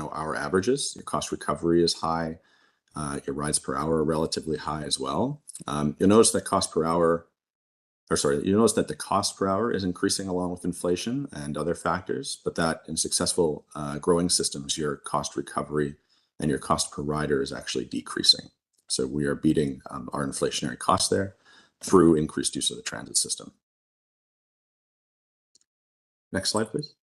our averages. Your cost recovery is high. Your rides per hour are relatively high as well. You'll notice that you'll notice that the cost per hour is increasing along with inflation and other factors, but that in successful growing systems, your cost recovery and your cost per rider is actually decreasing. So we are beating our inflationary costs there through increased use of the transit system. Next slide, please.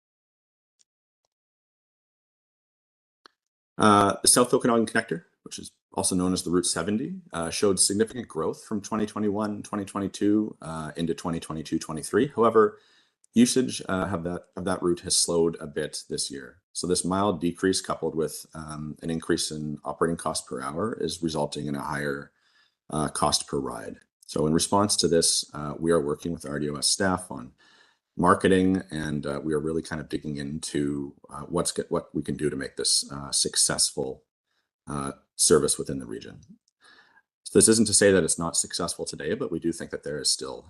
The South Okanagan Connector, which is also known as the Route 70, showed significant growth from 2021, 2022 into 2022-23. However, usage of that route has slowed a bit this year. So this mild decrease coupled with an increase in operating cost per hour is resulting in a higher cost per ride. So in response to this, we are working with RDOS staff on marketing, and we are really kind of digging into what we can do to make this successful service within the region. So this isn't to say that it's not successful today, but we do think that there is still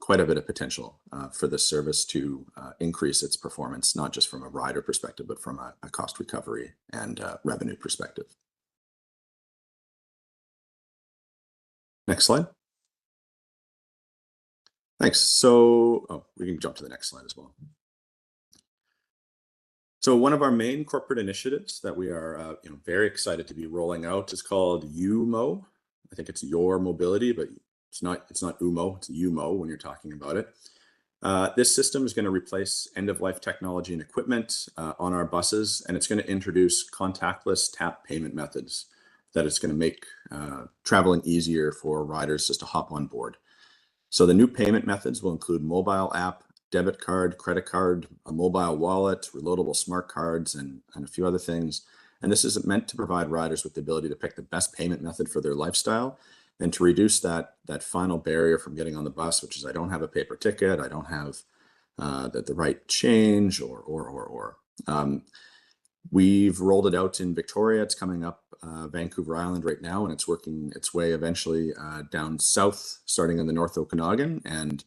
quite a bit of potential for this service to increase its performance, not just from a rider perspective, but from a cost recovery and revenue perspective. Next slide. Thanks. So we can jump to the next slide as well. So one of our main corporate initiatives that we are very excited to be rolling out is called UMO. I think it's Your Mobility, but it's not UMO, it's UMO when you're talking about it. This system is going to replace end-of-life technology and equipment on our buses, and it's going to introduce contactless tap payment methods that it's going to make traveling easier for riders just to hop on board. So the new payment methods will include mobile app, debit card, credit card, a mobile wallet, reloadable smart cards, and a few other things. And this is meant to provide riders with the ability to pick the best payment method for their lifestyle and to reduce that final barrier from getting on the bus, which is I don't have a paper ticket, I don't have the right change, or. We've rolled it out in Victoria. It's coming up Vancouver Island right now, and it's working its way eventually down south, starting in the North Okanagan. And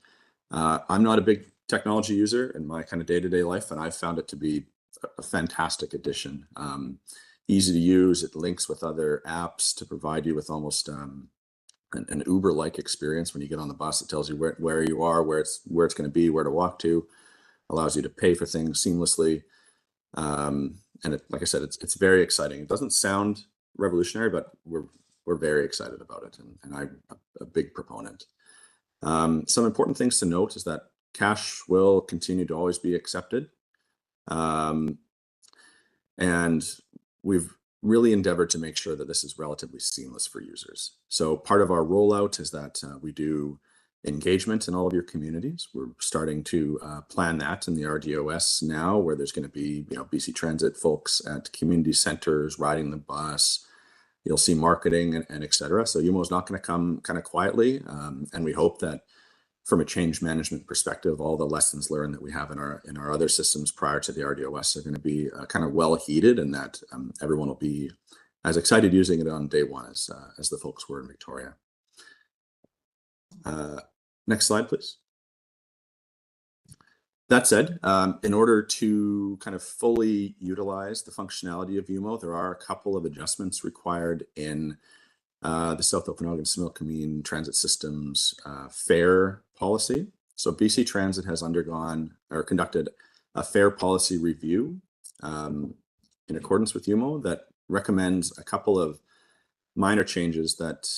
I'm not a big technology user in my kind of day-to-day life, and I've found it to be a fantastic addition. Easy to use. It links with other apps to provide you with almost an Uber-like experience when you get on the bus. It tells you where you are, where it's going to be, where to walk to, allows you to pay for things seamlessly. And like I said, it's very exciting. It doesn't sound revolutionary, but we're very excited about it, and I'm a big proponent. Some important things to note is that cash will continue to always be accepted, and we've really endeavored to make sure that this is relatively seamless for users. So part of our rollout is that we do engagement in all of your communities. We're starting to plan that in the RDOS now, where there's going to be BC Transit folks at community centers riding the bus. You'll see marketing and et cetera. So UMO is not going to come kind of quietly, and we hope that from a change management perspective, all the lessons learned that we have in our other systems prior to the RDOS are going to be kind of well heeded, and that everyone will be as excited using it on day one as the folks were in Victoria. Next slide, please. That said, in order to kind of fully utilize the functionality of UMO, there are a couple of adjustments required in the South Okanagan-Similkameen Transit System's fare policy. So BC Transit has conducted a fare policy review in accordance with UMO that recommends a couple of minor changes that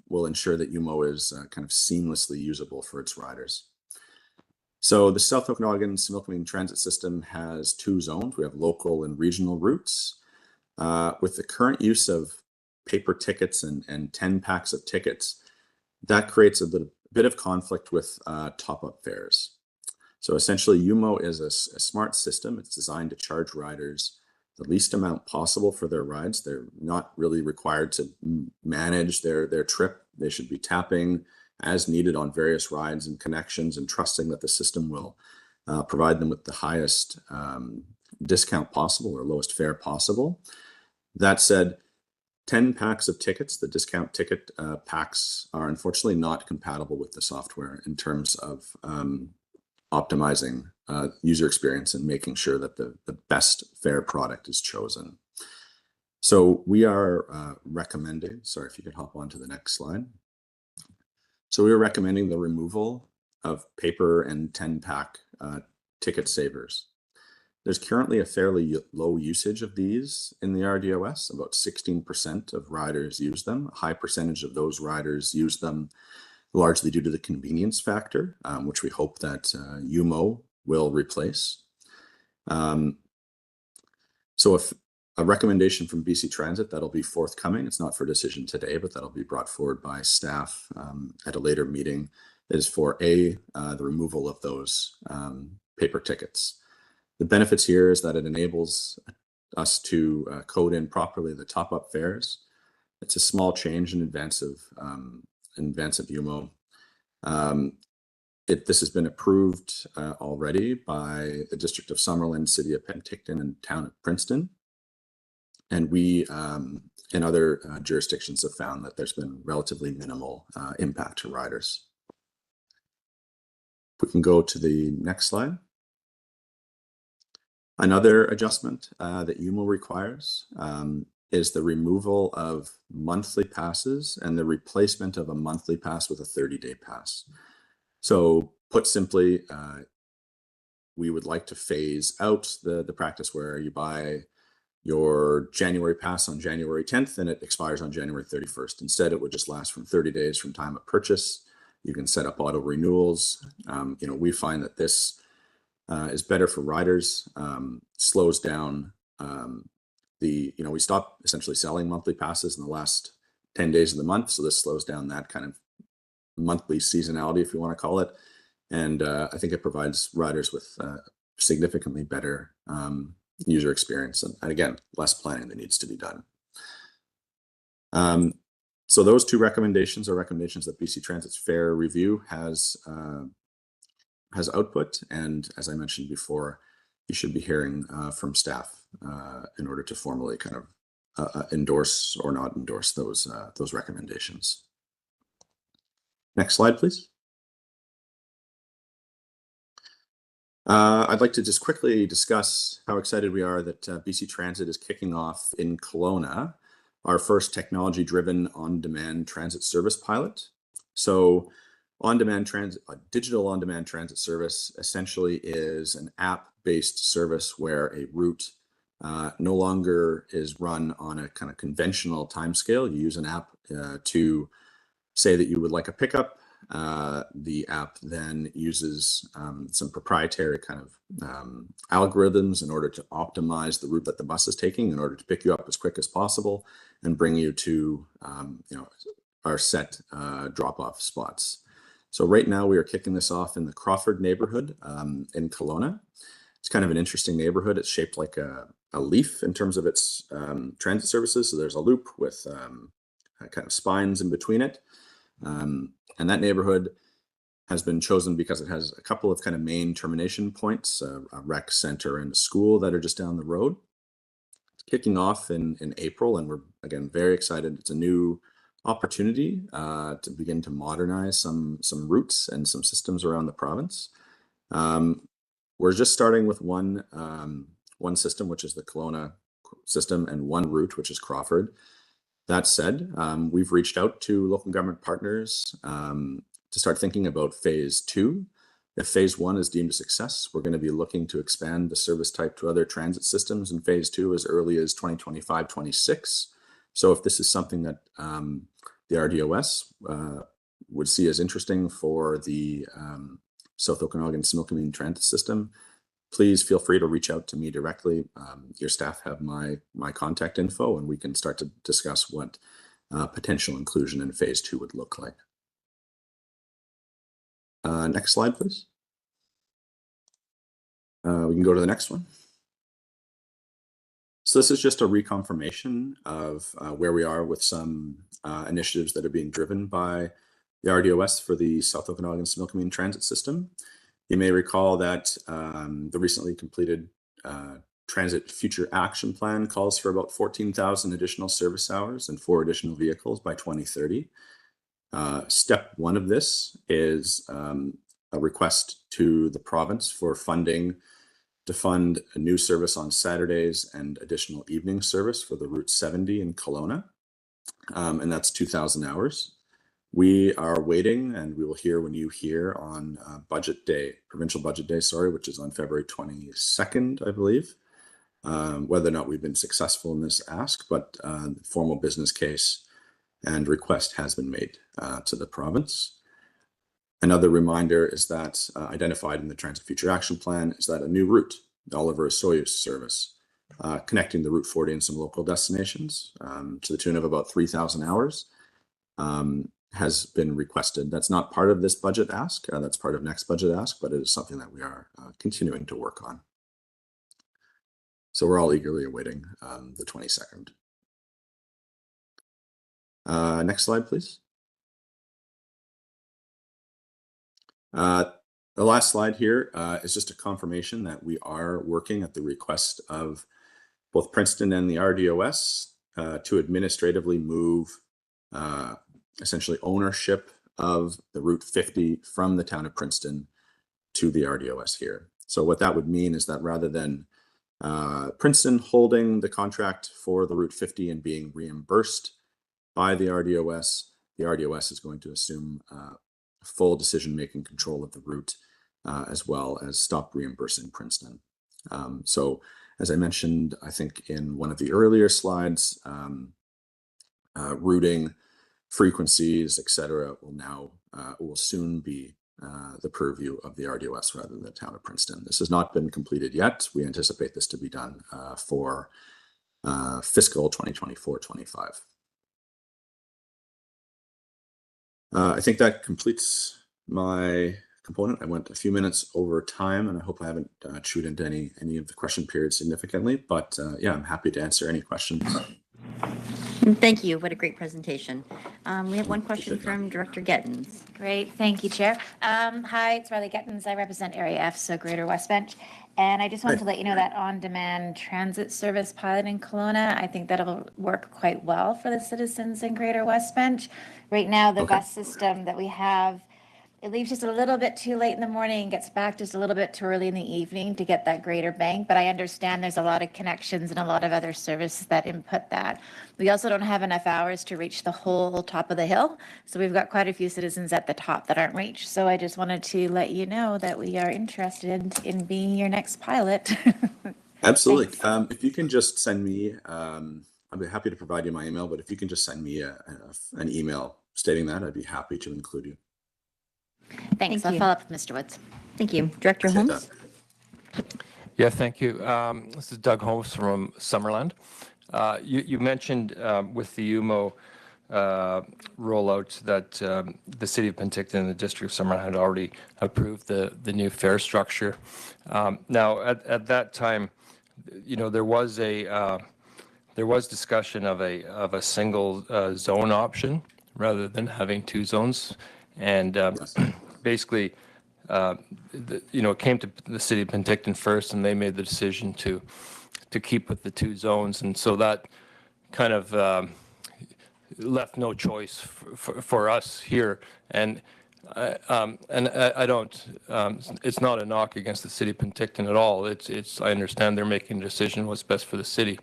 will ensure that UMO is kind of seamlessly usable for its riders. So the South Okanagan-Similkameen Transit System has two zones. We have local and regional routes. With the current use of paper tickets and 10 packs of tickets, that creates a bit of conflict with top-up fares. So essentially, UMO is a smart system. It's designed to charge riders the least amount possible for their rides. They're not really required to manage their trip. They should be tapping as needed on various rides and connections and trusting that the system will provide them with the highest discount possible or lowest fare possible. That said, 10 packs of tickets, the discount ticket packs, are unfortunately not compatible with the software in terms of optimizing user experience and making sure that the best fare product is chosen. So we are recommending, sorry if you could hop on to the next slide. So we are recommending the removal of paper and 10-pack ticket savers. There's currently a fairly low usage of these in the RDOS. About 16% of riders use them. A high percentage of those riders use them largely due to the convenience factor, which we hope that UMO will replace. So if a recommendation from BC Transit that'll be forthcoming, it's not for decision today, but that'll be brought forward by staff at a later meeting, is for the removal of those paper tickets. The benefits here is that it enables us to code in properly the top-up fares. It's a small change in advance of UMO. This has been approved already by the District of Summerlin, City of Penticton, and Town of Princeton. And we, in other jurisdictions, have found that there's been relatively minimal impact to riders. If we can go to the next slide. Another adjustment that UMO requires is the removal of monthly passes and the replacement of a monthly pass with a 30-day pass. So put simply, we would like to phase out the practice where you buy your January pass on January 10th and it expires on January 31st. Instead, it would just last from 30 days from time of purchase. You can set up auto renewals. We find that this is better for riders, slows down we stop essentially selling monthly passes in the last 10 days of the month. So this slows down that kind of monthly seasonality, if you want to call it. And I think it provides riders with significantly better user experience. And again, less planning that needs to be done. So those two recommendations are recommendations that BC Transit's fare review has output. And as I mentioned before, you should be hearing from staff in order to formally kind of endorse or not endorse those recommendations. Next slide, please. I'd like to just quickly discuss how excited we are that BC Transit is kicking off in Kelowna our first technology-driven on-demand transit service pilot. So on-demand transit, a digital on-demand transit service essentially is an app-based service where a route no longer is run on a kind of conventional timescale. You use an app to say that you would like a pickup. The app then uses some proprietary kind of algorithms in order to optimize the route that the bus is taking in order to pick you up as quick as possible and bring you to our set drop-off spots. So right now we are kicking this off in the Crawford neighborhood in Kelowna. It's kind of an interesting neighborhood. It's shaped like a leaf in terms of its transit services. So there's a loop with kind of spines in between it. And that neighborhood has been chosen because it has a couple of kind of main termination points, a rec center and a school that are just down the road. It's kicking off in April, and we're, again, very excited. It's a new opportunity to begin to modernize some routes and some systems around the province. We're just starting with one system, which is the Kelowna system, and one route, which is Crawford. That said, we've reached out to local government partners to start thinking about phase 2. If phase 1 is deemed a success, we're going to be looking to expand the service type to other transit systems in phase 2 as early as 2025-26. So if this is something that the RDOS would see as interesting for the South Okanagan-Similkameen transit system, please feel free to reach out to me directly. Your staff have my contact info, and we can start to discuss what potential inclusion in phase 2 would look like. Next slide, please. We can go to the next one. So this is just a reconfirmation of where we are with some initiatives that are being driven by the RDOS for the South Okanagan-Similkameen transit system. You may recall that the recently completed Transit Future Action Plan calls for about 14,000 additional service hours and 4 additional vehicles by 2030. Step 1 of this is a request to the province for funding to fund a new service on Saturdays and additional evening service for the Route 70 in Kelowna. And that's 2,000 hours. We are waiting, and we will hear when you hear on budget day, provincial budget day, sorry, which is on February 22nd, I believe, whether or not we've been successful in this ask, but the formal business case and request has been made to the province. Another reminder is that identified in the Transit Future Action Plan is that a new route, the Oliver Soyuz service, connecting the Route 40 and some local destinations to the tune of about 3,000 hours, has been requested. That's not part of this budget ask, that's part of next budget ask, but it is something that we are continuing to work on. So we're all eagerly awaiting the 22nd. Next slide, please. The last slide here is just a confirmation that we are working at the request of both Princeton and the RDOS to administratively move essentially ownership of the Route 50 from the town of Princeton to the RDOS here. So what that would mean is that rather than Princeton holding the contract for the Route 50 and being reimbursed by the RDOS is going to assume full decision-making control of the route, as well as stop reimbursing Princeton. So as I mentioned, I think in one of the earlier slides, routing, frequencies, etc., will soon be the purview of the RDOS rather than the town of Princeton. This has not been completed yet. We anticipate this to be done for fiscal 2024-25. I think that completes my component. I went a few minutes over time, and I hope I haven't chewed into any of the question periods significantly, but yeah, I'm happy to answer any questions. Thank you. What a great presentation. We have one question from Director Gettins. Great. Thank you, Chair. Hi, it's Riley Gettins. I represent Area F, so Greater West Bench. And I just wanted to let you know that on-demand transit service pilot in Kelowna, I think that'll work quite well for the citizens in Greater West Bench. Right now, the bus system that we have, it leaves just a little bit too late in the morning and gets back just a little bit too early in the evening to get that greater bank. But I understand there's a lot of connections and a lot of other services that input that. We also don't have enough hours to reach the whole top of the hill. So we've got quite a few citizens at the top that aren't reached. So I just wanted to let you know that we are interested in being your next pilot. Absolutely. If you can just send me, I'd be happy to provide you my email, but if you can just send me an email stating that, I'd be happy to include you. Thanks. I'll follow up with Mr. Woods. Thank you. Director Holmes? Yeah, thank you. This is Doug Holmes from Summerland. You mentioned with the UMO rollout that the City of Penticton and the District of Summerland had already approved the new fare structure. Now, at that time, you know, there was discussion of a single zone option rather than having two zones. And basically, you know, it came to the City of Penticton first, and they made the decision to keep with the two zones, and so that kind of left no choice for us here. And I don't. It's not a knock against the City of Penticton at all. I understand they're making a decision what's best for the city,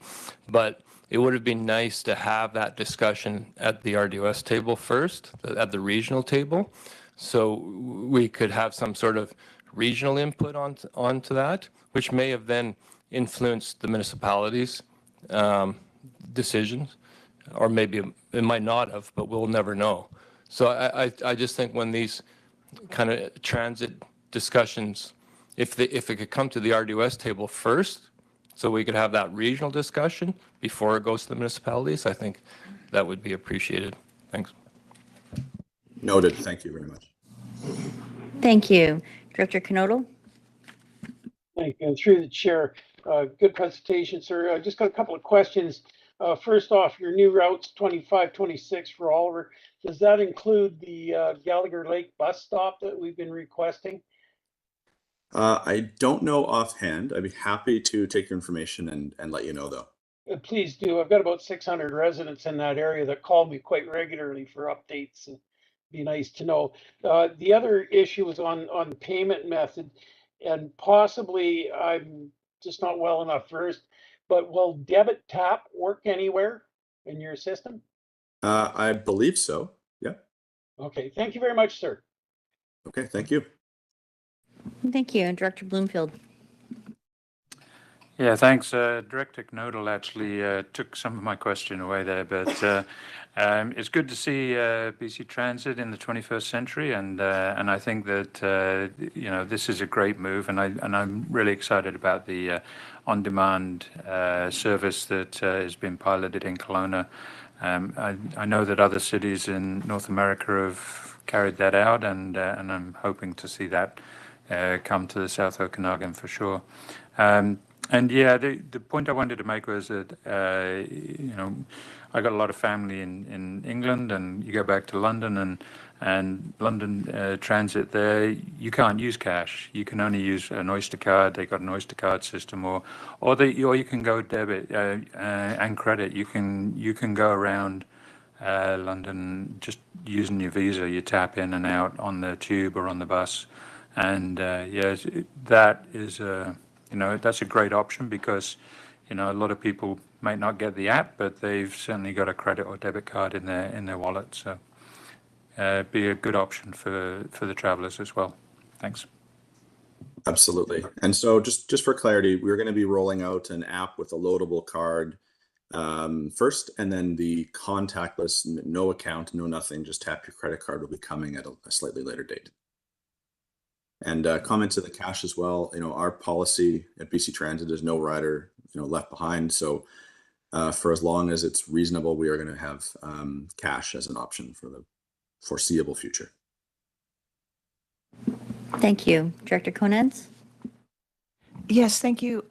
but it would have been nice to have that discussion at the RDOS table first, at the regional table, so we could have some sort of regional input onto that, which may have then influenced the municipalities' decisions, or maybe it might not have, but we'll never know. So I just think when these kind of transit discussions, if it could come to the RDOS table first, so we could have that regional discussion before it goes to the municipalities, I think that would be appreciated. Thanks. Noted. Thank you very much. Thank you. Director Knodel? Thank you. And through the chair, good presentation, sir. I just got a couple of questions. First off, your new routes 25, 26 for Oliver, does that include the Gallagher Lake bus stop that we've been requesting? I don't know offhand. I'd be happy to take your information and let you know, though. Please do. I've got about 600 residents in that area that call me quite regularly for updates. And be nice to know. The other issue is on the payment method, and possibly I'm just not well enough versed, but will debit tap work anywhere in your system? I believe so. Yeah. Okay, thank you very much, sir. Okay, thank you. Thank you. And Director Bloomfield. Yeah, thanks. Director Knodel actually took some of my question away there, but it's good to see BC Transit in the 21st century, and I think that this is a great move, and I'm really excited about the on-demand service that has been piloted in Kelowna. I know that other cities in North America have carried that out, and I'm hoping to see that come to the South Okanagan for sure. And yeah, the point I wanted to make was that, I got a lot of family in England, and you go back to London and London Transit there, you can't use cash. You can only use an Oyster card. They got an Oyster card system, or you can go debit and credit. You can go around London just using your Visa. You tap in and out on the tube or on the bus, and that is that's a great option because, a lot of people might not get the app, but they've certainly got a credit or debit card in their wallet. So be a good option for the travelers as well. Thanks. Absolutely. And so just for clarity, we're going to be rolling out an app with a loadable card first, and then the contactless, no account, no nothing, just tap your credit card will be coming at a slightly later date. And comment to the cash as well. Our policy at BC Transit is no rider, left behind. So for as long as it's reasonable, we are going to have cash as an option for the foreseeable future. Thank you. Director Konens? Yes, thank you.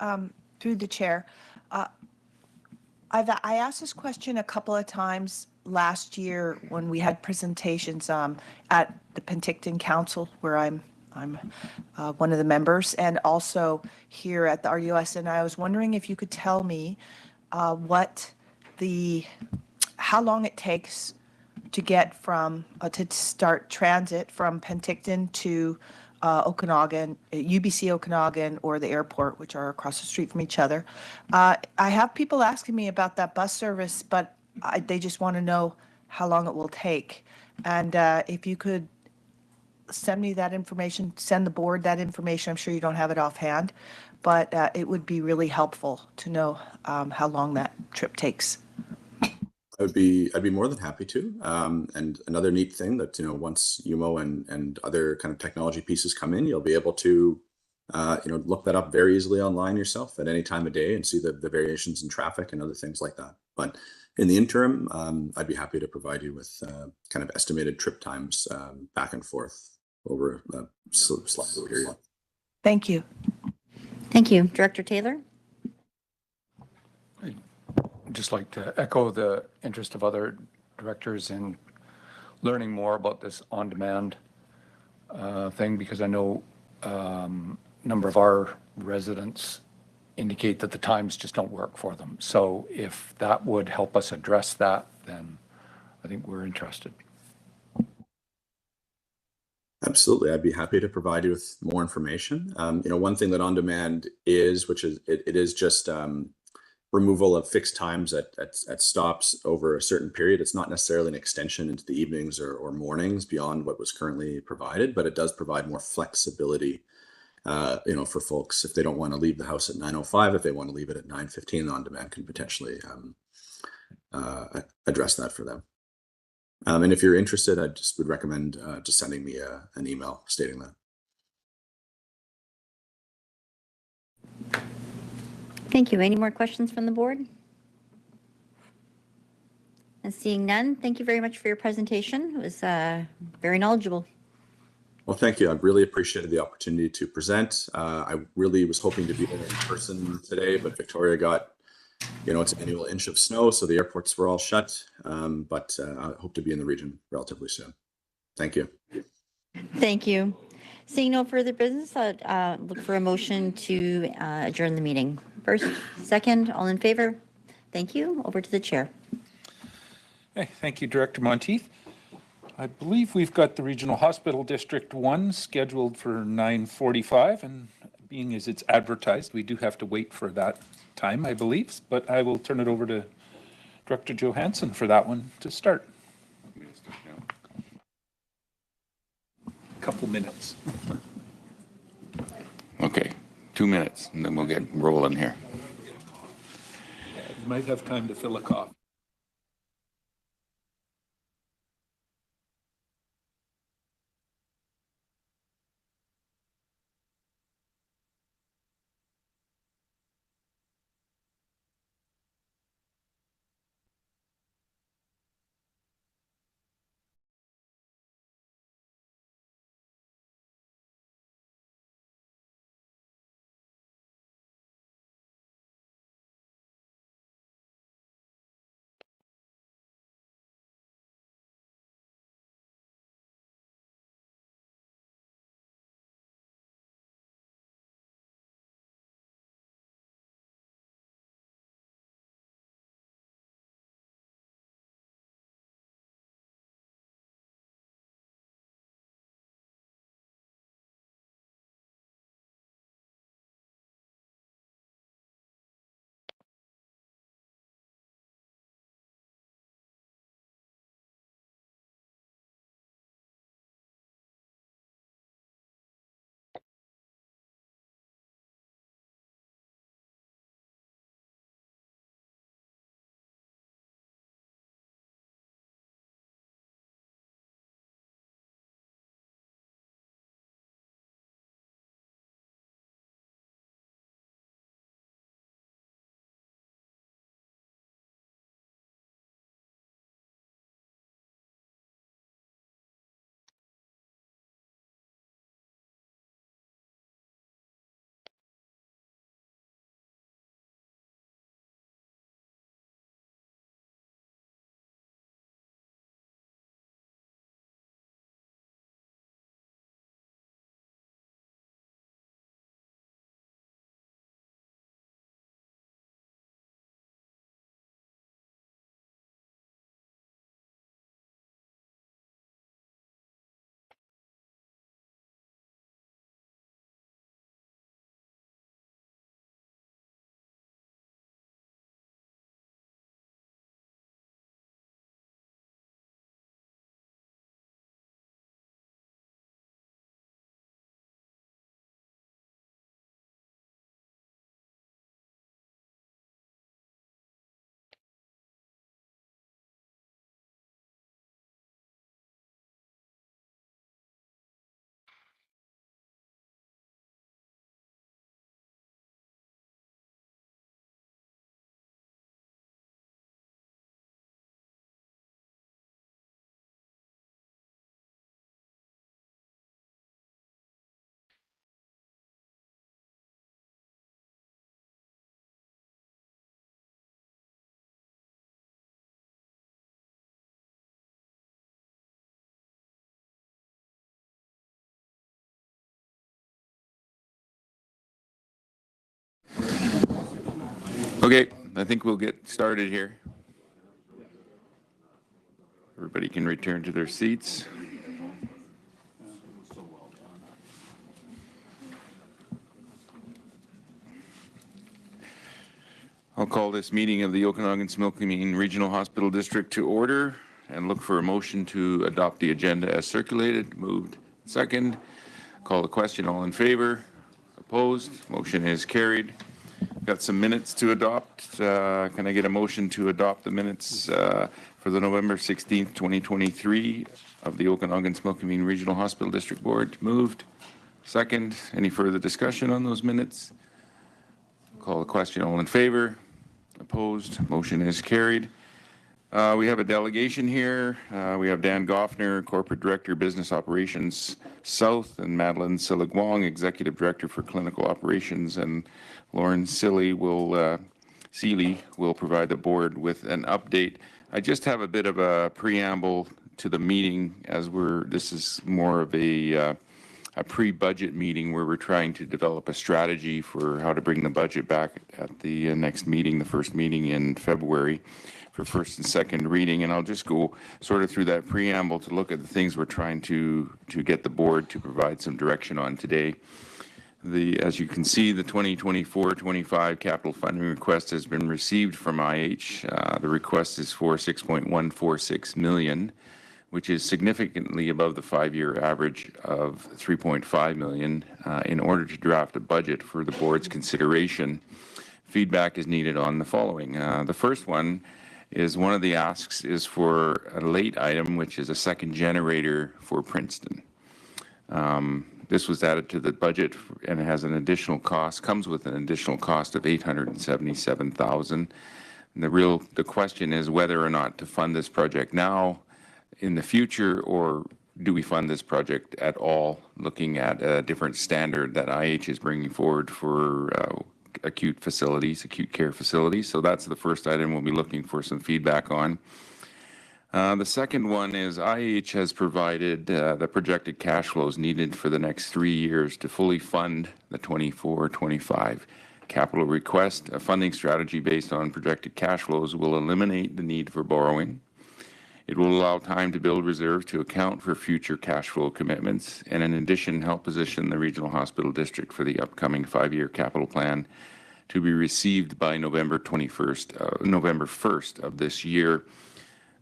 Through the chair. I asked this question a couple of times last year when we had presentations at the Penticton Council, where I'm one of the members, and also here at the RDOS. And I was wondering if you could tell me how long it takes to get to start transit from Penticton to Okanagan, UBC Okanagan, or the airport, which are across the street from each other. I have people asking me about that bus service, but they just want to know how long it will take. And if you could send me that information, send the board that information. I'm sure you don't have it offhand, but it would be really helpful to know how long that trip takes. I'd be more than happy to. And another neat thing that, once UMO and other kind of technology pieces come in, you'll be able to, look that up very easily online yourself at any time of day and see the variations in traffic and other things like that. But in the interim, I'd be happy to provide you with kind of estimated trip times back and forth over a slight period. Thank you. Thank you. Director Taylor? I'd just like to echo the interest of other directors in learning more about this on-demand thing, because I know a number of our residents indicate that the times just don't work for them. So if that would help us address that, then I think we're interested. Absolutely. I'd be happy to provide you with more information. One thing that on-demand is, which is, it is just removal of fixed times at stops over a certain period. It's not necessarily an extension into the evenings or mornings beyond what was currently provided, but it does provide more flexibility, for folks. If they don't want to leave the house at 9:05, if they want to leave it at 9:15, on-demand can potentially address that for them. And if you're interested, I just would recommend just sending me an email stating that. Thank you. Any more questions from the board? And seeing none, thank you very much for your presentation. It was very knowledgeable. Well, thank you. I really appreciated the opportunity to present. I really was hoping to be there in person today, but Victoria got, its annual inch of snow, so the airports were all shut. But I hope to be in the region relatively soon. Thank you. Thank you. Seeing no further business, I'd look for a motion to adjourn the meeting. First, second, all in favor? Thank you. Over to the chair. Hey, thank you, Director Monteith. I believe we've got the Regional Hospital District 1 scheduled for 9:45, and being as it's advertised, we do have to wait for that time, I believe, but I will turn it over to Director Johansson for that one to start. Couple minutes. Okay, 2 minutes, and then we'll get rolling here. You might have time to fill a coffee. Okay, I think we'll get started here. Everybody can return to their seats. I'll call this meeting of the Okanagan-Similkameen Regional Hospital District to order and look for a motion to adopt the agenda as circulated. Moved. Second. Call the question. All in favor? Opposed? Motion is carried. Got some minutes to adopt. Can I get a motion to adopt the minutes for the November 16th, 2023 of the Okanagan-Similkameen Regional Hospital District Board? Moved. Second. Any further discussion on those minutes? Call the question. All in favor? Opposed? Motion is carried. We have a delegation here. We have Dan Goffner, Corporate Director, Business Operations South, and Madeline Siligwong, Executive Director for Clinical Operations, and Lauren Seeley will provide the board with an update. I just have a bit of a preamble to the meeting, as this is more of a a pre-budget meeting where we're trying to develop a strategy for how to bring the budget back at the next meeting, the first meeting in February, for first and second reading. And I'll just go sort of through that preamble to look at the things we're trying to get the board to provide some direction on today. As you can see, the 2024-25 capital funding request has been received from IH. The request is for $6.146 million, which is significantly above the 5-year average of $3.5 million. In order to draft a budget for the board's consideration, feedback is needed on the following. The first one is one of the asks is for a late item, which is a second generator for Princeton. This was added to the budget and it has an additional cost, comes with an additional cost of $877,000. The question is whether or not to fund this project now, in the future, or do we fund this project at all, looking at a different standard that IH is bringing forward for acute care facilities. So that's the first item we'll be looking for some feedback on. The second one is IH has provided the projected cash flows needed for the next 3 years to fully fund the 24-25 capital request. A funding strategy based on projected cash flows will eliminate the need for borrowing. It will allow time to build reserves to account for future cash flow commitments, and in addition, help position the Regional Hospital District for the upcoming 5-year capital plan to be received by November 1st of this year.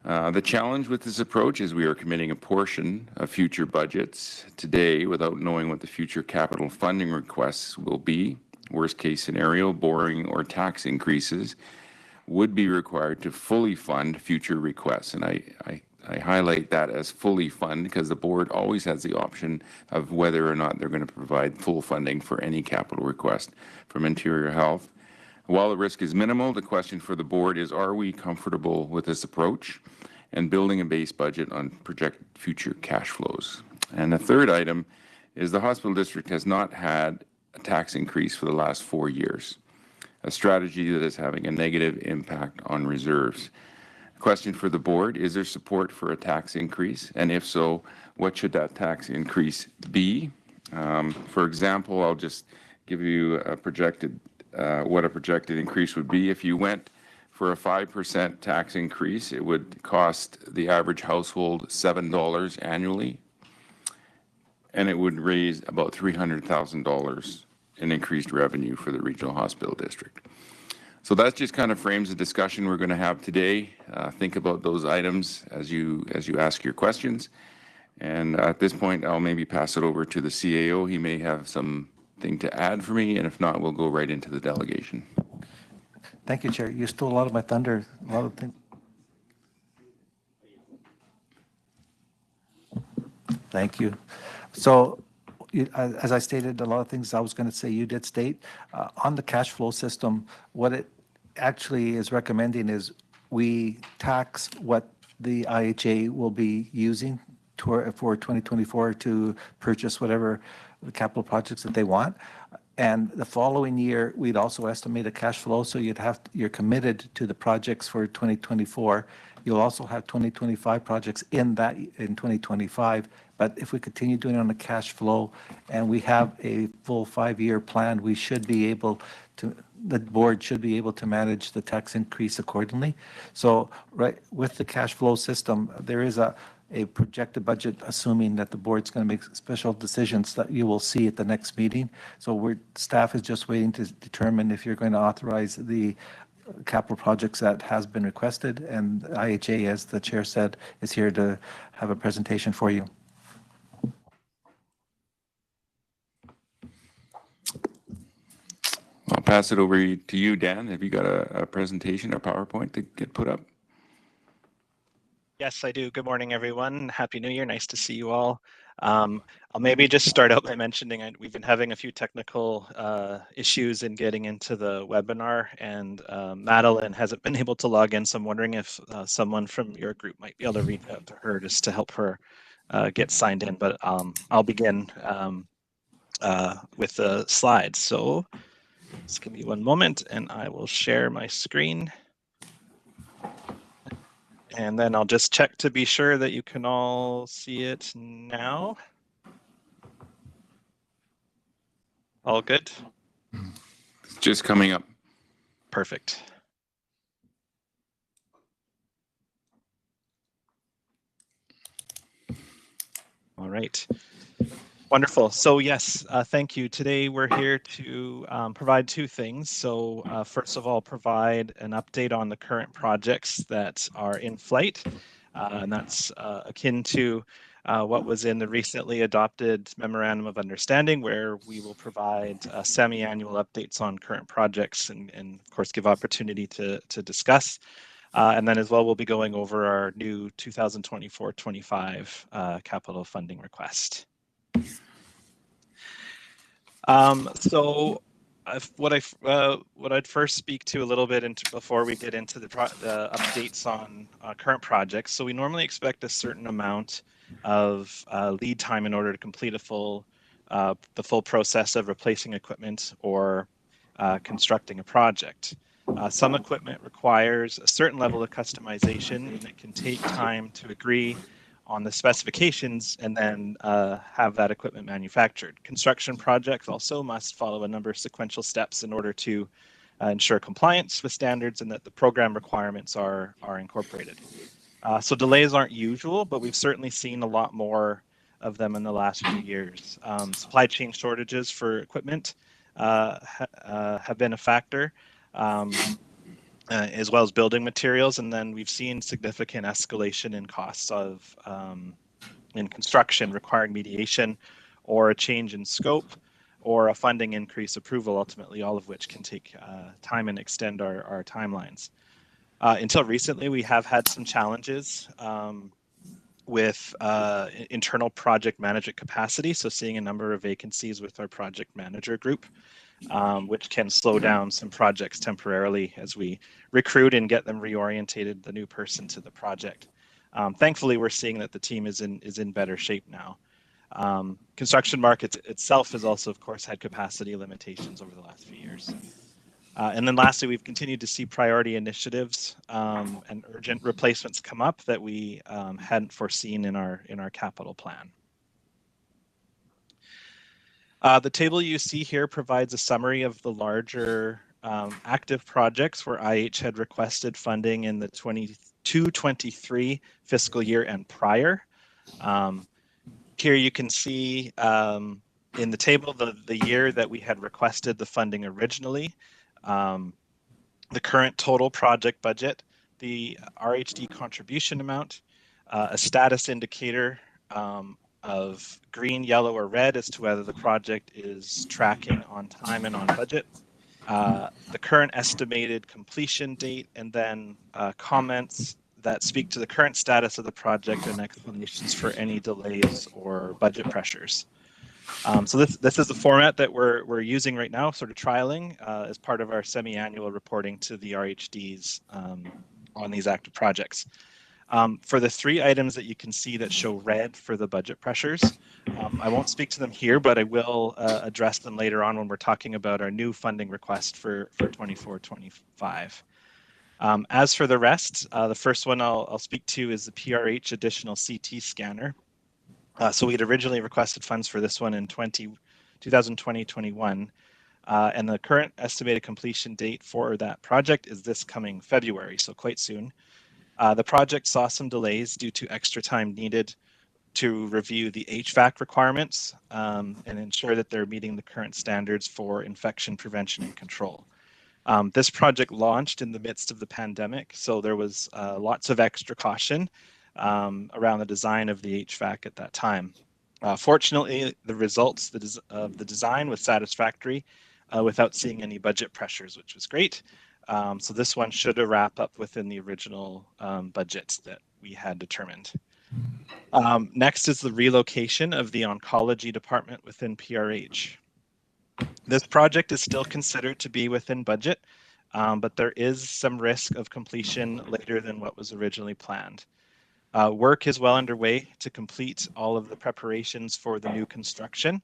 The challenge with this approach is we are committing a portion of future budgets today without knowing what the future capital funding requests will be. Worst case scenario, borrowing or tax increases would be required to fully fund future requests. And I highlight that as fully fund because the board always has the option of whether or not they're going to provide full funding for any capital request from Interior Health. While the risk is minimal, the question for the board is, are we comfortable with this approach and building a base budget on projected future cash flows? And the third item is the hospital district has not had a tax increase for the last 4 years, a strategy that is having a negative impact on reserves. Question for the board, is there support for a tax increase? And if so, what should that tax increase be? For example, I'll just give you a projected what a projected increase would be. If you went for a 5% tax increase, it would cost the average household $7 annually, and it would raise about $300,000 in increased revenue for the Regional Hospital District. So that just kind of frames the discussion we're going to have today. Think about those items as you ask your questions. And at this point, I'll maybe pass it over to the CAO. He may have something to add for me, and if not, we'll go right into the delegation. Thank you, Chair. You stole a lot of my thunder. A lot of things. Thank you. So, as I stated, a lot of things I was going to say you did state. On the cash flow system, what it actually is recommending is we tax what the IHA will be using for 2024 to purchase whatever the capital projects that they want. And the following year, we'd also estimate a cash flow. So you're committed to the projects for 2024. You'll also have 2025 projects in 2025. But if we continue doing it on the cash flow and we have a full 5-year plan, we should be able to, the board should be able to manage the tax increase accordingly. So right with the cash flow system, there is a projected budget, assuming that the board's going to make special decisions that you will see at the next meeting. So staff is just waiting to determine if you're going to authorize the capital projects that has been requested. And IHA, as the chair said, is here to have a presentation for you. I'll pass it over to you, Dan. Have you got a presentation or PowerPoint to get put up? Yes, I do. Good morning, everyone. Happy New Year. Nice to see you all. I'll maybe just start out by mentioning we've been having a few technical issues in getting into the webinar, and Madeline hasn't been able to log in, so I'm wondering if someone from your group might be able to reach out to her just to help her get signed in. But I'll begin with the slides. So just give me one moment and I will share my screen. And then I'll just check to be sure that you can all see it now. All good? Just coming up. Perfect. All right. Wonderful. So yes, thank you. Today we're here to provide two things. So first of all, provide an update on the current projects that are in flight. And that's akin to what was in the recently adopted Memorandum of Understanding, where we will provide semi-annual updates on current projects and of course give opportunity to discuss. And then as well, we'll be going over our new 2024-25 capital funding request. So what I'd first speak to a little bit into before we get into the updates on current projects. So we normally expect a certain amount of lead time in order to complete the full process of replacing equipment or constructing a project. Some equipment requires a certain level of customization, and it can take time to agree on the specifications and then have that equipment manufactured. Construction projects also must follow a number of sequential steps in order to ensure compliance with standards and that the program requirements are incorporated. So delays aren't usual, but we've certainly seen a lot more of them in the last few years. Supply chain shortages for equipment have been a factor. As well as building materials, and then we've seen significant escalation in costs of in construction requiring mediation or a change in scope or a funding increase approval, ultimately, all of which can take time and extend our timelines. Until recently, we have had some challenges with internal project management capacity, so seeing a number of vacancies with our project manager group, which can slow down some projects temporarily as we recruit and get them reorientated, the new person to the project. Thankfully, we're seeing that the team is in better shape now. Construction market itself has also, of course, had capacity limitations over the last few years. And then lastly, we've continued to see priority initiatives and urgent replacements come up that we hadn't foreseen in our capital plan. The table you see here provides a summary of the larger active projects where IH had requested funding in the 22-23 fiscal year and prior. Here you can see in the table the year that we had requested the funding originally, the current total project budget, the RHD contribution amount, a status indicator of green, yellow, or red as to whether the project is tracking on time and on budget, the current estimated completion date, and then comments that speak to the current status of the project and explanations for any delays or budget pressures. So this is the format that we're using right now, sort of trialing as part of our semi-annual reporting to the RHDs on these active projects. For the three items that you can see that show red for the budget pressures, I won't speak to them here, but I will address them later on when we're talking about our new funding request for 24-25. As for the rest, the first one I'll speak to is the PRH additional CT scanner. So we had originally requested funds for this one in 2020-21, and the current estimated completion date for that project is this coming February, so quite soon. The project saw some delays due to extra time needed to review the HVAC requirements and ensure that they're meeting the current standards for infection prevention and control. This project launched in the midst of the pandemic, so there was lots of extra caution around the design of the HVAC at that time. Fortunately, the results of the design was satisfactory without seeing any budget pressures, which was great. So this one should wrap up within the original budgets that we had determined. Next is the relocation of the oncology department within PRH. This project is still considered to be within budget, but there is some risk of completion later than what was originally planned. Work is well underway to complete all of the preparations for the new construction,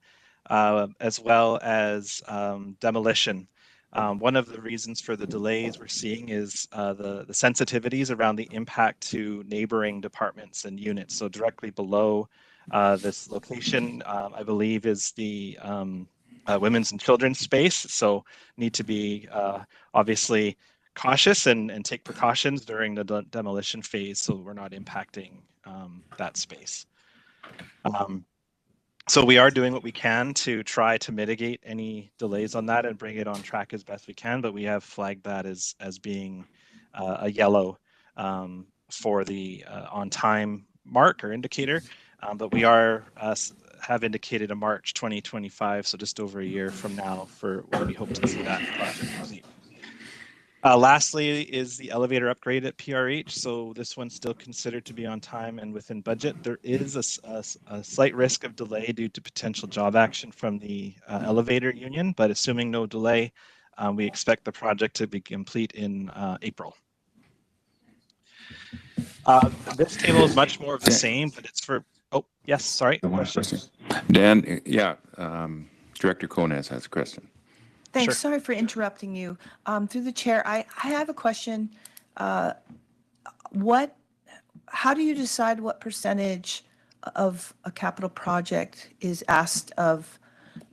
as well as demolition. One of the reasons for the delays we're seeing is the sensitivities around the impact to neighboring departments and units. So directly below this location, I believe, is the women's and children's space. So need to be obviously cautious and take precautions during the demolition phase so we're not impacting that space. So we are doing what we can to try to mitigate any delays on that and bring it on track as best we can, but we have flagged that as being a yellow for the on time mark or indicator. But we are have indicated a March 2025, so just over a year from now for when we hope to see that project complete. Lastly is the elevator upgrade at PRH. So this one's still considered to be on time and within budget. There is a slight risk of delay due to potential job action from the elevator union, but assuming no delay, we expect the project to be complete in April. This table is much more of the same, but it's for, oh, yes, sorry. Question. Dan, yeah, Director Konez has a question. Thanks. Sure. Sorry for interrupting you. Through the chair, I have a question. How do you decide what percentage of a capital project is asked of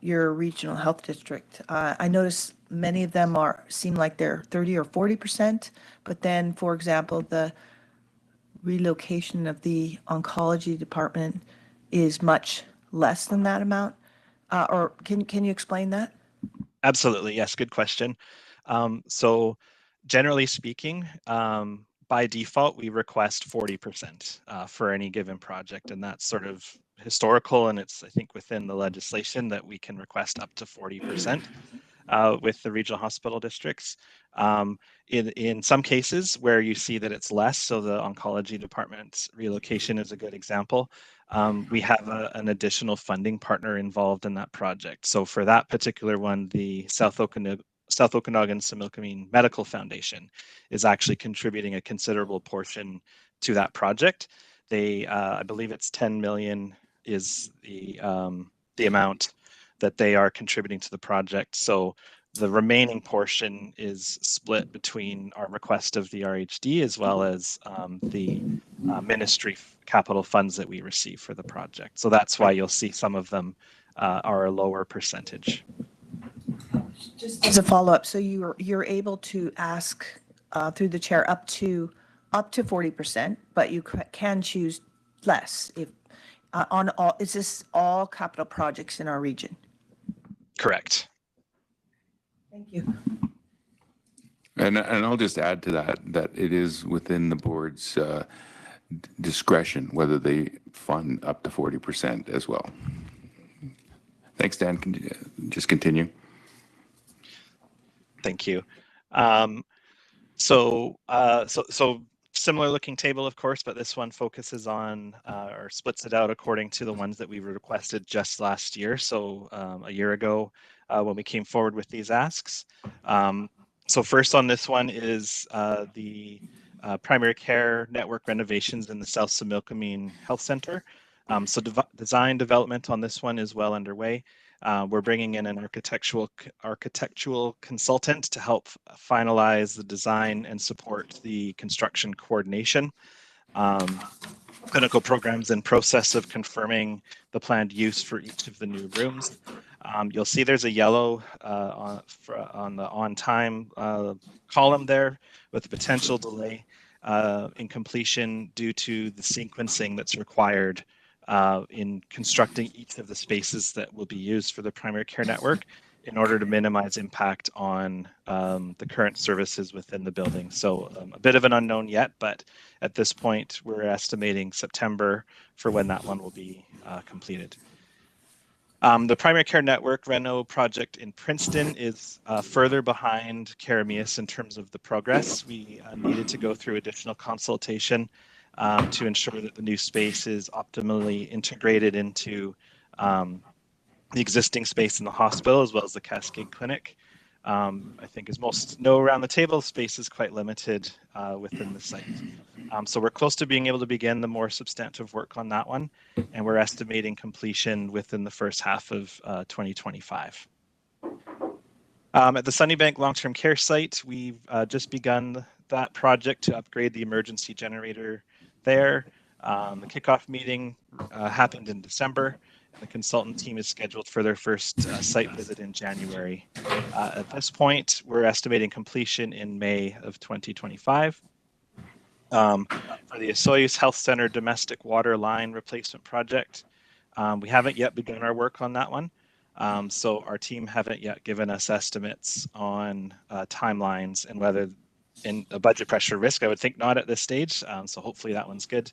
your regional health district? I notice many of them seem like they're 30 or 40%, but then, for example, the relocation of the oncology department is much less than that amount. Or can you explain that? Absolutely. Yes. Good question. So generally speaking, by default, we request 40% for any given project. And that's sort of historical. And it's, I think, within the legislation that we can request up to 40% with the regional hospital districts. In some cases where you see that it's less, so the oncology department's relocation is a good example, we have an additional funding partner involved in that project. So for that particular one, the South Okanagan-Similkameen Medical Foundation is actually contributing a considerable portion to that project. They, I believe it's 10 million is the amount that they are contributing to the project. So the remaining portion is split between our request of the RHD as well as the ministry capital funds that we receive for the project. So that's why you'll see some of them are a lower percentage. Just as a follow-up, so you're able to ask through the chair up to 40%, but you can choose less if on all. Is this all capital projects in our region? Correct. Thank you. And I'll just add to that it is within the board's discretion whether they fund up to 40% as well. Thanks, Dan. Can you just continue? Thank you. So similar looking table, of course, but this one focuses on or splits it out according to the ones that we requested just last year. So a year ago when we came forward with these asks. So first on this one is the primary care network renovations in the South Similkameen Health Center. So design development on this one is well underway. We're bringing in an architectural consultant to help finalize the design and support the construction coordination. Clinical programs in process of confirming the planned use for each of the new rooms. You'll see there's a yellow on the on-time column there with a potential delay in completion due to the sequencing that's required in constructing each of the spaces that will be used for the primary care network in order to minimize impact on the current services within the building. So a bit of an unknown yet, but at this point, we're estimating September for when that one will be completed. The primary care network reno project in Princeton is further behind Karamias in terms of the progress. We needed to go through additional consultation to ensure that the new space is optimally integrated into the existing space in the hospital as well as the Cascade Clinic. I think as most know around the table, space is quite limited within the site. So we're close to being able to begin the more substantive work on that one, and we're estimating completion within the first half of 2025. At the Sunnybank Long-Term Care site, we've just begun that project to upgrade the emergency generator there. The kickoff meeting happened in December, The consultant team is scheduled for their first site visit in January. At this point, we're estimating completion in May of 2025. For the Osoyoos Health Center domestic water line replacement project, we haven't yet begun our work on that one. So our team haven't yet given us estimates on timelines and whether in a budget pressure risk. I would think not at this stage. So hopefully that one's good.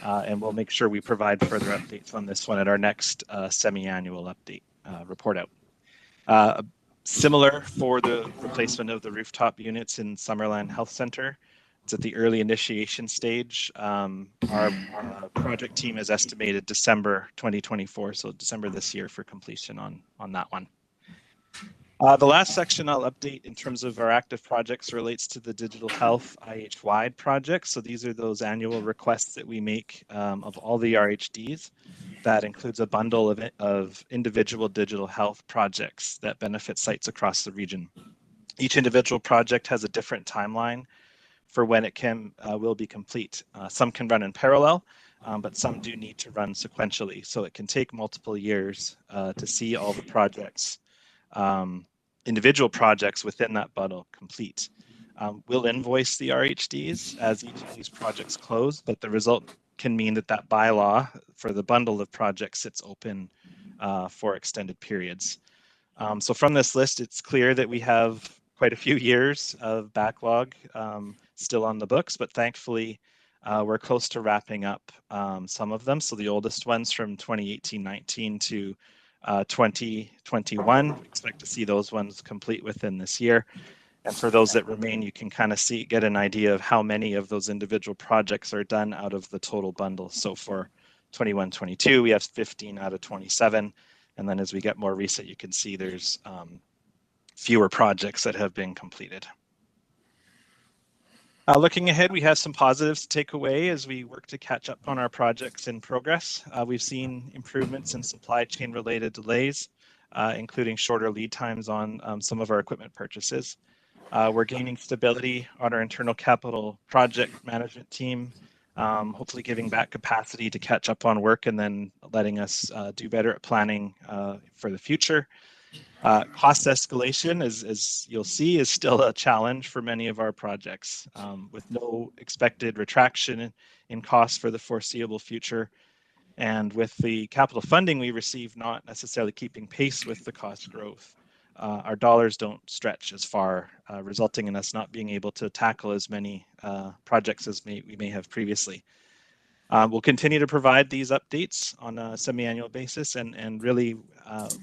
And we'll make sure we provide further updates on this one at our next semi-annual update report out. Similar for the replacement of the rooftop units in Summerland Health Center. It's at the early initiation stage. Our project team has estimated December 2024, so December this year for completion on that one. The last section I'll update in terms of our active projects relates to the digital health IH-wide projects. So these are those annual requests that we make of all the RHDs. That includes a bundle of individual digital health projects that benefit sites across the region. Each individual project has a different timeline for when it will be complete. Some can run in parallel, but some do need to run sequentially. So it can take multiple years to see all the projects, individual projects within that bundle complete. We'll invoice the RHDs as each of these projects close, but the result can mean that bylaw for the bundle of projects sits open for extended periods. So from this list, it's clear that we have quite a few years of backlog still on the books, but thankfully we're close to wrapping up some of them. So the oldest ones from 2018-19 to 2021, we expect to see those ones complete within this year. And for those that remain, you can kind of get an idea of how many of those individual projects are done out of the total bundle. So for 21-22, we have 15 out of 27. And then as we get more recent, you can see there's fewer projects that have been completed. Looking ahead, we have some positives to take away as we work to catch up on our projects in progress. We've seen improvements in supply chain related delays, including shorter lead times on some of our equipment purchases. We're gaining stability on our internal capital project management team, hopefully giving back capacity to catch up on work and then letting us do better at planning for the future. Cost escalation, as you'll see, is still a challenge for many of our projects, with no expected retraction in costs for the foreseeable future. And with the capital funding we receive not necessarily keeping pace with the cost growth, our dollars don't stretch as far, resulting in us not being able to tackle as many projects as we may have previously. We'll continue to provide these updates on a semi-annual basis and really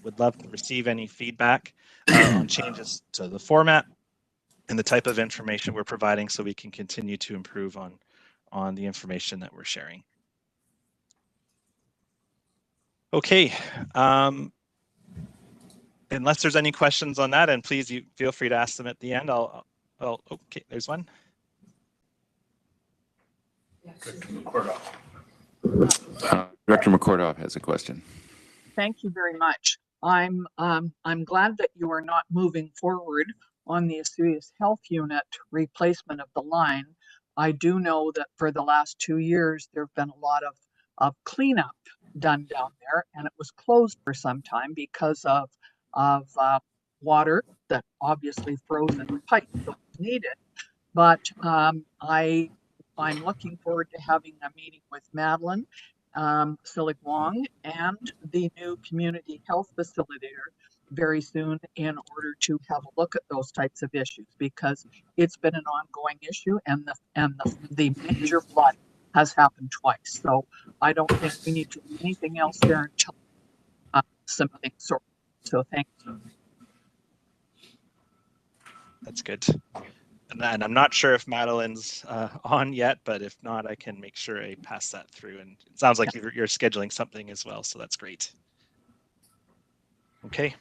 would love to receive any feedback on changes to the format and the type of information we're providing so we can continue to improve on the information that we're sharing. Okay. Unless there's any questions on that, and please feel free to ask them at the end. Okay, there's one. Director McCordoff has a question. Thank you very much. I'm glad that you are not moving forward on the Osoyoos Health Unit replacement of the line. I do know that for the last 2 years, there have been a lot of cleanup done down there, and it was closed for some time because of water that obviously froze in the pipe that was needed. But I'm looking forward to having a meeting with Madeline Silig Wong and the new community health facilitator very soon in order to have a look at those types of issues, because it's been an ongoing issue, and the major flood has happened twice. So I don't think we need to do anything else there until something sorted. So thank you. That's good. And I'm not sure if Madeline's on yet, but if not, I can make sure I pass that through. And it sounds like you're scheduling something as well, so that's great. Okay.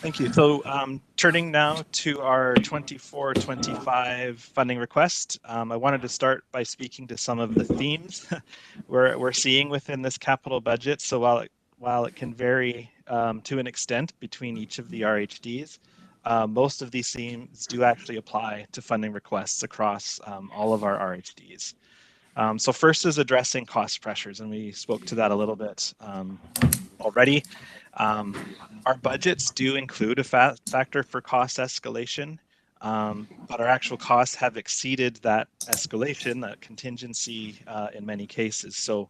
Thank you. So turning now to our 24-25 funding request, I wanted to start by speaking to some of the themes we're seeing within this capital budget. So while it can vary to an extent between each of the RHDs, most of these themes do actually apply to funding requests across all of our RHDs. So first is addressing cost pressures, and we spoke to that a little bit already. Our budgets do include a factor for cost escalation, but our actual costs have exceeded that escalation, that contingency in many cases. So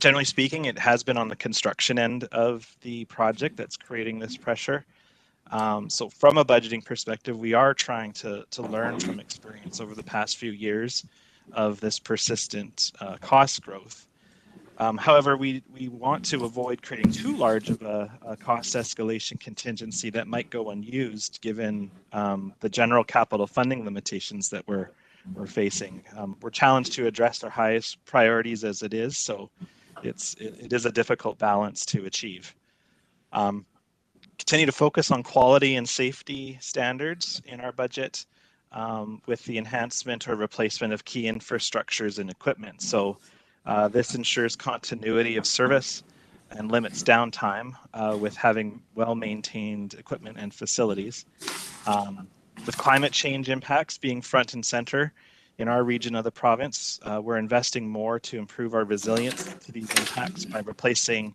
generally speaking, it has been on the construction end of the project that's creating this pressure. So from a budgeting perspective, we are trying to learn from experience over the past few years of this persistent cost growth. However, we want to avoid creating too large of a cost escalation contingency that might go unused given the general capital funding limitations that we're facing. We're challenged to address our highest priorities as it is, so it is a difficult balance to achieve. Continue to focus on quality and safety standards in our budget with the enhancement or replacement of key infrastructures and equipment. So this ensures continuity of service and limits downtime with having well-maintained equipment and facilities. With climate change impacts being front and center in our region of the province, we're investing more to improve our resilience to these impacts by replacing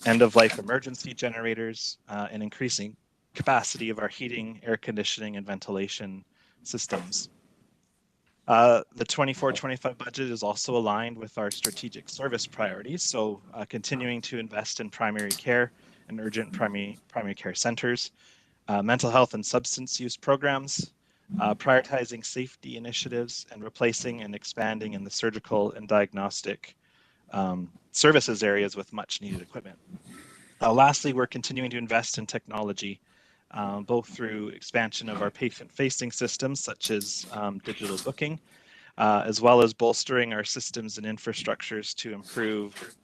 end-of-life emergency generators and increasing capacity of our heating, air conditioning, and ventilation systems. The 24-25 budget is also aligned with our strategic service priorities, so continuing to invest in primary care and urgent primary care centers, mental health and substance use programs, prioritizing safety initiatives, and replacing and expanding in the surgical and diagnostic services areas with much needed equipment. Lastly, we're continuing to invest in technology, both through expansion of our patient-facing systems, such as digital booking, as well as bolstering our systems and infrastructures to improve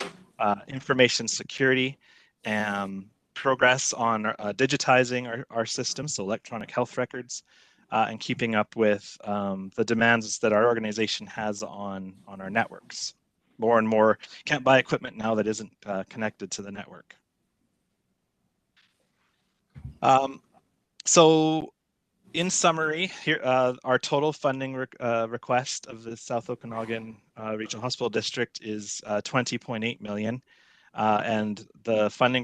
information security and progress on digitizing our systems, so electronic health records, and keeping up with the demands that our organization has on our networks. More and more can't buy equipment now that isn't connected to the network. So in summary, here our total funding request of the South Okanagan Regional Hospital District is 20.8 million, and the funding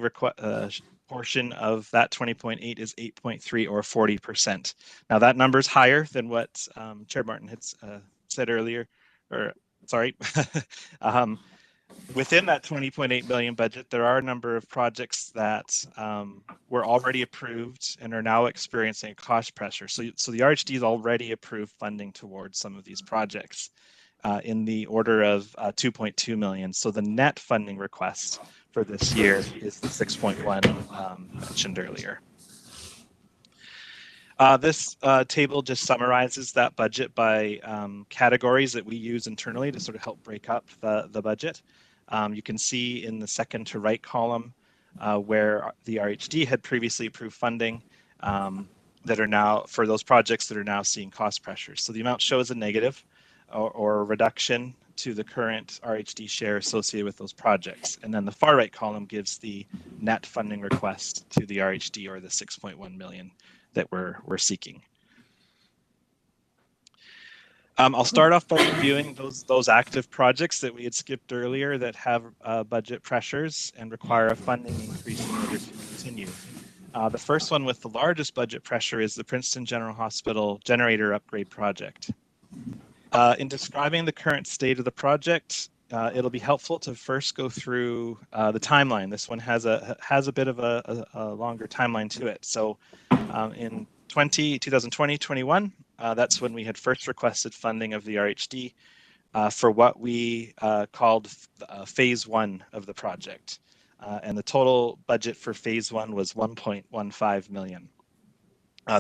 portion of that 20.8 is 8.3 or 40%. Now that number is higher than what Chair Martin had said earlier, or sorry. Within that 20.8 million budget, there are a number of projects that were already approved and are now experiencing cost pressure. So the RHD has already approved funding towards some of these projects in the order of 2.2 million. So the net funding request for this year is the 6.1 mentioned earlier. This table just summarizes that budget by categories that we use internally to sort of help break up the budget. You can see in the second to right column where the RHD had previously approved funding that are now, for those projects that are now seeing cost pressures. So the amount shows a negative or a reduction to the current RHD share associated with those projects. And then the far right column gives the net funding request to the RHD, or the 6.1 million that we're seeking. I'll start off by reviewing those active projects that we had skipped earlier that have budget pressures and require a funding increase in order to continue. The first one with the largest budget pressure is the Princeton General Hospital generator upgrade project. In describing the current state of the project, it'll be helpful to first go through the timeline. This one has a bit of a longer timeline to it. So in 2020-21, that's when we had first requested funding of the RHD for what we called phase one of the project. And the total budget for phase one was 1.15 million.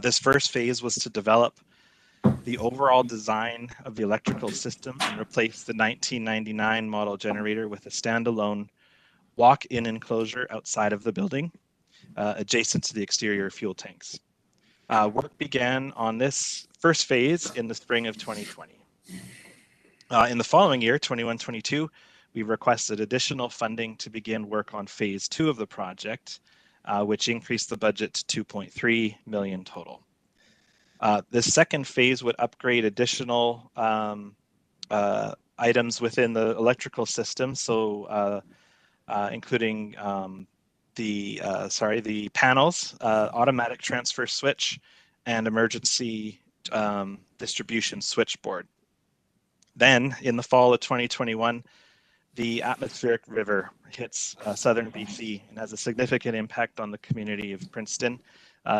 This first phase was to develop the overall design of the electrical system and replace the 1999 model generator with a standalone walk-in enclosure outside of the building, adjacent to the exterior fuel tanks. Work began on this first phase in the spring of 2020. In the following year, 21-22, we requested additional funding to begin work on phase two of the project, which increased the budget to 2.3 million total. This second phase would upgrade additional items within the electrical system. So including the panels, automatic transfer switch, and emergency distribution switchboard. Then in the fall of 2021, the atmospheric river hits southern BC and has a significant impact on the community of Princeton,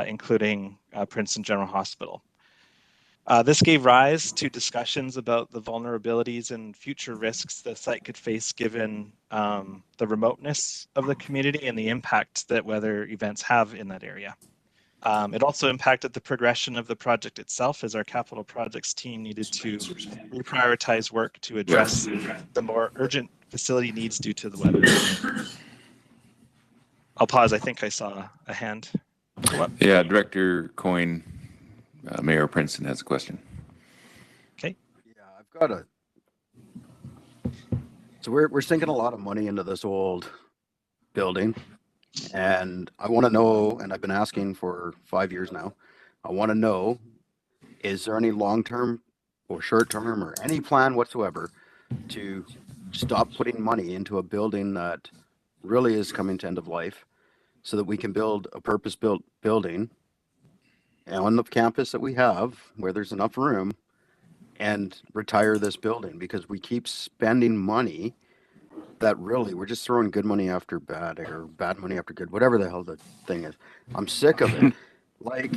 including Princeton General Hospital. This gave rise to discussions about the vulnerabilities and future risks the site could face given the remoteness of the community and the impact that weather events have in that area. It also impacted the progression of the project itself, as our capital projects team needed to reprioritize work to address the more urgent facility needs due to the weather. I'll pause. I think I saw a hand. Yeah, Director Coyne, Mayor of Princeton has a question. Okay. Yeah, I've got a. So we're sinking a lot of money into this old building, and I want to know, and I've been asking for 5 years now, I want to know, is there any long-term or short-term or any plan whatsoever to stop putting money into a building that really is coming to end of life so that we can build a purpose-built building on the campus that we have where there's enough room and retire this building, because we keep spending money that really we're just throwing good money after bad, or bad money after good, whatever the hell the thing is. I'm sick of it. Like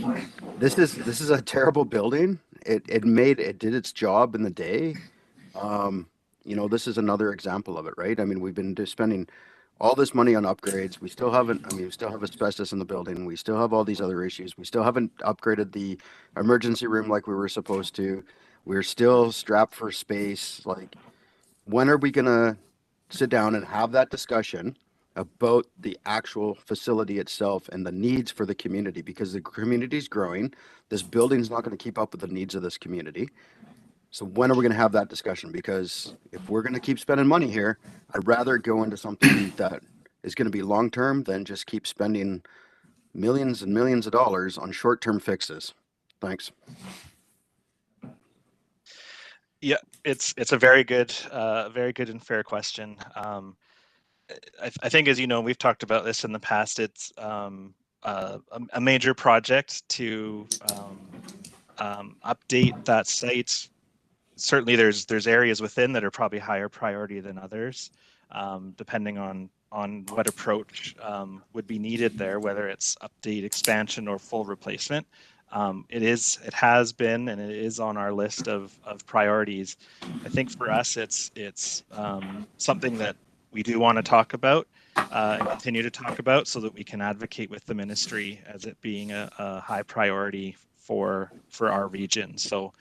this is a terrible building. It did its job in the day. You know, this is another example of it, right? I mean, we've been just spending all this money on upgrades. We still haven't, I mean, we still have asbestos in the building. We still have all these other issues. We still haven't upgraded the emergency room like we were supposed to. We're still strapped for space. Like, when are we going to sit down and have that discussion about the actual facility itself and the needs for the community? Because the community's growing. This building's not going to keep up with the needs of this community. So when are we going to have that discussion? Because if we're going to keep spending money here, I'd rather go into something that is going to be long-term than just keep spending millions and millions of dollars on short-term fixes. Thanks. Yeah, it's a very good and fair question. I think, as you know, we've talked about this in the past. It's a major project to update that site. Certainly, there's areas within that are probably higher priority than others, depending on what approach would be needed there, whether it's update, expansion, or full replacement. It has been, and it is on our list of priorities. I think for us, it's something that we do want to talk about and continue to talk about, so that we can advocate with the ministry as it being a high priority for our region. So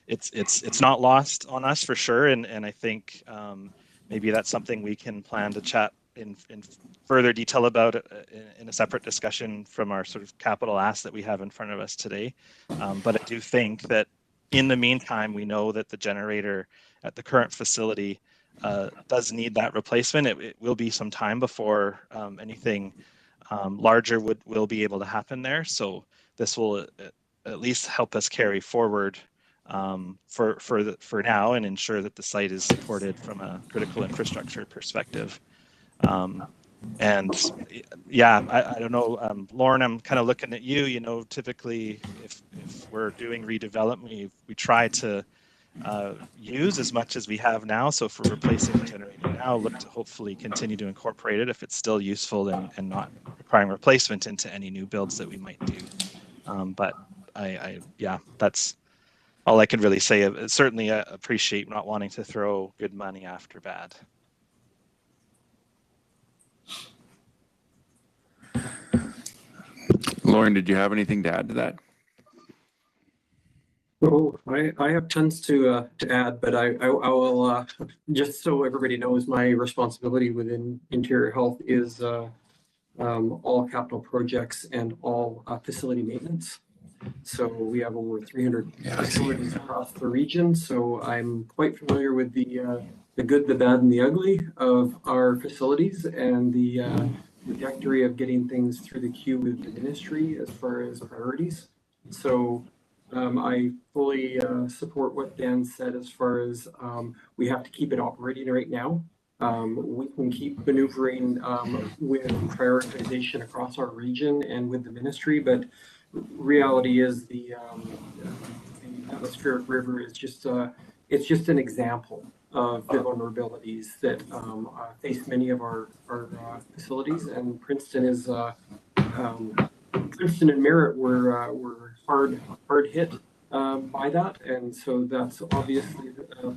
it's not lost on us for sure, and I think maybe that's something we can plan to chat in further detail about in a separate discussion from our sort of capital ask that we have in front of us today. But I do think that in the meantime, we know that the generator at the current facility does need that replacement. It will be some time before anything larger will be able to happen there. So this will at least help us carry forward for now and ensure that the site is supported from a critical infrastructure perspective. And yeah, I don't know, Lauren, I'm kind of looking at you. You know, typically if we're doing redevelopment, we try to use as much as we have now. So if we're replacing the generator now, look to hopefully continue to incorporate it if it's still useful and not requiring replacement into any new builds that we might do. But yeah, that's all I can really say. Certainly appreciate not wanting to throw good money after bad. Lauren, did you have anything to add to that? Oh, I have tons to add, but I will just so everybody knows, my responsibility within Interior Health is all capital projects and all facility maintenance. So we have over 300 facilities across the region. So I'm quite familiar with the good, the bad, and the ugly of our facilities, and the trajectory of getting things through the queue with the ministry as far as priorities. So I fully support what Dan said as far as we have to keep it operating right now. We can keep maneuvering with prioritization across our region and with the ministry, but reality is the atmospheric river is just it's just an example of the vulnerabilities that face many of our facilities, and Princeton is Princeton and Merritt were hard hit by that, and so that's obviously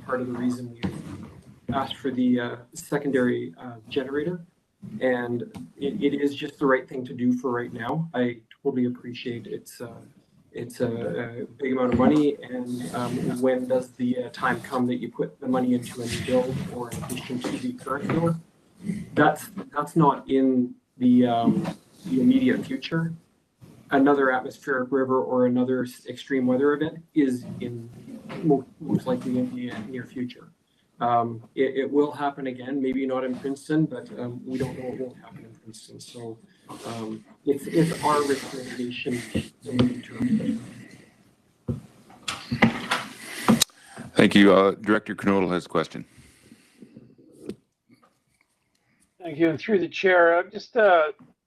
part of the reason we asked for the secondary generator, and it is just the right thing to do for right now. I totally appreciate it's a big amount of money, and when does the time come that you put the money into a new build or in addition to the current build? That's not in the immediate future. Another atmospheric river or another extreme weather event is in most likely in the near future. It will happen again, maybe not in Princeton, but we don't know it won't happen in Princeton. So it's our risk mitigation. Thank you. Director Knodel has a question. Thank you. And through the chair,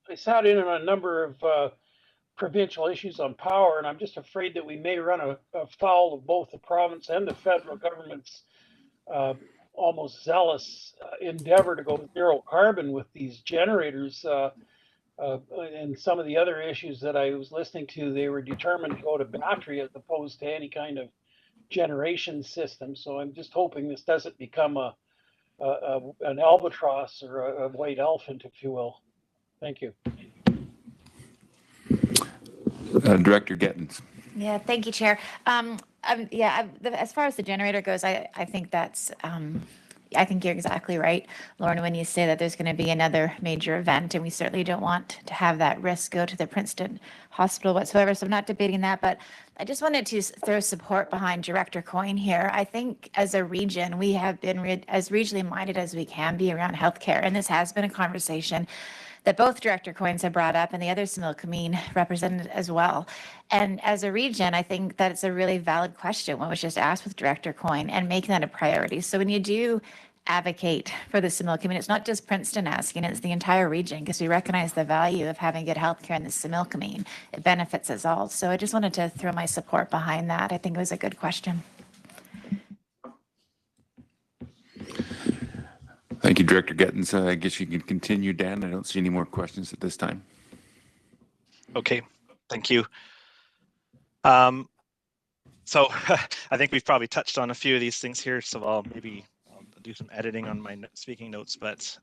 I sat in on a number of provincial issues on power, and I'm just afraid that we may run afoul of both the province and the federal government's almost zealous endeavor to go zero carbon with these generators. And some of the other issues that I was listening to, they were determined to go to battery as opposed to any kind of generation system. So I'm just hoping this doesn't become an albatross or a white elephant, if you will. Thank you. Director Gettens. Yeah, thank you, Chair. As far as the generator goes, I think that's, I think you're exactly right, Lauren, when you say that there's going to be another major event, and we certainly don't want to have that risk go to the Princeton Hospital whatsoever. So I'm not debating that, but I just wanted to throw support behind Director Coyne here. I think as a region, we have been as regionally minded as we can be around healthcare, and this has been a conversation that both Director Coynes have brought up and the other Similkameen represented as well. And as a region, I think that it's a really valid question, what was just asked with Director Coyne, and making that a priority. So when you do advocate for the Similkameen, it's not just Princeton asking, it's the entire region, because we recognize the value of having good healthcare in the Similkameen. It benefits us all. So I just wanted to throw my support behind that. I think it was a good question. Thank you, Director Gettens. I guess you can continue, Dan. I don't see any more questions at this time. Okay, thank you. So I think we've probably touched on a few of these things here, so I'll do some editing on my speaking notes. But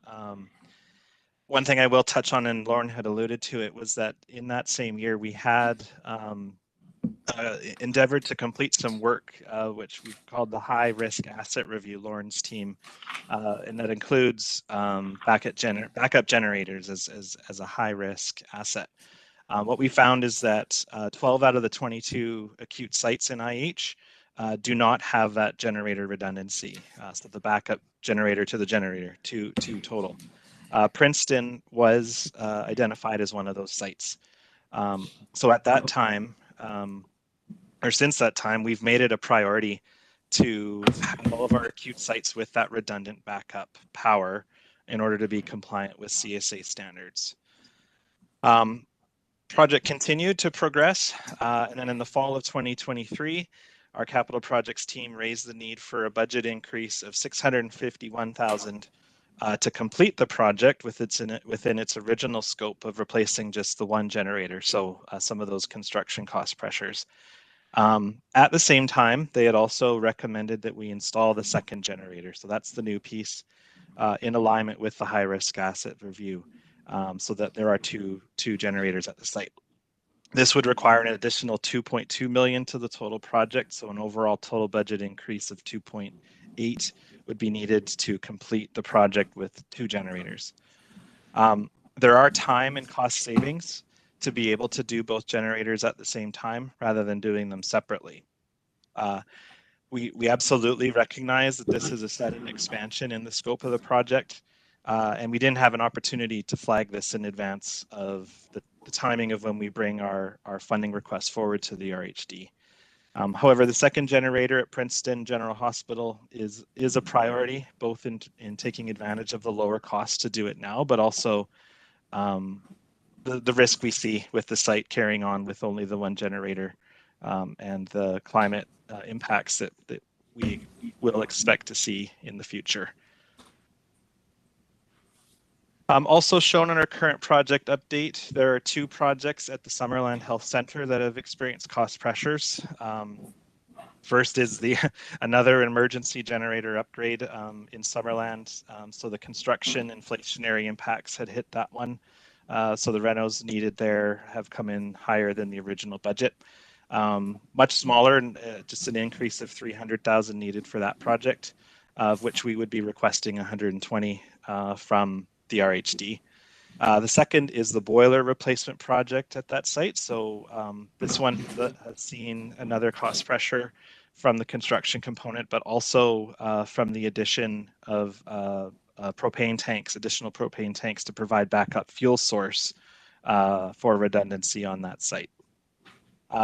one thing I will touch on, and Lauren had alluded to it, was that in that same year we had endeavored to complete some work which we've called the high risk asset review, Lauren's team, and that includes backup generators as a high risk asset. What we found is that 12 out of the 22 acute sites in IH do not have that generator redundancy, so the backup generator to the generator, two total. Princeton was identified as one of those sites. So at that time, or since that time, we've made it a priority to have all of our acute sites with that redundant backup power in order to be compliant with CSA standards. Project continued to progress, and then in the fall of 2023, our capital projects team raised the need for a budget increase of $651,000 to complete the project within its original scope of replacing just the one generator, so some of those construction cost pressures. At the same time, they had also recommended that we install the second generator, so that's the new piece, in alignment with the high-risk asset review, so that there are two generators at the site. This would require an additional $2.2 million to the total project, so an overall total budget increase of $2.8 would be needed to complete the project with two generators. There are time and cost savings to be able to do both generators at the same time rather than doing them separately. We absolutely recognize that this is a sudden expansion in the scope of the project, and we didn't have an opportunity to flag this in advance of the timing of when we bring our funding request forward to the RHD. However, the second generator at Princeton General Hospital is a priority, both in taking advantage of the lower cost to do it now, but also the risk we see with the site carrying on with only the one generator, and the climate impacts that we will expect to see in the future. Also shown in our current project update, there are 2 projects at the Summerland Health Center that have experienced cost pressures. First is another emergency generator upgrade in Summerland. So the construction inflationary impacts had hit that one. So the renos needed there have come in higher than the original budget. Much smaller, and just an increase of $300,000 needed for that project, of which we would be requesting 120 from the RHD. The second is the boiler replacement project at that site. So this one has seen another cost pressure from the construction component, but also from the addition of propane tanks, additional propane tanks to provide backup fuel source for redundancy on that site.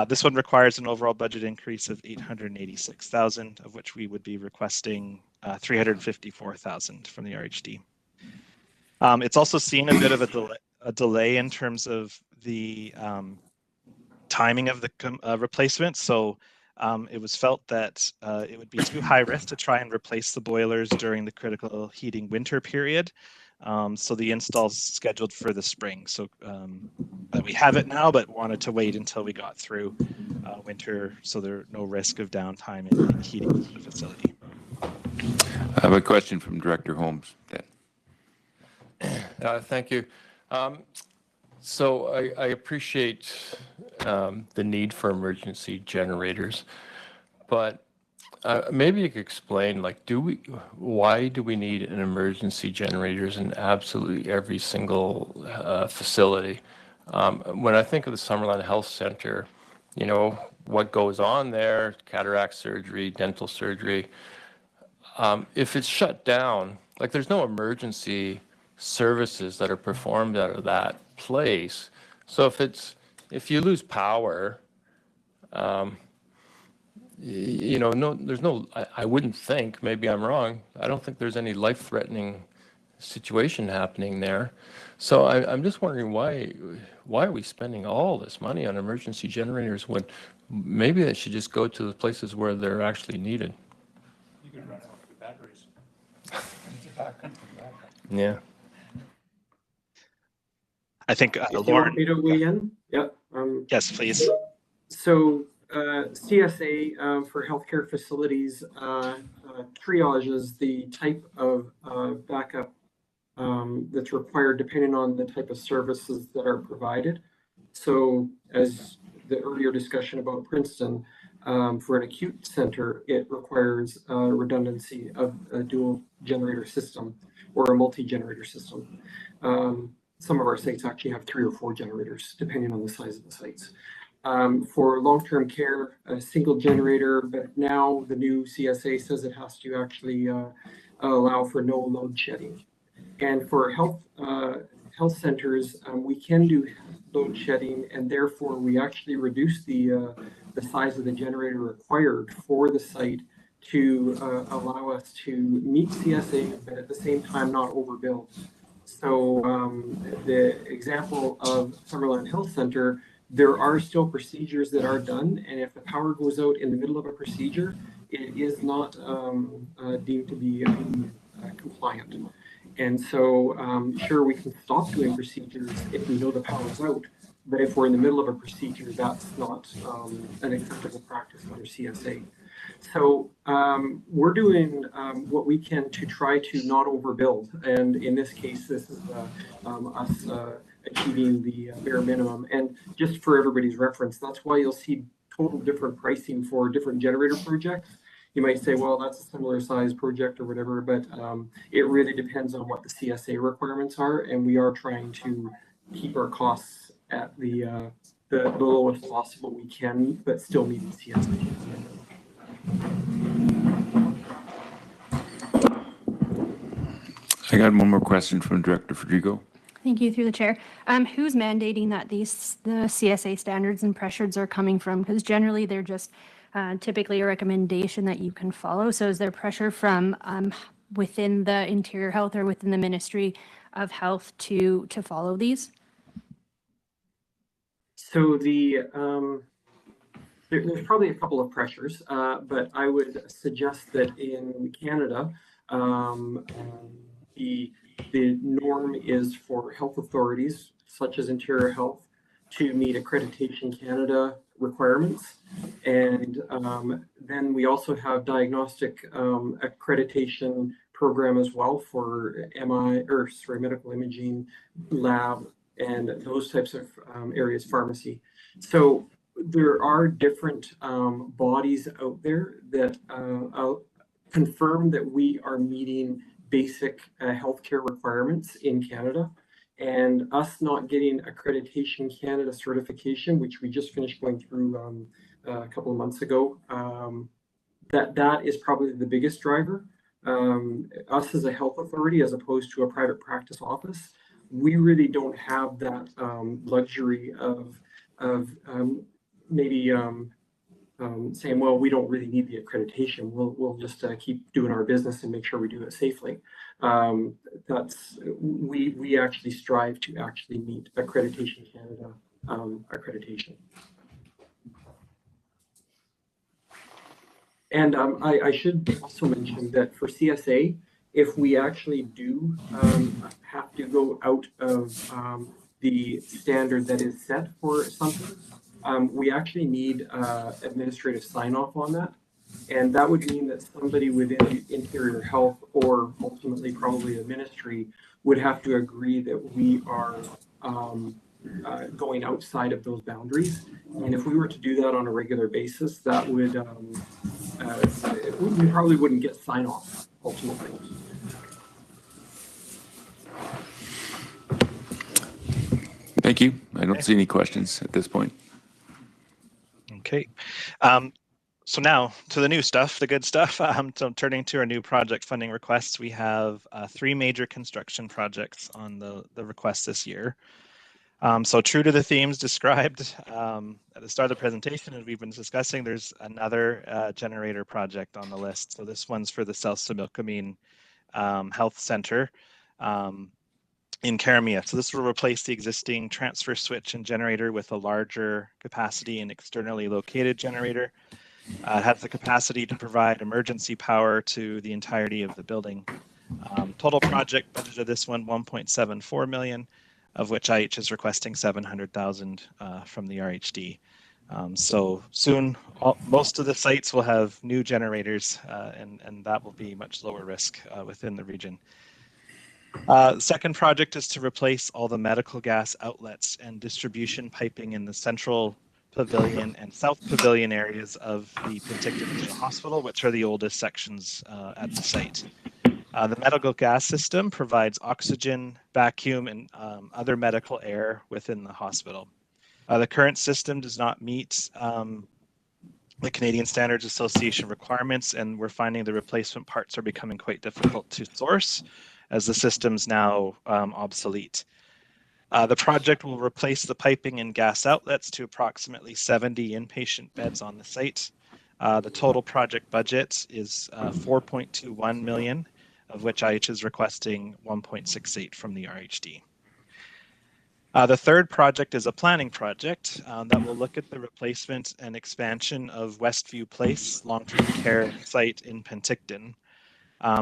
This one requires an overall budget increase of $886,000, of which we would be requesting $354,000 from the RHD. It's also seen a bit of a delay in terms of the timing of the replacement. So it was felt that it would be too high risk to try and replace the boilers during the critical heating winter period. So the install's scheduled for the spring. So we have it now, but wanted to wait until we got through winter, so there's no risk of downtime in heating the facility. I have a question from Director Holmes. Thank you. So I appreciate the need for emergency generators, but maybe you could explain, like, why do we need an emergency generators in absolutely every single facility? When I think of the Summerland Health Center, you know, what goes on there, cataract surgery, dental surgery, if it's shut down, like, there's no emergency services that are performed out of that place. So if you lose power, you know, I wouldn't think, maybe I'm wrong, I don't think there's any life-threatening situation happening there. So I'm just wondering why are we spending all this money on emergency generators when maybe they should just go to the places where they're actually needed? You could run off the batteries. Yeah. I think Do you Lauren. want me to weigh in? Yeah. Yes, please. So CSA for healthcare facilities triages the type of backup that's required depending on the type of services that are provided. So as the earlier discussion about Princeton, for an acute center, it requires redundancy of a dual generator system or a multi-generator system. Some of our sites actually have 3 or 4 generators, depending on the size of the sites. For long-term care, a single generator, but now the new CSA says it has to actually allow for no load shedding. And for health centers, we can do load shedding, and therefore we actually reduce the size of the generator required for the site to allow us to meet CSA, but at the same time not overbuild. So the example of Summerland Health Center, there are still procedures that are done, and if the power goes out in the middle of a procedure, it is not deemed to be compliant. And so sure, we can stop doing procedures if we know the power's out, but if we're in the middle of a procedure, that's not an acceptable practice under CSA. So we're doing what we can to try to not overbuild. And in this case, this is us achieving the bare minimum. And just for everybody's reference, that's why you'll see total different pricing for different generator projects. You might say, well, that's a similar size project or whatever, but it really depends on what the CSA requirements are. And we are trying to keep our costs at the lowest possible we can, but still meet the CSA. I got one more question from Director Federico. Thank you, through the chair. Who's mandating that the CSA standards and pressures are coming from? Because generally they're just typically a recommendation that you can follow. So is there pressure from within the Interior Health or within the Ministry of Health to follow these? So there's probably a couple of pressures, but I would suggest that in Canada, the norm is for health authorities such as Interior Health to meet Accreditation Canada requirements, and then we also have diagnostic accreditation program as well for medical imaging, lab, and those types of areas, pharmacy. So there are different bodies out there that confirm that we are meeting basic healthcare requirements in Canada, and us not getting Accreditation Canada certification, which we just finished going through a couple of months ago, that is probably the biggest driver. Us as a health authority, as opposed to a private practice office, we really don't have that luxury of maybe saying, well, we don't really need the accreditation. We'll just keep doing our business and make sure we do it safely. We actually strive to actually meet Accreditation Canada accreditation. And I should also mention that for CSA, if we actually do have to go out of the standard that is set for something, we actually need administrative sign-off on that. And that would mean that somebody within Interior Health, or ultimately probably the ministry, would have to agree that we are going outside of those boundaries. And if we were to do that on a regular basis, that would, we probably wouldn't get sign-off ultimately. Thank you. I don't see any questions at this point. Okay. So now to the new stuff, the good stuff. So turning to our new project funding requests, we have 3 major construction projects on the request this year. So true to the themes described at the start of the presentation, and we've been discussing, there's another generator project on the list. So this one's for the South Similkameen Health Center in Karamia. So this will replace the existing transfer switch and generator with a larger capacity and externally located generator. It has the capacity to provide emergency power to the entirety of the building. Total project budget of this one, 1.74 million, of which IH is requesting 700,000 from the RHD. So soon, most of the sites will have new generators, and that will be much lower risk within the region. The second project is to replace all the medical gas outlets and distribution piping in the central pavilion and south pavilion areas of the Penticton Regional Hospital, which are the oldest sections at the site. The medical gas system provides oxygen, vacuum, and other medical air within the hospital. The current system does not meet the Canadian Standards Association requirements, and we're finding the replacement parts are becoming quite difficult to source as the system's now obsolete. The project will replace the piping and gas outlets to approximately 70 inpatient beds on the site. The total project budget is 4.21 million, of which IH is requesting 1.68 from the RHD. The third project is a planning project that will look at the replacement and expansion of Westview Place long-term care site in Penticton.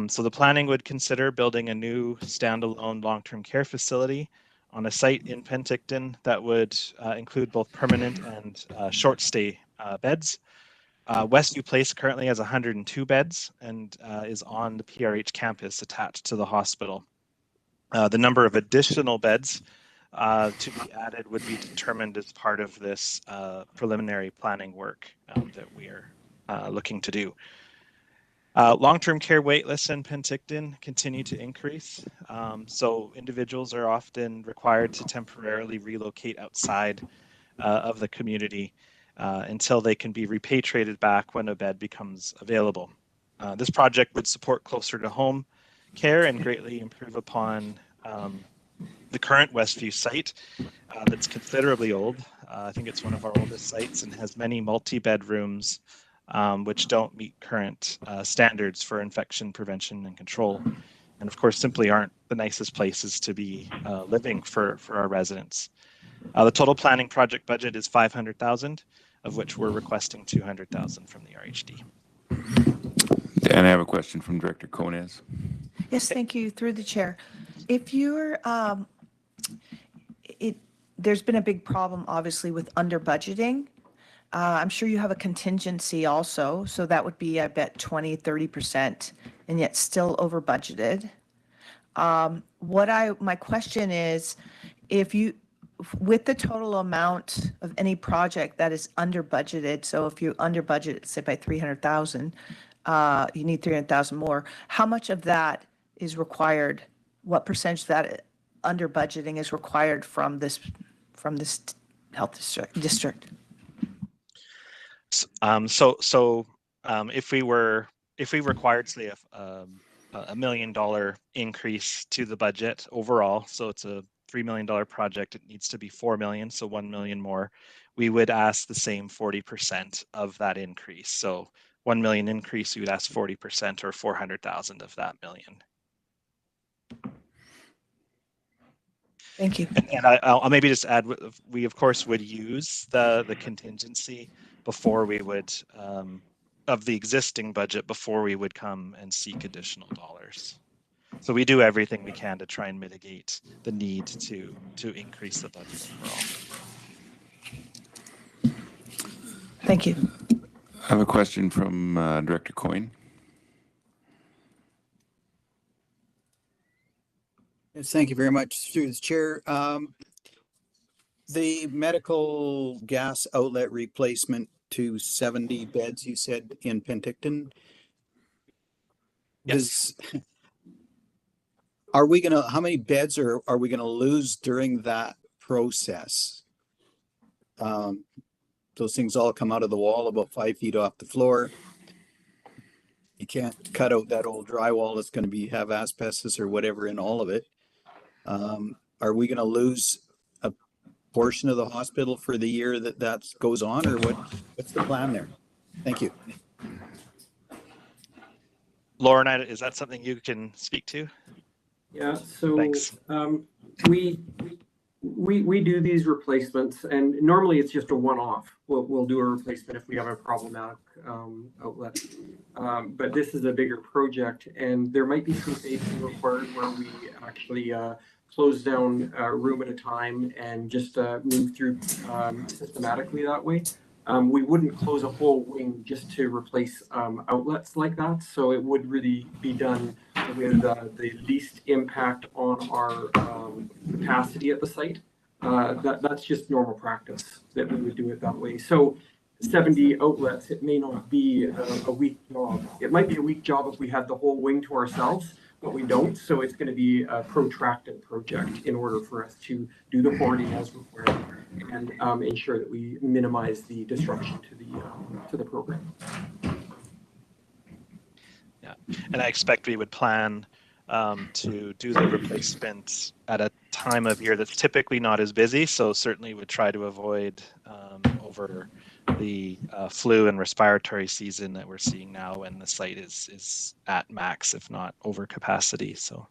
So the planning would consider building a new standalone long-term care facility on a site in Penticton that would include both permanent and short stay beds. Westview Place currently has 102 beds and is on the PRH campus attached to the hospital. The number of additional beds to be added would be determined as part of this preliminary planning work that we are looking to do. Long-term care waitlists in Penticton continue to increase. So individuals are often required to temporarily relocate outside of the community until they can be repatriated back when a bed becomes available. This project would support closer to home care and greatly improve upon the current Westview site that's considerably old. I think it's one of our oldest sites and has many multi-bedrooms which don't meet current standards for infection prevention and control, and of course simply aren't the nicest places to be living for our residents. The total planning project budget is $500,000, of which we're requesting $200,000 from the RHD. Dan, I have a question from Director Konez. Yes, thank you, through the chair. If you're, there's been a big problem, obviously, with under budgeting. I'm sure you have a contingency also, so that would be, I bet, 20-30%, and yet still over budgeted. My question is, if you, with the total amount of any project that is under budgeted, so if you under budget, say by 300,000, you need 300,000 more, how much of that is required? What percentage of that under budgeting is required from this health district? If we required, say, a $1 million increase to the budget overall, so it's a $3 million project, it needs to be $4 million, so $1 million more, we would ask the same 40% of that increase. So 1 million increase, we would ask 40% or 400,000 of that million. Thank you. And I'll maybe just add, we of course would use the contingency before we would, of the existing budget, before we would come and seek additional dollars. So we do everything we can to try and mitigate the need to increase the budget overall. Thank you. I have a question from Director Coyne. Yes, thank you very much, through the chair. The medical gas outlet replacement to 70 beds, you said, in Penticton. Yes. Are we gonna, how many beds are we gonna lose during that process? Those things all come out of the wall about 5 feet off the floor. You can't cut out that old drywall that's going to have asbestos or whatever in all of it. Are we going to lose a portion of the hospital for the year that goes on, or what's the plan there? Thank you. Lauren, is that something you can speak to? Yeah, so thanks. We do these replacements, and normally it's just a one-off. We'll do a replacement if we have a problematic outlet. But this is a bigger project, and there might be some phasing required where we actually close down a room at a time and just move through systematically that way. We wouldn't close a whole wing just to replace outlets like that. So it would really be done with the least impact on our capacity at the site. That's just normal practice that we would do it that way. So 70 outlets, it may not be a week job. It might be a week job if we had the whole wing to ourselves, but we don't. So it's going to be a protracted project in order for us to do the hoarding as required and ensure that we minimize the disruption to the program. Yeah, and I expect we would plan to do the replacement at a time of year that's typically not as busy. So certainly would try to avoid over the flu and respiratory season that we're seeing now, when the site is at max, if not over capacity. So,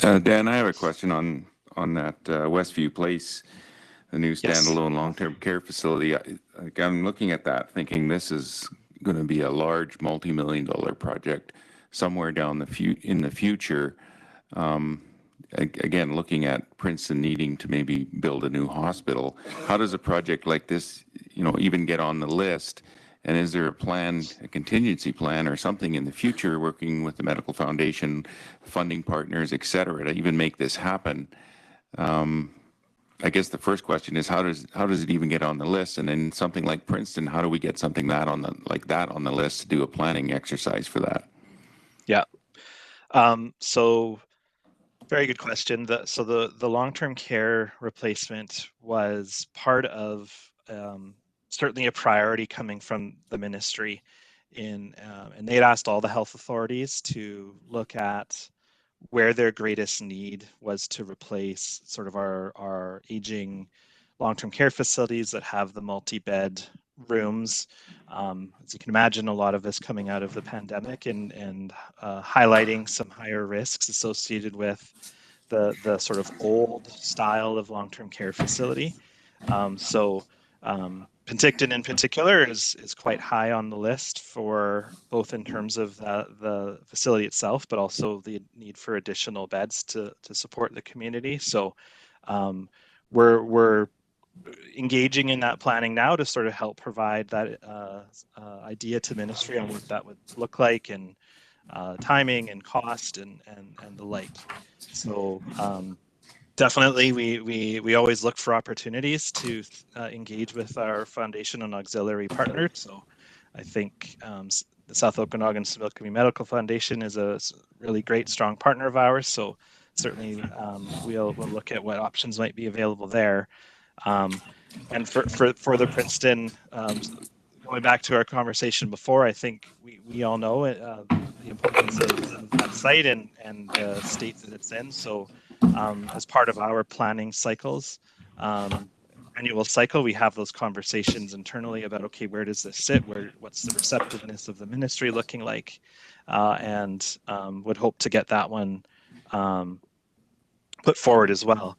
Dan, I have a question on that Westview Place, the new standalone long-term care facility. I'm looking at that thinking this is going to be a large multi-million-dollar project somewhere down in the future. Again, looking at Princeton needing to maybe build a new hospital, how does a project like this, even get on the list? And is there a contingency plan or something in the future, working with the Medical Foundation, funding partners, et cetera, to even make this happen? I guess the first question is, how does it even get on the list? And then something like Princeton, how do we get something like that on the list to do a planning exercise for that? Yeah. So very good question. The long-term care replacement was part of certainly a priority coming from the ministry, and they had asked all the health authorities to look at where their greatest need was to replace sort of our aging long-term care facilities that have the multi-bed rooms. As you can imagine, a lot of this coming out of the pandemic and highlighting some higher risks associated with the sort of old style of long-term care facility. Penticton in particular is quite high on the list for both in terms of the facility itself, but also the need for additional beds to support the community. So we're engaging in that planning now to sort of help provide that idea to ministry on what that would look like, and timing and cost and the like. So definitely we always look for opportunities to engage with our foundation and auxiliary partners. So I think the South Okanagan Similkameen Medical Foundation is a really great, strong partner of ours. So certainly we'll look at what options might be available there. And for the Princeton, going back to our conversation before, I think we all know the importance of that site and the state that it's in. So as part of our planning cycles, annual cycle, we have those conversations internally about, okay, where does this sit? What's the receptiveness of the ministry looking like? And would hope to get that one put forward as well.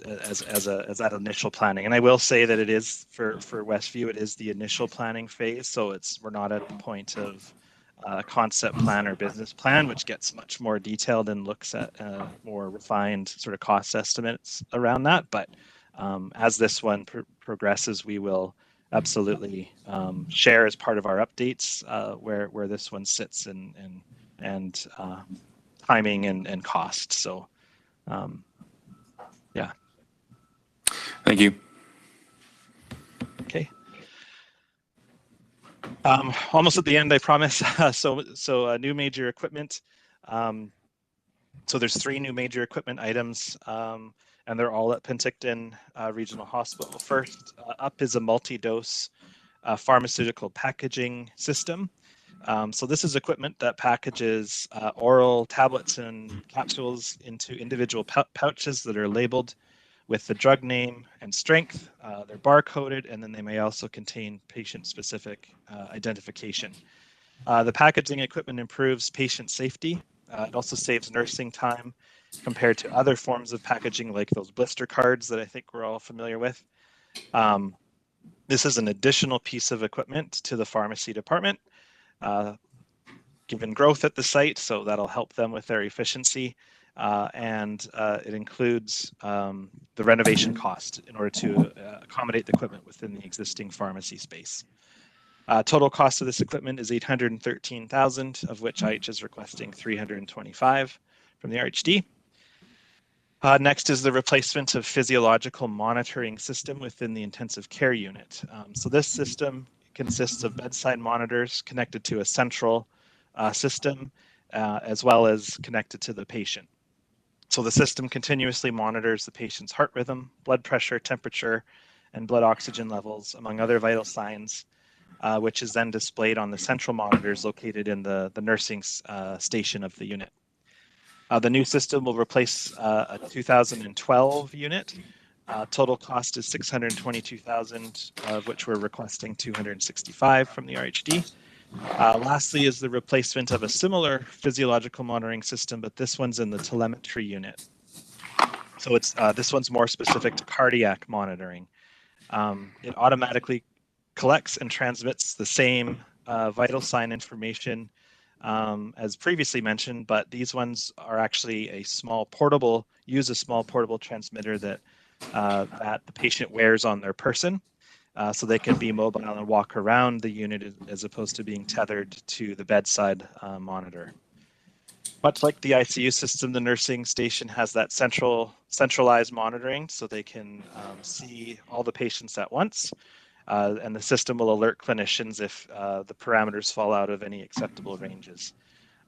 As that initial planning. And I will say that it is for Westview, it is the initial planning phase. So we're not at the point of concept plan or business plan, which gets much more detailed and looks at more refined sort of cost estimates around that. But as this one progresses, we will absolutely share as part of our updates where this one sits and timing and cost. So yeah. Thank you. Okay. Almost at the end, I promise. So new major equipment. So there's 3 new major equipment items, and they're all at Penticton Regional Hospital. First up is a multi-dose pharmaceutical packaging system. So this is equipment that packages oral tablets and capsules into individual pouches that are labeled with the drug name and strength. They're barcoded, and then they may also contain patient-specific identification. The packaging equipment improves patient safety. It also saves nursing time compared to other forms of packaging like those blister cards that I think we're all familiar with. This is an additional piece of equipment to the pharmacy department, given growth at the site, so that'll help them with their efficiency. And it includes the renovation cost in order to accommodate the equipment within the existing pharmacy space. Total cost of this equipment is $813,000, of which IH is requesting $325,000 from the RHD. Next is the replacement of physiological monitoring system within the intensive care unit. So this system consists of bedside monitors connected to a central system, as well as connected to the patient. So the system continuously monitors the patient's heart rhythm, blood pressure, temperature, and blood oxygen levels, among other vital signs, which is then displayed on the central monitors located in the nursing station of the unit. The new system will replace a 2012 unit. Total cost is $622,000, of which we're requesting $265,000 from the RHD. Lastly is the replacement of a similar physiological monitoring system, but this one's in the telemetry unit. So it's this one's more specific to cardiac monitoring. It automatically collects and transmits the same vital sign information as previously mentioned, but these ones are actually use a small portable transmitter that the patient wears on their person. So they can be mobile and walk around the unit as opposed to being tethered to the bedside monitor. Much like the ICU system, the nursing station has that centralized monitoring, so they can see all the patients at once, and the system will alert clinicians if the parameters fall out of any acceptable ranges.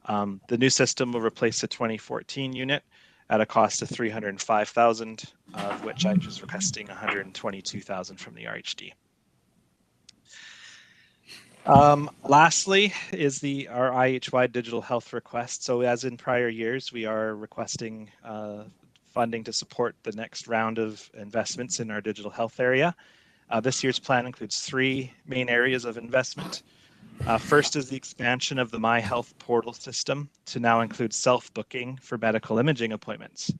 The new system will replace a 2014 unit at a cost of $305,000, of which I was requesting $122,000 from the RHD. Lastly is our IH-wide digital health request. So as in prior years, we are requesting funding to support the next round of investments in our digital health area. This year's plan includes 3 main areas of investment. First is the expansion of the My Health portal system to now include self-booking for medical imaging appointments.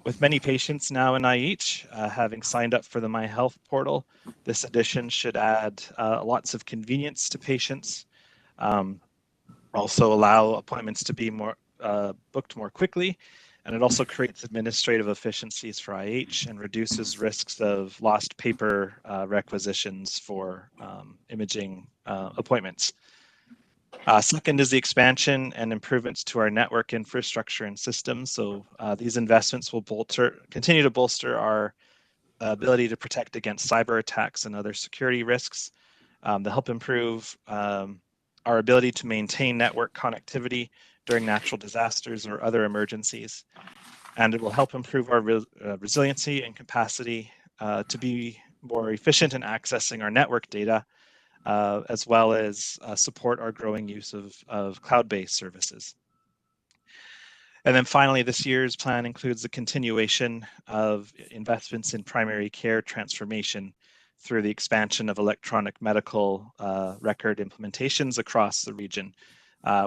With many patients now in IH having signed up for the My Health portal, this addition should add lots of convenience to patients, also allow appointments to be more booked more quickly, and it also creates administrative efficiencies for IH and reduces risks of lost paper requisitions for imaging appointments. Second is the expansion and improvements to our network infrastructure and systems. So these investments will continue to bolster our ability to protect against cyber attacks and other security risks. They'll help improve our ability to maintain network connectivity during natural disasters or other emergencies. And it will help improve our resiliency and capacity to be more efficient in accessing our network data, as well as support our growing use of cloud-based services. And then finally, this year's plan includes the continuation of investments in primary care transformation through the expansion of electronic medical record implementations across the region.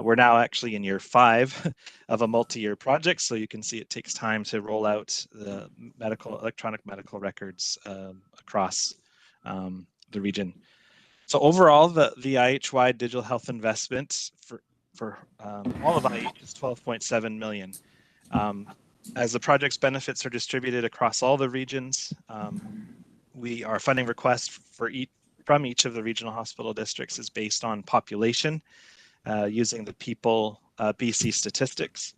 We're now actually in year 5 of a multi-year project, so you can see it takes time to roll out the electronic medical records across the region. So overall, the IH-wide digital health investment for all of IH is $12.7 million. As the project's benefits are distributed across all the regions, our funding request from each of the regional hospital districts is based on population, using the People BC statistics.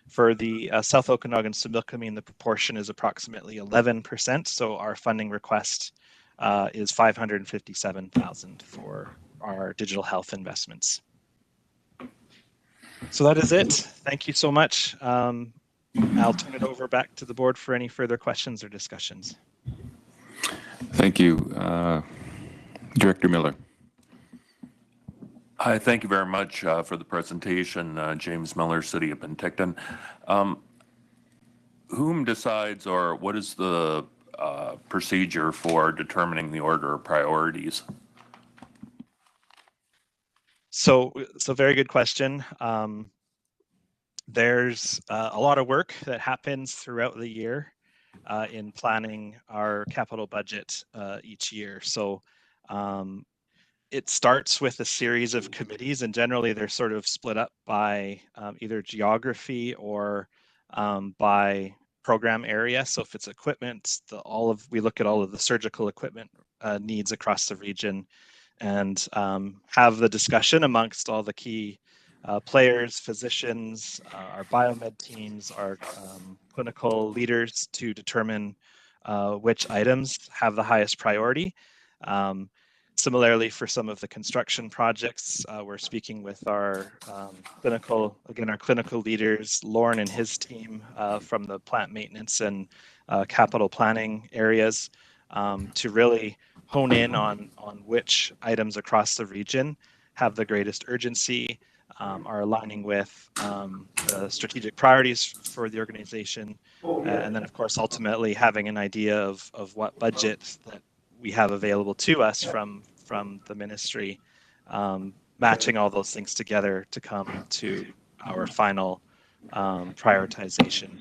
For the South Okanagan-Similkameen, the proportion is approximately 11%, so our funding request is $557,000 for our digital health investments. So that is it. Thank you so much. I'll turn it over back to the board for any further questions or discussions. Thank you. Director Miller. Hi, thank you very much for the presentation. James Miller, City of Penticton. Whom decides, or what is the procedure for determining the order of priorities? So very good question. There's a lot of work that happens throughout the year in planning our capital budget each year. So it starts with a series of committees, and generally they're sort of split up by either geography or by program area. So if it's equipment, we look at all of the surgical equipment needs across the region and have the discussion amongst all the key players, physicians, our biomed teams, our clinical leaders to determine which items have the highest priority. Similarly, for some of the construction projects, we're speaking with our clinical leaders, Lauren and his team from the plant maintenance and capital planning areas to really hone in on which items across the region have the greatest urgency, are aligning with the strategic priorities for the organization, and then, of course, ultimately having an idea of what budget that we have available to us from the ministry, matching all those things together to come to our final prioritization.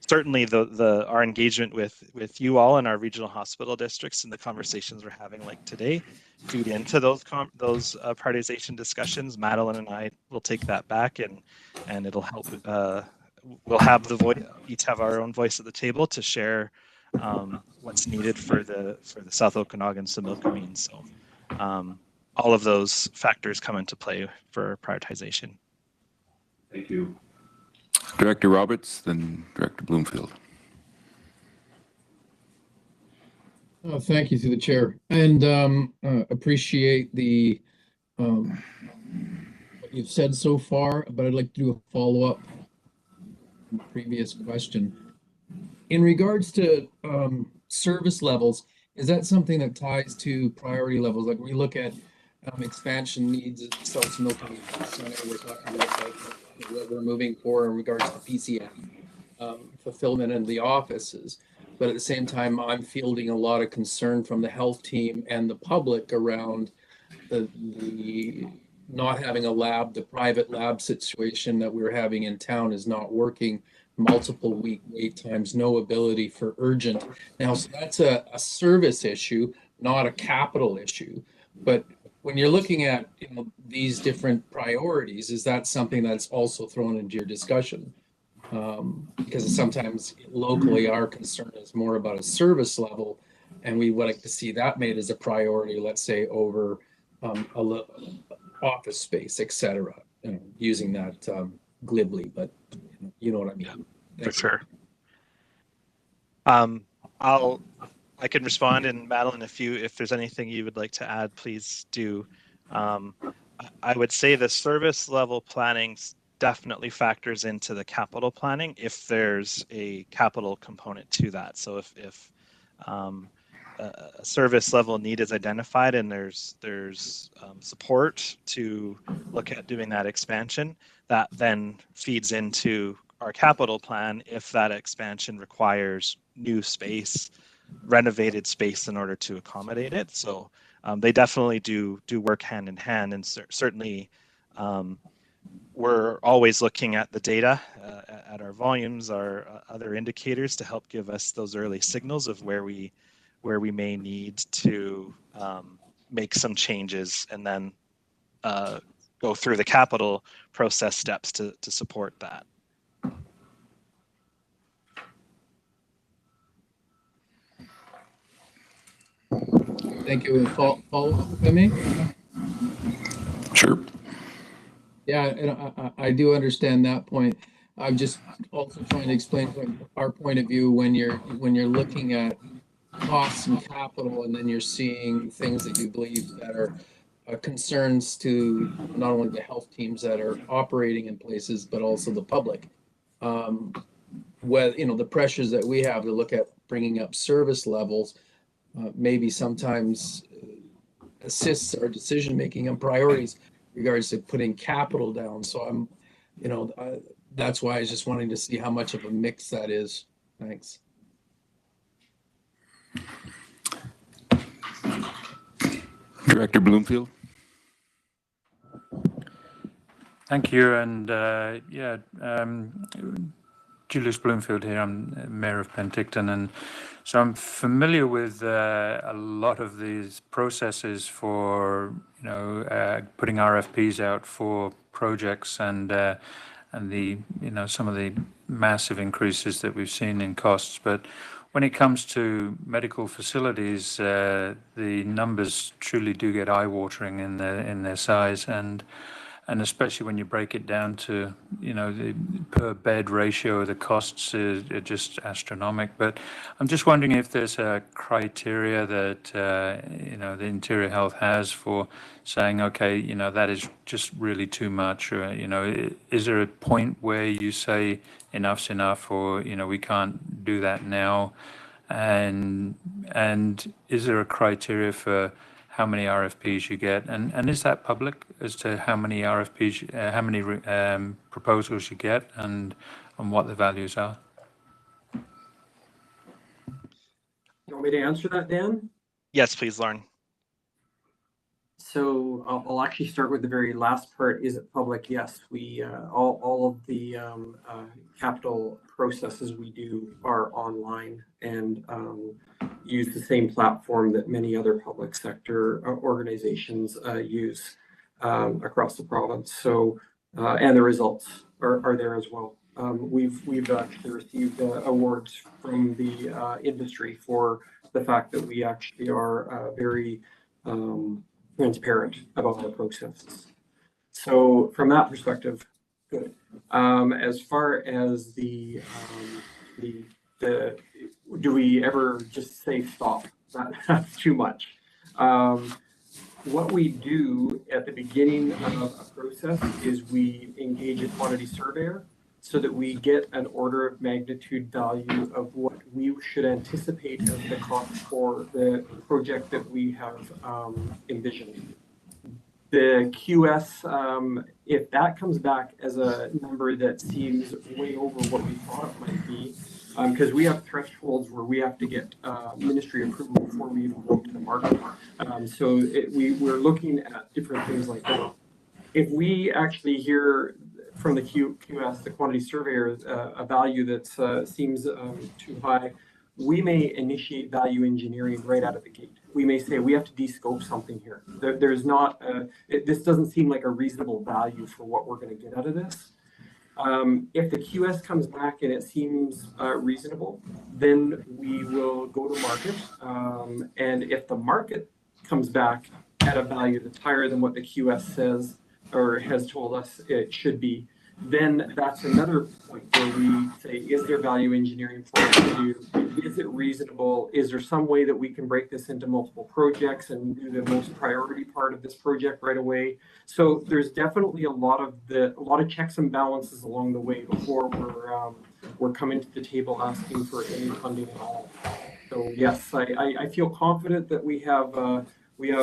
Certainly, our engagement with you all in our regional hospital districts and the conversations we're having like today feed into those prioritization discussions. Madeline and I will take that back, and it'll help. We'll have each have our own voice at the table to share what's needed for the South Okanagan-Similkameen. So all of those factors come into play for prioritization. Thank you. Director Roberts, then Director Bloomfield. Thank you, through the chair, and appreciate the what you've said so far, but I'd like to do a follow-up from the previous question. In regards to service levels, is that something that ties to priority levels? Like we look at expansion needs at South Milton Center, we're talking about what we're moving for in regards to PCF. fulfillment in the offices. But at the same time, I'm fielding a lot of concern from the health team and the public around the not having a lab. The private lab situation that we're having in town is not working. Multiple week wait times, no ability for urgent. Now, so that's a service issue, not a capital issue. But when you're looking at these different priorities, is that something that's also thrown into your discussion? Because sometimes locally our concern is more about a service level, and we would like to see that made as a priority, let's say over office space, etc. Using that glibly, but you know what I mean. For sure. I can respond, and Madeline, if there's anything you would like to add, please do. I would say the service level planning definitely factors into the capital planning if there's a capital component to that. So if a service level need is identified and there's support to look at doing that expansion, that then feeds into our capital plan if that expansion requires new space, renovated space in order to accommodate it. So they definitely do work hand in hand, and certainly we're always looking at the data, at our volumes, our other indicators to help give us those early signals of where we may need to make some changes, and then go through the capital process steps to support that. Thank you. Follow-up, if I may? Sure. Yeah, and I do understand that point. I'm just also trying to explain from our point of view when you're looking at costs and capital, and then you're seeing things that you believe that are concerns to not only the health teams that are operating in places, but also the public. The pressures that we have to look at bringing up service levels maybe sometimes assists our decision making and priorities in regards to putting capital down. So I'm, that's why I was just wanting to see how much of a mix that is. Thanks. Director Bloomfield. Thank you. And Julius Bloomfield here. I'm Mayor of Penticton, and so I'm familiar with a lot of these processes for putting RFPs out for projects, and the some of the massive increases that we've seen in costs. But when it comes to medical facilities, the numbers truly do get eye-watering in their size, and especially when you break it down to, the per bed ratio, the costs are just astronomical. But I'm just wondering if there's a criteria that, the Interior Health has for saying, okay, that is just really too much, or, is there a point where you say enough's enough, or, we can't do that now? And is there a criteria for how many RFPs you get, and is that public as to how many RFPs, how many proposals you get, and what the values are? You want me to answer that, Dan? Yes, please, Lauren. So I'll actually start with the very last part. Is it public? Yes, we all of the capital processes we do are online and use the same platform that many other public sector organizations use across the province. So and the results are there as well. We've actually received awards from the industry for the fact that we actually are very transparent about our processes. So from that perspective, good. As far as the do we ever just say stop? That's too much. What we do at the beginning of a process is we engage a quantity surveyor so that we get an order of magnitude value of what we should anticipate as the cost for the project that we have envisioned. the QS, if that comes back as a number that seems way over what we thought it might be, because we have thresholds where we have to get ministry approval before we even go to the market. So we're looking at different things like that. If we actually hear from the QS, the quantity surveyor, a value that seems too high, we may initiate value engineering right out of the gate. We may say we have to de-scope something here. There's not, this doesn't seem like a reasonable value for what we're going to get out of this. If the QS comes back and it seems reasonable, then we will go to market. And if the market comes back at a value that's higher than what the QS says or has told us it should be, then that's another point where we say, is there value engineering for us to do? Is it reasonable? Is there some way that we can break this into multiple projects and do the most priority part of this project right away? So there's definitely a lot of checks and balances along the way before we're coming to the table asking for any funding at all. So yes, I feel confident that we have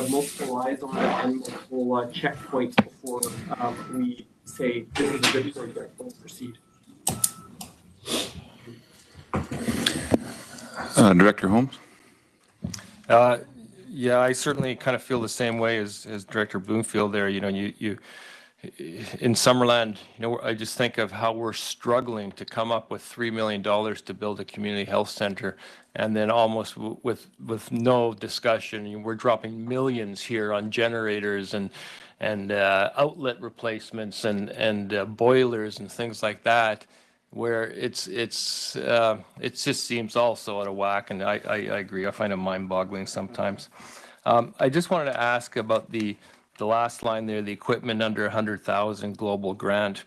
multiple eyes on it and multiple checkpoints before we say this is a good project, let's proceed. Director Holmes? Yeah, I certainly kind of feel the same way as Director Bloomfield there. You know, you in Summerland, you know, I just think of how we're struggling to come up with $3 million to build a community health center, and then almost with no discussion, we're dropping millions here on generators and outlet replacements and boilers and things like that, where it just seems also out of whack. And I agree. I find it mind-boggling sometimes. I just wanted to ask about the last line there, the equipment under 100,000 global grant.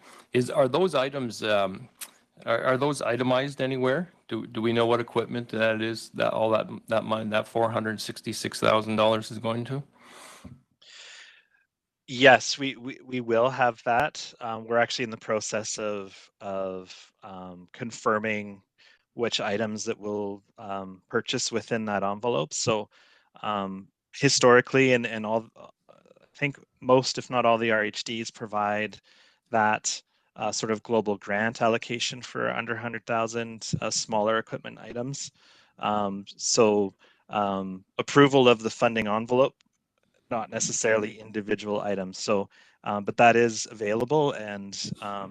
Are those items are those itemized anywhere? Do we know what equipment that is? That $466,000 is going to? Yes, we will have that. We're actually in the process of confirming which items that we'll purchase within that envelope. So historically, and all, I think most, if not all, the RHDs provide that sort of global grant allocation for under 100,000 smaller equipment items. So approval of the funding envelope, not necessarily individual items. So, but that is available, and I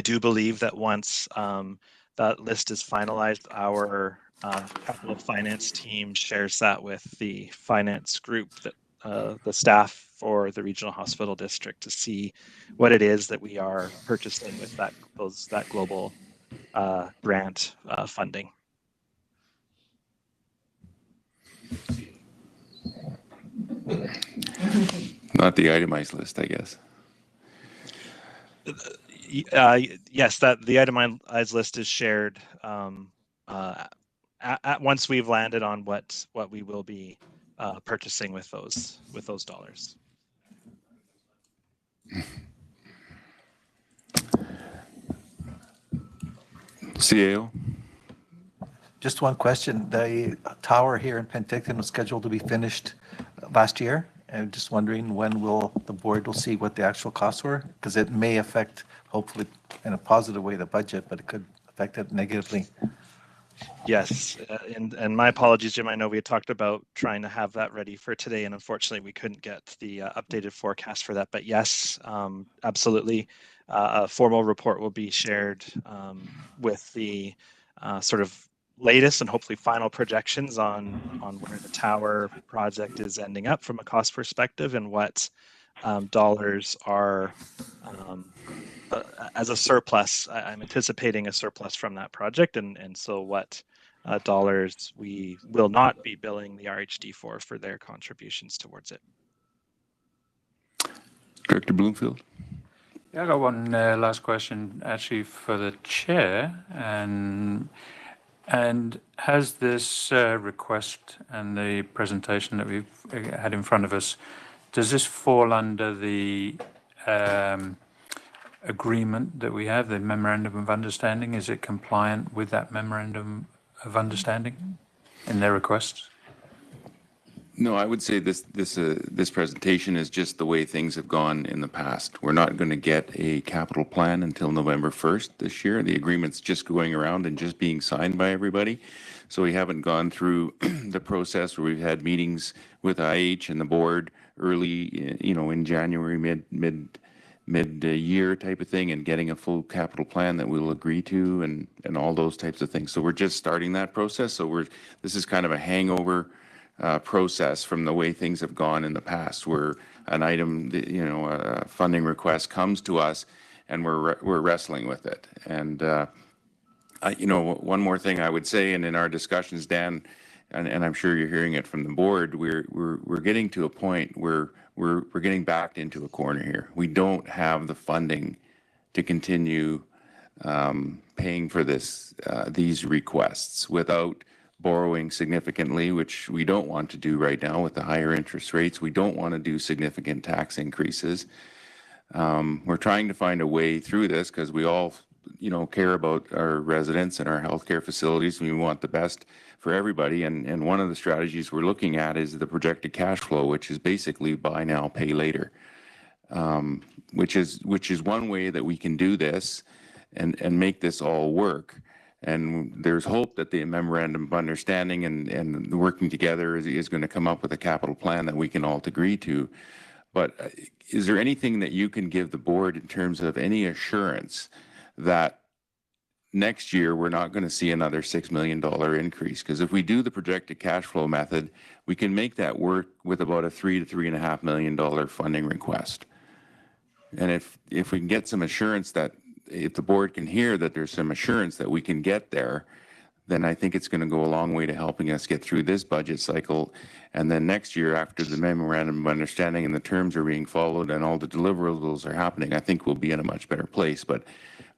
do believe that once that list is finalized, our capital finance team shares that with the finance group, that the staff for the regional hospital district, to see what it is that we are purchasing with that global grant funding. Not the itemized list, I guess. Yes, that the itemized list is shared once we've landed on what we will be purchasing with those dollars. CAO? Just one question. The tower here in Penticton was scheduled to be finished last year. And just wondering when the board will see what the actual costs were, because it may affect, hopefully in a positive way, the budget, but it could affect it negatively. Yes, and my apologies, Jim. I know we had talked about trying to have that ready for today, and unfortunately we couldn't get the updated forecast for that. But yes, absolutely, a formal report will be shared with the sort of latest and hopefully final projections on where the tower project is ending up from a cost perspective, and what dollars are as a surplus. I'm anticipating a surplus from that project, and so what dollars we will not be billing the RHD for their contributions towards it. Director Bloomfield? Yeah, I got one last question actually for the chair, and has this request and the presentation that we've had in front of us, does this fall under the agreement that we have, the memorandum of understanding? Is it compliant with that memorandum of understanding in their requests? No, I would say this presentation is just the way things have gone in the past. We're not going to get a capital plan until November 1st this year. The agreement's just going around and just being signed by everybody. So we haven't gone through the process where we've had meetings with IH and the board early, in January, mid-year type of thing, and getting a full capital plan that we'll agree to and all those types of things. So we're just starting that process. So this is kind of a hangover process from the way things have gone in the past, where an item, a funding request comes to us and we're wrestling with it. And one more thing I would say, and in our discussions, Dan, and I'm sure you're hearing it from the board, we're getting to a point where we're getting backed into a corner here. We don't have the funding to continue paying for these requests without borrowing significantly, which we don't want to do right now with the higher interest rates. We don't want to do significant tax increases. We're trying to find a way through this because we all, care about our residents and our healthcare facilities, and we want the best for everybody. And one of the strategies we're looking at is the projected cash flow, which is basically buy now, pay later, which is one way that we can do this and make this all work. And there's hope that the memorandum of understanding and working together is going to come up with a capital plan that we can all agree to. But is there anything that you can give the board in terms of any assurance that next year we're not going to see another $6 million increase? Because if we do the projected cash flow method, we can make that work with about a $3 to $3.5 million funding request. And if we can get some assurance that, if the board can hear that there's some assurance that we can get there, then I think it's going to go a long way to helping us get through this budget cycle. And then next year, after the memorandum of understanding and the terms are being followed and all the deliverables are happening, I think we'll be in a much better place. But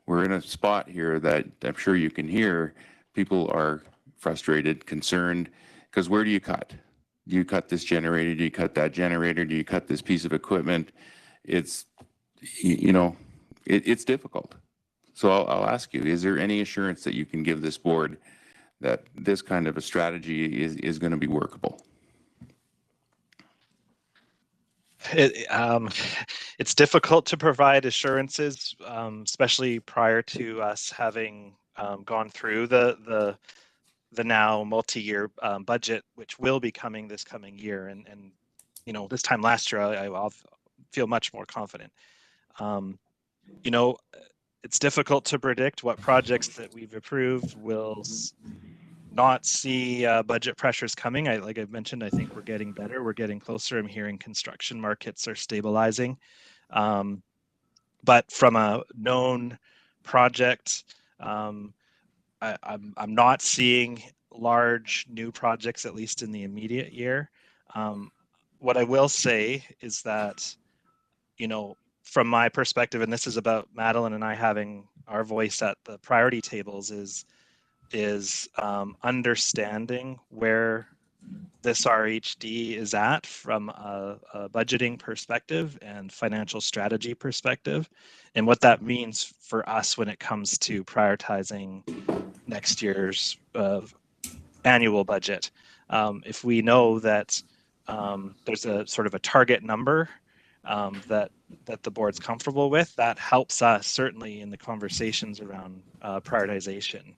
we're in a spot here that I'm sure you can hear people are frustrated, concerned, because where do you cut? Do you cut this generator? Do you cut that generator? Do you cut this piece of equipment? It's, it's difficult. So I'll ask you, is there any assurance that you can give this board that this kind of a strategy is going to be workable? It's difficult to provide assurances, especially prior to us having gone through the now multi-year budget, which will be coming this coming year. And this time last year, I'll feel much more confident. It's difficult to predict what projects that we've approved will not see budget pressures coming. Like I've mentioned, I think we're getting better. We're getting closer. I'm hearing construction markets are stabilizing. But from a known project, I'm not seeing large new projects, at least in the immediate year. What I will say is that, from my perspective, and this is about Madeline and I having our voice at the priority tables, is understanding where this RHD is at from a budgeting perspective and financial strategy perspective, and what that means for us when it comes to prioritizing next year's annual budget. If we know that there's a sort of a target number that the board's comfortable with, that helps us certainly in the conversations around prioritization.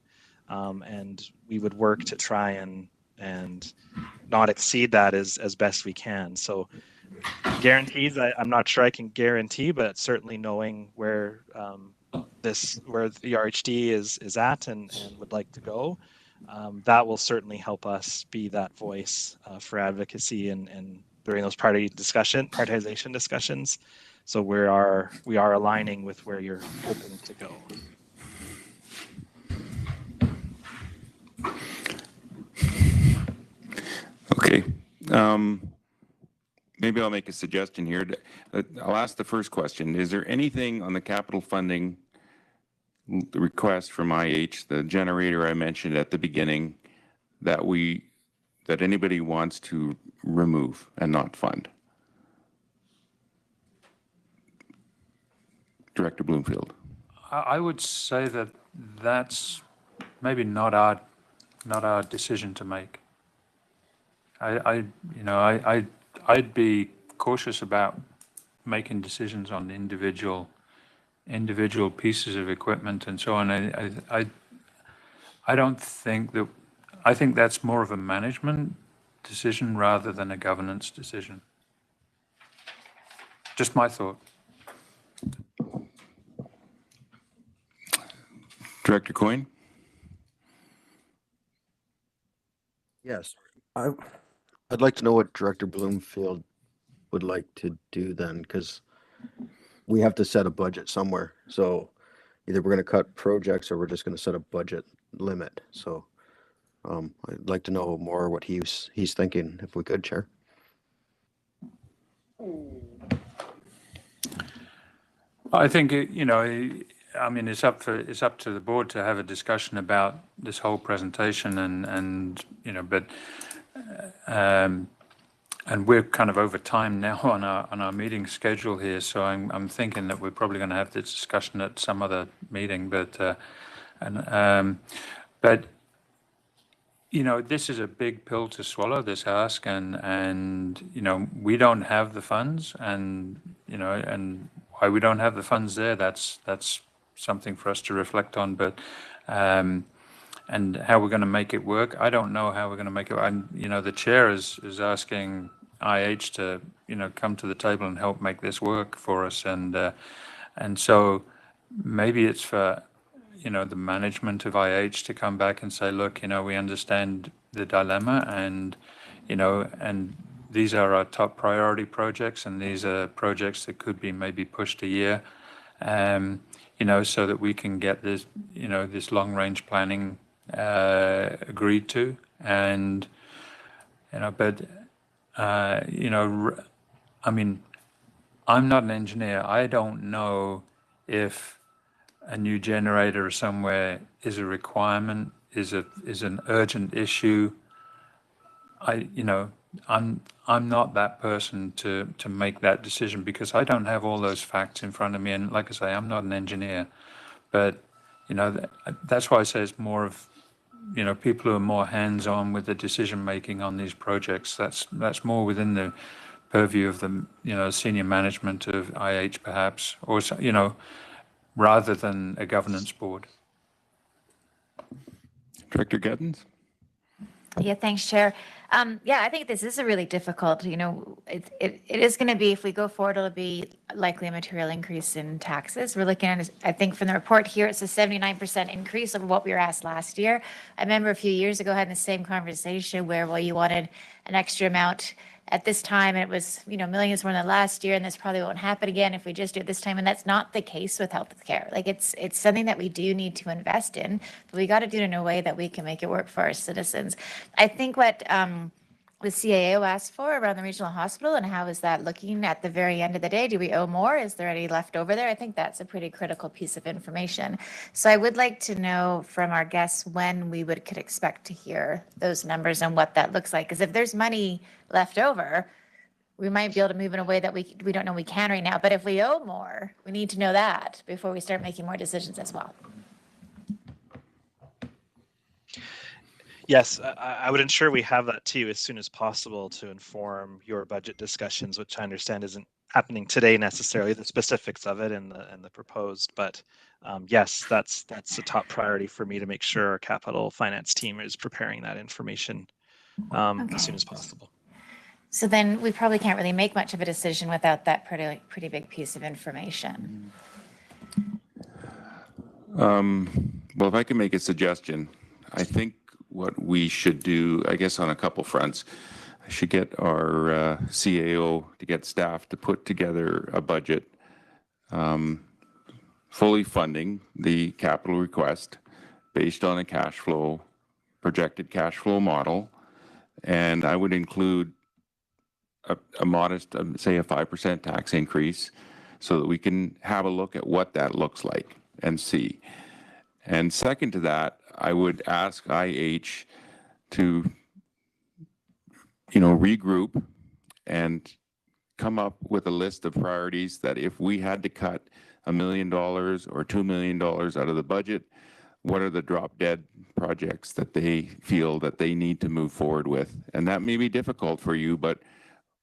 And we would work to try and not exceed that as best we can. So guarantees, I'm not sure I can guarantee, but certainly knowing where the RHD is at and would like to go, that will certainly help us be that voice for advocacy and during those prioritization discussions. So we are aligning with where you're hoping to go. Okay. Maybe I'll make a suggestion here. I'll ask the first question. Is there anything on the capital funding request from IH, the generator I mentioned at the beginning, that anybody wants to remove and not fund? Director Bloomfield. I would say that that's maybe not our decision to make. I'd be cautious about making decisions on individual pieces of equipment and so on. I don't think that, I think that's more of a management decision rather than a governance decision. Just my thought. Director Coyne? Yes. I'd like to know what Director Bloomfield would like to do then, because we have to set a budget somewhere. So either we're going to cut projects or we're just going to set a budget limit. So I'd like to know more what he's thinking, if we could, Chair. I think I mean, it's up to the board to have a discussion about this whole presentation, and but and we're kind of over time now on our meeting schedule here, so I'm thinking that we're probably going to have this discussion at some other meeting, but this is a big pill to swallow, this ask, and we don't have the funds, and and why we don't have the funds there, that's something for us to reflect on, but and how we're going to make it work, I don't know how we're going to make it. And the chair is asking IH to come to the table and help make this work for us, and so maybe it's for the management of IH to come back and say, look, we understand the dilemma, and and these are our top priority projects, and these are projects that could be maybe pushed a year, so that we can get this this long range planning agreed to, and but I mean, I'm not an engineer. I don't know if a new generator somewhere is a requirement, is an urgent issue. I'm not that person to make that decision, because I don't have all those facts in front of me, and like I say, I'm not an engineer, but that's why I say it's more of people who are more hands-on with the decision making on these projects. That's more within the purview of the senior management of IH perhaps, or rather than a governance board. Director Gettins? Yeah, thanks, Chair. Yeah, I think this is a really difficult, it is going to be, if we go forward, it'll be likely a material increase in taxes. We're looking at, I think from the report here, it's a 79% increase over what we were asked last year. I remember a few years ago having the same conversation where, well, you wanted an extra amount at this time, and it was, millions more than last year, and this probably won't happen again if we just do it this time. And that's not the case with healthcare. Like it's something that we do need to invest in, but we got to do it in a way that we can make it work for our citizens. I think what the CAO asked for around the regional hospital, and how is that looking at the very end of the day? Do we owe more? Is there any left over there? I think that's a pretty critical piece of information. So I would like to know from our guests when we could expect to hear those numbers and what that looks like. Because if there's money left over, we might be able to move in a way that we don't know we can right now. But if we owe more, we need to know that before we start making more decisions as well. Yes, I would ensure we have that to you as soon as possible to inform your budget discussions, which I understand isn't happening today necessarily, the specifics of it and the proposed. But yes, that's a top priority for me to make sure our capital finance team is preparing that information as soon as possible. So then we probably can't really make much of a decision without that pretty big piece of information. Well, if I can make a suggestion, I think what we should do, I guess on a couple fronts, I should get our CAO to get staff to put together a budget fully funding the capital request based on a projected cash flow model. And I would include a modest, say a 5% tax increase, so that we can have a look at what that looks like and see. And second to that, I would ask IH to, regroup and come up with a list of priorities that if we had to cut $1 million or $2 million out of the budget, what are the drop dead projects that they feel that they need to move forward with. And that may be difficult for you, but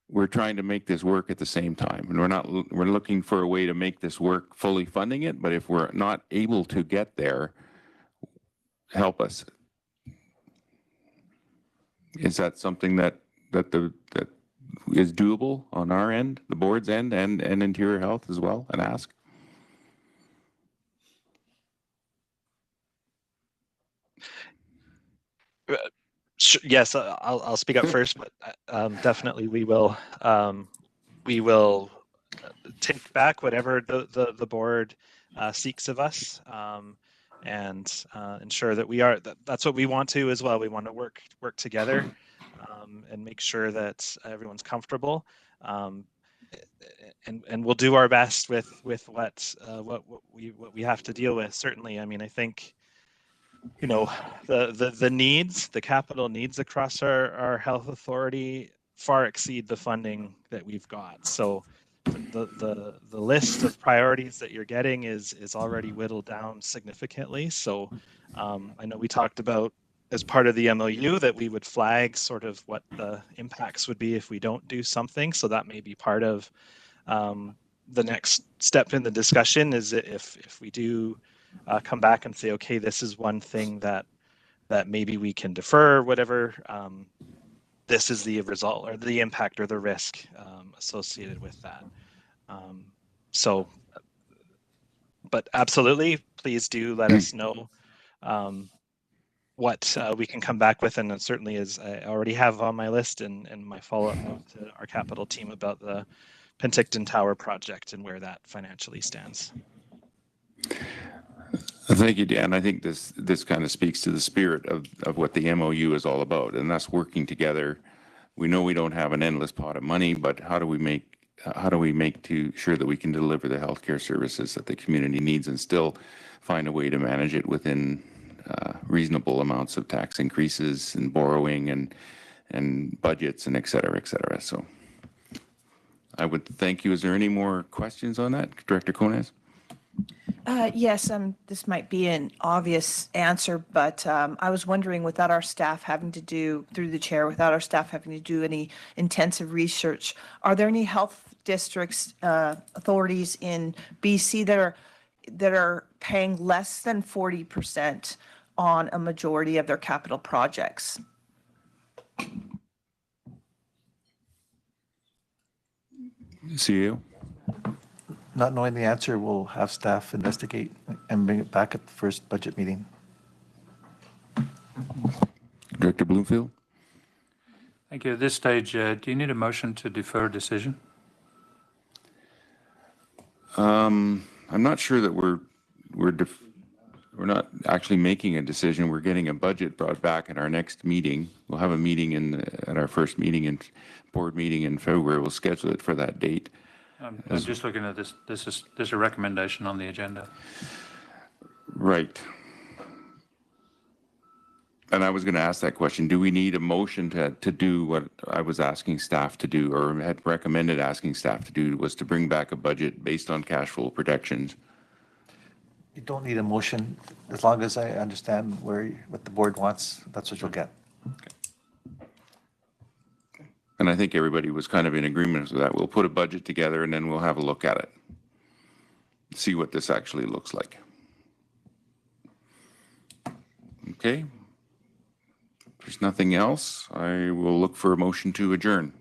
we're trying to make this work at the same time. And we're looking for a way to make this work fully funding it, but if we're not able to get there, help us. Is that something that is doable on our end, the board's end, and Interior Health as well, and ask? Yes, I'll speak up first, but definitely we will take back whatever the board seeks of us, and ensure that we are that's what we want to as well. We want to work together, and make sure that everyone's comfortable, and we'll do our best with what we have to deal with. Certainly, I mean, I think, you know, the capital needs across our health authority far exceed the funding that we've got. So the list of priorities that you're getting is already whittled down significantly. So I know we talked about, as part of the MOU, that we would flag sort of what the impacts would be if we don't do something. So that may be part of the next step in the discussion, is if we do come back and say, okay, this is one thing that maybe we can defer, whatever, this is the result or the impact or the risk associated with that. But absolutely, please do let us know what we can come back with, and certainly, as I already have on my list and my follow-up note to our capital team about the Penticton Tower project and where that financially stands. Thank you, Dan. I think this kind of speaks to the spirit of what the MOU is all about, and that's working together. We know we don't have an endless pot of money, but how do we make sure that we can deliver the healthcare services that the community needs and still find a way to manage it within reasonable amounts of tax increases and borrowing and budgets and et cetera, et cetera. So I would thank you. Is there any more questions on that, Director Konaz? Yes, this might be an obvious answer, but I was wondering, without our staff having to do, through the chair, without our staff having to do any intensive research, are there any health districts, authorities in BC that are paying less than 40% on a majority of their capital projects? CEO? Not knowing the answer, we'll have staff investigate and bring it back at the first budget meeting. Director Bloomfield? Thank you. At this stage, do you need a motion to defer a decision? I'm not sure that we're not actually making a decision. We're getting a budget brought back at our next meeting. We'll have a meeting at our first meeting board meeting in February. We'll schedule it for that date. I'm just looking at this. There's a recommendation on the agenda. Right. And I was going to ask that question. Do we need a motion to do what I was asking staff to do, or had recommended asking staff to do, was to bring back a budget based on cash flow projections? You don't need a motion. As long as I understand what the board wants, that's what you'll get. Okay. And I think everybody was kind of in agreement with that. We'll put a budget together and then we'll have a look at it. See what this actually looks like. Okay. If there's nothing else, I will look for a motion to adjourn.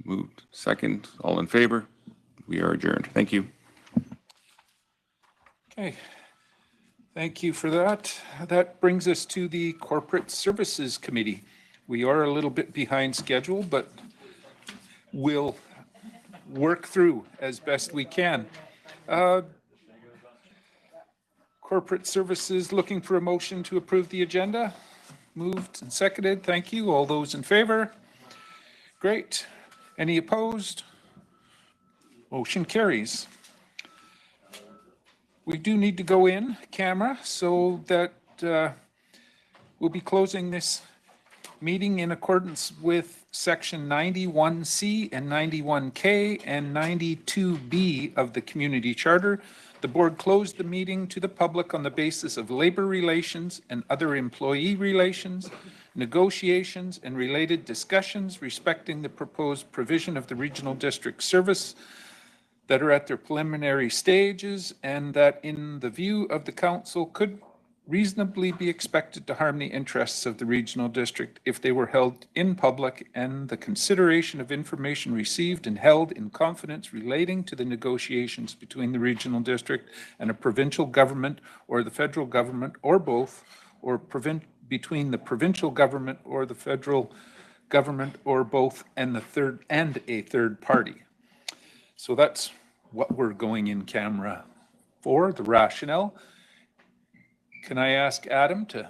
Moved. Second. All in favor? We are adjourned. Thank you. Okay. Thank you for that. That brings us to the Corporate Services Committee. We are a little bit behind schedule, but we'll work through as best we can. Corporate Services, looking for a motion to approve the agenda. Moved and seconded. Thank you. All those in favor? Great. Any opposed? Motion carries. We do need to go in camera, so that we'll be closing this meeting in accordance with Section 91C and 91K and 92B of the Community Charter. The board closed the meeting to the public on the basis of labor relations and other employee relations, negotiations, and related discussions respecting the proposed provision of the regional district service that are at their preliminary stages, and that in the view of the council could reasonably be expected to harm the interests of the regional district if they were held in public, and the consideration of information received and held in confidence relating to the negotiations between the regional district and a provincial government or the federal government or both, or between the provincial government or the federal government or both and a third party. So that's what we're going in camera for, the rationale. Can I ask Adam to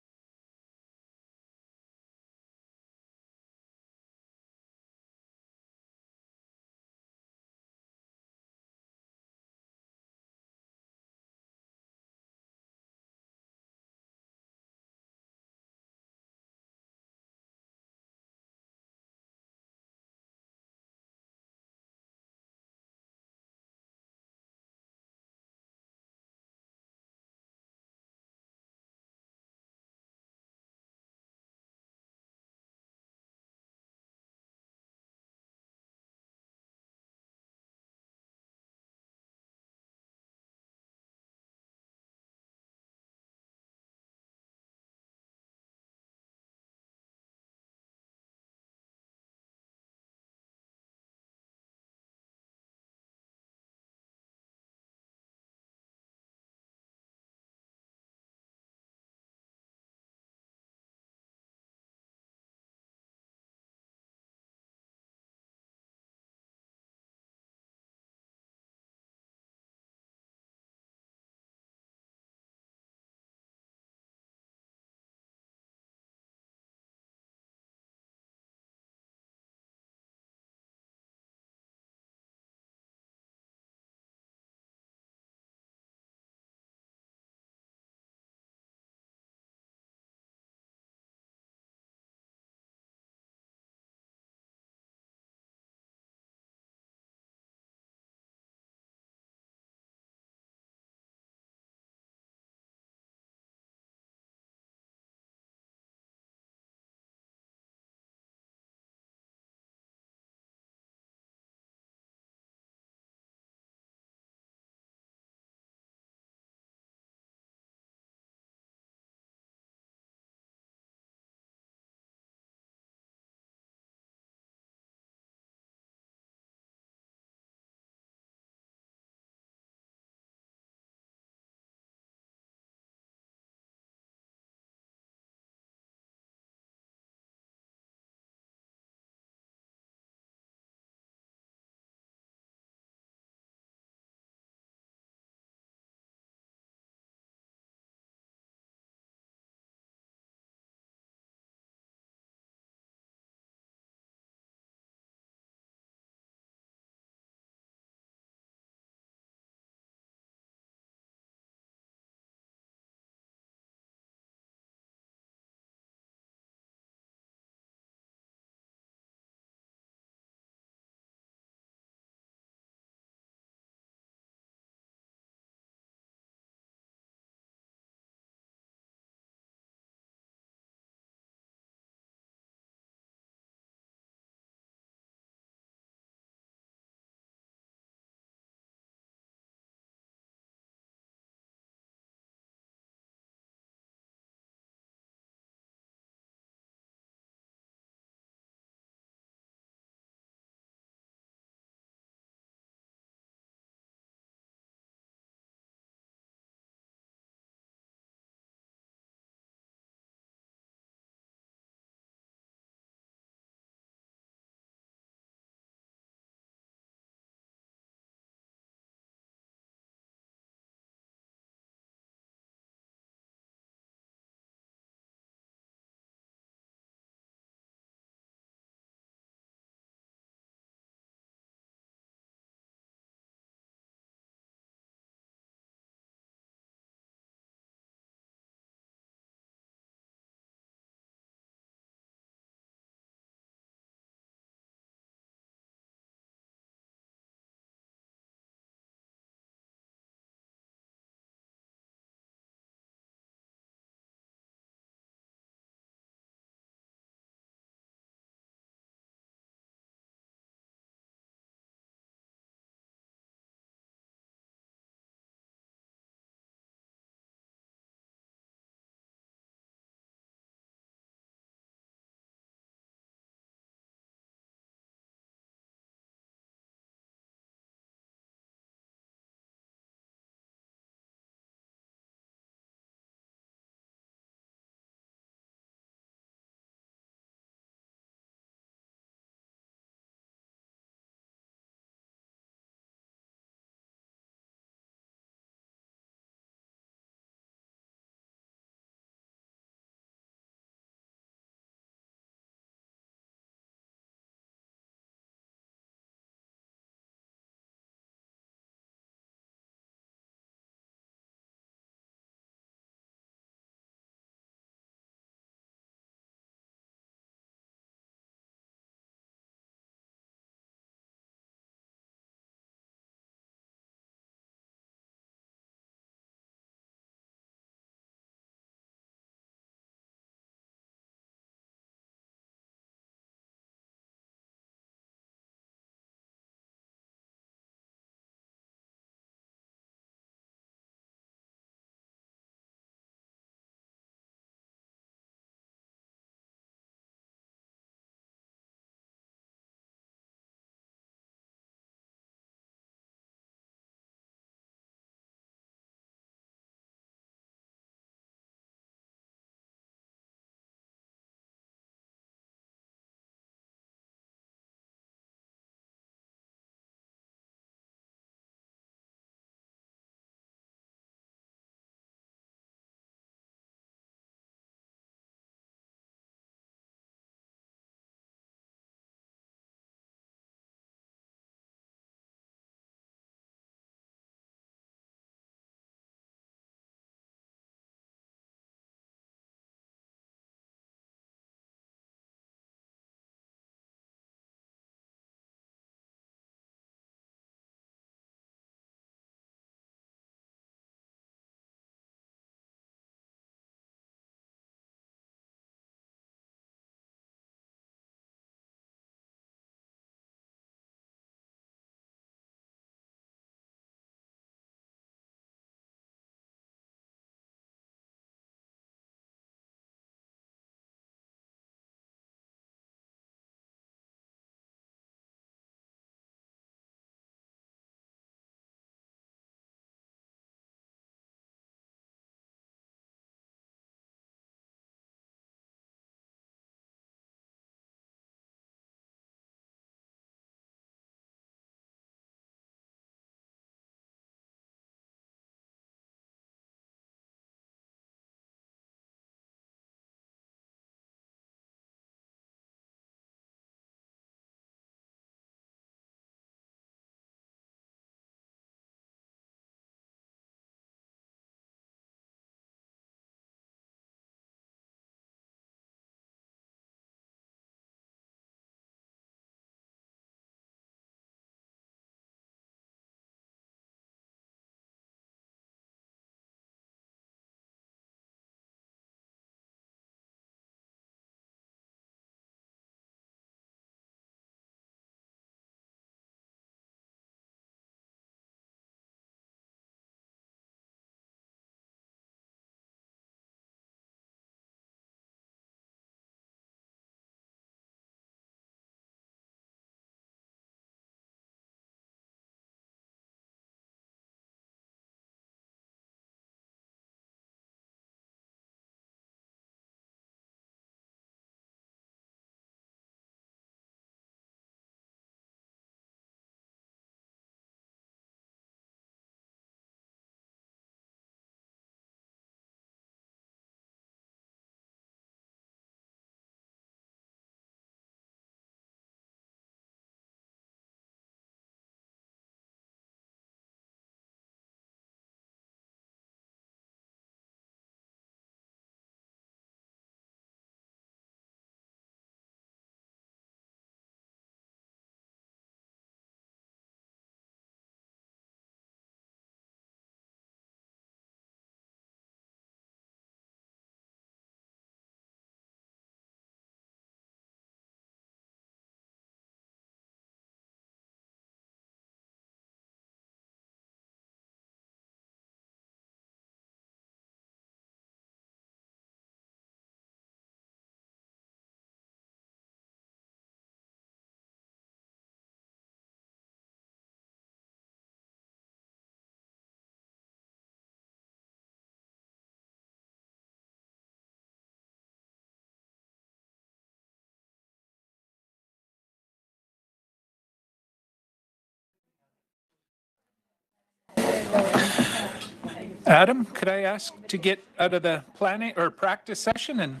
Adam, could I ask to get out of the planning or practice session and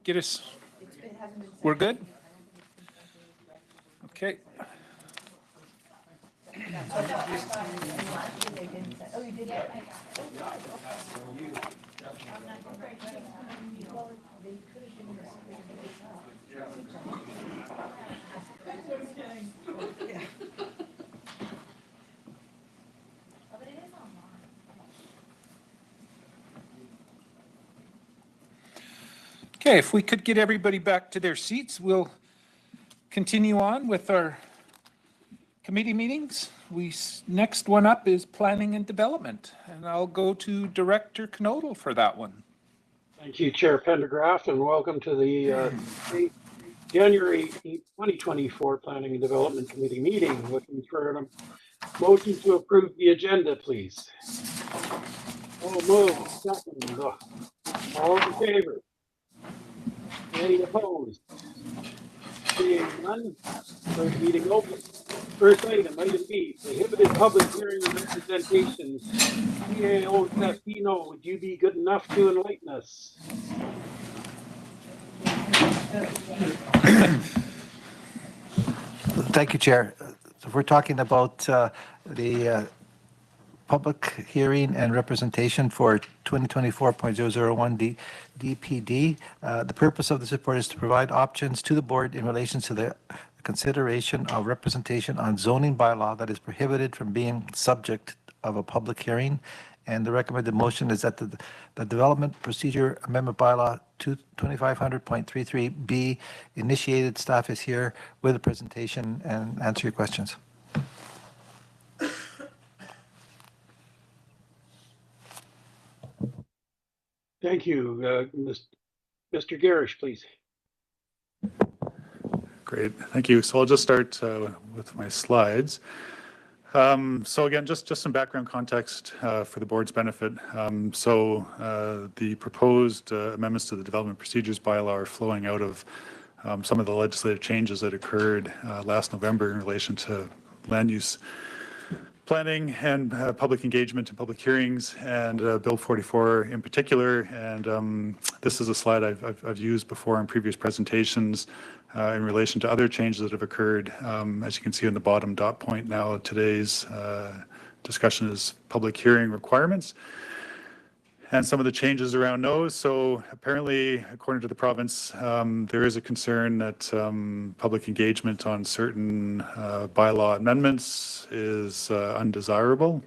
get us, we're good? Okay. Okay, if we could get everybody back to their seats, we'll continue on with our committee meetings. Next one up is planning and development, and I'll go to Director Knodel for that one. Thank you, Chair Pendergraft, and welcome to the January 2024 Planning and Development Committee meeting. Looking for a motion to approve the agenda, please. All moved. Second. All in favor? Any opposed? Seeing none, declare the meeting open. First item, item B, prohibited public hearing and representation. CAO Sestino, would you be good enough to enlighten us? Thank you, Chair. So we're talking about the public hearing and representation for 2024.001 DPD. The purpose of this report is to provide options to the board in relation to the consideration of representation on zoning bylaw that is prohibited from being subject of a public hearing. And the recommended motion is that the Development Procedure Amendment Bylaw 2500.33B initiated. Staff is here with a presentation and answer your questions. Thank you. Mr. Garish, please. Great, thank you. So I'll just start with my slides. So again, just some background context for the board's benefit. The proposed amendments to the Development Procedures Bylaw are flowing out of some of the legislative changes that occurred last November in relation to land use planning and public engagement and public hearings, and Bill 44 in particular. And this is a slide I've used before in previous presentations in relation to other changes that have occurred. As you can see on the bottom dot point now, today's discussion is public hearing requirements and some of the changes around those. So apparently, according to the province, there is a concern that public engagement on certain bylaw amendments is undesirable.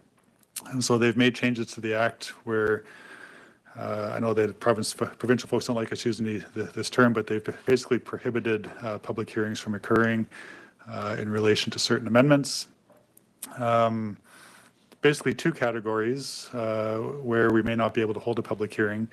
And so they've made changes to the Act where I know that provincial folks don't like us using this term, but they've basically prohibited public hearings from occurring in relation to certain amendments. Basically two categories where we may not be able to hold a public hearing.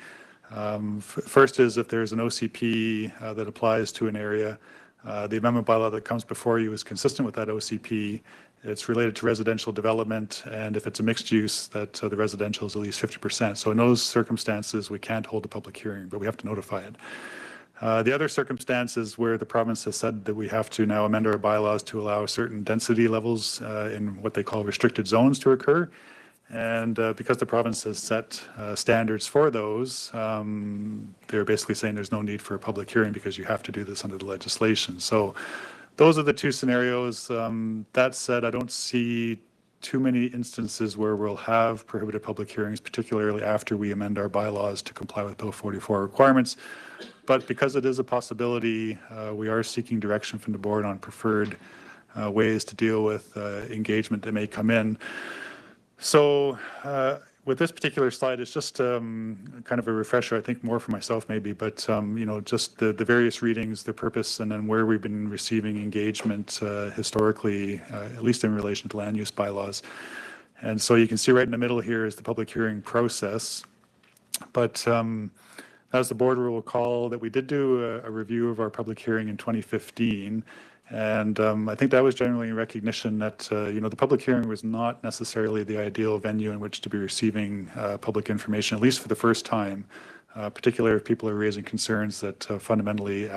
First is if there's an OCP that applies to an area. The amendment bylaw that comes before you is consistent with that OCP. It's related to residential development, and if it's a mixed use, that the residential is at least 50%. So in those circumstances, we can't hold a public hearing, but we have to notify it. The other circumstances where the province has said that we have to now amend our bylaws to allow certain density levels in what they call restricted zones to occur. And because the province has set standards for those, they're basically saying there's no need for a public hearing because you have to do this under the legislation. So those are the two scenarios. That said, I don't see too many instances where we'll have prohibited public hearings, particularly after we amend our bylaws to comply with Bill 44 requirements. But because it is a possibility, we are seeking direction from the board on preferred ways to deal with engagement that may come in. So with this particular slide, it's just kind of a refresher, I think more for myself maybe, but you know, just the various readings, the purpose, and then where we've been receiving engagement historically, at least in relation to land use bylaws. And so you can see right in the middle here is the public hearing process. But as the board will recall, that we did do a review of our public hearing in 2015. And I think that was generally in recognition that, you know, the public hearing was not necessarily the ideal venue in which to be receiving public information, at least for the first time, particularly if people are raising concerns that fundamentally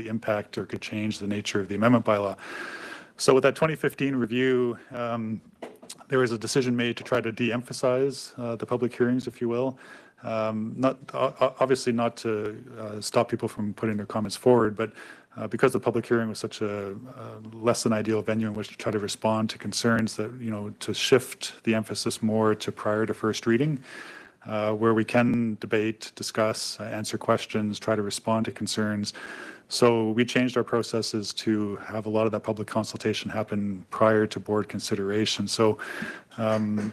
impact or could change the nature of the amendment bylaw. So with that 2015 review, there was a decision made to try to de-emphasize the public hearings, if you will. Not obviously not to stop people from putting their comments forward, but because the public hearing was such a less than ideal venue in which to try to respond to concerns, that, you know, to shift the emphasis more to prior to first reading, where we can debate, discuss, answer questions, try to respond to concerns. So we changed our processes to have a lot of that public consultation happen prior to board consideration. So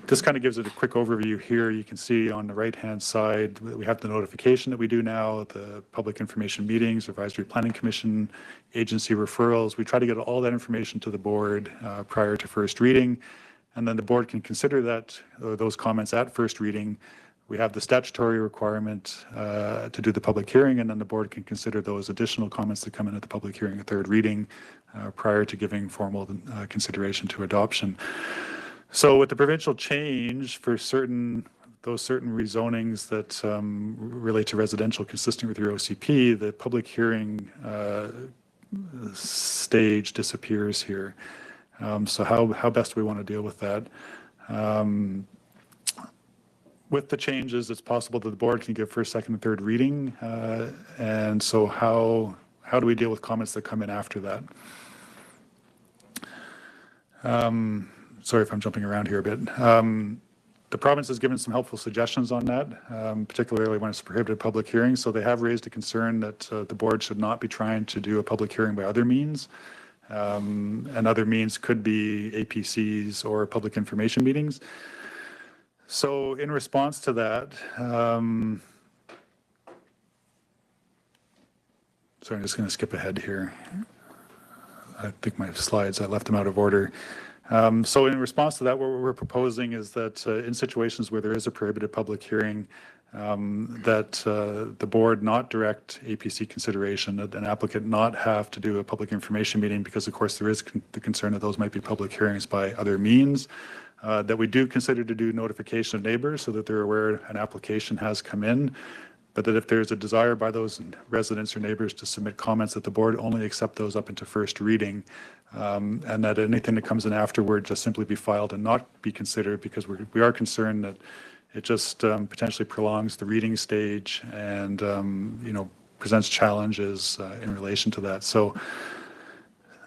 this kind of gives it a quick overview here. You can see on the right-hand side, we have the notification that we do now, the public information meetings, advisory planning commission, agency referrals. We try to get all that information to the board prior to first reading, and then the board can consider that those comments at first reading. We have the statutory requirement to do the public hearing, and then the board can consider those additional comments that come in at the public hearing at third reading prior to giving formal consideration to adoption. So with the provincial change for those certain rezonings that relate to residential consistent with your OCP, the public hearing stage disappears here. So how best do we want to deal with that? With the changes, it's possible that the board can give first, second, and third reading. And so how do we deal with comments that come in after that? Sorry if I'm jumping around here a bit. The province has given some helpful suggestions on that, particularly when it's a prohibited public hearing. So they have raised a concern that the board should not be trying to do a public hearing by other means. And other means could be APCs or public information meetings. So in response to that, sorry, I'm just going to skip ahead here. I think my slides, I left them out of order. So in response to that, what we're proposing is that in situations where there is a prohibited public hearing, that the board not direct APC consideration, that an applicant not have to do a public information meeting, because of course there is the concern that those might be public hearings by other means. That we do consider to do notification of neighbors so that they're aware an application has come in, but that if there's a desire by those residents or neighbors to submit comments, that the board only accept those up into first reading, and that anything that comes in afterward just simply be filed and not be considered, because we are concerned that it just potentially prolongs the reading stage and you know, presents challenges in relation to that. So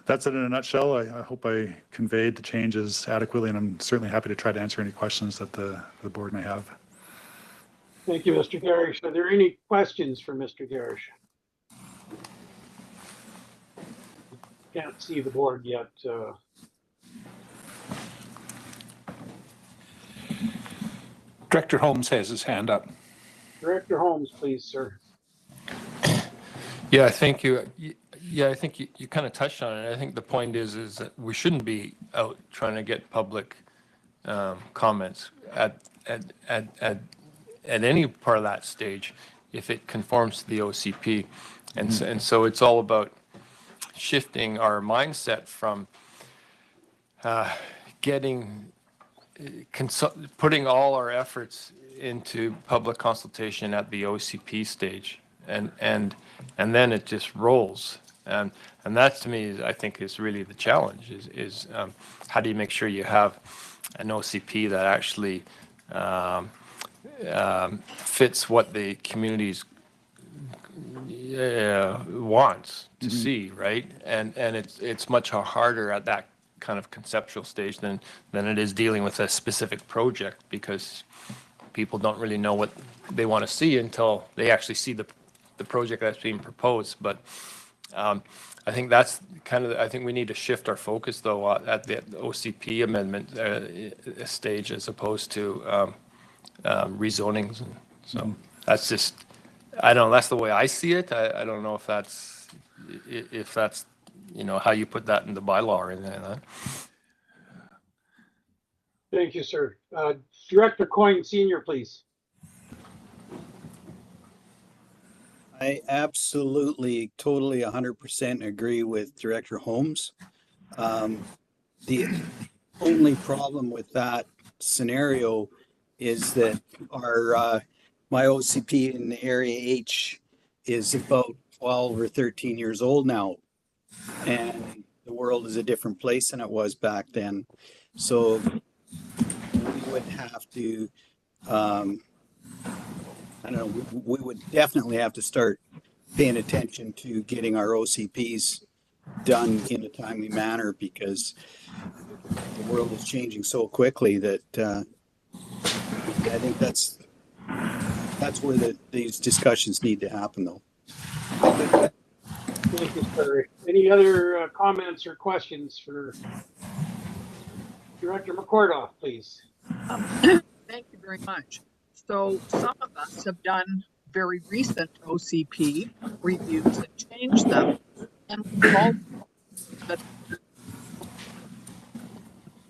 that's it in a nutshell. I hope I conveyed the changes adequately, and I'm certainly happy to try to answer any questions that the board may have. Thank you, Mr. Garish. Are there any questions for Mr. Garish? Can't see the board yet. Director Holmes has his hand up. Director Holmes, please, sir. Yeah, thank you. Yeah, I think you kind of touched on it. I think the point is that we shouldn't be out trying to get public comments at any part of that stage if it conforms to the OCP. And so it's all about shifting our mindset from putting all our efforts into public consultation at the OCP stage, and then it just rolls. And that, to me, I think is really the challenge, is how do you make sure you have an OCP that actually fits what the community's wants to see, right? And it's much harder at that kind of conceptual stage than it is dealing with a specific project, because people don't really know what they want to see until they actually see the project that's being proposed. But I think that's I think we need to shift our focus, though, at the OCP amendment stage, as opposed to rezonings. And so that's just, I don't know, that's the way I see it. I don't know if that's you know, how you put that in the bylaw or anything like that. Thank you, sir. Director Coyne Senior, please. I absolutely, totally 100% agree with Director Holmes. The only problem with that scenario is that my OCP in Area H is about 12 or 13 years old now, and the world is a different place than it was back then. So would have to, I don't know, we would definitely have to start paying attention to getting our OCPs done in a timely manner, because the world is changing so quickly that I think that's where these discussions need to happen, though. Thank you, sir. Any other comments or questions for Director McCordoff, please? Thank you very much. So some of us have done very recent OCP reviews and changed them, and we've all that.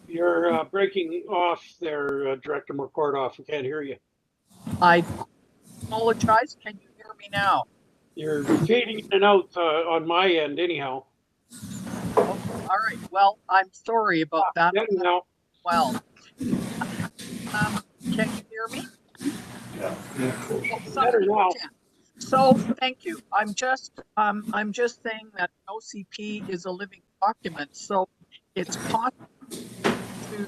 You're breaking off there, Director McCordoff. We can't hear you. I apologize. Can you hear me now? You're fading in and out on my end anyhow. Oh, all right. Well, I'm sorry about that. Now. Well, can you hear me? Yeah. Well, better now. So thank you. I'm just saying that OCP is a living document, so it's possible to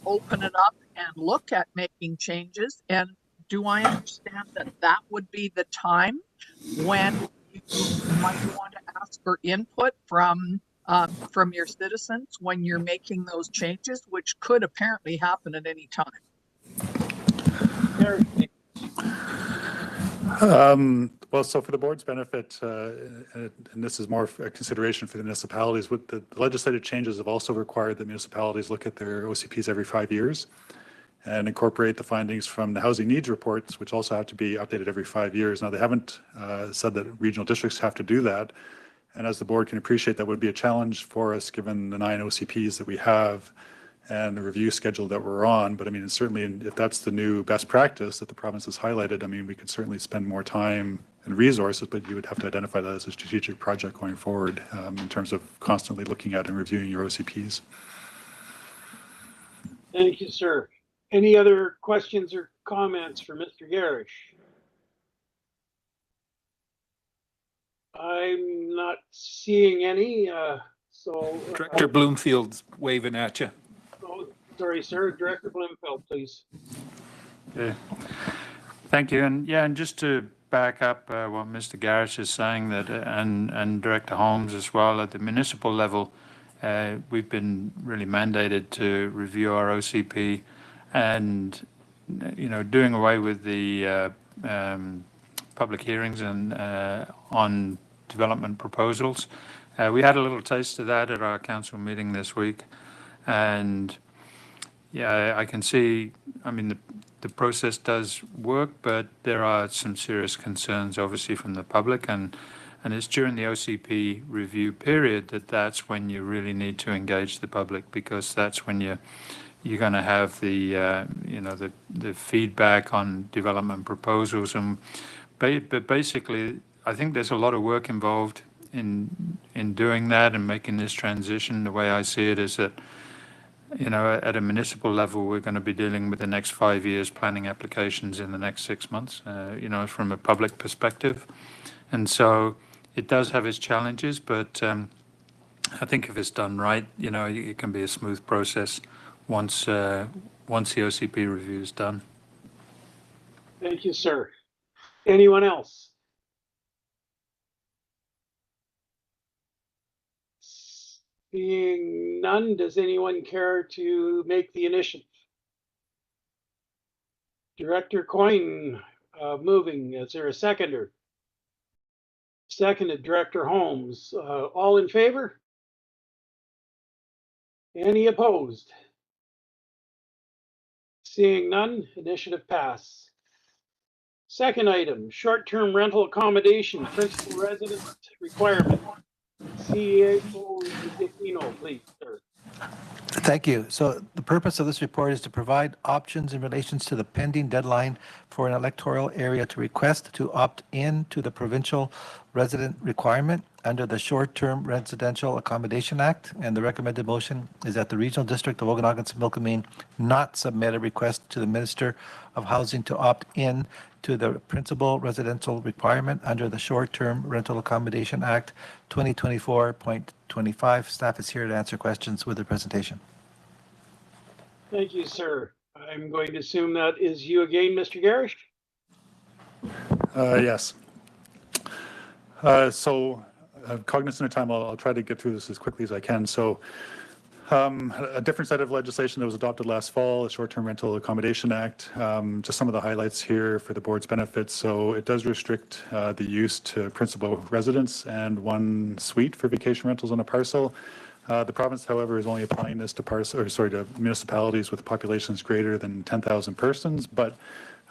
open it up and look at making changes. And do I understand that that would be the time when you might want to ask for input from your citizens when you're making those changes, which could apparently happen at any time? Well, so for the board's benefit, and this is more a consideration for the municipalities, with the legislative changes have also required that municipalities look at their OCPs every 5 years and incorporate the findings from the housing needs reports, which also have to be updated every 5 years. Now, they haven't said that regional districts have to do that. And as the board can appreciate, that would be a challenge for us given the 9 OCPs that we have and the review schedule that we're on. But I mean, certainly if that's the new best practice that the province has highlighted, I mean, we could certainly spend more time and resources, but you would have to identify that as a strategic project going forward in terms of constantly looking at and reviewing your OCPs. Thank you, sir. Any other questions or comments for Mr. Garish? I'm not seeing any. Director Bloomfield's waving at you. Oh, sorry, sir. Director Bloomfield, please. Okay. Thank you. And just to back up what Mr. Garish is saying, that and Director Holmes as well, at the municipal level, we've been really mandated to review our OCP, and doing away with the public hearings and on development proposals. We had a little taste of that at our council meeting this week, and yeah, I can see, I mean, the process does work, but there are some serious concerns obviously from the public, and it's during the OCP review period that's when you really need to engage the public, because that's when you're going to have the the feedback on development proposals. But basically, I think there's a lot of work involved in doing that and making this transition. The way I see it is that, at a municipal level, we're going to be dealing with the next 5 years planning applications in the next 6 months, from a public perspective. And so it does have its challenges, but I think if it's done right, it can be a smooth process once the OCP review is done. Thank you, sir. Anyone else? Being none, does anyone care to make the initiative? Director Coyne moving. Is there a seconder? Seconded, Director Holmes. All in favor? Any opposed? Seeing none, initiative pass. Second item, short-term rental accommodation, principal residence requirement. CEO Dicino, please, sir. Thank you. So the purpose of this report is to provide options in relation to the pending deadline for an electoral area to request to opt in to the provincial resident requirement under the Short-Term Residential Accommodation Act. And the recommended motion is that the Regional District of Okanagan-Similkameen not submit a request to the Minister of Housing to opt in to the principal residential requirement under the Short-Term Rental Accommodation Act 2024.25. Staff is here to answer questions with the presentation. Thank you, sir. I'm going to assume that is you again, Mr. Garish. Yes. So cognizant of time, I'll try to get through this as quickly as I can. So a different set of legislation that was adopted last fall, the Short-Term Rental Accommodation Act. Just some of the highlights here for the board's benefit. So it does restrict the use to principal residence and one suite for vacation rentals on a parcel. The province, however, is only applying this to to municipalities with populations greater than 10,000 persons, but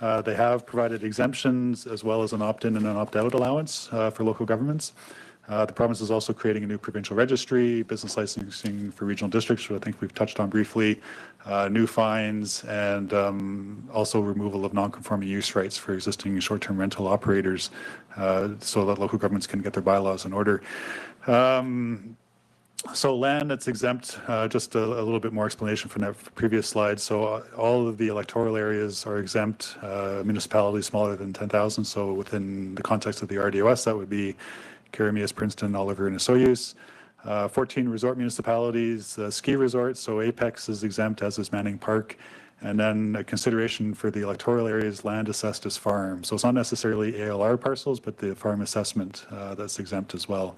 they have provided exemptions as well as an opt-in and an opt-out allowance for local governments. The province is also creating a new provincial registry, business licensing for regional districts, which I think we've touched on briefly, new fines, and also removal of non-conforming use rights for existing short-term rental operators so that local governments can get their bylaws in order. So land that's exempt, just a little bit more explanation from that previous slide. So all of the electoral areas are exempt, municipalities smaller than 10,000. So within the context of the RDOS, that would be Karameas, Princeton, Oliver, and Osoyoos. 14 resort municipalities, ski resorts, so Apex is exempt, as is Manning Park. And then a consideration for the electoral areas, land assessed as farm. So it's not necessarily ALR parcels, but the farm assessment that's exempt as well.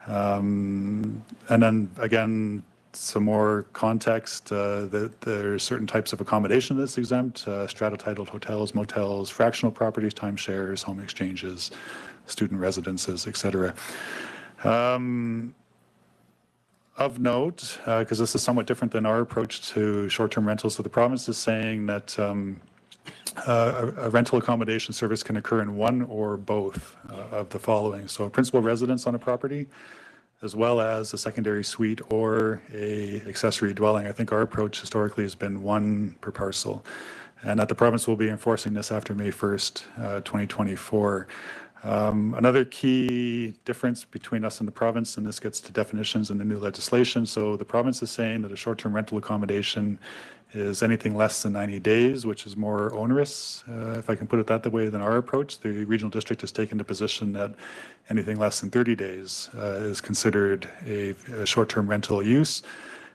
And then again, some more context, that there are certain types of accommodation that's exempt, strata titled hotels, motels, fractional properties, timeshares, home exchanges, student residences, etc. Of note, because this is somewhat different than our approach to short-term rentals, so the province is saying that a rental accommodation service can occur in one or both of the following. So a principal residence on a property, as well as a secondary suite or a accessory dwelling. I think our approach historically has been one per parcel, and that the province will be enforcing this after May 1st, 2024. Another key difference between us and the province, and this gets to definitions in the new legislation. So the province is saying that a short-term rental accommodation is anything less than 90 days, which is more onerous, if I can put it that way, than our approach. The regional district has taken the position that anything less than 30 days is considered a short-term rental use.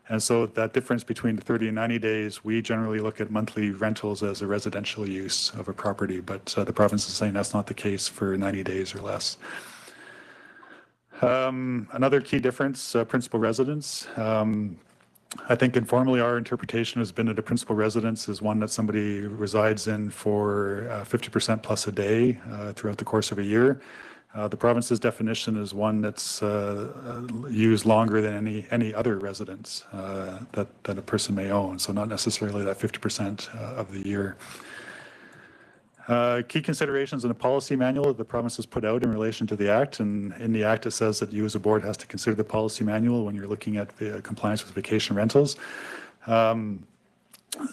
And so that difference between the 30 and 90 days, we generally look at monthly rentals as a residential use of a property, but the province is saying that's not the case for 90 days or less. Another key difference, principal residence. I think informally our interpretation has been that a principal residence is one that somebody resides in for 50% plus a day throughout the course of a year. The province's definition is one that's used longer than any other residence that a person may own, so not necessarily that 50% of the year. Key considerations in the policy manual that the province has put out in relation to the Act, and in the Act it says that you as a board has to consider the policy manual when you're looking at the compliance with vacation rentals.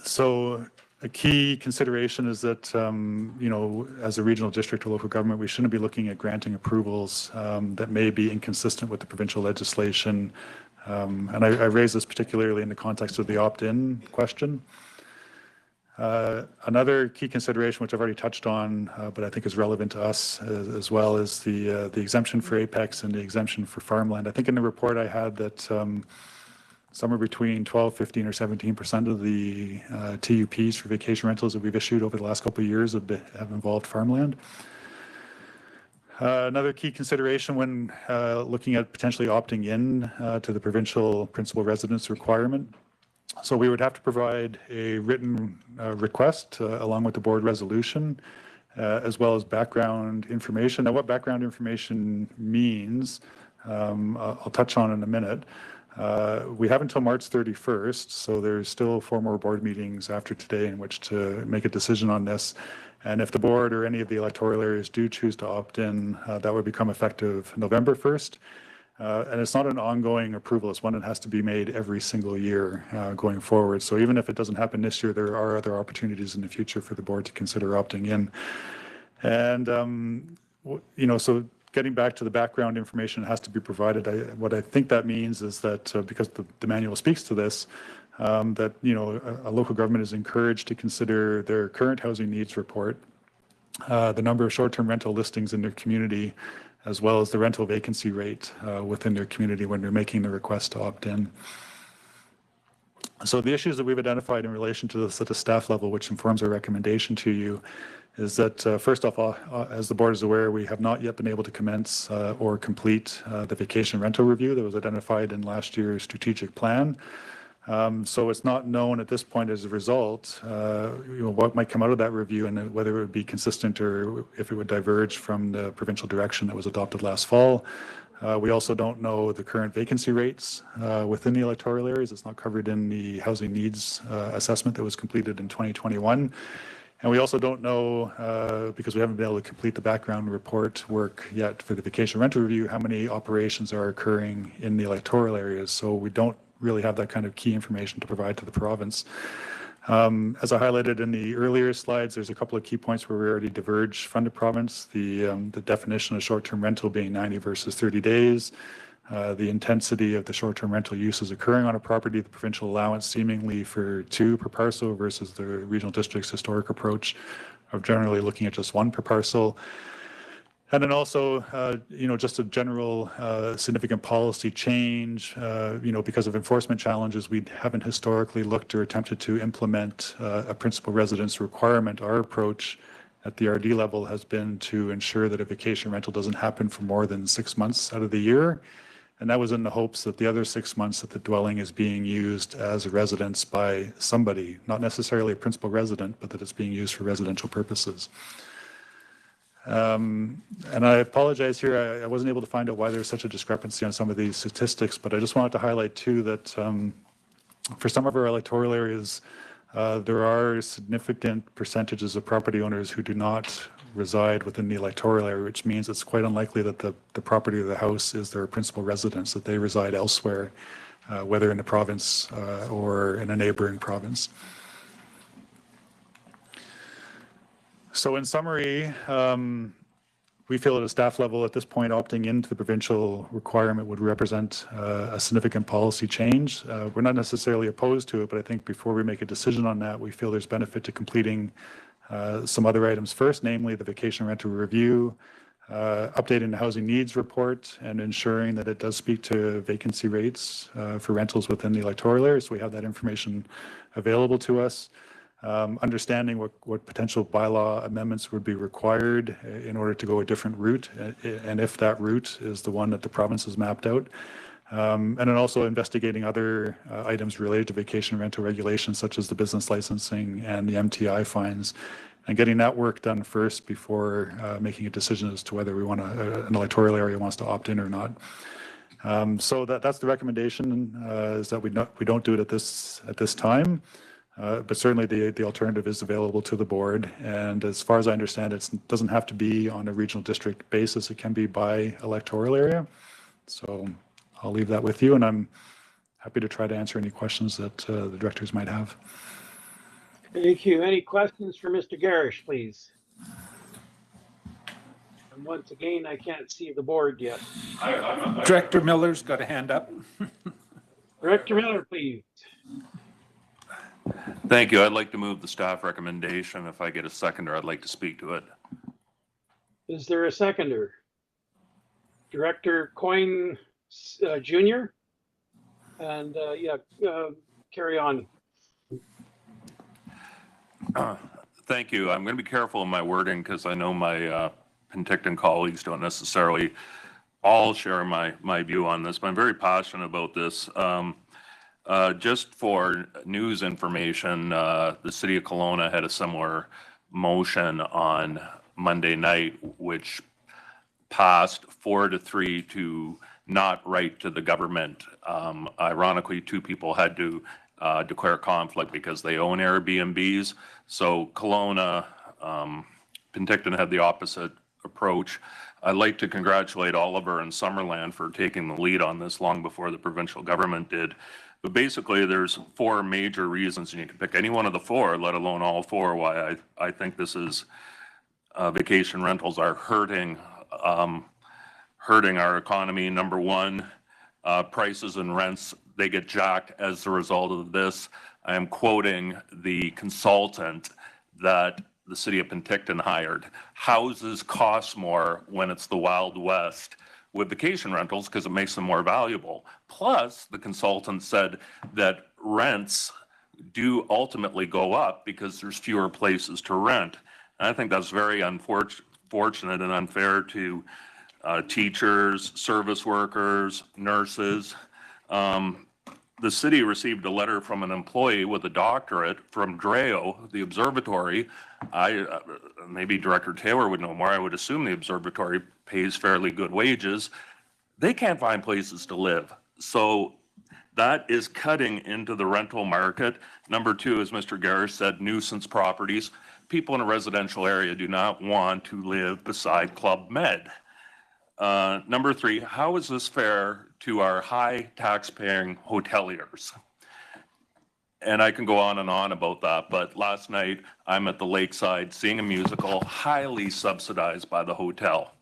So a key consideration is that, you know, as a regional district or local government, we shouldn't be looking at granting approvals that may be inconsistent with the provincial legislation. And I raise this particularly in the context of the opt-in question. Another key consideration, which I've already touched on, but I think is relevant to us as well, is the exemption for Apex and the exemption for farmland. I think in the report I had that somewhere between 12, 15, or 17% of the TUPs for vacation rentals that we've issued over the last couple of years have involved farmland. Another key consideration when looking at potentially opting in to the provincial principal residence requirement. So we would have to provide a written request along with the board resolution, as well as background information. Now, what background information means, I'll touch on in a minute. We have until March 31st, so there's still 4 more board meetings after today in which to make a decision on this. And if the board or any of the electoral areas do choose to opt in, that would become effective November 1st. And it's not an ongoing approval. It's one that has to be made every single year going forward. So even if it doesn't happen this year, there are other opportunities in the future for the board to consider opting in. And, you know, so getting back to the background information has to be provided. What I think that means is that because the manual speaks to this, that, you know, a local government is encouraged to consider their current housing needs report, the number of short-term rental listings in their community, as well as the rental vacancy rate within their community when they're making the request to opt in. So the issues that we've identified in relation to this at the staff level, which informs our recommendation to you, is that first off, as the board is aware, we have not yet been able to commence or complete the vacation rental review that was identified in last year's strategic plan. So it's not known at this point as a result, what might come out of that review and whether it would be consistent or if it would diverge from the provincial direction that was adopted last fall. We also don't know the current vacancy rates within the electoral areas. It's not covered in the housing needs assessment that was completed in 2021. And we also don't know, because we haven't been able to complete the background report work yet for the vacation rental review, how many operations are occurring in the electoral areas. So we don't really have that kind of key information to provide to the province. As I highlighted in the earlier slides, there's a couple of key points where we already diverge from the province. The definition of short-term rental being 90 versus 30 days, the intensity of the short-term rental uses occurring on a property, the provincial allowance seemingly for 2 per parcel versus the regional district's historic approach of generally looking at just 1 per parcel. And then also, just a general significant policy change, because of enforcement challenges, we haven't historically looked or attempted to implement a principal residence requirement. Our approach at the RD level has been to ensure that a vacation rental doesn't happen for more than 6 months out of the year. And that was in the hopes that the other 6 months that the dwelling is being used as a residence by somebody, not necessarily a principal resident, but that it's being used for residential purposes. And I apologize here, I wasn't able to find out why there's such a discrepancy on some of these statistics, but I just wanted to highlight too that for some of our electoral areas, there are significant percentages of property owners who do not reside within the electoral area, which means it's quite unlikely that the property of the house is their principal residence, that they reside elsewhere, whether in the province or in a neighboring province. So in summary, we feel at a staff level at this point, opting into the provincial requirement would represent a significant policy change. We're not necessarily opposed to it, but I think before we make a decision on that, we feel there's benefit to completing some other items first, namely the vacation rental review, updating the housing needs report, and ensuring that it does speak to vacancy rates for rentals within the electoral areas. So we have that information available to us. Understanding what potential bylaw amendments would be required in order to go a different route, and if that route is the one that the province has mapped out. And then also investigating other items related to vacation rental regulations, such as the business licensing and the MTI fines, and getting that work done first before making a decision as to whether we want an electoral area wants to opt in or not. So that's the recommendation, is that we don't do it at this time. But certainly the alternative is available to the board. And as far as I understand, it doesn't have to be on a regional district basis. It can be by electoral area. So I'll leave that with you, and I'm happy to try to answer any questions that the directors might have. Thank you. Any questions for Mr. Garish, please? And once again, I can't see the board yet. Director Miller's got a hand up. Director Miller, please. Thank you. I'd like to move the staff recommendation. If I get a seconder, I'd like to speak to it. Is there a seconder? Director Coyne Jr.? And carry on. Thank you. I'm going to be careful in my wording because I know my Penticton colleagues don't necessarily all share my view on this, but I'm very passionate about this. Just for news information, the City of Kelowna had a similar motion on Monday night, which passed 4-3 to not write to the government. Ironically, 2 people had to declare conflict because they own Airbnbs. So Kelowna, Penticton had the opposite approach. I'd like to congratulate Oliver and Summerland for taking the lead on this long before the provincial government did. But basically, there's 4 major reasons, and you can pick any one of the 4, let alone all 4, why I think this is vacation rentals are hurting our economy. Number 1, prices and rents, they get jacked as a result of this. I am quoting the consultant that the City of Penticton hired. Houses cost more when it's the Wild West with vacation rentals because it makes them more valuable. Plus, the consultant said that rents do ultimately go up because there's fewer places to rent. And I think that's very unfortunate and unfair to teachers, service workers, nurses. The city received a letter from an employee with a doctorate from DREO, the observatory. Maybe Director Taylor would know more. I would assume the observatory pays fairly good wages. They can't find places to live. So that is cutting into the rental market. Number two, as Mr. Garrish said, nuisance properties. People in a residential area do not want to live beside Club Med. Number three, how is this fair to our high tax-paying hoteliers? And I can go on and on about that, but last night I'm at the lakeside seeing a musical highly subsidized by the hotel.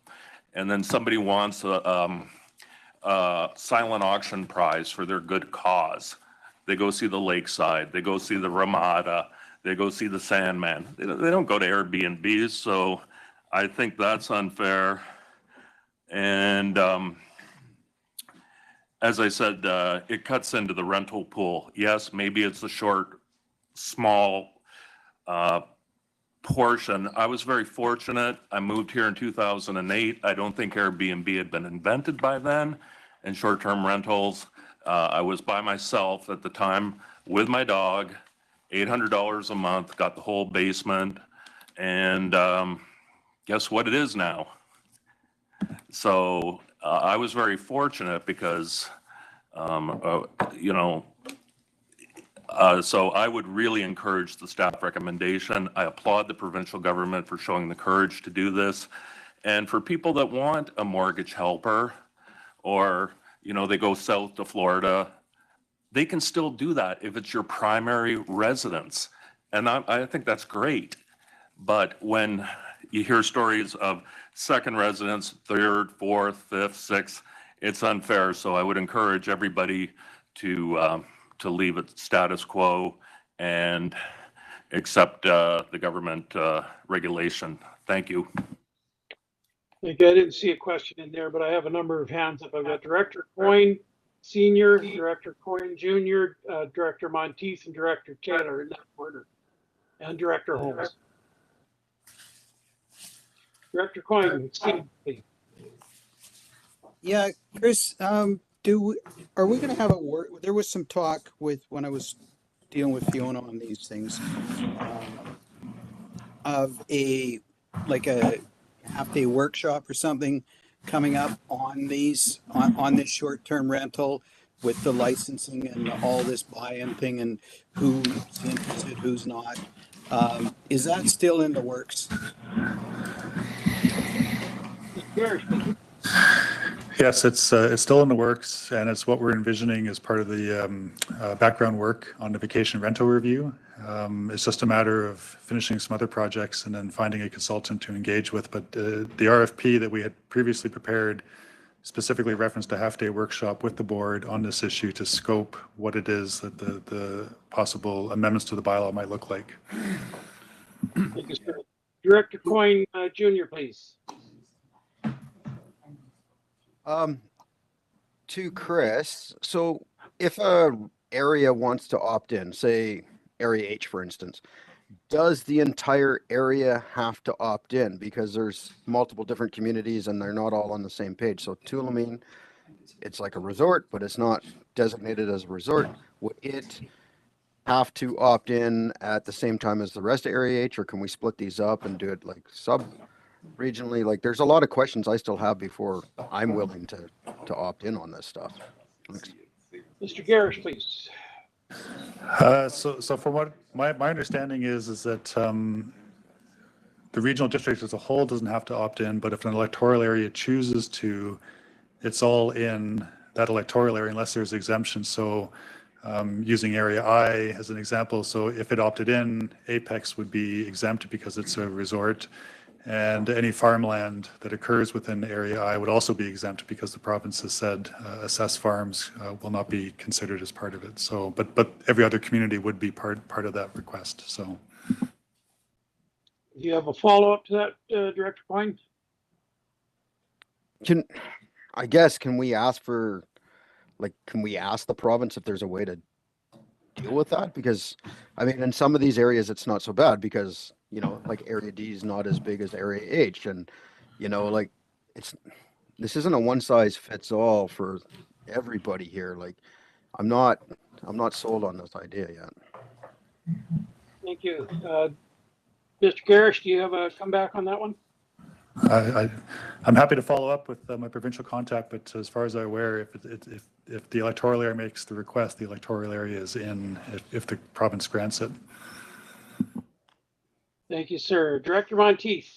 And then somebody wants a silent auction prize for their good cause. They go see the lakeside, they go see the Ramada, they go see the Sandman. They don't go to Airbnbs, so I think that's unfair. And as I said, it cuts into the rental pool. Yes, maybe it's a short, small portion. I was very fortunate. I moved here in 2008. I don't think Airbnb had been invented by then, and short-term rentals. I was by myself at the time with my dog, $800 a month, got the whole basement, and guess what it is now? So I was very fortunate because, so I would really encourage the staff recommendation. I applaud the provincial government for showing the courage to do this. And for people that want a mortgage helper, or, they go south to Florida, they can still do that if it's your primary residence. And I think that's great. But when you hear stories of second residence, third, fourth, fifth, sixth, it's unfair. So I would encourage everybody to leave it status quo and accept the government regulation. Thank you. I didn't see a question in there, but I have a number of hands up. I've got Director Coyne Senior, Director Coyne Junior, Director Monteith, and Director Taylor in that order, and Director Holmes. Director Coyne, please. Yeah, Chris, are we going to have a work? There was some talk when I was dealing with Fiona on these things of a half-day workshop or something coming up on these on this short-term rental with the licensing and all this buy-in thing and who's interested, who's not. Is that still in the works? Yes, it's still in the works, and it's what we're envisioning as part of the background work on the vacation rental review. It's just a matter of finishing some other projects and then finding a consultant to engage with. But the RFP that we had previously prepared specifically referenced a half-day workshop with the board on this issue to scope what it is that the possible amendments to the bylaw might look like. Thank you, sir. Director Coyne Junior, please. To Chris, so if a area wants to opt in, say Area H, for instance, does the entire area have to opt in? Because there's multiple different communities and they're not all on the same page. So Tulameen, it's like a resort, but it's not designated as a resort. Would it have to opt in at the same time as the rest of Area H, or can we split these up and do it like sub-regionally? Like, there's a lot of questions I still have before I'm willing to opt in on this stuff. Thanks. Mr. Garrish, please. So from what my understanding is that the regional district as a whole doesn't have to opt in, but if an electoral area chooses to, it's all in that electoral area unless there's exemptions. So using Area I as an example, so if it opted in, Apex would be exempt because it's a resort, and any farmland that occurs within Area I would also be exempt because the province has said assessed farms will not be considered as part of it. So, but every other community would be part of that request. So, do you have a follow-up to that, Director Coyne? Can we ask for, can we ask the province if there's a way to deal with that? Because, I mean, in some of these areas, it's not so bad because, you know, like Area D is not as big as Area H. And, you know, like, this isn't a one size fits all for everybody here. Like, I'm not sold on this idea yet. Thank you. Mr. Garish, do you have a comeback on that one? I'm happy to follow up with my provincial contact, but as far as I'm aware, if the electoral area makes the request, the electoral area is in if the province grants it. Thank you, sir. Director Monteith.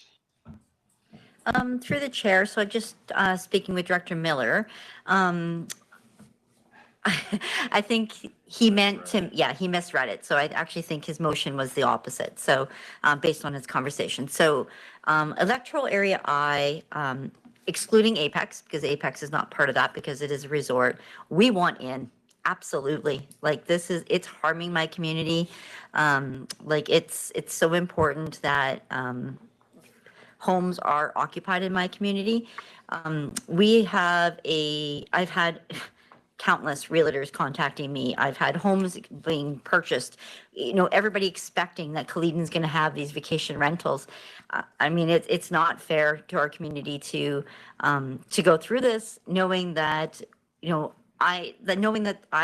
Through the chair, so just speaking with Director Miller, I think he meant to, yeah, he misread it. So I actually think his motion was the opposite. So based on his conversation. So electoral area I, excluding Apex, because Apex is not part of that because it is a resort, we want in. Absolutely. Like it's harming my community. Like it's so important that homes are occupied in my community. I've had countless realtors contacting me. I've had homes being purchased, you know, everybody expecting that Caledon's going to have these vacation rentals. I mean, it's not fair to our community to go through this, knowing that, you know, I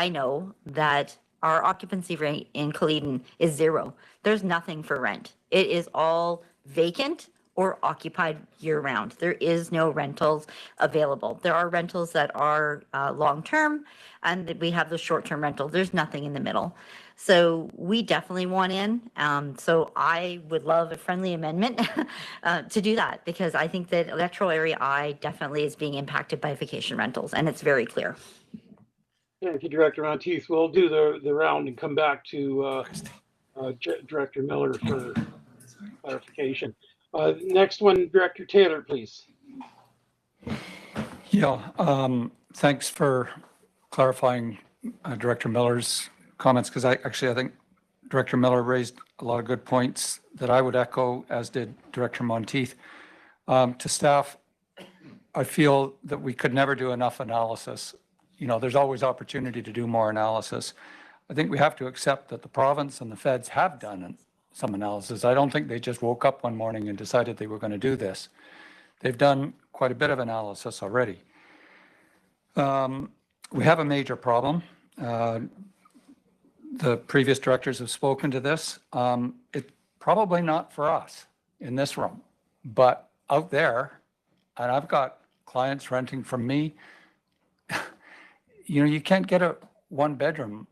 know that our occupancy rate in Caledon is 0. There's nothing for rent. It is all vacant or occupied year round. There is no rentals available. There are rentals that are long-term, and we have the short-term rental. There's nothing in the middle. So we definitely want in. So I would love a friendly amendment to do that, because I think that electoral area I definitely is being impacted by vacation rentals, and it's very clear. Thank you, Director Monteith. We'll do the round and come back to Director Miller for clarification. Next one, Director Taylor, please. Yeah, thanks for clarifying Director Miller's comments, because I think Director Miller raised a lot of good points that I would echo, as did Director Monteith. To staff, I feel that we could never do enough analysis. You know, there's always opportunity to do more analysis. I think we have to accept that the province and the feds have done some analysis. I don't think they just woke up one morning and decided they were going to do this. They've done quite a bit of analysis already. We have a major problem. The previous directors have spoken to this. It's probably not for us in this room, but out there, and I've got clients renting from me, you know, you can't get a one bedroom.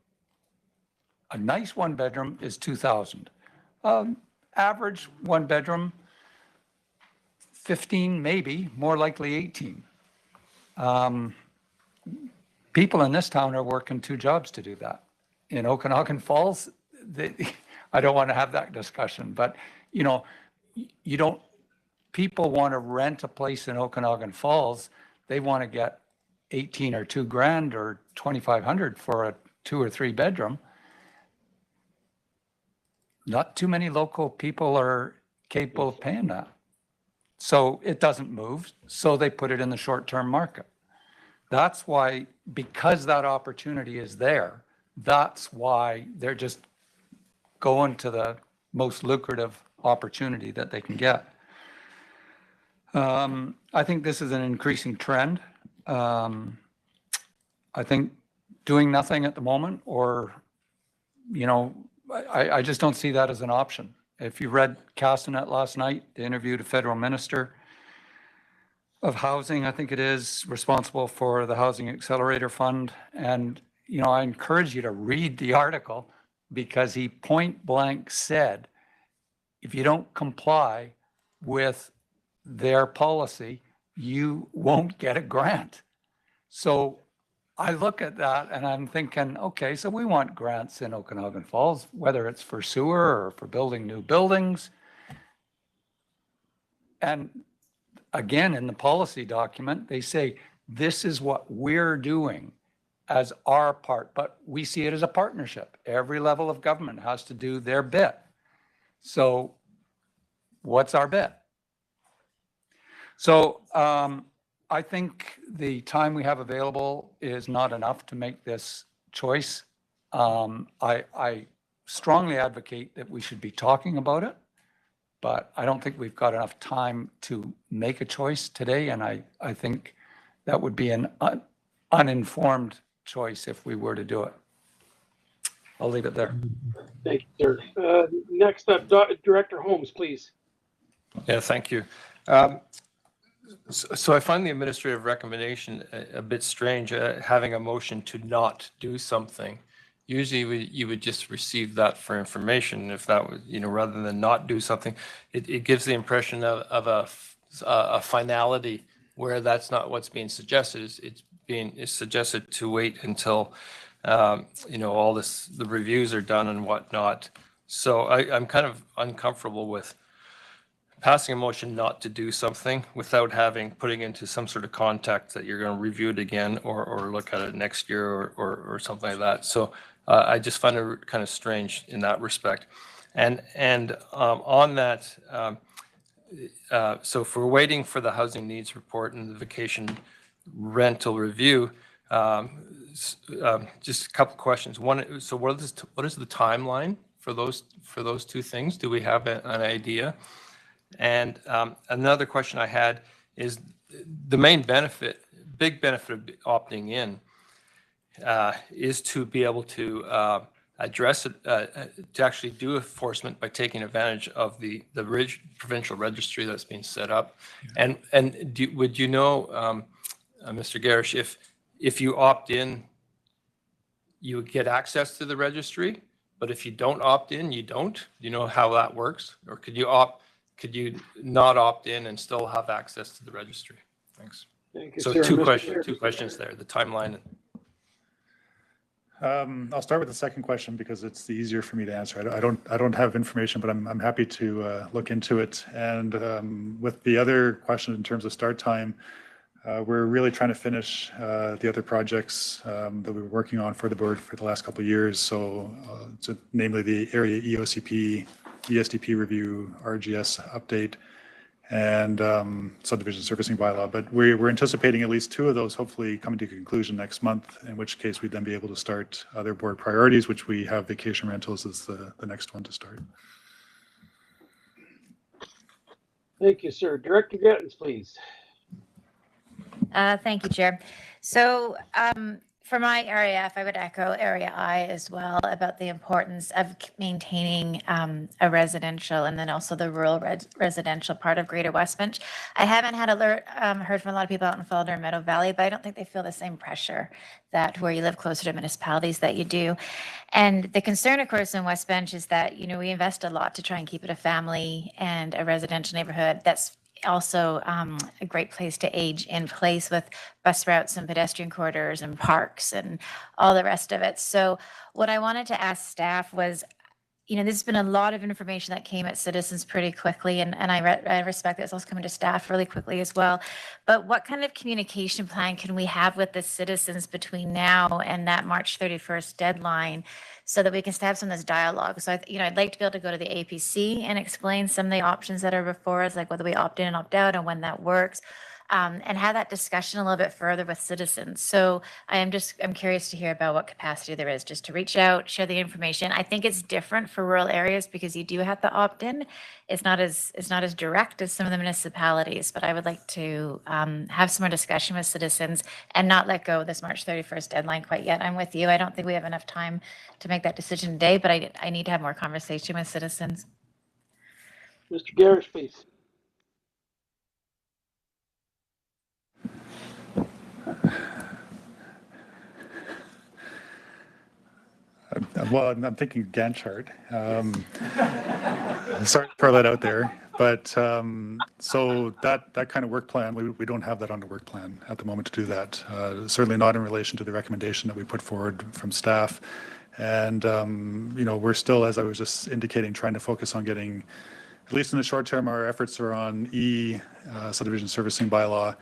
A nice one bedroom is 2,000. Average one bedroom, 15 maybe, more likely 18. People in this town are working 2 jobs to do that. In Okanagan Falls, I don't want to have that discussion, but you know, people want to rent a place in Okanagan Falls. They want to get 18 or $2,000 or 2,500 for a 2 or 3 bedroom. Not too many local people are capable of paying that. So it doesn't move. So they put it in the short-term market. That's why, because that opportunity is there, that's why they're just going to the most lucrative opportunity that they can get. I think this is an increasing trend. I think doing nothing at the moment, or, you know, I just don't see that as an option. If you read Castanet last night, they interviewed a federal minister of housing, I think it is, responsible for the Housing Accelerator Fund. And, you know, I encourage you to read the article, because he point blank said, if you don't comply with their policy, you won't get a grant. So I look at that and I'm thinking, okay, so we want grants in Okanagan Falls, whether it's for sewer or for building new buildings. And again, in the policy document, they say, this is what we're doing as our part, but we see it as a partnership. Every level of government has to do their bit. So what's our bit? So I think the time we have available is not enough to make this choice. I strongly advocate that we should be talking about it, but I don't think we've got enough time to make a choice today, and I think that would be an uninformed choice if we were to do it. I'll leave it there. Thank you, sir. Next up, Director Holmes, please. Yeah, thank you. So I find the administrative recommendation a bit strange, having a motion to not do something. Usually you would just receive that for information. If that was, rather than not do something, it gives the impression of a finality where that's not what's being suggested. It's suggested to wait until, all the reviews are done and whatnot. So I'm kind of uncomfortable with passing a motion not to do something without putting into some sort of context that you're going to review it again or look at it next year or something like that. So I just find it kind of strange in that respect. And on that, so if we're waiting for the housing needs report and the vacation rental review, just a couple questions. One, so what is the timeline for those two things? Do we have an idea? And another question I had is the big benefit of opting in is to be able to address it, to actually do enforcement by taking advantage of the provincial registry that's being set up. And would you know, Mr. Garish, if you opt in, you would get access to the registry, but if you don't opt in, you don't? Do you know how that works? Or could you not opt in and still have access to the registry? Thanks. Thank you, So sir. two questions there, the timeline. I'll start with the second question because it's the easier for me to answer. I don't have information, but I'm happy to look into it. And with the other question in terms of start time, we're really trying to finish the other projects that we were working on for the board for the last couple of years. So namely the area EOCP, ESDP review, RGS update, and subdivision servicing bylaw. But we're anticipating at least two of those hopefully coming to conclusion next month, in which case we'd then be able to start other board priorities, which we have vacation rentals as the next one to start. Thank you, sir. Director Gettens, please. Thank you, Chair. So for my area F, I would echo area I as well about the importance of maintaining a residential and then also the rural residential part of Greater Westbench. I haven't heard from a lot of people out in Falder and Meadow Valley, but I don't think they feel the same pressure that where you live closer to municipalities that you do. And the concern, of course, in Westbench is that, we invest a lot to try and keep it a family and a residential neighborhood that's also a great place to age in place with bus routes and pedestrian corridors and parks and all the rest of it. So what I wanted to ask staff was, there's been a lot of information that came at citizens pretty quickly, and I respect that it's also coming to staff really quickly as well. But what kind of communication plan can we have with the citizens between now and that March 31st deadline so that we can have some of this dialogue? So, I'd like to be able to go to the APC and explain some of the options that are before us, like whether we opt in and opt out and when that works. And have that discussion a little bit further with citizens. So I'm curious to hear about what capacity there is just to reach out, share the information. I think it's different for rural areas because you do have to opt in. It's not as direct as some of the municipalities, but I would like to have some more discussion with citizens and not let go of this March 31st deadline quite yet. I'm with you. I don't think we have enough time to make that decision today, but I need to have more conversation with citizens. Mr. Garish, please. Well, I'm thinking Gantt chart. Sorry to throw that out there, but so that kind of work plan, we don't have that on the work plan at the moment to do that. Certainly not in relation to the recommendation that we put forward from staff. And we're still, as I was just indicating, trying to focus on getting, at least in the short term, our efforts are on subdivision servicing bylaw.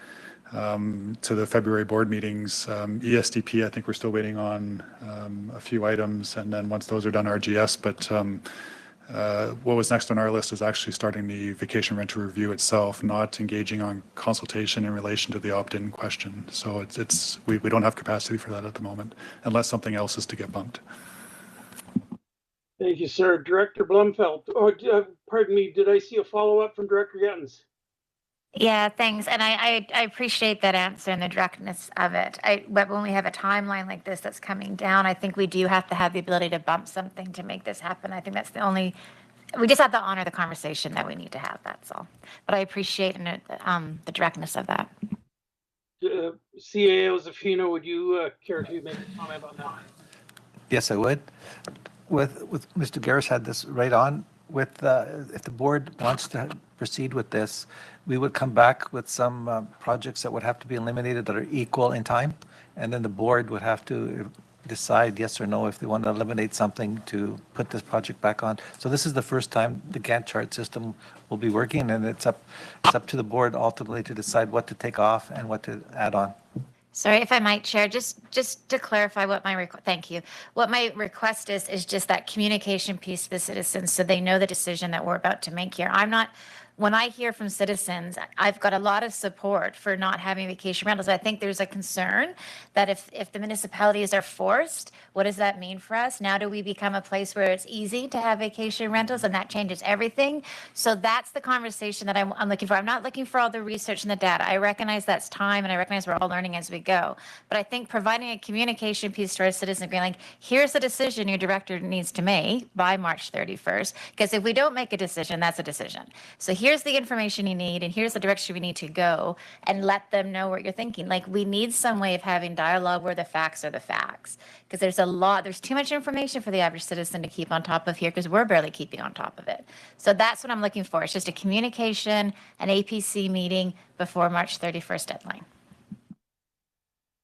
To the February board meetings. ESDP, I think we're still waiting on a few items, and then once those are done, RGS. But what was next on our list is actually starting the vacation rental review itself, not engaging on consultation in relation to the opt-in question. So we don't have capacity for that at the moment, unless something else is to get bumped. Thank you, sir. Director Blumfeld, pardon me, did I see a follow-up from Director Gettens? Yeah, thanks. And I appreciate that answer and the directness of it. But when we have a timeline like this that's coming down, I think we do have to have the ability to bump something to make this happen. I think that's the only, we just have to honor the conversation that we need to have, that's all. But I appreciate the directness of that. CAO Zafino, would you care to make a comment on that? Yes, I would. With Mr. Garris had this right on. With if the board wants to proceed with this, we would come back with some projects that would have to be eliminated that are equal in time, and then the board would have to decide yes or no if they want to eliminate something to put this project back on. So this is the first time the Gantt chart system will be working, and it's up to the board ultimately to decide what to take off and what to add on. Sorry, if I might, Chair, just to clarify what thank you. What my request is just that communication piece to the citizens so they know the decision that we're about to make here. When I hear from citizens, I've got a lot of support for not having vacation rentals. I think there's a concern that if the municipalities are forced, what does that mean for us? Now do we become a place where it's easy to have vacation rentals and that changes everything? So that's the conversation that I'm looking for. I'm not looking for all the research and the data. I recognize that's time and I recognize we're all learning as we go. But I think providing a communication piece to our citizens, being like, here's the decision your director needs to make by March 31st. Because if we don't make a decision, that's a decision. So here's the information you need and here's the direction we need to go, and let them know what you're thinking. Like, we need some way of having dialogue where the facts are the facts, because there's too much information for the average citizen to keep on top of here, because we're barely keeping on top of it. So that's what I'm looking for. It's just a communication, an APC meeting before March 31st deadline.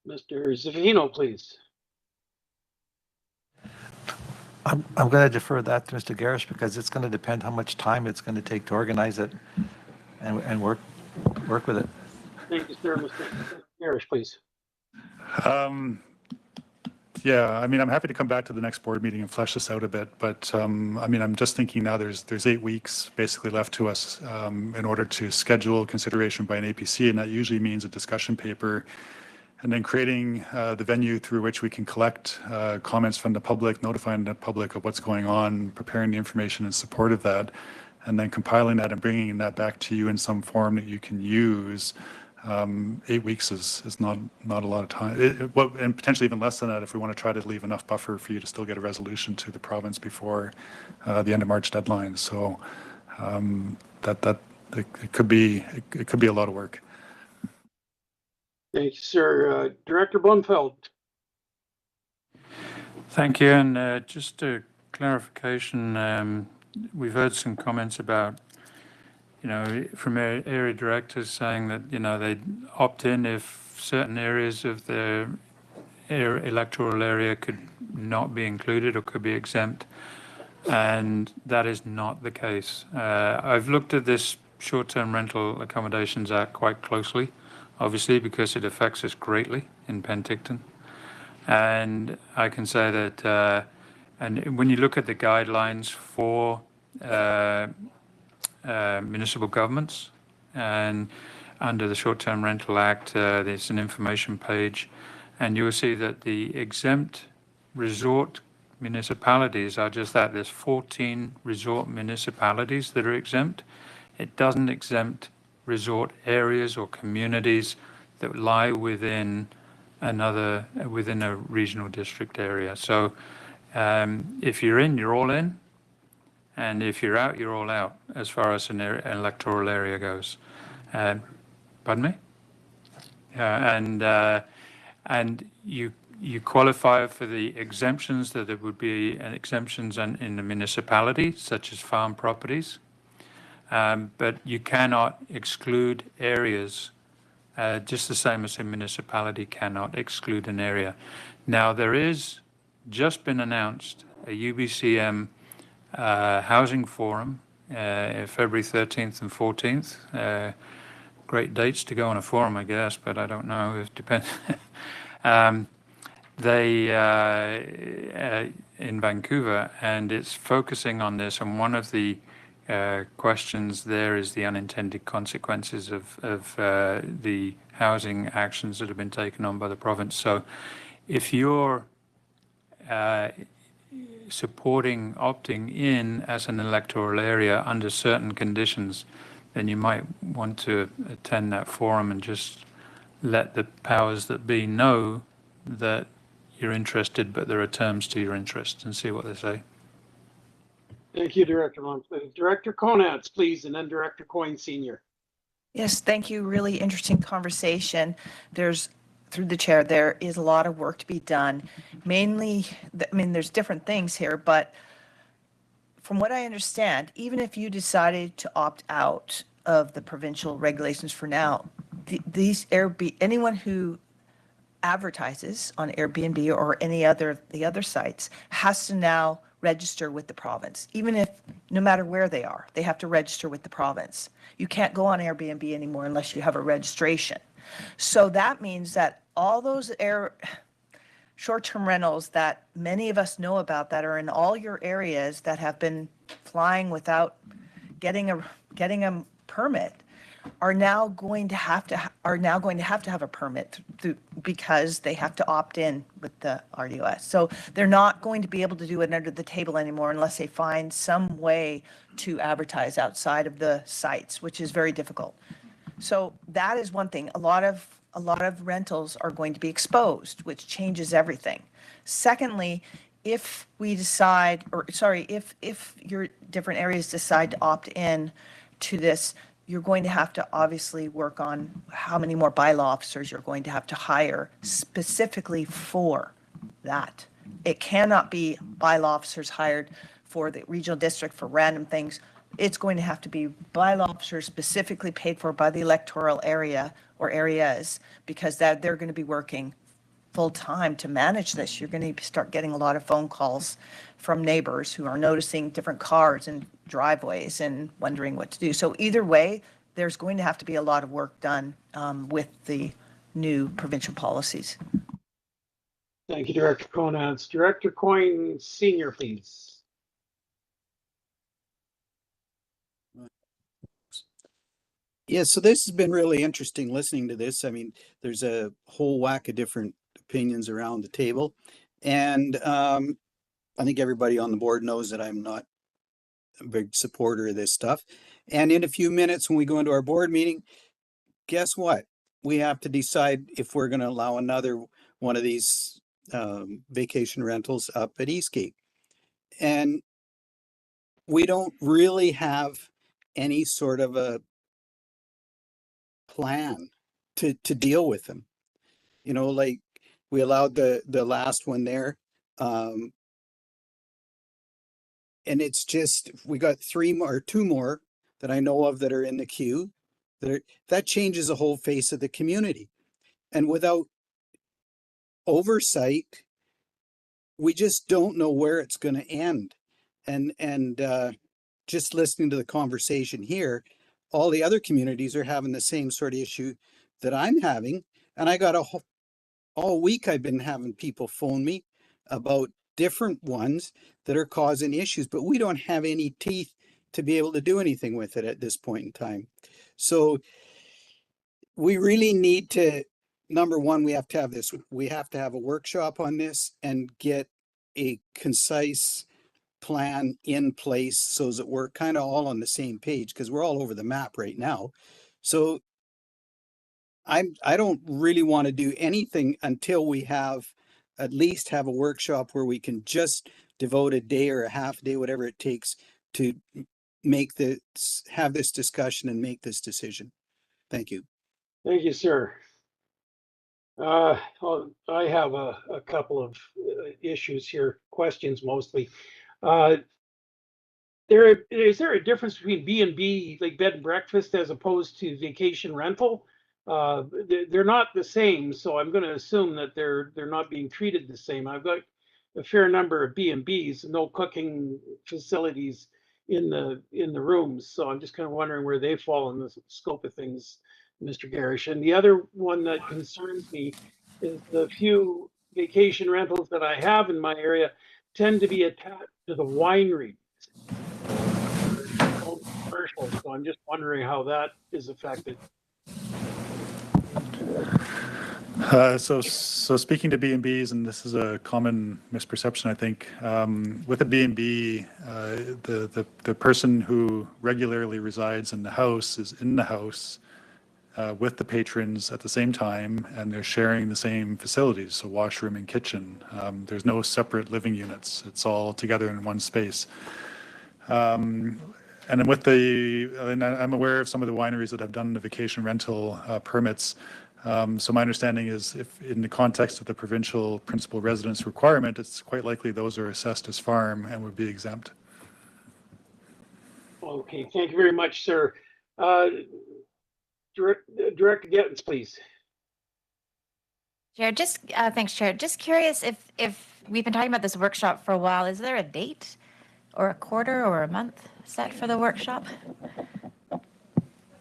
Mr. Zafino, please. I'm going to defer that to Mr. Garris because it's going to depend how much time it's going to take to organize it and work with it. Thank you, sir. Mr. Garris, please. Yeah, I mean, I'm happy to come back to the next board meeting and flesh this out a bit, but I mean, I'm just thinking now there's 8 weeks basically left to us in order to schedule consideration by an APC, and that usually means a discussion paper, and then creating the venue through which we can collect comments from the public, notifying the public of what's going on, preparing the information in support of that, and then compiling that and bringing that back to you in some form that you can use. 8 weeks is not a lot of time, and potentially even less than that if we want to try to leave enough buffer for you to still get a resolution to the province before the end of March deadline. So it could be a lot of work. Thank you, sir. Director Blumfeld. Thank you. And just a clarification, we've heard some comments about, from area directors saying that, they'd opt in if certain areas of the electoral area could not be included or could be exempt. And that is not the case. I've looked at this Short-Term Rental Accommodations Act quite closely, obviously, because it affects us greatly in Penticton. And I can say that, and when you look at the guidelines for municipal governments, and under the Short-Term Rental Act, there's an information page, and you will see that the exempt resort municipalities are just that. There's 14 resort municipalities that are exempt. It doesn't exempt resort areas or communities that lie within a regional district area. So if you're in, you're all in. And if you're out, you're all out as far as an electoral area goes. Pardon me? And you qualify for the exemptions that there would be exemptions in the municipality, such as farm properties. But you cannot exclude areas, just the same as a municipality cannot exclude an area. Now, there is just been announced a UBCM housing forum, February 13th and 14th. Great dates to go on a forum, I guess, but I don't know. It depends. In Vancouver, and it's focusing on this. And one of the questions there is the unintended consequences of the housing actions that have been taken on by the province. So if you're supporting opting in as an electoral area under certain conditions, then you might want to attend that forum and just let the powers that be know that you're interested, but there are terms to your interest, and see what they say. Thank you, Director Monfleet. Director Konatz, please, and then Director Coyne Senior. Yes, thank you. Really interesting conversation. Through the chair, there is a lot of work to be done. Mainly, there's different things here, but from what I understand, even if you decided to opt out of the provincial regulations for now, anyone who advertises on Airbnb or the other sites has to now register with the province. Even if, no matter where they are, they have to register with the province. You can't go on Airbnb anymore unless you have a registration. So that means that all those short-term rentals that many of us know about that are in all your areas that have been flying without getting a permit are now going to have to have a permit because they have to opt in with the RDOS. So they're not going to be able to do it under the table anymore unless they find some way to advertise outside of the sites, which is very difficult. So that is one thing. A lot of rentals are going to be exposed, which changes everything. Secondly, if your different areas decide to opt in to this, you're going to have to obviously work on how many more bylaw officers you're going to have to hire specifically for that. It cannot be bylaw officers hired for the regional district for random things. It's going to have to be bylaw officers specifically paid for by the electoral area or areas, because they're going to be working full time to manage this. You're going to start getting a lot of phone calls from neighbors who are noticing different cars and driveways and wondering what to do. So either way, there's going to have to be a lot of work done with the new provincial policies. Thank you, Director Konatz. Director Coyne Senior, please. Yeah, so this has been really interesting listening to this. I mean, there's a whole whack of different opinions around the table. And I think everybody on the board knows that I'm not a big supporter of this stuff. And in a few minutes, when we go into our board meeting, guess what? We have to decide if we're going to allow another one of these vacation rentals up at Eastgate. And we don't really have any sort of a plan to deal with them. You know, like we allowed the last one there. And it's just, we got two more that I know of that are in the queue. That changes the whole face of the community. And without oversight, we just don't know where it's going to end. And just listening to the conversation here, all the other communities are having the same sort of issue that I'm having. And I got all week I've been having people phone me about different ones that are causing issues, but we don't have any teeth to be able to do anything with it at this point in time. So we really need to, number one, we have to have a workshop on this and get a concise plan in place so that we're kind of all on the same page, because we're all over the map right now. So I don't really want to do anything until we at least have a workshop where we can just devote a day or a half day, whatever it takes, to have this discussion and make this decision. Thank you. Thank you, sir. I have a couple of issues here, questions mostly. Is there a difference between B&B, like bed and breakfast, as opposed to vacation rental? They're not the same, so I'm going to assume that they're not being treated the same. I've got a fair number of B&Bs, no cooking facilities in the rooms, so I'm just kind of wondering where they fall in the scope of things, Mr. Garish. And the other one that concerns me is the few vacation rentals that I have in my area tend to be attached to the winery. Commercial, so I'm just wondering how that is affected. So speaking to B&Bs, and this is a common misperception, I think, with a B&B, the person who regularly resides in the house is in the house with the patrons at the same time, and they're sharing the same facilities, so washroom and kitchen. There's no separate living units. It's all together in one space. And then and I'm aware of some of the wineries that have done the vacation rental permits. So my understanding is if in the context of the provincial principal residence requirement, it's quite likely those are assessed as farm and would be exempt. Okay, thank you very much, sir. Director Gettens, please. Chair, thanks, Chair. Just curious if we've been talking about this workshop for a while, is there a date or a quarter or a month set for the workshop?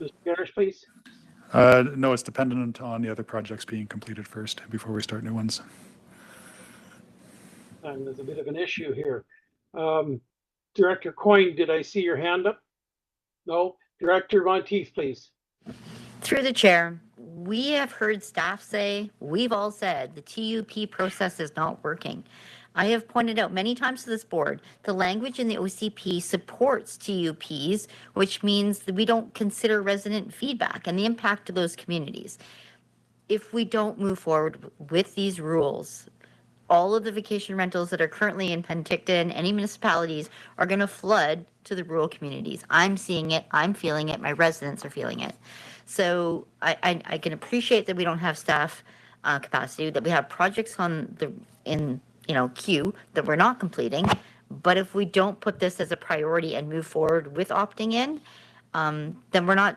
Mr. Garrish, please. No, it's dependent on the other projects being completed first before we start new ones. There's a bit of an issue here. Director Coyne, did I see your hand up? No. Director Monteith, please. Through the chair, we have heard staff say, we've all said, the TUP process is not working. I have pointed out many times to this board, the language in the OCP supports TUPs, which means that we don't consider resident feedback and the impact of those communities. If we don't move forward with these rules, all of the vacation rentals that are currently in Penticton, any municipalities, are going to flood to the rural communities. I'm seeing it, I'm feeling it, my residents are feeling it. So I can appreciate that we don't have staff capacity, that we have projects in queue that we're not completing. But if we don't put this as a priority and move forward with opting in, then we're not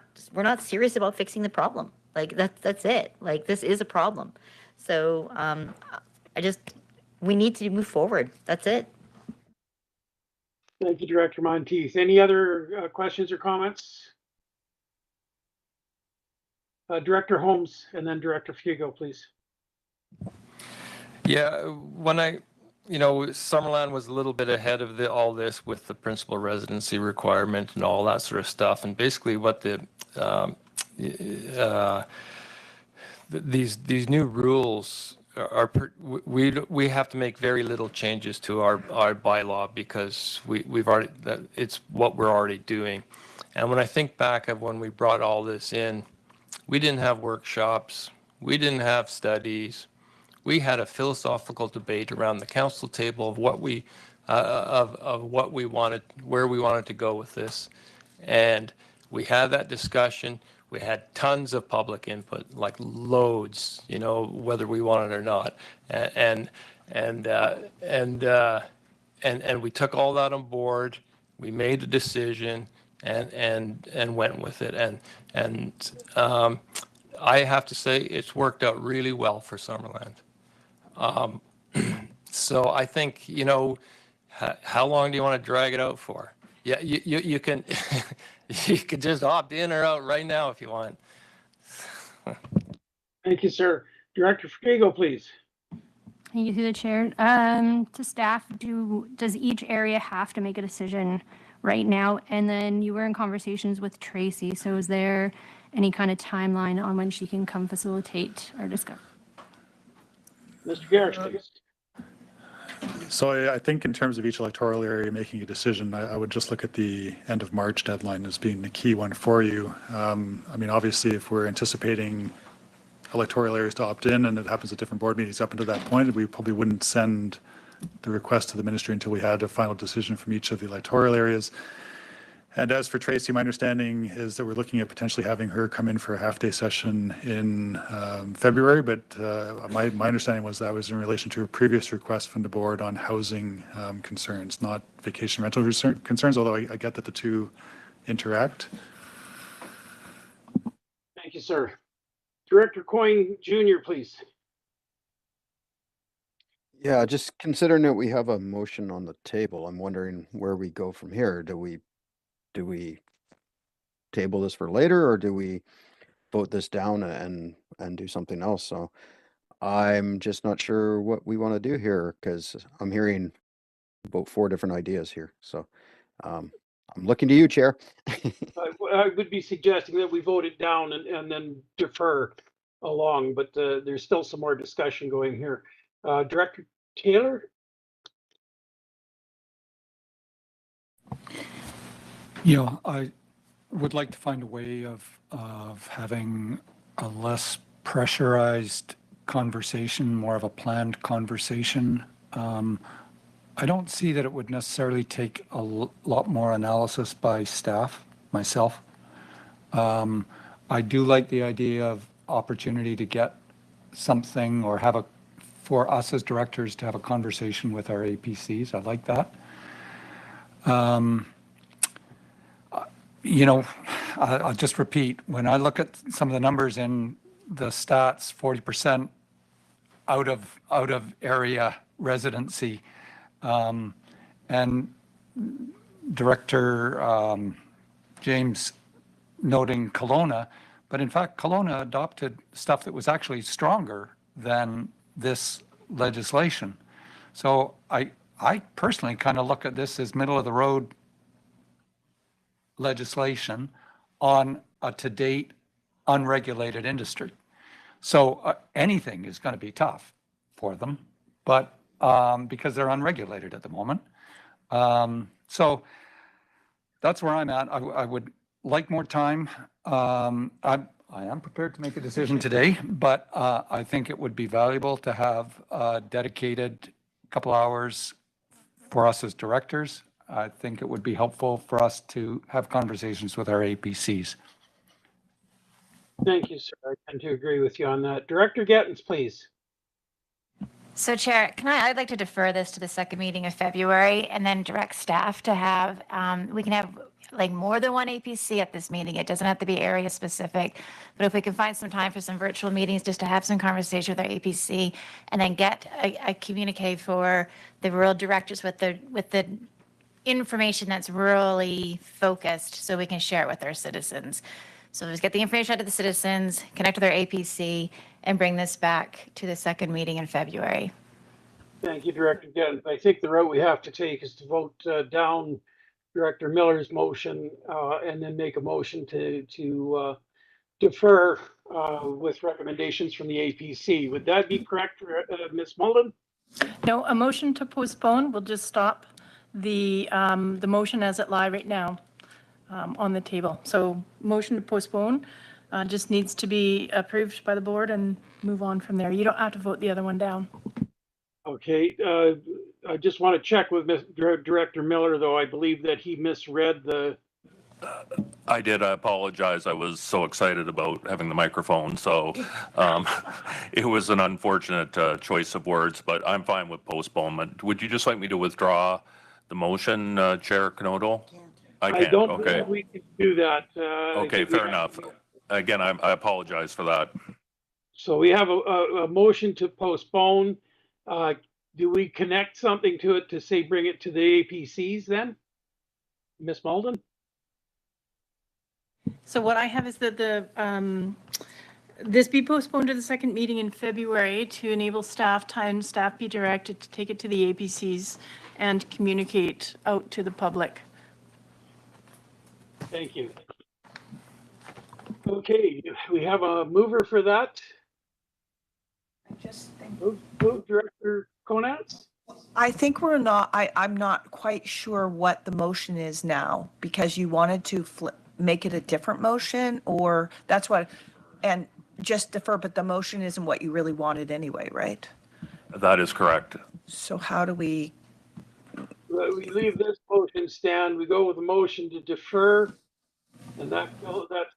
serious about fixing the problem. Like that's it. Like this is a problem. So we need to move forward. That's it. Thank you, Director Monteith. Any other questions or comments? Director Holmes and then Director Fugo, please. Yeah, when Summerland was a little bit ahead of all this with the principal residency requirement and all that sort of stuff. And basically what these new rules we have to make very little changes to our bylaw because it's what we're already doing. And when I think back of when we brought all this in, we didn't have workshops, we didn't have studies. We had a philosophical debate around the council table of what we wanted, where we wanted to go with this. And we had that discussion. We had tons of public input, like loads, whether we wanted it or not. And we took all that on board. We made a decision and went with it. And I have to say it's worked out really well for Summerland. So I think, how long do you want to drag it out for? Yeah, you can you can just opt in or out right now if you want. Thank you, sir. Director Fugo, please. Thank you through the chair. To staff, does each area have to make a decision right now? And then you were in conversations with Tracy, so is there any kind of timeline on when she can come facilitate our discussion? Mr. Garrish, please. So I think in terms of each electoral area making a decision, I would just look at the end of March deadline as being the key one for you. Obviously, if we're anticipating electoral areas to opt in and it happens at different board meetings up until that point, we probably wouldn't send the request to the ministry until we had a final decision from each of the electoral areas. And as for Tracy, my understanding is that we're looking at potentially having her come in for a half-day session in February, but my understanding was that was in relation to a previous request from the board on housing concerns, not vacation rental concerns, although I get that the two interact. Thank you, sir. Director Coyne Jr., please. Yeah, just considering that we have a motion on the table, I'm wondering where we go from here. Do we table this for later, or do we vote this down and do something else? So I'm just not sure what we want to do here, because I'm hearing about 4 different ideas here. So I'm looking to you, Chair. I would be suggesting that we vote it down and then defer along, but there's still some more discussion going here. Director Taylor? Yeah, I would like to find a way of having a less pressurized conversation, more of a planned conversation. I don't see that it would necessarily take a lot more analysis by staff, myself. I do like the idea of opportunity to get something or have for us as directors to have a conversation with our APCs. I like that. You know, I'll just repeat, when I look at some of the numbers in the stats, 40% out of area residency, and Director James noting Kelowna, but in fact, Kelowna adopted stuff that was actually stronger than this legislation. So I personally kind of look at this as middle of the road legislation on a to-date unregulated industry. So anything is going to be tough for them, but because they're unregulated at the moment. So that's where I'm at. I would like more time. I am prepared to make a decision today, but I think it would be valuable to have a dedicated couple hours for us as directors. I think it would be helpful for us to have conversations with our APCs. Thank you, sir. I tend to agree with you on that. Director Gettens, please. So Chair, I'd like to defer this to the second meeting of February and then direct staff to have, we can have like more than one APC at this meeting. It doesn't have to be area specific, but if we can find some time for some virtual meetings, just to have some conversation with our APC and then get a communique for the rural directors with the information that's rurally focused so we can share it with our citizens. So let's get the information out to the citizens, connect with our APC, and bring this back to the second meeting in February. Thank you, Director Gettens. I think the route we have to take is to vote down Director Miller's motion and then make a motion to defer with recommendations from the APC. Would that be correct, Ms. Mullen? No, a motion to postpone will just stop the motion as it lies right now on the table. So motion to postpone just needs to be approved by the board and move on from there. You don't have to vote the other one down. Okay, I just want to check with Director Miller, though. I believe that he misread the... I did. I apologize. I was so excited about having the microphone. So it was an unfortunate choice of words, but I'm fine with postponement. Would you just like me to withdraw the motion, Chair Knodel? I can't. don't Okay. believe we can do that. Okay, fair enough. Again, I apologize for that. So we have a motion to postpone. Do we connect something to it to say bring it to the APCs then? Ms. Malden? So what I have is that this be postponed to the second meeting in February to enable staff be directed to take it to the APCs and communicate out to the public. Thank you. Okay, we have a mover for that. Move Director Konatz. I think I'm not quite sure what the motion is now, because you wanted to make it a different motion, or that's what, and just defer, but the motion isn't what you really wanted anyway, right? That is correct. So how do we? We leave this motion stand. We go with a motion to defer, and that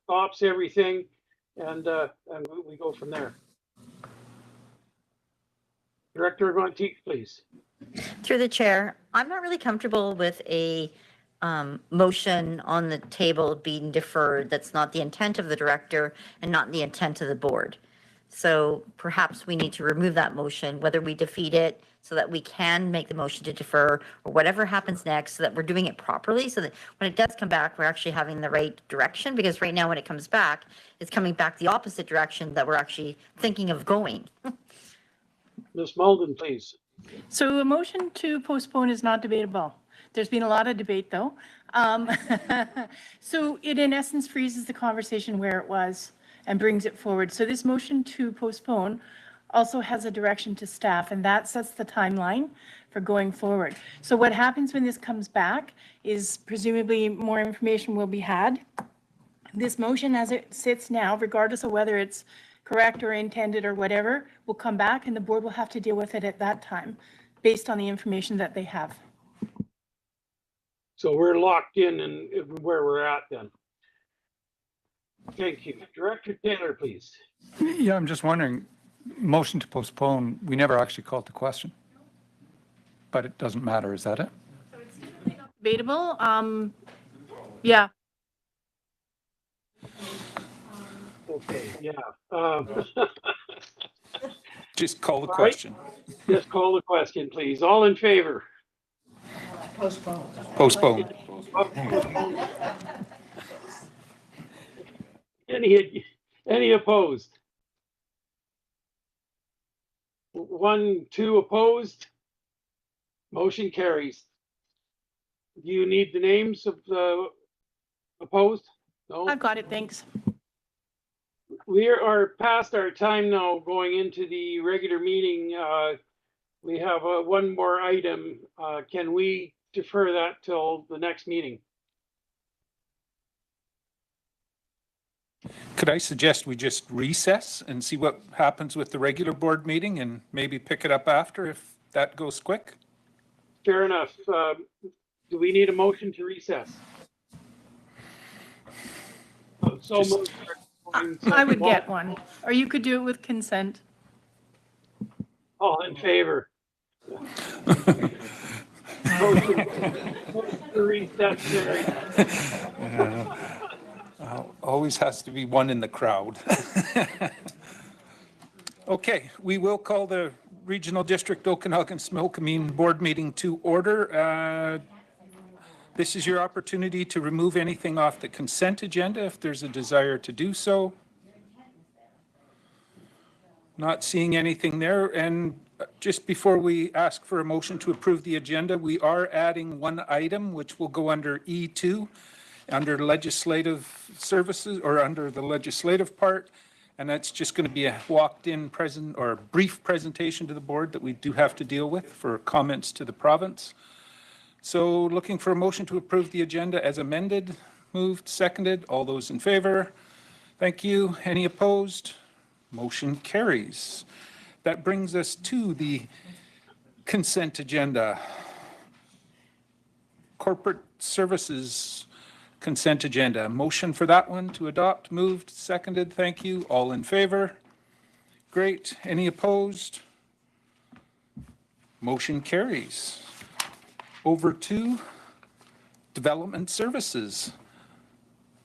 stops everything, and we go from there. Director Gontique, please. Through the chair, I'm not really comfortable with a motion on the table being deferred. That's not the intent of the director and not the intent of the board. So perhaps we need to remove that motion, whether we defeat it so that we can make the motion to defer, or whatever happens next, so that we're doing it properly, so that when it does come back, we're actually having the right direction. Because right now when it comes back, it's coming back the opposite direction that we're actually thinking of going. Ms. Malden, please. So a motion to postpone is not debatable. There's been a lot of debate though. So it in essence freezes the conversation where it was and brings it forward. So this motion to postpone also has a direction to staff, and that sets the timeline for going forward. So what happens when this comes back is presumably more information will be had. This motion as it sits now, regardless of whether it's correct or intended or whatever, will come back and the board will have to deal with it at that time based on the information that they have. So we're locked in and where we're at then. Thank you. Director Taylor, please. Yeah, I'm just wondering, motion to postpone, we never actually called the question. But it doesn't matter, is that it? Debatable, yeah. Okay, yeah. Just call the All right. question. Just call the question, please. All in favor? Postpone. Postpone. Any opposed? 1, 2 opposed. Motion carries. Do you need the names of the opposed? No. I've got it, thanks. We are past our time now going into the regular meeting. We have one more item. Can we defer that till the next meeting? Could I suggest we just recess and see what happens with the regular board meeting and maybe pick it up after if that goes quick? Fair enough. Do we need a motion to recess? So moved. I would get one, or you could do it with consent. All in favor? Motion to recess carried. Always has to be one in the crowd. Okay, we will call the Regional District Okanagan-Similkameen Board meeting to order. This is your opportunity to remove anything off the consent agenda if there's a desire to do so. Not seeing anything there. And just before we ask for a motion to approve the agenda, we are adding one item which will go under E2, under legislative services or under the legislative part. And that's just going to be a walked-in present or a brief presentation to the board that we do have to deal with for comments to the province. So looking for a motion to approve the agenda as amended. Moved, seconded. All those in favor? Thank you. Any opposed? Motion carries. That brings us to the consent agenda. Corporate services consent agenda. Motion for that one to adopt. Moved, seconded. Thank you. All in favor? Great. Any opposed? Motion carries. Over to development services.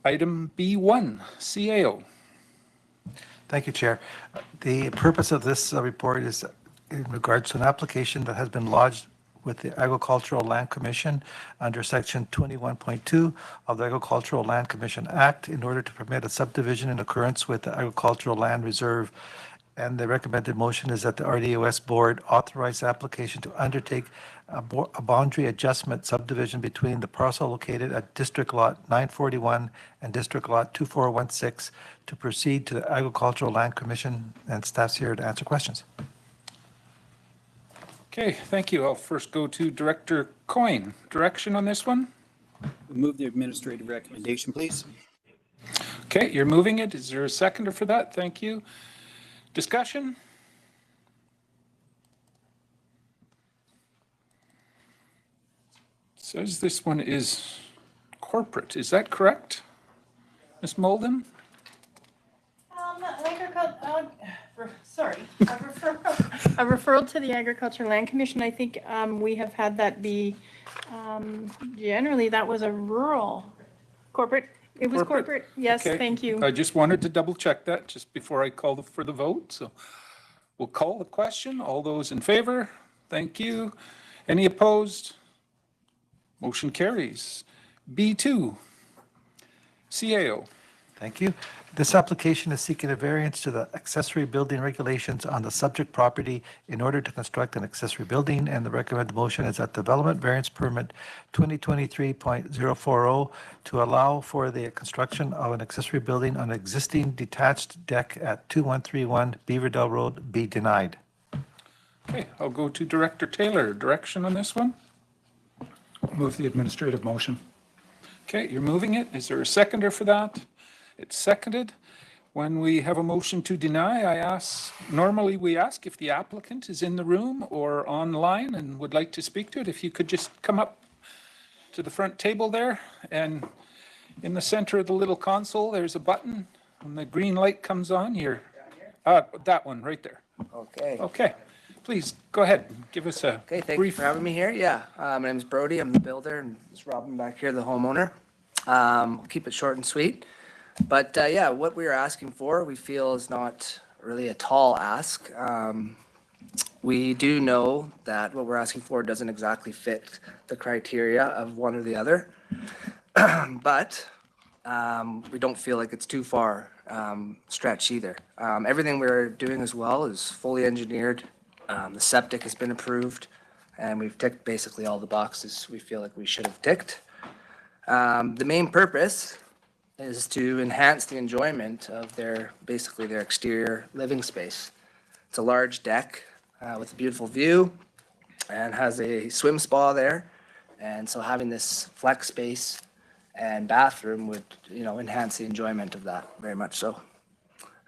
Item B1, CAO. Thank you, Chair. The purpose of this report is in regards to an application that has been lodged with the Agricultural Land Commission under Section 21.2 of the Agricultural Land Commission Act in order to permit a subdivision in accordance with the Agricultural Land Reserve. And the recommended motion is that the RDOS board authorize the application to undertake a boundary adjustment subdivision between the parcel located at District Lot 941 and District Lot 2416 to proceed to the Agricultural Land Commission, and staff's here to answer questions. Okay, thank you. I'll first go to Director Coyne. Direction on this one? Move the administrative recommendation, please. Okay, you're moving it. Is there a seconder for that? Thank you. Discussion? Says this one is corporate. Is that correct? Ms. Molden? A referral to the Agriculture Land Commission. I think we have had that be, generally that was a rural corporate. It was corporate. Yes, Okay. thank you. I just wanted to double check that just before I call for the vote. So we'll call the question. All those in favor? Thank you. Any opposed? Motion carries. B2, CAO. Thank you. This application is seeking a variance to the accessory building regulations on the subject property in order to construct an accessory building, and the recommended motion is that development variance permit 2023.040 to allow for the construction of an accessory building on an existing detached deck at 2131 Beaverdale Road be denied. Okay, I'll go to Director Taylor. Direction on this one? Move the administrative motion. Okay, you're moving it. Is there a seconder for that? It's seconded. When we have a motion to deny, normally we ask if the applicant is in the room or online and would like to speak to it. If you could just come up to the front table there, and in the center of the little console, there's a button. When the green light comes on, that one right there. Okay. Okay, please go ahead. Give us a Okay, thank you brief. for having me here. Yeah, my name's Brody. I'm the builder, and it's Robin back here, the homeowner. I'll keep it short and sweet. But yeah, what we are asking for, we feel is not really a tall ask. We do know that what we're asking for doesn't exactly fit the criteria of one or the other. But we don't feel like it's too far stretch either. Everything we're doing as well is fully engineered. The septic has been approved, and we've ticked basically all the boxes we feel like we should have ticked. The main purpose is to enhance the enjoyment of their exterior living space. It's a large deck with a beautiful view and has a swim spa there. And so having this flex space and bathroom would, enhance the enjoyment of that very much so.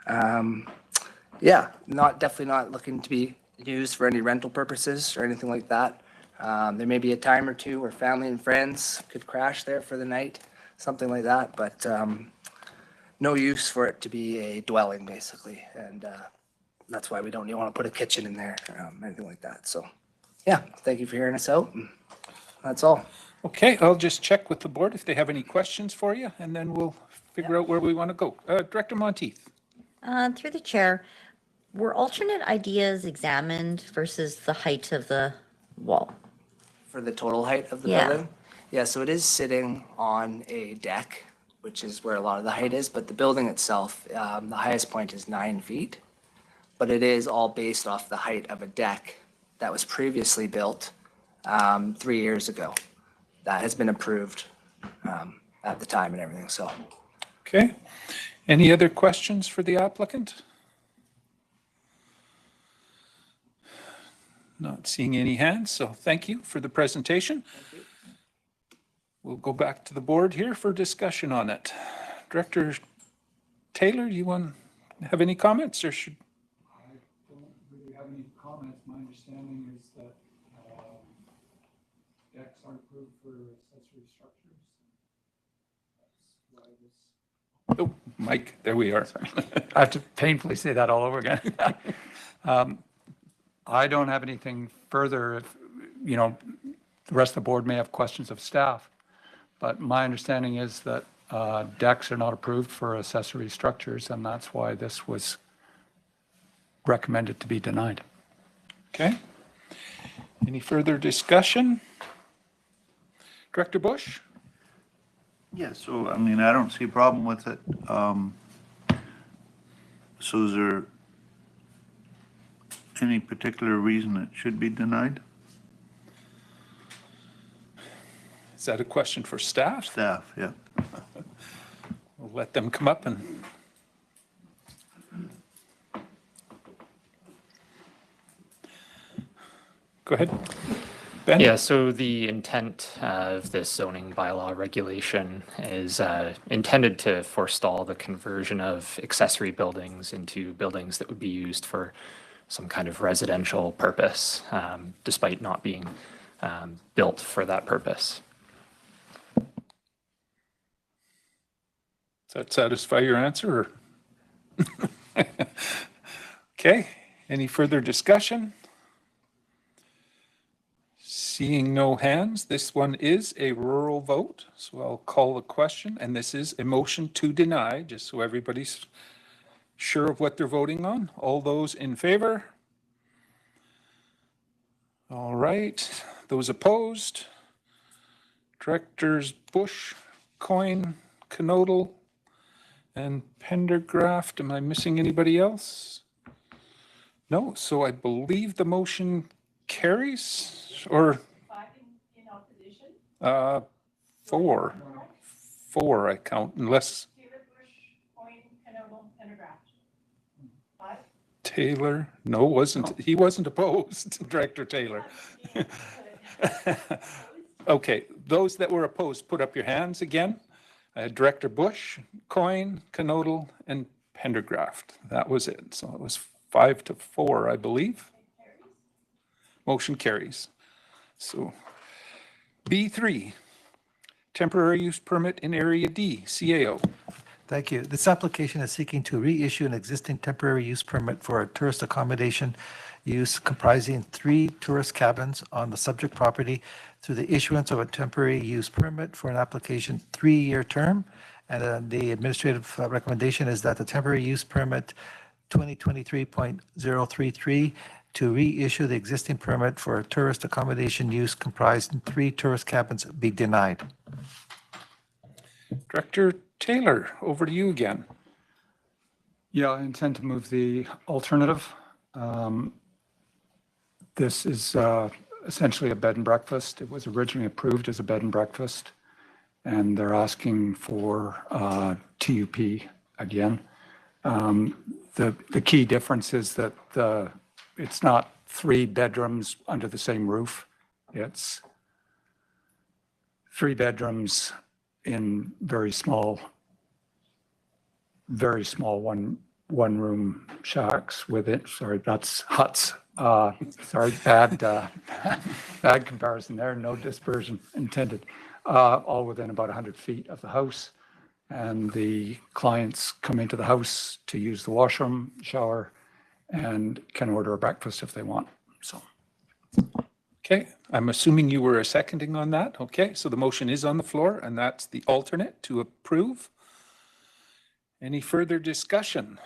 Yeah, definitely not looking to be used for any rental purposes or anything like that. There may be a time or two where family and friends could crash there for the night, something like that, but no use for it to be a dwelling, basically. And that's why we don't want to put a kitchen in there, anything like that. So, yeah, thank you for hearing us out. That's all. Okay, I'll just check with the board if they have any questions for you, and then we'll figure out where we want to go. Director Monteith. Through the chair, were alternate ideas examined versus the height of the wall? For the total height of the Yeah. building? Yeah, so it is sitting on a deck, which is where a lot of the height is, but the building itself, the highest point is 9 feet. But it is all based off the height of a deck that was previously built 3 years ago. That has been approved at the time and everything, so. Okay. Any other questions for the applicant? Not seeing any hands, so thank you for the presentation. We'll go back to the board here for discussion on it. Director Taylor, you want to have any comments, or should? I don't really have any comments. My understanding is that decks aren't approved for accessory structures. That's why this. Oh, Mike, there we are. I have to painfully say that all over again. I don't have anything further. If, the rest of the board may have questions of staff, but my understanding is that decks are not approved for accessory structures, and that's why this was recommended to be denied. Okay. Any further discussion? Director Bush? Yeah, so, I don't see a problem with it. So is there any particular reason it should be denied? Is that a question for staff? Staff, yeah. We'll let them come up and. Go ahead. Ben? Yeah, so the intent of this zoning bylaw regulation is intended to forestall the conversion of accessory buildings into buildings that would be used for some kind of residential purpose, despite not being built for that purpose. Does that satisfy your answer? Or? Okay, any further discussion? Seeing no hands, this one is a rural vote, so I'll call the question, and this is a motion to deny, just so everybody's sure of what they're voting on. All those in favor? All right, those opposed? Directors Bush, Coyne, Knodel, and Pendergraft. Am I missing anybody else? No, so I believe the motion carries, or? Four. Four, I count, unless. Taylor, no, he wasn't opposed, Director Taylor. Okay, those that were opposed, put up your hands again. Director Bush, Coyne, Knodel, and Pendergraft. That was it. So it was 5-4, I believe. Motion carries. So B3, temporary use permit in Area D, CAO. Thank you. This application is seeking to reissue an existing temporary use permit for a tourist accommodation use comprising 3 tourist cabins on the subject property through the issuance of a temporary use permit for an application 3-year term. And the administrative recommendation is that the temporary use permit 2023.033 to reissue the existing permit for a tourist accommodation use comprising 3 tourist cabins be denied. Director Taylor, over to you again. Yeah, I intend to move the alternative. This is essentially a bed and breakfast. It was originally approved as a bed and breakfast, and they're asking for TUP again. The key difference is that it's not 3 bedrooms under the same roof. It's 3 bedrooms in very small one room shacks with it. Sorry, that's huts. Sorry, bad comparison there. No dispersion intended. All within about 100 feet of the house. And the clients come into the house to use the washroom, shower, and can order a breakfast if they want. So. Okay, I'm assuming you were seconding on that. Okay, so the motion is on the floor, and that's the alternate to approve. Any further discussion?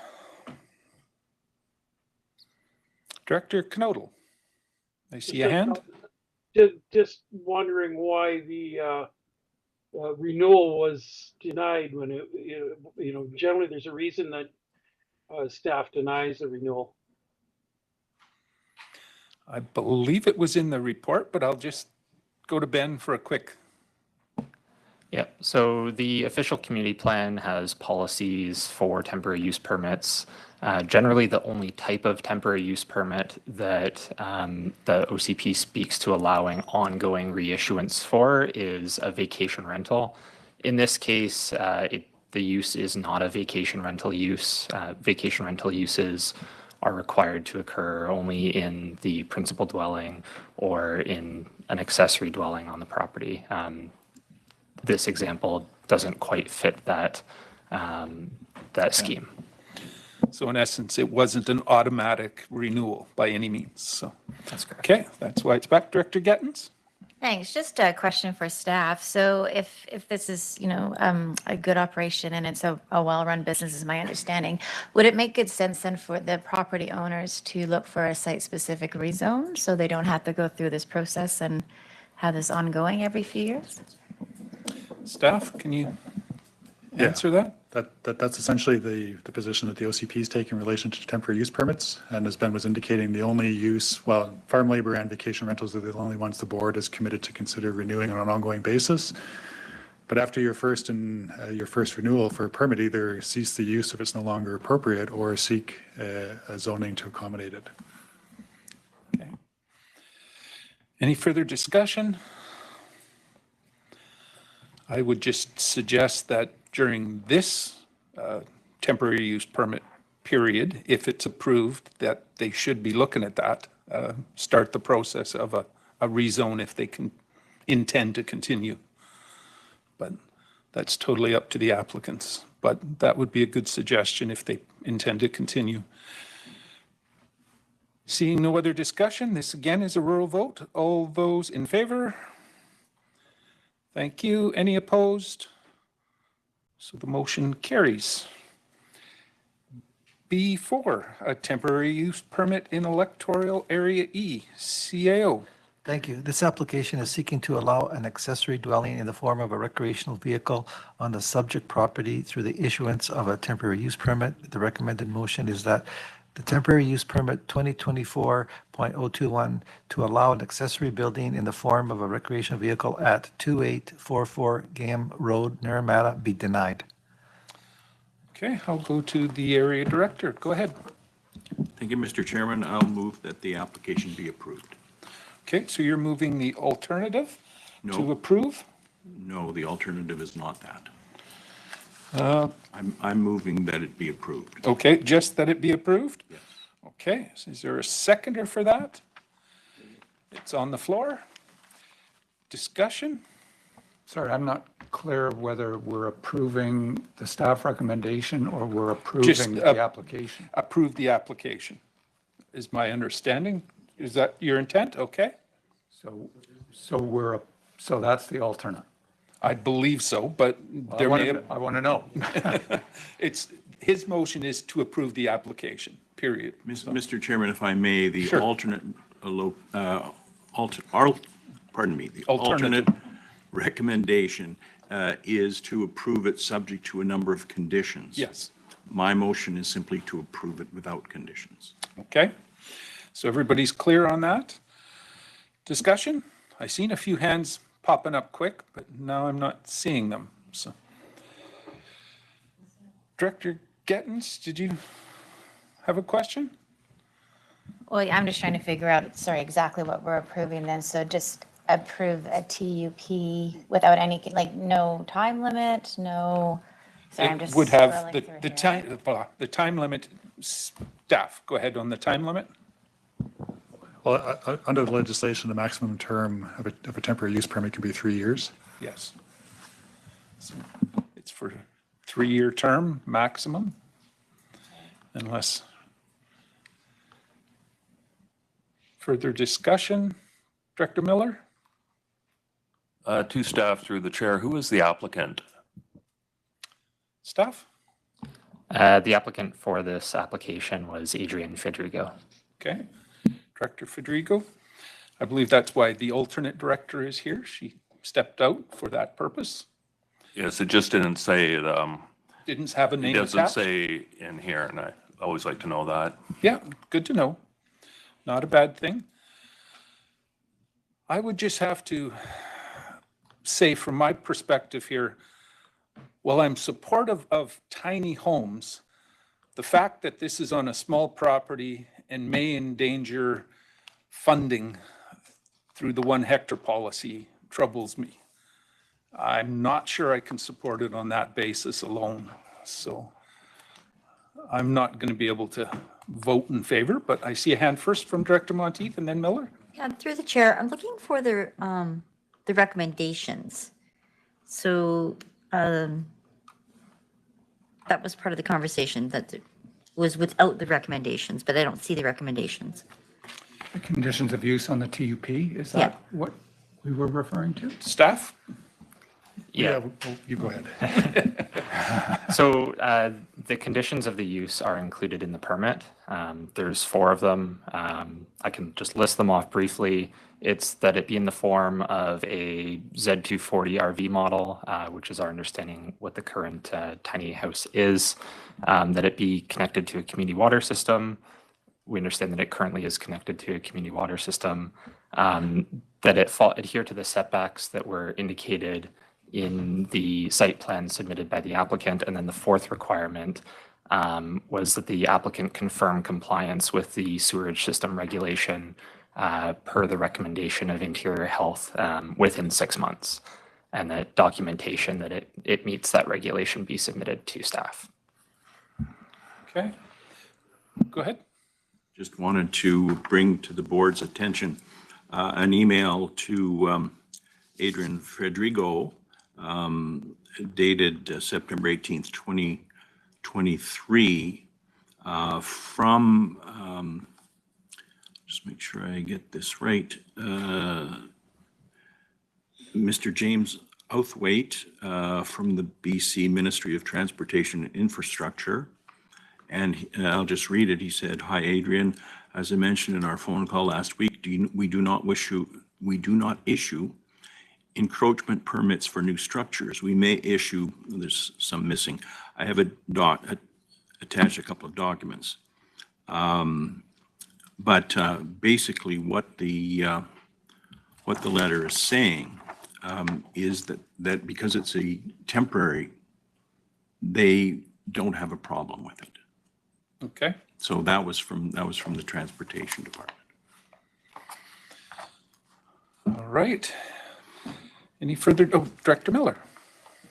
Director Knodel, I see a hand. Just wondering why the renewal was denied when generally there's a reason that staff denies a renewal. I believe it was in the report, but I'll just go to Ben for a quick. Yep. So the official community plan has policies for temporary use permits. Generally, the only type of temporary use permit that the OCP speaks to allowing ongoing reissuance for is a vacation rental. In this case, the use is not a vacation rental use. Vacation rental uses are required to occur only in the principal dwelling or in an accessory dwelling on the property. This example doesn't quite fit that scheme. So in essence, it wasn't an automatic renewal by any means. So that's correct. Okay, that's why it's back. Director Gettens. Thanks. Just a question for staff. So if this is, a good operation and it's a well-run business, is my understanding, would it make good sense then for the property owners to look for a site-specific rezone so they don't have to go through this process and have this ongoing every few years? Staff, can you answer that? That's essentially the position that the OCP is taking in relation to temporary use permits. And as Ben was indicating, the only use, farm labor and vacation rentals are the only ones the board is committed to consider renewing on an ongoing basis. But after your first renewal for a permit, either cease the use if it's no longer appropriate or seek a zoning to accommodate it. Okay. Any further discussion? I would just suggest that during this temporary use permit period, if it's approved, that they should be looking at that, start the process of a rezone if they can intend to continue. But that's totally up to the applicants. But that would be a good suggestion if they intend to continue. Seeing no other discussion, this again is a rural vote. All those in favor? Thank you. Any opposed? So the motion carries. B4, a temporary use permit in electoral area E, CAO. Thank you. This application is seeking to allow an accessory dwelling in the form of a recreational vehicle on the subject property through the issuance of a temporary use permit. The recommended motion is that the temporary use permit 2024.021 to allow an accessory building in the form of a recreational vehicle at 2844 Game Road, Naramata be denied. Okay, I'll go to the area director. Go ahead. Thank you, Mr. Chairman. I'll move that the application be approved. Okay, so you're moving the alternative No. to approve? No, the alternative is not that. Uh, I'm moving that it be approved. Okay, just that it be approved? Yes. Okay, so is there a seconder for that? It's on the floor. Discussion? Sorry, I'm not clear whether we're approving the staff recommendation or we're approving the application. Approve the application, is my understanding. Is that your intent? Okay. So that's the alternate. I believe so, but there may have. I want to know. It's, his motion is to approve the application, period. Mr. Chairman, if I may, the Sure. alternate, alternate recommendation is to approve it subject to a number of conditions. Yes. My motion is simply to approve it without conditions. Okay. So everybody's clear on that? Discussion? I seen a few hands popping up quick, but now I'm not seeing them. So, Director Gettens, did you have a question? Well, I'm just trying to figure out, sorry, exactly what we're approving then. So just approve a TUP without any, like, no time limit, no, sorry, I'm just It would have scrolling through the time limit. Staff, go ahead on the time limit. Well, under the legislation, the maximum term of a temporary use permit can be 3 years. Yes. So it's for a 3-year term maximum, unless further discussion. Director Miller? To staff through the chair, who is the applicant? Staff? The applicant for this application was Adrian Federigo. Okay. Director Federigo. I believe that's why the alternate director is here. She stepped out for that purpose. Yes, it just didn't say it. Didn't have a name It doesn't attached. say in here, and I always like to know that. Yeah, good to know. Not a bad thing. I would just have to say from my perspective here, while I'm supportive of tiny homes, the fact that this is on a small property and may endanger funding through the 1 hectare policy troubles me. I'm not sure I can support it on that basis alone. So I'm not going to be able to vote in favor, but I see a hand first from Director Monteith and then Miller. Yeah, through the chair, I'm looking for the recommendations. So that was part of the conversation that was without the recommendations, but I don't see the recommendations. The conditions of use on the TUP, is that what we were referring to? Staff? Yeah. Well, you go ahead. So the conditions of the use are included in the permit. There's 4 of them. I can just list them off briefly. It's that it be in the form of a Z240 RV model, which is our understanding what the current tiny house is, that it be connected to a community water system. We understand that it currently is connected to a community water system, that it adhere to the setbacks that were indicated in the site plan submitted by the applicant. And then the 4th requirement was that the applicant confirm compliance with the sewerage system regulation per the recommendation of Interior Health within 6 months. And that documentation that it meets that regulation be submitted to staff. Okay. Go ahead. Just wanted to bring to the board's attention an email to Adrian Federigo dated September 18th, 2023 from, just make sure I get this right, Mr. James Outhwaite from the BC Ministry of Transportation and Infrastructure. And I'll just read it. He said, "Hi, Adrian. As I mentioned in our phone call last week, we do not wish we do not issue encroachment permits for new structures. We may issue, there's some missing. I have attached a couple of documents. But basically what the letter is saying is that because it's a temporary, they don't have a problem with it. Okay. So that was from the Transportation Department. All right. Any further, oh, Director Miller.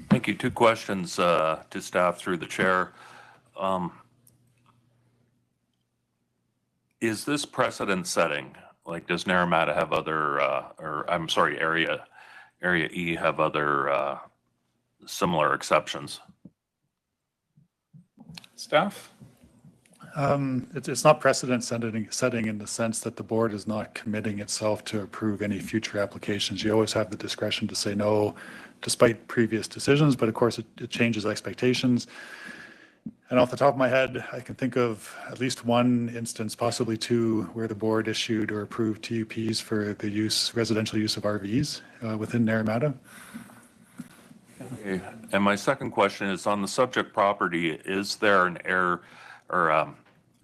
Thank you. Two questions to staff through the chair. Is this precedent setting? Like, does Naramata have other, or I'm sorry, Area E have other similar exceptions? Staff? It's not precedent setting in the sense that the board is not committing itself to approve any future applications. You always have the discretion to say no despite previous decisions, but of course it changes expectations. And off the top of my head, I can think of at least one instance, possibly two, where the board issued or approved TUPs for the residential use of RVs within Naramata. Okay. And my second question is on the subject property, is there an air or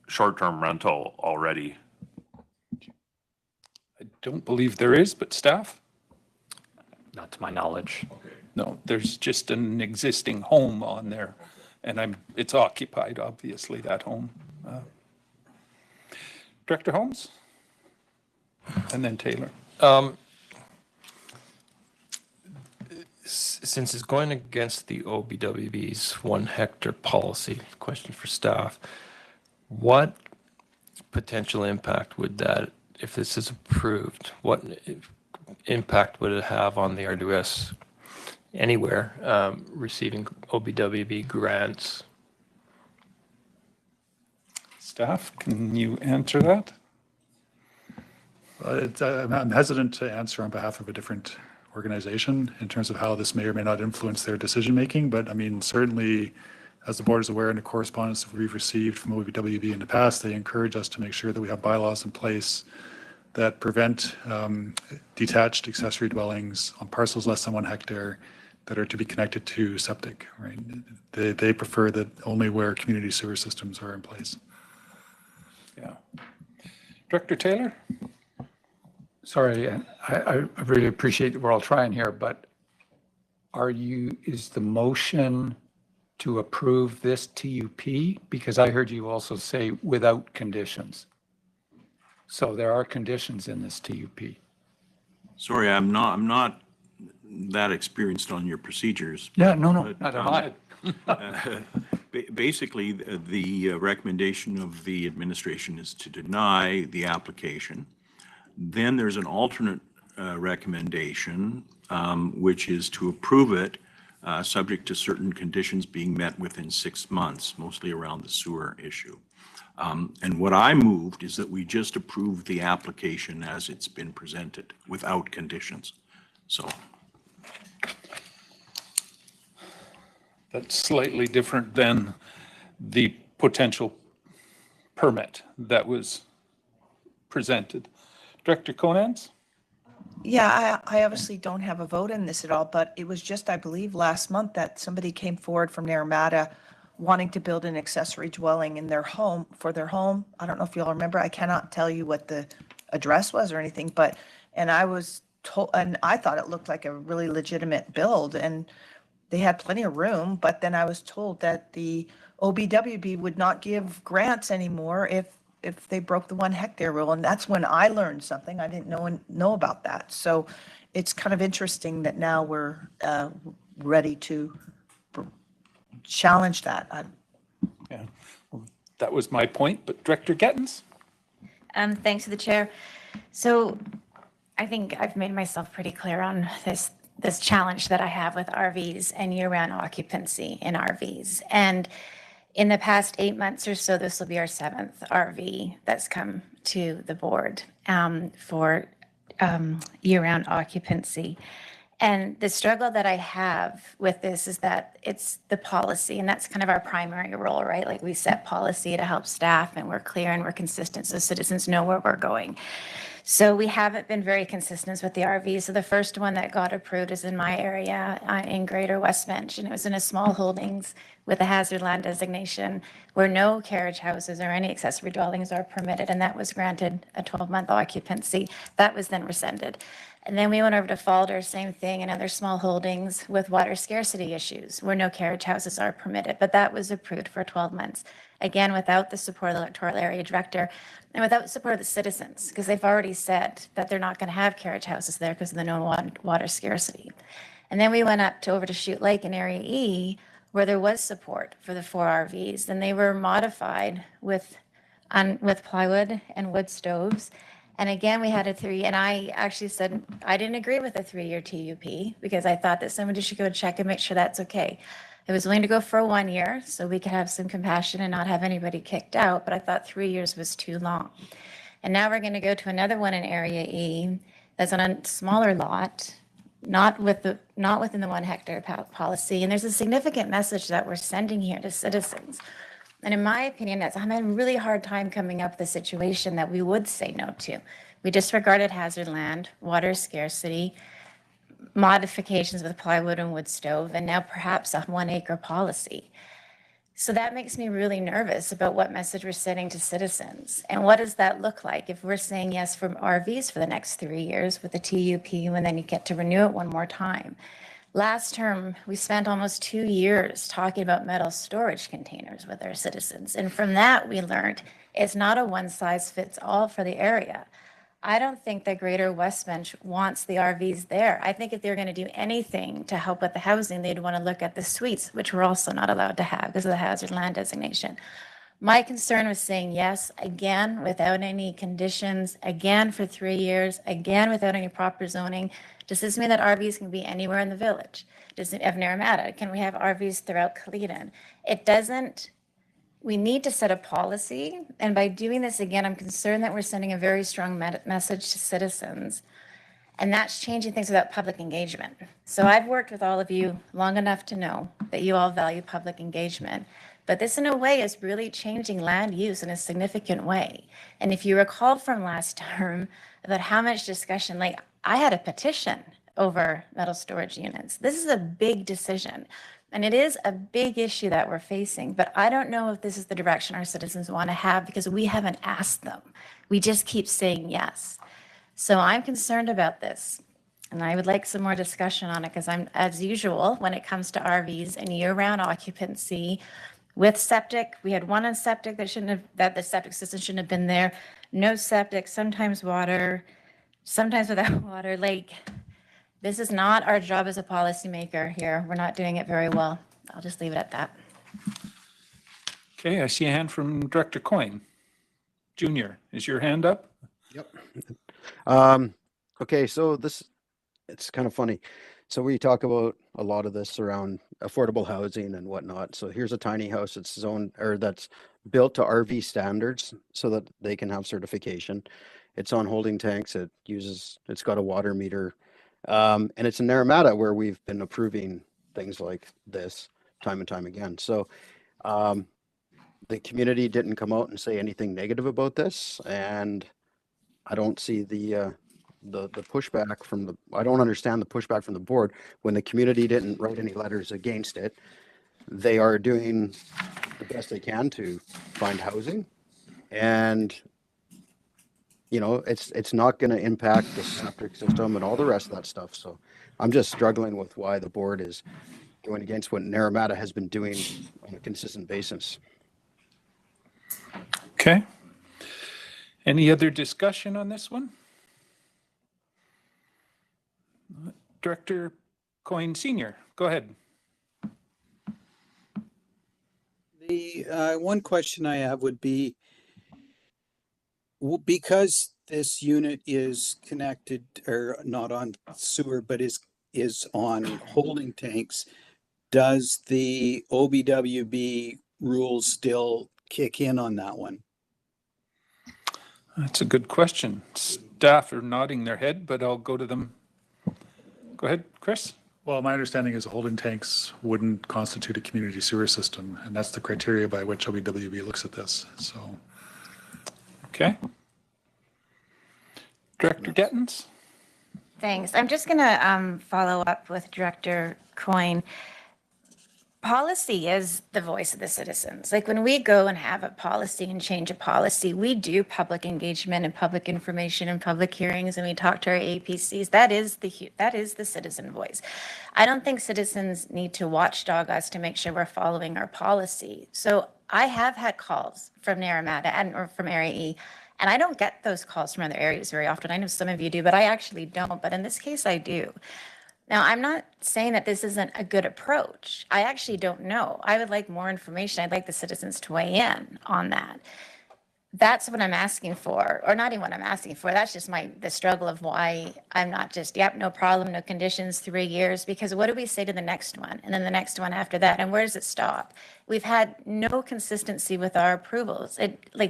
short-term rental already? I don't believe there is, but staff? Not to my knowledge. Okay. No, there's just an existing home on there, and it's occupied, obviously, that home. Director Holmes? And then Taylor. Since it's going against the OBWB's 1 hectare policy, question for staff, what potential impact would that, if this is approved, what impact would it have on the RDOS anywhere receiving OBWB grants? Staff, can you answer that? I'm hesitant to answer on behalf of a different organization in terms of how this may or may not influence their decision making. But I mean, certainly, as the board is aware in the correspondence that we've received from OBWB in the past, they encourage us to make sure that we have bylaws in place that prevent detached accessory dwellings on parcels less than 1 hectare that are to be connected to septic, right? They prefer that only where community sewer systems are in place. Yeah. Director Taylor? Sorry, I really appreciate that we're all trying here, but is the motion to approve this TUP? Because I heard you also say without conditions. So there are conditions in this TUP. Sorry, I'm not that experienced on your procedures. Yeah, no, but, not at all. Basically, the recommendation of the administration is to deny the application. Then there's an alternate recommendation, which is to approve it, subject to certain conditions being met within 6 months, mostly around the sewer issue. And what I moved is that we just approve the application as it's been presented without conditions. So That's slightly different than the potential permit that was presented. Director Conans? Yeah, I obviously don't have a vote in this at all, but it was just, I believe, last month that somebody came forward from Naramata wanting to build an accessory dwelling in their home, for their home. I don't know if you all remember, I cannot tell you what the address was or anything, and I was told, and I thought it looked like a really legitimate build, and they had plenty of room, but then I was told that the OBWB would not give grants anymore if they broke the 1 hectare rule. And that's when I learned something. I didn't know about that. So it's kind of interesting that now we're ready to challenge that. Yeah, well, that was my point, but Director Gettins? Thanks to the chair. So I think I've made myself pretty clear on this challenge that I have with RVs and year-round occupancy in RVs. And in the past 8 months or so, this will be our 7th RV that's come to the board for year-round occupancy. And the struggle that I have with this is that it's the policy, and that's kind of our primary role, right? Like, we set policy to help staff, and we're clear and we're consistent so citizens know where we're going. So we haven't been very consistent with the RVs. So the first one that got approved is in my area in Greater West Bench, and it was in a small holdings with a hazard land designation where no carriage houses or any accessory dwellings are permitted, and that was granted a 12-month occupancy. That was then rescinded. And then we went over to Falder, same thing, and other small holdings with water scarcity issues where no carriage houses are permitted, but that was approved for 12 months. Again, without the support of the electoral area director and without support of the citizens, because they've already said that they're not going to have carriage houses there because of the known water scarcity. And then we went up to over to Chute Lake in Area E, where there was support for the 4 RVs, and they were modified with plywood and wood stoves. And again, we had a 3, and I actually said I didn't agree with a 3-year TUP because I thought that somebody should go check and make sure that's okay. I was willing to go for 1 year so we could have some compassion and not have anybody kicked out, but I thought 3 years was too long. And now we're going to go to another one in Area E that's on a smaller lot, not within the 1 hectare policy. And there's a significant message that we're sending here to citizens. And in my opinion, I'm having a really hard time coming up with a situation that we would say no to. We disregarded hazard land, water scarcity, modifications with plywood and wood stove, and now perhaps a 1 acre policy. So that makes me really nervous about what message we're sending to citizens. And what does that look like if we're saying yes for RVs for the next 3 years with the TUP, and then you get to renew it 1 more time? Last term, we spent almost 2 years talking about metal storage containers with our citizens. And from that, we learned it's not a one-size-fits-all for the area. I don't think that Greater West Bench wants the RVs there. I think if they're going to do anything to help with the housing, they'd want to look at the suites, which we're also not allowed to have because of the hazard land designation. My concern was saying yes, again, without any conditions, again for 3 years, again without any proper zoning. Does this mean that RVs can be anywhere in the village? Does it have Naramata? Can we have RVs throughout Cleveland? It doesn't. We need to set a policy. And by doing this again, I'm concerned that we're sending a very strong message to citizens. And that's changing things without public engagement. So I've worked with all of you long enough to know that you all value public engagement. But this, in a way, is really changing land use in a significant way. And if you recall from last term about how much discussion, like I had a petition over metal storage units. This is a big decision. And it is a big issue that we're facing, but I don't know if this is the direction our citizens want to have because we haven't asked them. We just keep saying yes. So I'm concerned about this. And I would like some more discussion on it because I'm, as usual, when it comes to RVs and year-round occupancy with septic, we had one on septic that the septic system shouldn't have been there. No septic, sometimes water, sometimes without water. Like, this is not our job as a policymaker here. We're not doing it very well. I'll just leave it at that. Okay, I see a hand from Director Coyne. Junior, is your hand up? Yep. Okay, so it's kind of funny. So we talk about a lot of this around affordable housing and whatnot. So here's a tiny house that's zoned or that's built to RV standards so that they can have certification. It's on holding tanks. It's got a water meter. And it's in Naramata where we've been approving things like this time and time again. So the community didn't come out and say anything negative about this. And I don't see the pushback from I don't understand the pushback from the board when the community didn't write any letters against it. They are doing the best they can to find housing, and you know, it's not going to impact the septic system and all the rest of that stuff. So I'm just struggling with why the board is going against what Naramata has been doing on a consistent basis. Okay. Any other discussion on this one? Director Coyne Sr., go ahead. The one question I have would be, because this unit is connected or not on sewer, but is on holding tanks, does the OBWB rules still kick in on that one? That's a good question. Staff are nodding their head, but I'll go to them. Go ahead, Chris. Well, my understanding is holding tanks wouldn't constitute a community sewer system, and that's the criteria by which OBWB looks at this. So, okay. Director Gettins? Thanks. I'm just going to follow up with Director Coyne. Policy is the voice of the citizens. Like when we go and have a policy and change a policy, we do public engagement and public information and public hearings, and we talk to our APCs. That is the citizen voice. I don't think citizens need to watchdog us to make sure we're following our policy. So I have had calls from Naramata or from Area E, and I don't get those calls from other areas very often. I know some of you do, but I actually don't. But in this case, I do. Now, I'm not saying that this isn't a good approach. I actually don't know. I would like more information. I'd like the citizens to weigh in on that. That's what I'm asking for, or not even what I'm asking for. That's just the struggle of why I'm not just, yep, no problem, no conditions, 3 years, because what do we say to the next one? And then the next one after that, and where does it stop? We've had no consistency with our approvals.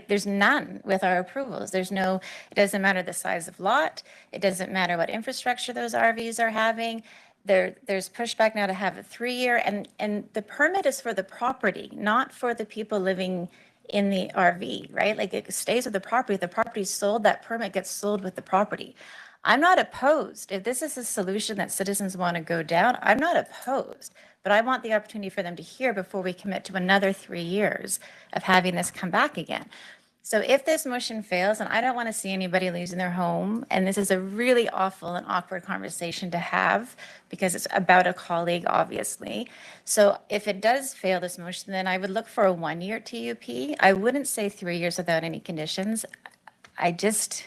There's none with our approvals. It doesn't matter the size of lot. It doesn't matter what infrastructure those RVs are having. There's pushback now to have a 3-year, and the permit is for the property, not for the people living in the RV, right? Like it stays with the property. If the property is sold, that permit gets sold with the property. I'm not opposed. If this is a solution that citizens want to go down, I'm not opposed, but I want the opportunity for them to hear before we commit to another 3 years of having this come back again. So if this motion fails, and I don't want to see anybody losing their home, and this is a really awful and awkward conversation to have because it's about a colleague, obviously. So if it does fail this motion, then I would look for a 1-year TUP. I wouldn't say 3 years without any conditions. I just,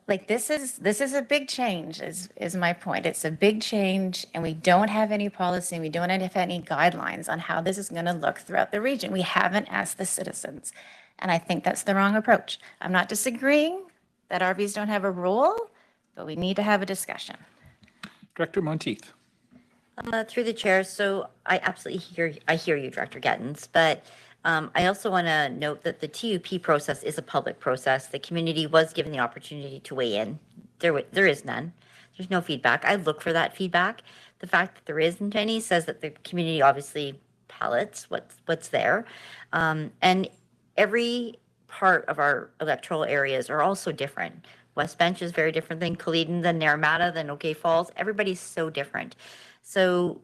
this is a big change is my point. It's a big change, and we don't have any policy, and we don't have any guidelines on how this is going to look throughout the region. We haven't asked the citizens. And I think that's the wrong approach. I'm not disagreeing that RVs don't have a role, but we need to have a discussion. Director Monteith. Through the chair, so I absolutely hear you, Director Gettins, but I also want to note that the TUP process is a public process. The community was given the opportunity to weigh in. There is none. There's no feedback. I look for that feedback. The fact that there isn't any says that the community obviously palliates what's there, and every part of our electoral areas are also different. West Bench is very different than Culloden, than Naramata, than OK Falls. Everybody's so different. So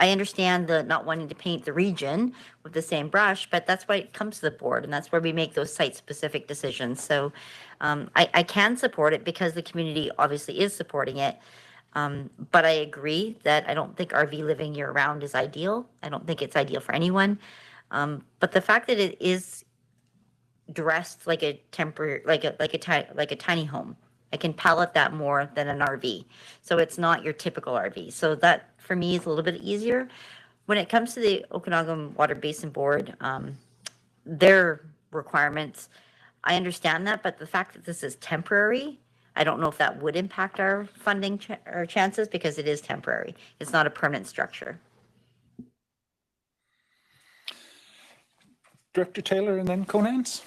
I understand the not wanting to paint the region with the same brush, but that's why it comes to the board, and that's where we make those site-specific decisions. So I can support it because the community obviously is supporting it. But I agree that I don't think RV living year-round is ideal. I don't think it's ideal for anyone. But the fact that it is dressed like a temporary, like a tiny home, I can pallet that more than an RV. So it's not your typical RV. So that for me is a little bit easier. When it comes to the Okanagan Water Basin Board, their requirements, I understand that, but the fact that this is temporary, I don't know if that would impact our funding or chances because it is temporary. It's not a permanent structure. Director Taylor and then Conans.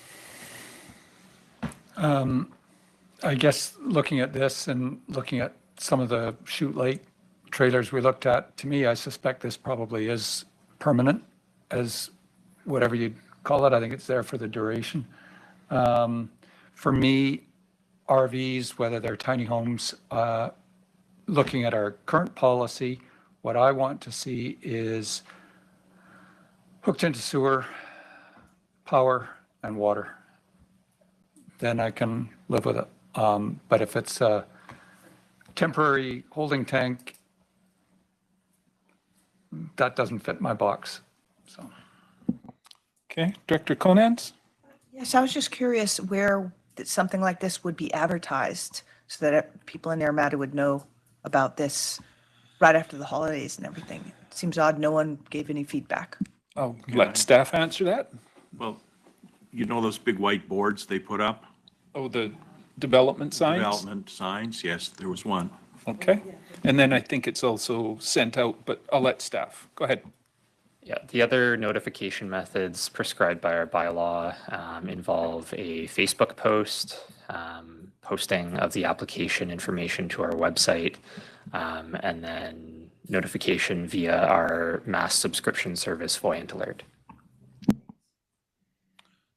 I guess looking at this and looking at some of the Shoot Lake trailers we looked at, to me, I suspect this probably is permanent as whatever you call it. I think it's there for the duration. For me, RVs, whether they're tiny homes, looking at our current policy, what I want to see is hooked into sewer, power, and water. Then I can live with it. But if it's a temporary holding tank, that doesn't fit my box. So. Okay, Director Conans? Yes, I was just curious where something like this would be advertised so that people in Naramata would know about this right after the holidays and everything. It seems odd no one gave any feedback. I'll let staff answer that. Well, you know those big white boards they put up? Oh, the development signs? Development signs, yes, there was one. Okay. And then I think it's also sent out, but I'll let staff. Go ahead. Yeah, the other notification methods prescribed by our bylaw involve a Facebook post, posting of the application information to our website, and then notification via our mass subscription service, Voyant Alert.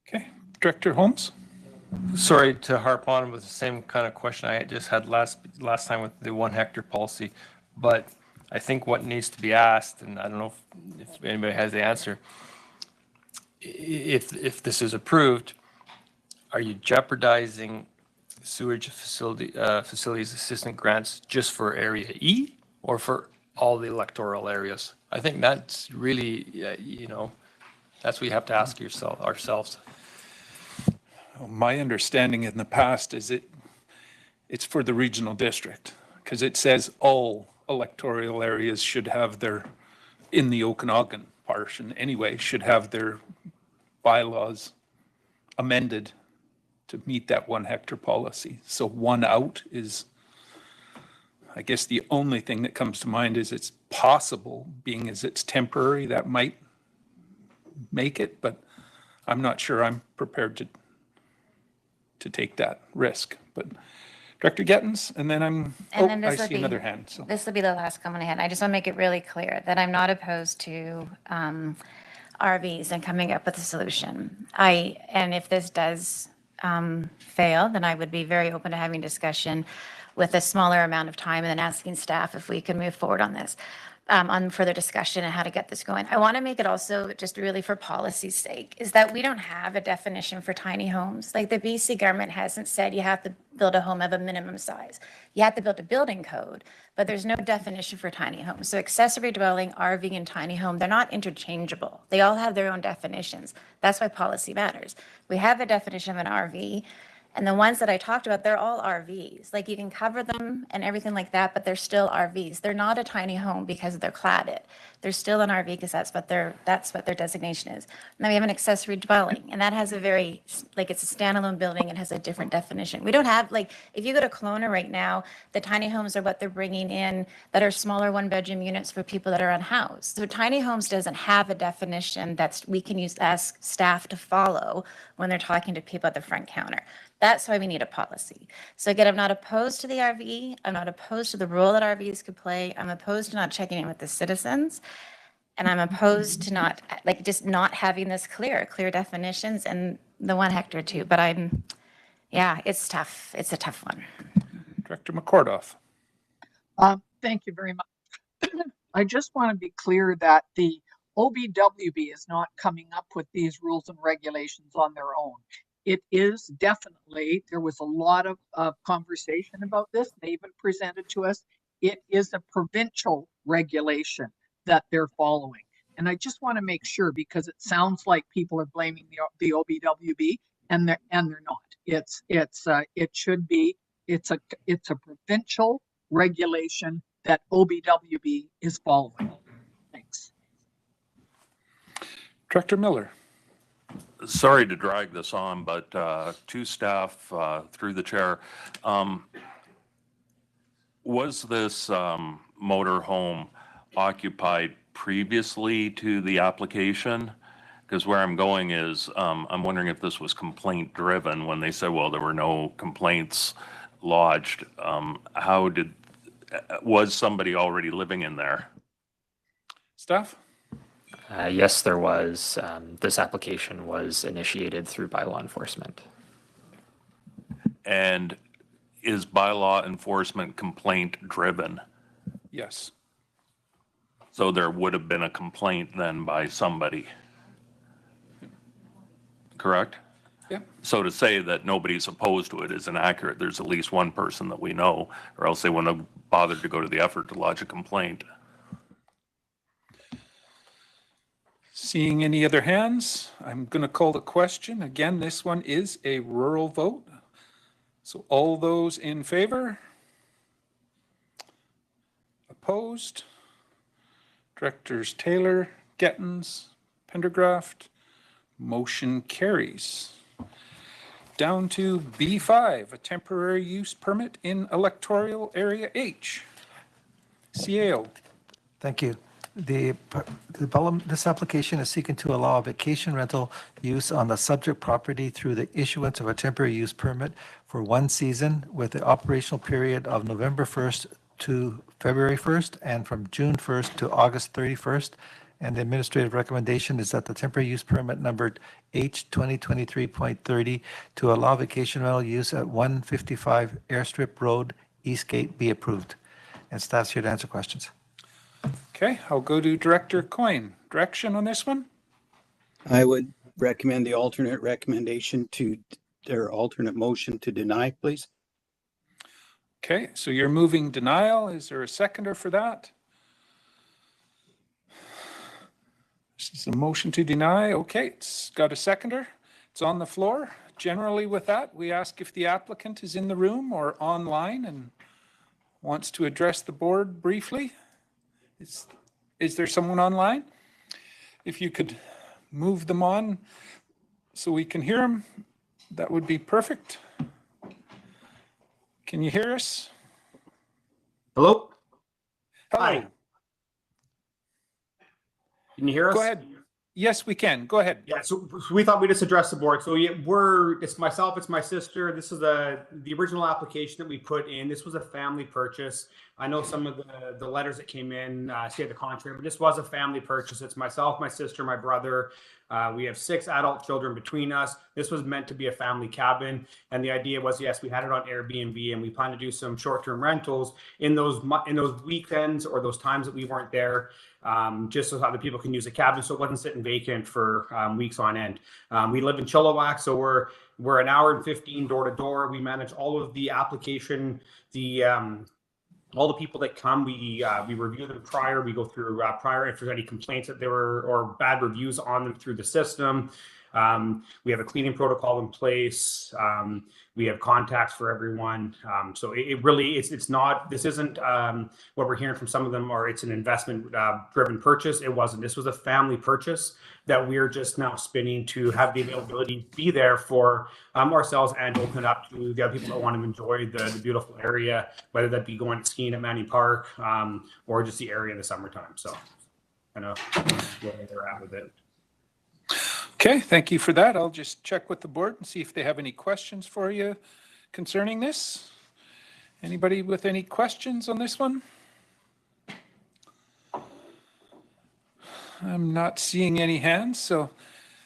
Okay, Director Holmes? Sorry to harp on with the same kind of question I just had last time with the 1 hectare policy, but I think what needs to be asked, and I don't know if anybody has the answer, if this is approved, are you jeopardizing sewage facilities assistance grants just for area E or for all the electoral areas? I think that's really, that's what you have to ask ourselves. My understanding in the past is it's for the regional district, because it says all electoral areas should have in the Okanagan portion anyway, should have their bylaws amended to meet that 1 hectare policy. So 1 out is, I guess the only thing that comes to mind is it's possible, being as it's temporary, that might make it, but I'm not sure I'm prepared to take that risk. But Director Gettins, and then I see another hand. So this will be the last comment I had. I just want to make it really clear that I'm not opposed to RVs and coming up with a solution. And if this does fail, then I would be very open to having discussion with a smaller amount of time and then asking staff if we can move forward on this. On further discussion and how to get this going. I want to make it also just really for policy's sake, is that we don't have a definition for tiny homes. Like the BC government hasn't said you have to build a home of a minimum size. You have to build a building code, but there's no definition for tiny homes. So accessory dwelling, RV, and tiny home, they're not interchangeable. They all have their own definitions. That's why policy matters. We have a definition of an RV, and the ones that I talked about, they're all RVs. Like you can cover them and everything like that, but they're still RVs. They're not a tiny home because they're cladded. They're still an RV because that's what their designation is. Now we have an accessory dwelling, and that has a very, it's a standalone building and has a different definition. We don't have, if you go to Kelowna right now, the tiny homes are what they're bringing in that are smaller 1-bedroom units for people that are unhoused. So tiny homes doesn't have a definition we can ask staff to follow when they're talking to people at the front counter. That's why we need a policy. So again, I'm not opposed to the RV. I'm not opposed to the role that RVs could play. I'm opposed to not checking in with the citizens. And I'm opposed to not having this clear definitions and the 1 hectare too. But it's tough. It's a tough one. Director McCordoff. Thank you very much. I just want to be clear that the OBWB is not coming up with these rules and regulations on their own. It is definitely, there was a lot of conversation about this. They even presented to us. It is a provincial regulation that they're following. And I just want to make sure, because it sounds like people are blaming the OBWB, and they're not. It should be, it's a provincial regulation that OBWB is following. Thanks. Director Miller. Sorry to drag this on, but to staff, through the chair, was this motor home occupied previously to the application? Because where I'm going is, I'm wondering if this was complaint driven when they said, well, there were no complaints lodged. Was somebody already living in there? Staff? Yes, there was. This application was initiated through bylaw enforcement. And is bylaw enforcement complaint driven? Yes. So there would have been a complaint then by somebody, correct? Yeah. So to say that nobody's opposed to it is inaccurate. There's at least one person that we know, or else they wouldn't have bothered to go to the effort to lodge a complaint. Seeing any other hands, I'm going to call the question. Again, this one is a rural vote. So all those in favor? Opposed? Directors Taylor, Gettins, Pendergraft. Motion carries. Down to B5, a temporary use permit in electoral area H. CAO. Thank you. This application is seeking to allow a vacation rental use on the subject property through the issuance of a temporary use permit for 1 season with the operational period of November 1st to February 1st and from June 1st to August 31st And the administrative recommendation is that the temporary use permit numbered H 2023.30 to allow vacation rental use at 155 Airstrip Road, Eastgate be approved. And staff's here to answer questions. Okay, I'll go to Director Coyne. Direction on this one? I would recommend the alternate recommendation to, or alternate motion to deny, please. Okay, so you're moving denial. Is there a seconder for that? This is a motion to deny. Okay, it's got a seconder. It's on the floor. Generally with that, we ask if the applicant is in the room or online and wants to address the board briefly. Is there someone online? If you could move them on so we can hear them, that would be perfect. Can you hear us? Hello? Hello. Hi. Can you hear us? Go ahead. Yes, we can. Go ahead. Yeah, so we thought we'd just address the board. So it's myself, it's my sister. This is the original application that we put in. This was a family purchase. I know some of the letters that came in say the contrary, but this was a family purchase. It's myself, my sister, my brother. We have 6 adult children between us. This was meant to be a family cabin. And the idea was, yes, we had it on Airbnb and we plan to do some short-term rentals in those weekends or those times that we weren't there, just so other people can use the cabin so it wasn't sitting vacant for weeks on end. We live in Chilliwack, so we're an hour and 15 door to door. We manage all of the application, all the people that come, we review them prior. We go through prior if there's any complaints that there were or bad reviews on them through the system. We have a cleaning protocol in place. We have contacts for everyone. So it really, it's not, this isn't what we're hearing from some of them, or it's an investment driven purchase. It wasn't. This was a family purchase that we're just now spinning to have the availability be there for ourselves and open it up to the other people that want to enjoy the beautiful area, whether that be going skiing at Manning Park or just the area in the summertime. So I know where they're at with it. Okay, thank you for that. I'll just check with the board and see if they have any questions for you concerning this. Anybody with any questions on this one? I'm not seeing any hands, so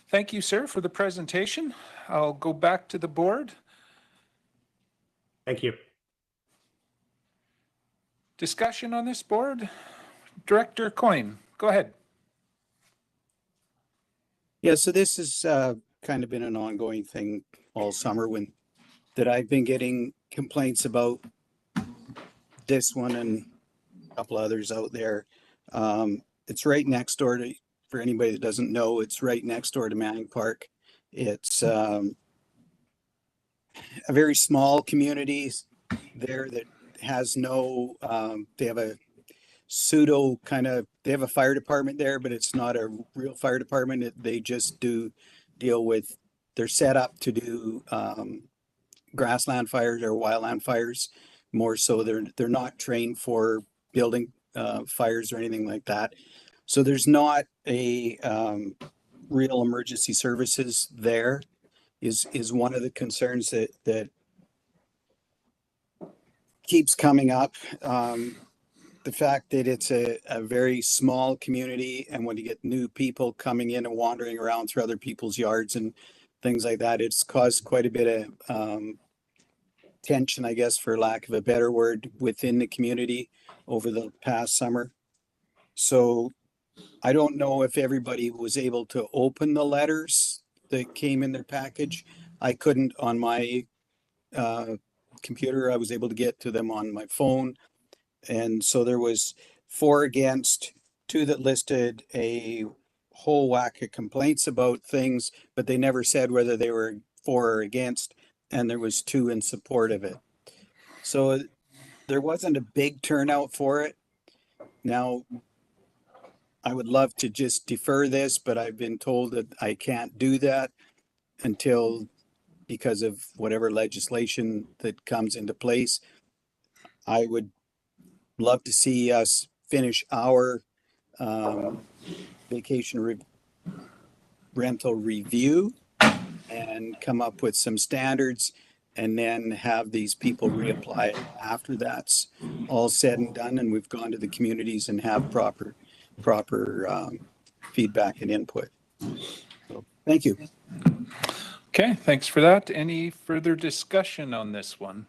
thank you, sir, for the presentation. I'll go back to the board. Thank you. Discussion on this board? Director Coyne, go ahead. Yeah, so this has kind of been an ongoing thing all summer that I've been getting complaints about this one and a couple others out there. It's right next door to, for anybody that doesn't know, it's right next door to Manning Park. It's a very small community there that has no, they have a pseudo kind of, they have a fire department there, but it's not a real fire department. They just do deal with, they're set up to do grassland fires or wildland fires more so. They're not trained for building fires or anything like that. So there's not a real emergency services there is one of the concerns that keeps coming up. The fact that it's a very small community, and when you get new people coming in and wandering around through other people's yards and things like that, it's caused quite a bit of tension, I guess, for lack of a better word, within the community over the past summer. So I don't know if everybody was able to open the letters that came in their package. I couldn't on my computer. I was able to get to them on my phone. And so there was 4 against, 2 that listed a whole whack of complaints about things, but they never said whether they were for or against, and there was 2 in support of it. So there wasn't a big turnout for it. Now, I would love to just defer this, but I've been told that I can't do that until, because of whatever legislation that comes into place. I would love to see us finish our vacation rental review and come up with some standards, and then have these people reapply after that's all said and done, and we've gone to the communities and have proper feedback and input. So, thank you. Okay, thanks for that. Any further discussion on this one?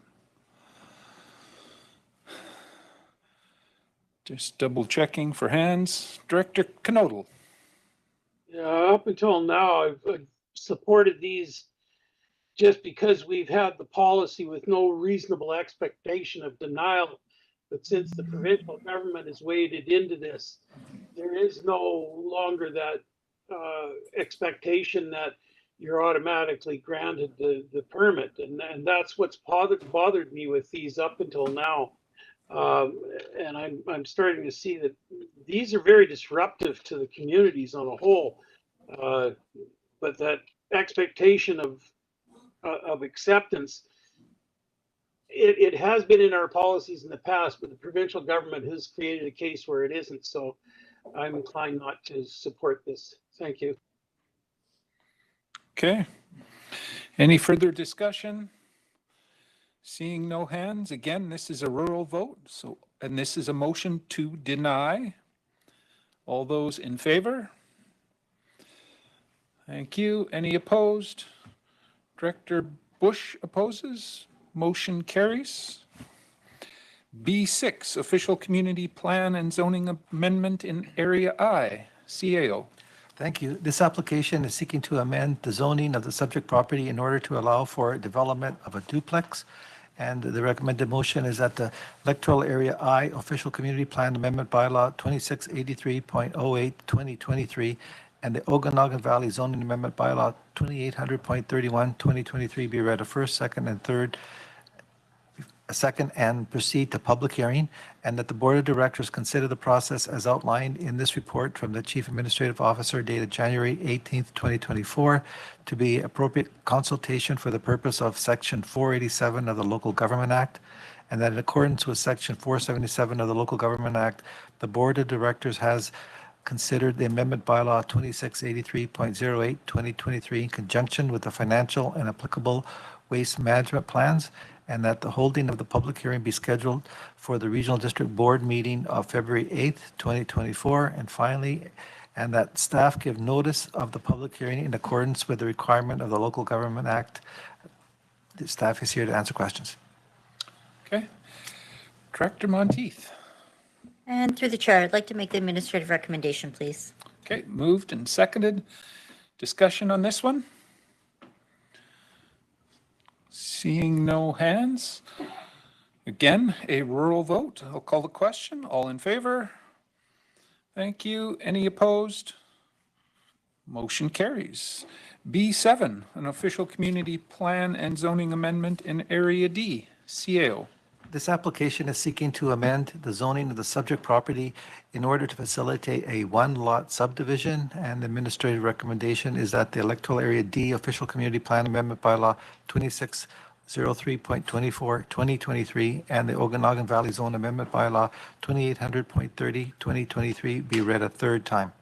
Just double checking for hands. Director Knodel. Yeah, up until now, I've supported these just because we've had the policy with no reasonable expectation of denial. But since the provincial government has waded into this, there is no longer that expectation that you're automatically granted the permit. And that's what's bothered me with these up until now. And I'm starting to see that these are very disruptive to the communities on a whole. But that expectation of acceptance, it has been in our policies in the past, but the provincial government has created a case where it isn't. So I'm inclined not to support this. Thank you. Okay. Any further discussion? Seeing no hands, again, this is a rural vote, and this is a motion to deny. All those in favor? Thank you. Any opposed? Director Bush opposes. Motion carries. B6, Official Community Plan and Zoning Amendment in Area I, CAO. Thank you. This application is seeking to amend the zoning of the subject property in order to allow for development of a duplex. And the recommended motion is that the Electoral Area I Official Community Plan Amendment Bylaw 2683.08 2023 and the Okanagan Valley Zoning Amendment Bylaw 2800.31 2023 be read a first, second, and third. A second and proceed to public hearing, and that the Board of Directors consider the process as outlined in this report from the Chief Administrative Officer dated January 18th, 2024 to be appropriate consultation for the purpose of Section 487 of the Local Government Act, and that in accordance with Section 477 of the Local Government Act, the Board of Directors has considered the amendment bylaw 2683.08 2023 in conjunction with the financial and applicable waste management plans, and that the holding of the public hearing be scheduled for the Regional District Board meeting of February 8th, 2024. And finally, and that staff give notice of the public hearing in accordance with the requirement of the Local Government Act. The staff is here to answer questions. Okay. Director Monteith. And through the chair, I'd like to make the administrative recommendation, please. Okay, moved and seconded. Discussion on this one? Seeing no hands. Again, a rural vote. I'll call the question. All in favor? Thank you. Any opposed? Motion carries. B7, an official community plan and zoning amendment in Area D, CAO. This application is seeking to amend the zoning of the subject property in order to facilitate a one-lot subdivision, and the administrative recommendation is that the Electoral Area D Official Community Plan Amendment Bylaw 2603.24 2023 and the Okanagan Valley Zone Amendment Bylaw 2800.30 2023 be read a third time.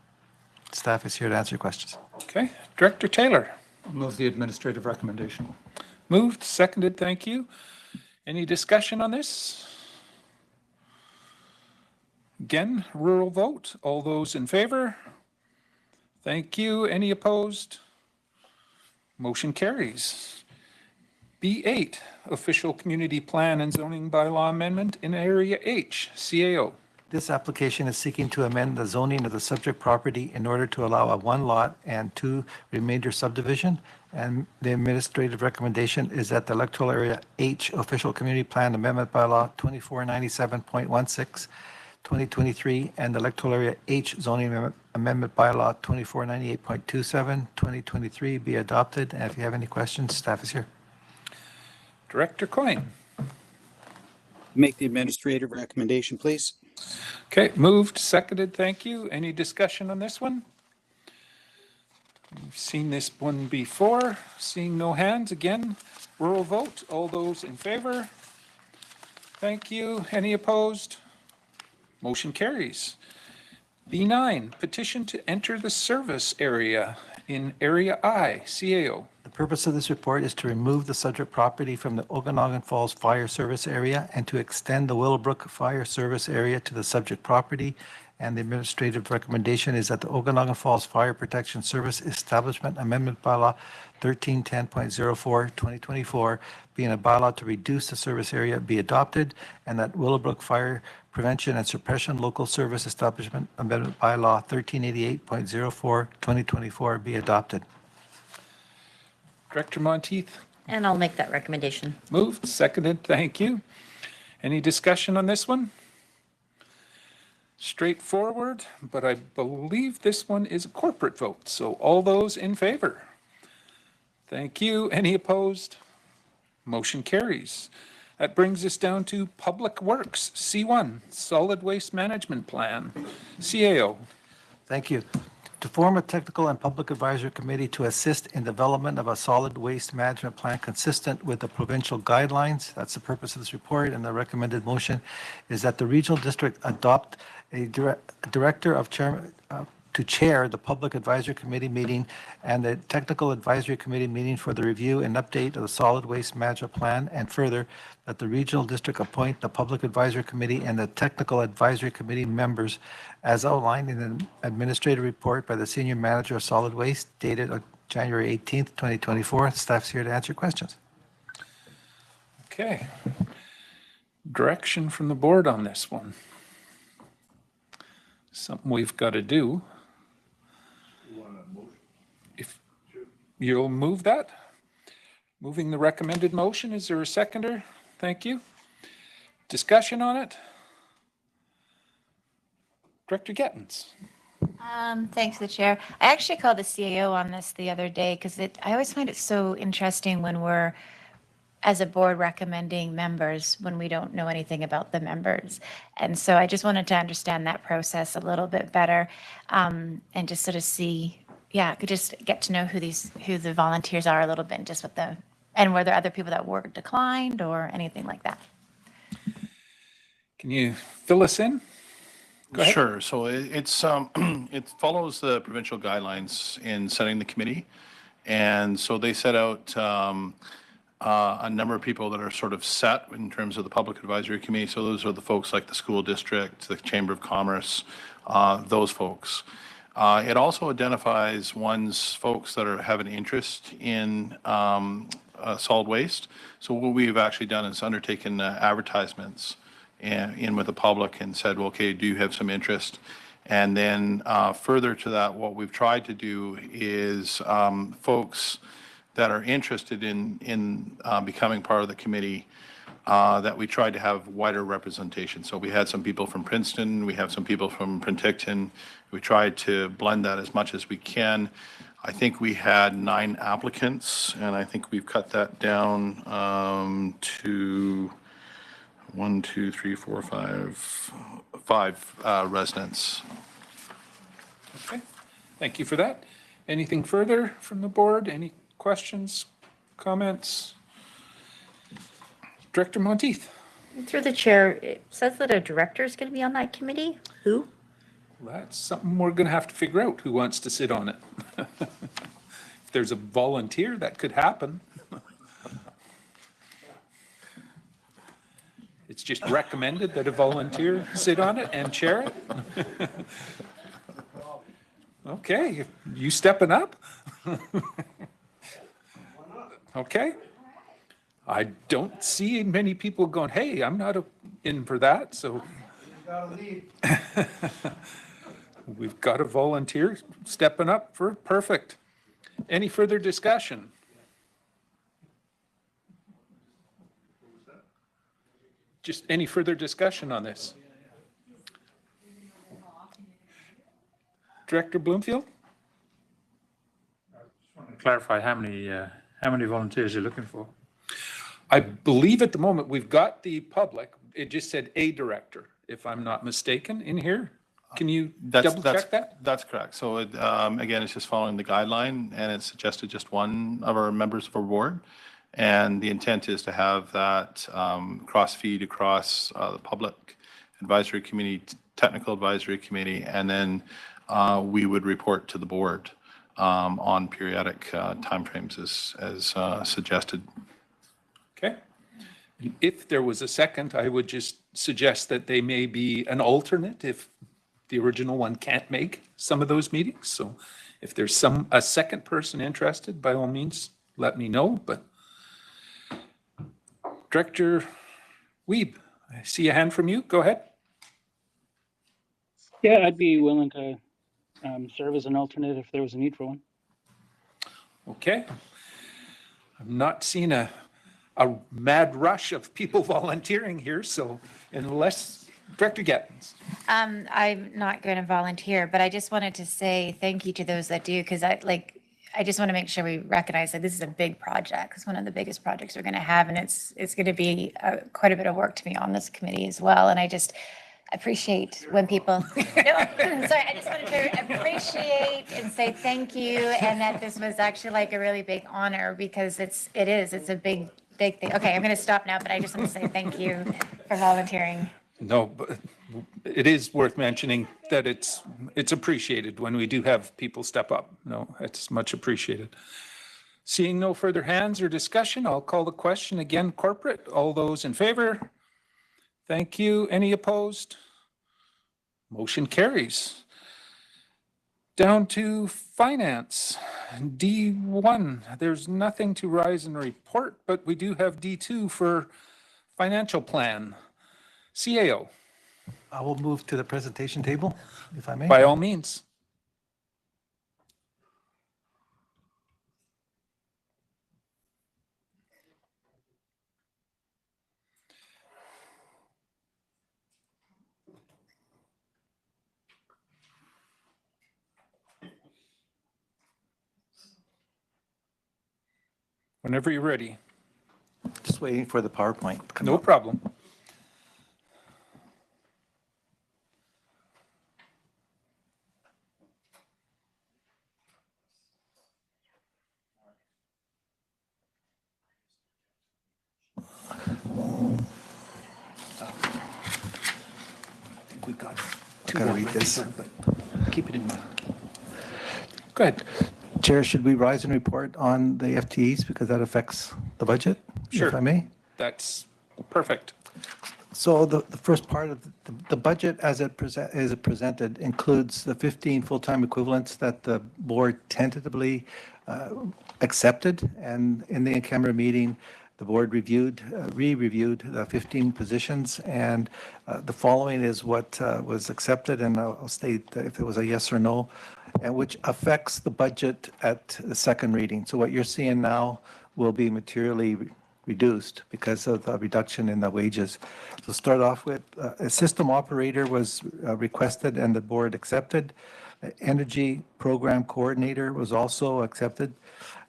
Staff is here to answer questions. Okay. Director Taylor. I'll move the administrative recommendation. Moved, seconded, thank you. Any discussion on this? Again, rural vote. All those in favor? Thank you. Any opposed? Motion carries. B8, Official Community Plan and Zoning Bylaw Amendment in Area H, CAO. This application is seeking to amend the zoning of the subject property in order to allow a one-lot and two remainder subdivision. And the administrative recommendation is that the Electoral Area H Official Community Plan Amendment Bylaw 2497.16 2023 and the Electoral Area H Zoning Amendment Bylaw 2498.27 2023 be adopted. And if you have any questions, staff is here. Director Coyne. Make the administrative recommendation, please. Okay, moved, seconded, thank you. Any discussion on this one? We've seen this one before. Seeing no hands, again, rural vote. All those in favor? Thank you. Any opposed? Motion carries. B9, petition to enter the service area in Area I, CAO. The purpose of this report is to remove the subject property from the Okanagan Falls Fire Service Area and to extend the Willowbrook Fire Service Area to the subject property, and the administrative recommendation is that the Okanagan Falls Fire Protection Service Establishment Amendment Bylaw 1310.04 2024, being a bylaw to reduce the service area, be adopted, and that Willowbrook Fire Prevention and Suppression Local Service Establishment Amendment Bylaw 1388.04 2024 be adopted. Director Monteith? And I'll make that recommendation. Moved, seconded, thank you. Any discussion on this one? Straightforward, but I believe this one is a corporate vote. So all those in favor? Thank you. Any opposed? Motion carries. That brings us down to Public Works, C1, Solid Waste Management Plan, CAO. Thank you. To form a technical and public advisory committee to assist in development of a solid waste management plan consistent with the provincial guidelines. That's the purpose of this report, and the recommended motion is that the regional district adopt a director of chairman to chair the public advisory committee meeting and the technical advisory committee meeting for the review and update of the solid waste management plan, and further that the regional district appoint the public advisory committee and the technical advisory committee members as outlined in an administrative report by the senior manager of solid waste dated on January 18th, 2024. Staff's here to answer questions. Okay. Direction from the board on this one. Something we've got to do. If you'll move that. Moving the recommended motion. Is there a seconder? Thank you. Discussion on it? Director Gettins. Thanks to the chair. I actually called the CAO on this the other day because I always find it so interesting when we're, as a board, recommending members when we don't know anything about the members. And so I just wanted to understand that process a little bit better, and just sort of see, could just get to know who the volunteers are a little bit, and just what and were there other people that were declined or anything like that? Can you fill us in? Go ahead. Sure. So it's it follows the provincial guidelines in setting the committee, and so they set out a number of people that are sort of set in terms of the public advisory committee. So those are the folks like the school district, the Chamber of Commerce, those folks. It also identifies folks that have an interest in solid waste. So what we've actually done is undertaken advertisements in with the public and said, well, okay, do you have some interest? And then further to that, what we've tried to do is folks that are interested in becoming part of the committee, that we tried to have wider representation. So we had some people from Princeton, we have some people from Penticton. We tried to blend that as much as we can. I think we had 9 applicants, and I think we've cut that down to 1, 2, 3, 4, 5 residents. Okay, thank you for that. Anything further from the board? Any questions, comments? Director Monteith. Through the chair, it says that a director is going to be on that committee. Who? That's something we're going to have to figure out, who wants to sit on it. If there's a volunteer, that could happen. It's just recommended that a volunteer sit on it and chair it. Okay, you stepping up? Okay. I don't see many people going, hey, I'm not in for that, so. We've got a volunteer stepping up for perfect. Any further discussion? Just any further discussion on this? Director Bloomfield? Clarify how many volunteers you're looking for. I believe at the moment we've got the public. It just said a director, if I'm not mistaken, in here. Can you double check that? That's correct. So again, it's just following the guideline, and it suggested just one of our members of our board. And the intent is to have that cross feed across the public advisory committee, technical advisory committee, and then we would report to the board on periodic timeframes as suggested. Okay. If there was a second, I would just suggest that they may be an alternate if the original one can't make some of those meetings. So if there's a second person interested, by all means, let me know. But Director Wiebe, I see a hand from you. Go ahead. Yeah, I'd be willing to serve as an alternate if there was a need for one. Okay. I'm not seeing a mad rush of people volunteering here, so unless Director Gettins. I'm not going to volunteer, but I just wanted to say thank you to those that do, because I just want to make sure we recognize that this is a big project. It's one of the biggest projects we're going to have, and it's going to be quite a bit of work to be on this committee as well. And I just appreciate when people, no, sorry, I just wanted to appreciate and say thank you, and that this was actually like a really big honor, because it's a big thing. Okay, I'm going to stop now, but I just want to say thank you for volunteering. No, but it is worth mentioning that it's appreciated when we do have people step up. No, it's much appreciated. Seeing no further hands or discussion, I'll call the question again. Corporate, all those in favor? Thank you. Any opposed? Motion carries. Down to finance. D1, there's nothing to rise and report, but we do have D2 for financial plan. CAO. I will move to the presentation table, if I may. By all means. Whenever you're ready. Just waiting for the PowerPoint to come No up. problem. We got I gotta read this. Keep it in mind. Go ahead. Chair, should we rise and report on the FTEs because that affects the budget? Sure. If I may? That's perfect. So the first part of the budget as it presented includes the 15 full-time equivalents that the board tentatively accepted. And in the in-camera meeting, the board re-reviewed the 15 positions, and the following is what was accepted, and I'll state if it was a yes or no, and which affects the budget at the second reading. So what you're seeing now will be materially reduced because of the reduction in the wages. So start off with a system operator was requested and the board accepted. Energy program coordinator was also accepted.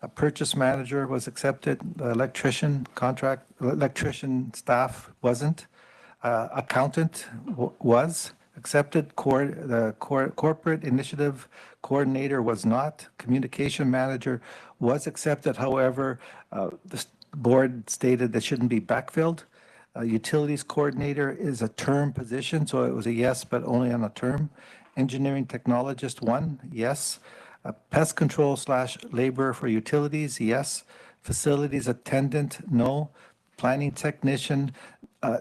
A purchase manager was accepted. The electrician staff wasn't. Accountant was accepted. The corporate initiative coordinator was not. Communication manager was accepted. However, the board stated that shouldn't be backfilled. Utilities coordinator is a term position, so it was a yes, but only on a term. Engineering technologist, one, yes. Pest control / labor for utilities, yes. Facilities attendant, no. Planning technician,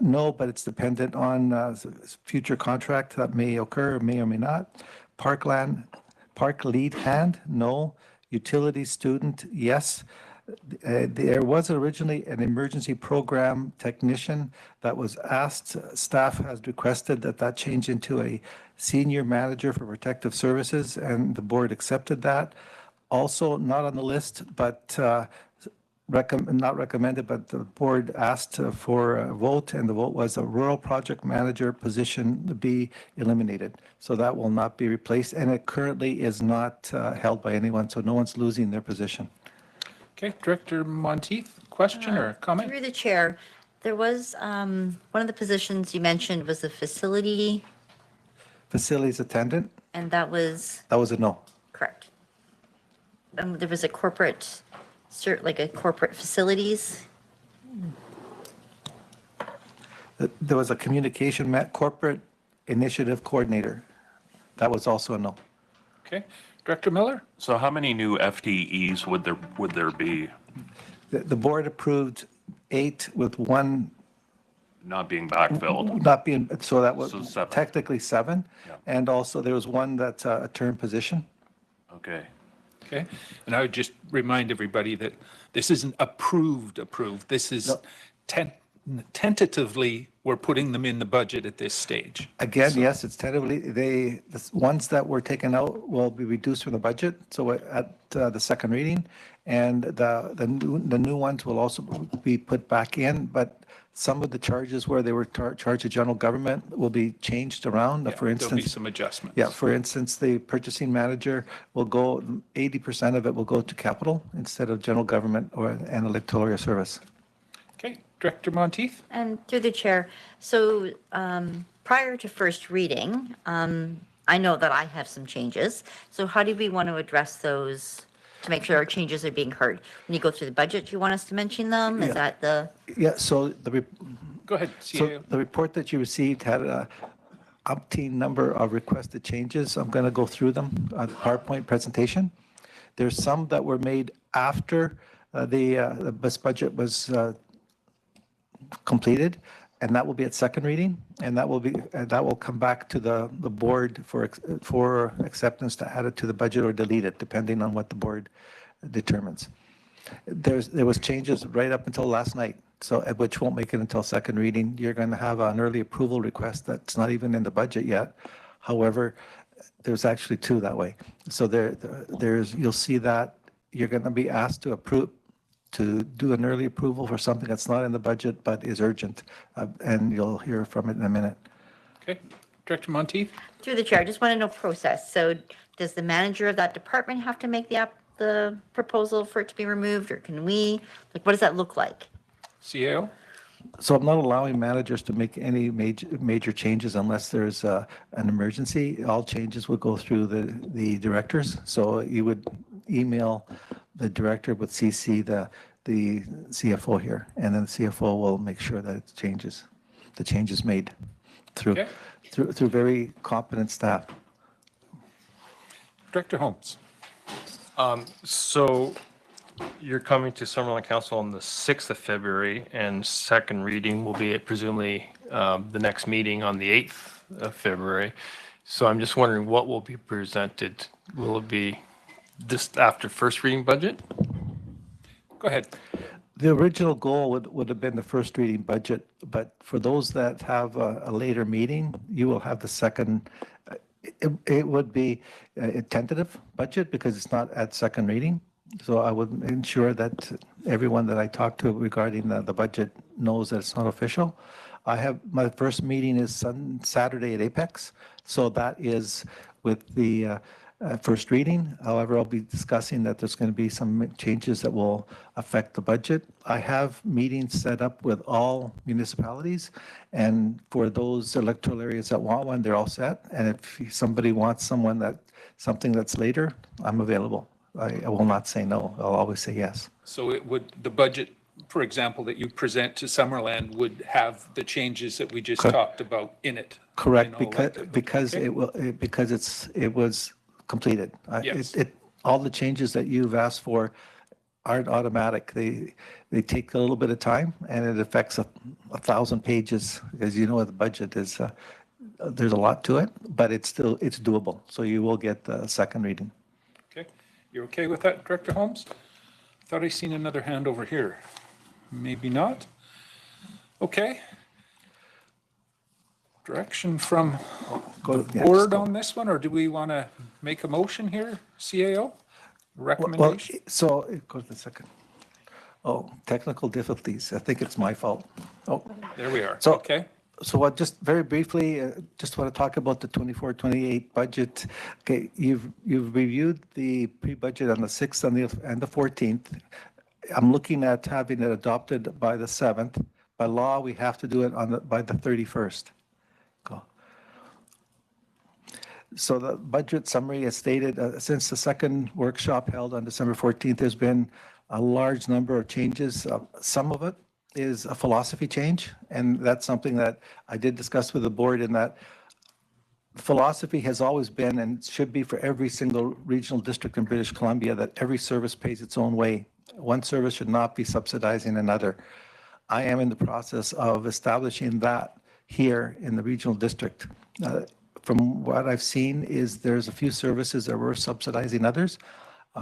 no, but it's dependent on future contract that may occur, may or may not. Park lead hand, no. Utility student, yes. There was originally an emergency program technician that was asked. Staff has requested that change into a senior manager for protective services, and the board accepted that. Also not on the list, but not recommended, but the board asked for a vote, and the vote was a rural project manager position to be eliminated. So that will not be replaced, and it currently is not held by anyone, so no one's losing their position. Okay, Director Monteith, question or comment? Through the chair, there was, one of the positions you mentioned was the facilities attendant, and that was that was a no. correct. There was a corporate, like a corporate facilities. There was a communication corporate initiative coordinator. That was also a no. Okay, Director Miller? So how many new FTEs would there be? The board approved 8 with one not being backfilled. Not being, so that was So 7. technically 7. Yeah. And also there was one that's a term position. Okay. Okay, and I would just remind everybody that this isn't approved. This is tentatively, we're putting them in the budget at this stage. Again, yes, it's tentatively, the ones that were taken out will be reduced from the budget, so at the second reading. And the new ones will also be put back in, but some of the charges where they were charged to general government will be changed around. For There'll be instance, some adjustments. yeah, for instance, the purchasing manager will go, 80% of it will go to capital instead of general government or an electoral service. Okay, Director Monteith? And through the chair, so prior to first reading, I know that I have some changes. So how do we want to address those to make sure our changes are being heard? When you go through the budget, do you want us to mention them? Is Yeah. that the? Yeah, so Go ahead, so CAO. the report that you received had a umpteen number of requested changes. I'm going to go through them on the PowerPoint presentation. There's some that were made after the bus budget was completed, and that will be at second reading, and that will come back to the board for acceptance to add it to the budget or delete it, depending on what the board determines. There was changes right up until last night, so which won't make it until second reading. You're going to have an early approval request that's not even in the budget yet. However, there's actually 2 that way. So you'll see that you're going to be asked to approve, to do an early approval for something that's not in the budget but is urgent, and you'll hear from it in a minute. Okay, Director Monteith? Through the chair, I just want to know process. So does the manager of that department have to make the proposal for it to be removed, or can we, what does that look like? CAO? So I'm not allowing managers to make any major changes unless there's an emergency. All changes would go through the directors. So you would email the director with CC the CFO here, and then the CFO will make sure that the changes made through very competent staff. Director Holmes? So you're coming to Summerland Council on the 6th of February, and second reading will be at presumably the next meeting on the 8th of February. So I'm just wondering what will be presented. Will it be this after first reading budget? Go ahead. The original goal would have been the first reading budget, but for those that have a later meeting, you will have the second. It would be a tentative budget because it's not at second reading. So I would ensure that everyone that I talk to regarding the budget knows that it's not official. My first meeting is Saturday at Apex, so that is with the first reading. However, I'll be discussing that there's going to be some changes that will affect the budget. I have meetings set up with all municipalities, and for those electoral areas that want one, they're all set. And if somebody wants something that's later, I'm available. I will not say no. I'll always say yes. So the budget, for example, that you present to Summerland would have the changes that we just talked about in it? Correct, because it was completed. Yes. All the changes that you've asked for aren't automatic. They take a little bit of time, and it affects 1,000 pages. As you know, the budget is there's a lot to it, but it's doable. So you will get the second reading. Okay, you're okay with that, Director Holmes? Thought I seen another hand over here. Maybe not. Okay. Direction from the board on this one, or do we want to make a motion here, CAO? Recommendation? Well, so it goes to the second. Oh, technical difficulties. I think it's my fault. Oh, there we are. So, okay. So just very briefly, just want to talk about the 24-28 budget. Okay, you've reviewed the pre-budget on the 6th and the 14th. I'm looking at having it adopted by the 7th. By law, we have to do it by the 31st. Go. So the budget summary is stated, since the second workshop held on December 14th, there's been a large number of changes. Some of it is a philosophy change, and that's something that I did discuss with the board, in that philosophy has always been and should be for every single regional district in British Columbia that every service pays its own way. One service should not be subsidizing another. I am in the process of establishing that here in the regional district. From what I've seen is there's a few services that we're subsidizing others.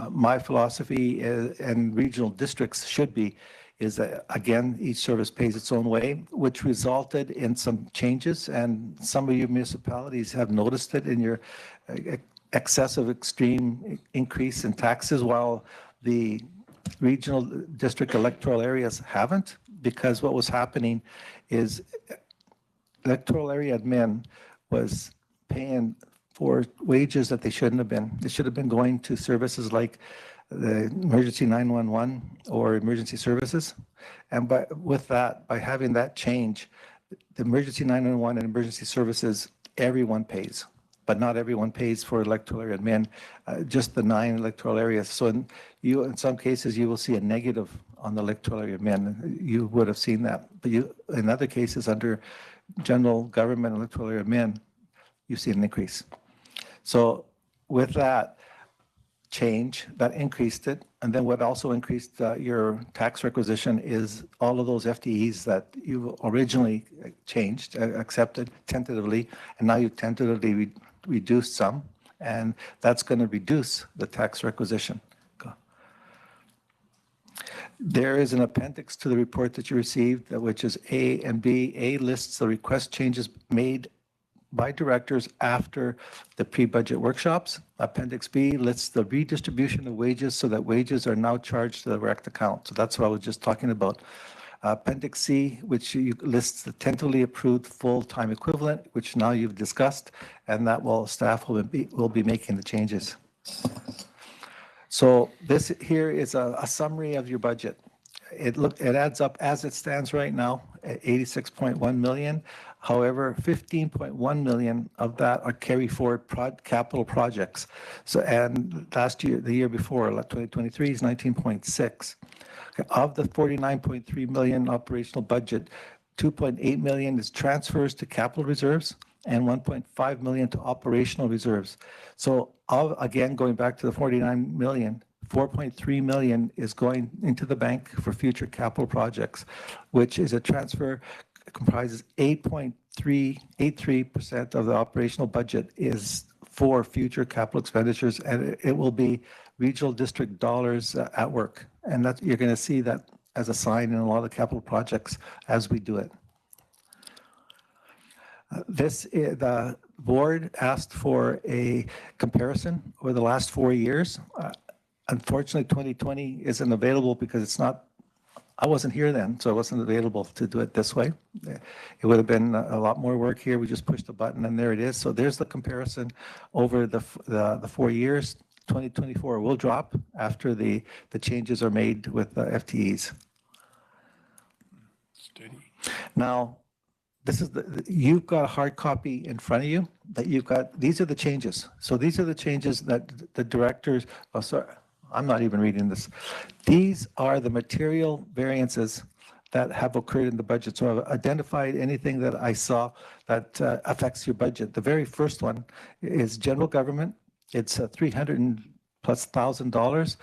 My philosophy and regional districts should be is that, again, each service pays its own way, which resulted in some changes, and some of your municipalities have noticed it in your excessive extreme increase in taxes, while the regional district electoral areas haven't, because what was happening is electoral area admin was paying for wages that they shouldn't have been. They should have been going to services like the emergency 911 or emergency services. And by having that change, the emergency 911 and emergency services, everyone pays, but not everyone pays for electoral area admin, just the 9 electoral areas. So in some cases, you will see a negative on the electoral area admin. You would have seen that. But in other cases, under general government electoral area admin, you see an increase. So with that change, that increased it. And then what also increased your tax requisition is all of those FTEs that you originally changed, accepted tentatively, and now you tentatively reduced some, and that's going to reduce the tax requisition. There is an appendix to the report that you received, which is A and B. A lists the request changes made by directors after the pre-budget workshops. Appendix B lists the redistribution of wages so that wages are now charged to the direct account. So that's what I was just talking about. Appendix C, which lists the tentatively approved full-time equivalent, which now you've discussed, and that staff will be making the changes. So this here is a summary of your budget. It adds up as it stands right now at 86.1 million. However, 15.1 million of that are carry forward capital projects. So, and last year, the year before, 2023 is 19.6. Of the 49.3 million operational budget, 2.8 million is transfers to capital reserves and 1.5 million to operational reserves. So again, going back to the 49 million, 4.3 million is going into the bank for future capital projects, which is a transfer, comprises 8.383% of the operational budget is for future capital expenditures, and it will be regional district dollars at work. And that you're going to see that as a sign in a lot of capital projects as we do it. The board asked for a comparison over the last 4 years. Unfortunately, 2020 isn't available because it's not, I wasn't here then, so it wasn't available to do it this way. It would have been a lot more work here. We just pushed a button and there it is. So there's the comparison over the 4 years. 2024 will drop after the changes are made with the FTEs. Steady. Now, this is you've got a hard copy in front of you that you've got, these are the changes. So these are the changes that the directors, oh, sorry, I'm not even reading this. These are the material variances that have occurred in the budget. So I've identified anything that I saw that affects your budget. The very first one is general government. It's $300,000+.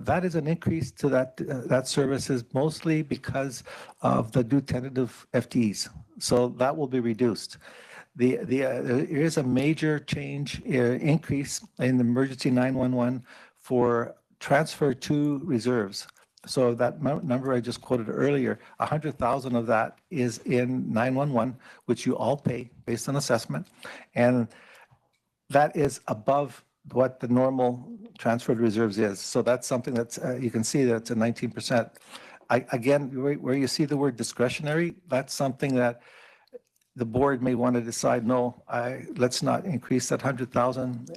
That is an increase to that services mostly because of the new tentative FTEs. So that will be reduced. There is a major change, increase in the emergency 911 for transfer to reserves. So that number I just quoted earlier, 100,000 of that is in 911, which you all pay based on assessment. And that is above what the normal transferred reserves is. So that's something that's, you can see that's a 19%. Again, where you see the word discretionary, that's something that the board may want to decide, no, let's not increase that 100,000.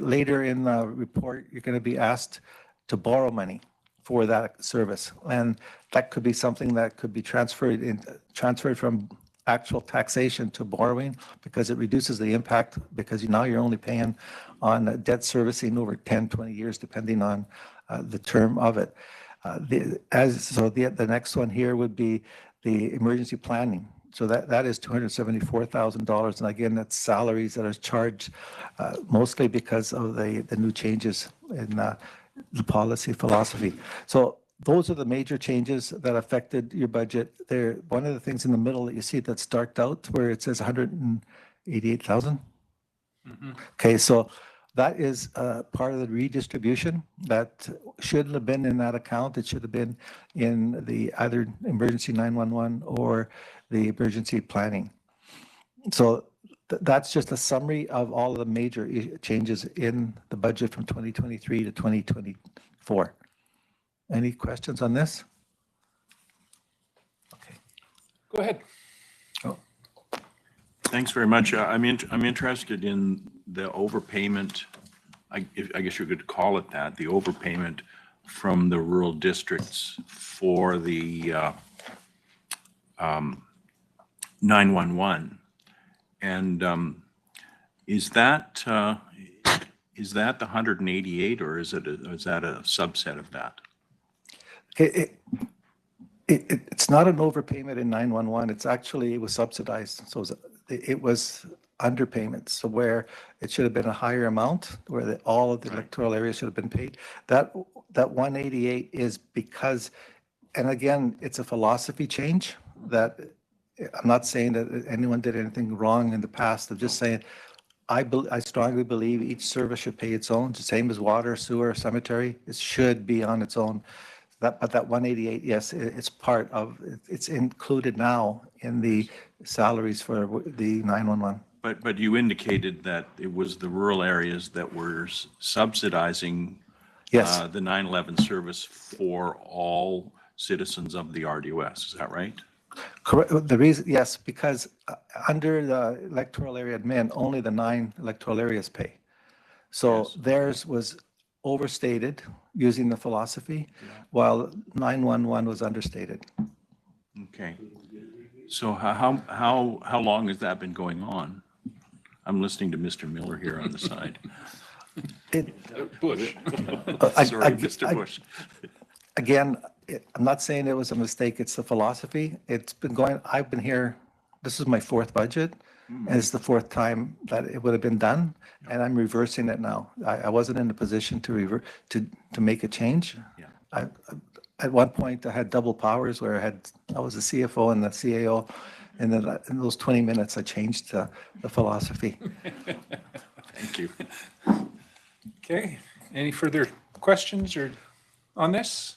Later in the report, you're going to be asked to borrow money for that service. And that could be something that could be transferred from actual taxation to borrowing because it reduces the impact because now you're only paying on debt servicing over 10, 20 years, depending on the term of it. The next one here would be the emergency planning. So that is $274,000. And again, that's salaries that are charged mostly because of the new changes in the policy philosophy. So those are the major changes that affected your budget. There, one of the things in the middle that you see that's darked out where it says 188,000. Okay, so that is part of the redistribution that shouldn't have been in that account. It should have been in the either emergency 911 or the emergency planning. So that's just a summary of all the major changes in the budget from 2023 to 2024. Any questions on this? Okay. Go ahead. Thanks very much. I'm interested in the overpayment, I guess you could call it that, the overpayment from the rural districts for the 911. And is that the 188 or is that a subset of that? Okay, it's not an overpayment in 911. It's actually, it was subsidized. So it was underpayments. So where it should have been a higher amount, where all of the electoral areas should have been paid. That 188 is because, and again, it's a philosophy change that I'm not saying that anyone did anything wrong in the past. I'm just saying I strongly believe each service should pay its own, the same as water, sewer, cemetery. It should be on its own. But that 188, yes, it's part of, it's included now in the salaries for the 911. But you indicated that it was the rural areas that were subsidizing Yes. The 911 service for all citizens of the RDOS. Is that right? Correct. The reason, yes, because under the electoral area admin, only the 9 electoral areas pay. So theirs was overstated using the philosophy, while 911 was understated. Okay. So how long has that been going on? I'm listening to Mr. Miller here on the side. Bush. Sorry, Mr. Bush. Again, I'm not saying it was a mistake. It's the philosophy. It's been going, I've been here, this is my 4th budget, and it's the 4th time that it would have been done, and I'm reversing it now. I wasn't in a position to make a change. At one point, I had double powers where I was the CFO and the CAO, and then in those 20 minutes, I changed the philosophy. Thank you. Okay, any further questions or on this?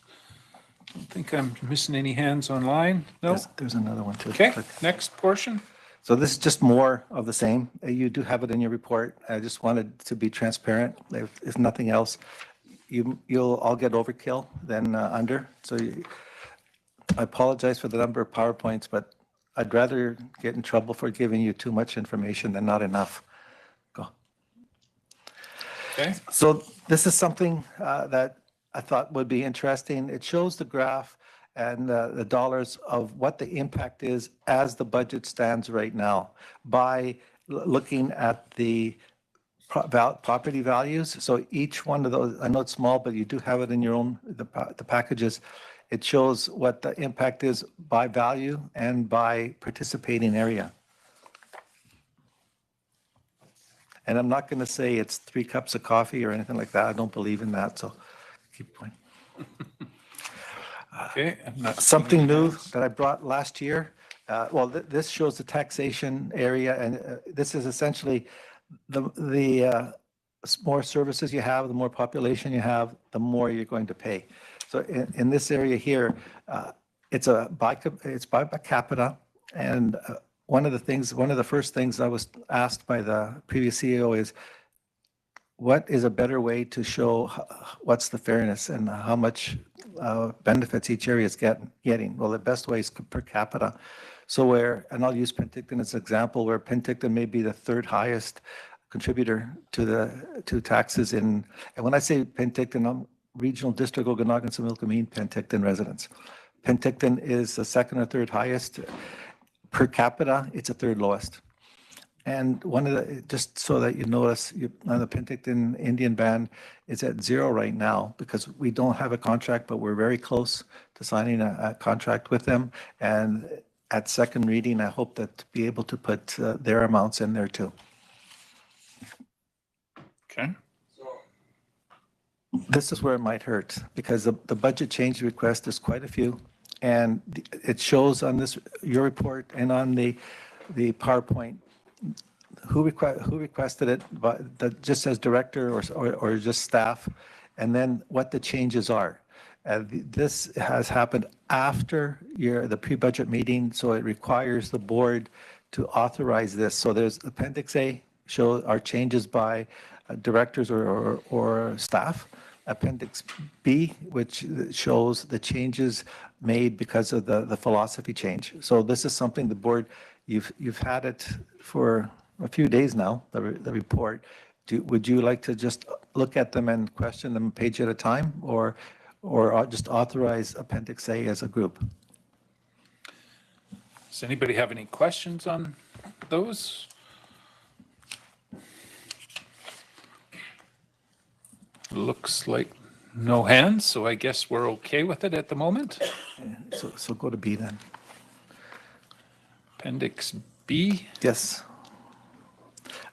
I don't think I'm missing any hands online. No? There's another one too. Okay, next portion. So this is just more of the same. You do have it in your report. I just wanted to be transparent. If nothing else, you'll all get overkill than under. So I apologize for the number of PowerPoints, but I'd rather get in trouble for giving you too much information than not enough. Go. Okay. So this is something that I thought would be interesting. It shows the graph and the dollars of what the impact is as the budget stands right now by looking at the property values. So each one of those, I know it's small, but you do have it in your own, the packages. It shows what the impact is by value and by participating area. And I'm not going to say it's 3 cups of coffee or anything like that. I don't believe in that. So keep going. Okay. Something new that I brought last year. This shows the taxation area, and this is essentially the more services you have, the more population you have, the more you're going to pay. So in this area here, it's by capita, and one of the first things I was asked by the previous CEO is, what is a better way to show what's the fairness and how much benefits each area is getting? Well, the best way is per capita. So and I'll use Penticton as an example, where Penticton may be the 3rd highest contributor to taxes and when I say Penticton, I'm Regional District Okanagan, Similkameen, Penticton residents. Penticton is the 2nd or 3rd highest. Per capita, it's the 3rd lowest. And just so that you notice, the Penticton Indian Band is at 0 right now because we don't have a contract, but we're very close to signing a contract with them. And at second reading, I hope to be able to put their amounts in there too. Okay. this is where it might hurt, because the budget change request is quite a few. And it shows on this, your report and on the PowerPoint, who requested it, but that just says director or just staff, and then what the changes are. This has happened after the pre-budget meeting, so it requires the board to authorize this. So there's Appendix A, show our changes by directors or staff. Appendix B, which shows the changes made because of the philosophy change. So this is something the board, you've had it for a few days now, the report. Would you like to just look at them and question them page at a time, or just authorize Appendix A as a group? Does anybody have any questions on those? Looks like no hands, so I guess we're okay with it at the moment. So go to B then. Appendix B. Yes.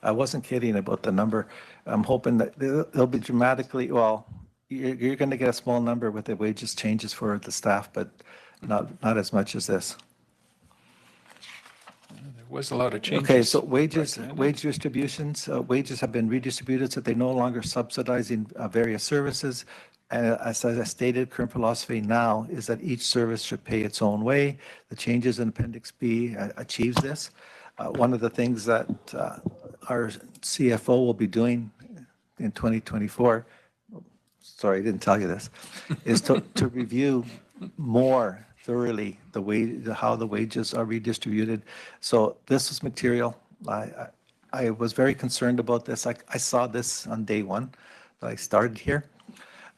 I wasn't kidding about the number. I'm hoping that they'll be dramatically, well, you're going to get a small number with the wages changes for the staff, but not as much as this. There was a lot of changes. Okay, so wage distributions, wages have been redistributed so they're no longer subsidizing various services. And as I stated, current philosophy now is that each service should pay its own way. The changes in Appendix B achieves this. One of the things that our CFO will be doing in 2024, sorry, I didn't tell you this, is to review more thoroughly how the wages are redistributed. So this is material. I was very concerned about this. I saw this on day one that I started here,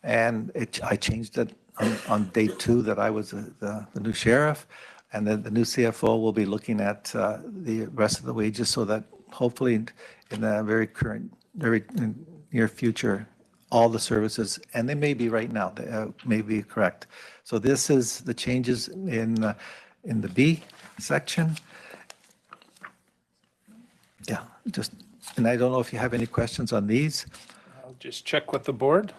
and I changed it on day two that I was the new sheriff, and then the new CFO will be looking at the rest of the wages so that hopefully in the very near future, all the services, and they may be right now, they may be correct. So this is the changes in the B section. Yeah, and I don't know if you have any questions on these. I'll just check with the board.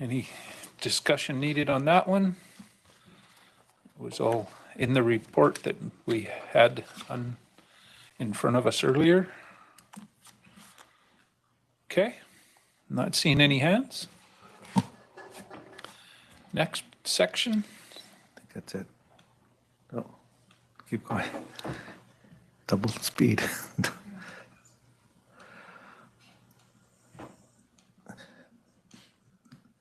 Any discussion needed on that one? It was all in the report that we had in front of us earlier. Okay, not seeing any hands. Next section. I think that's it. Oh, keep going. Double speed.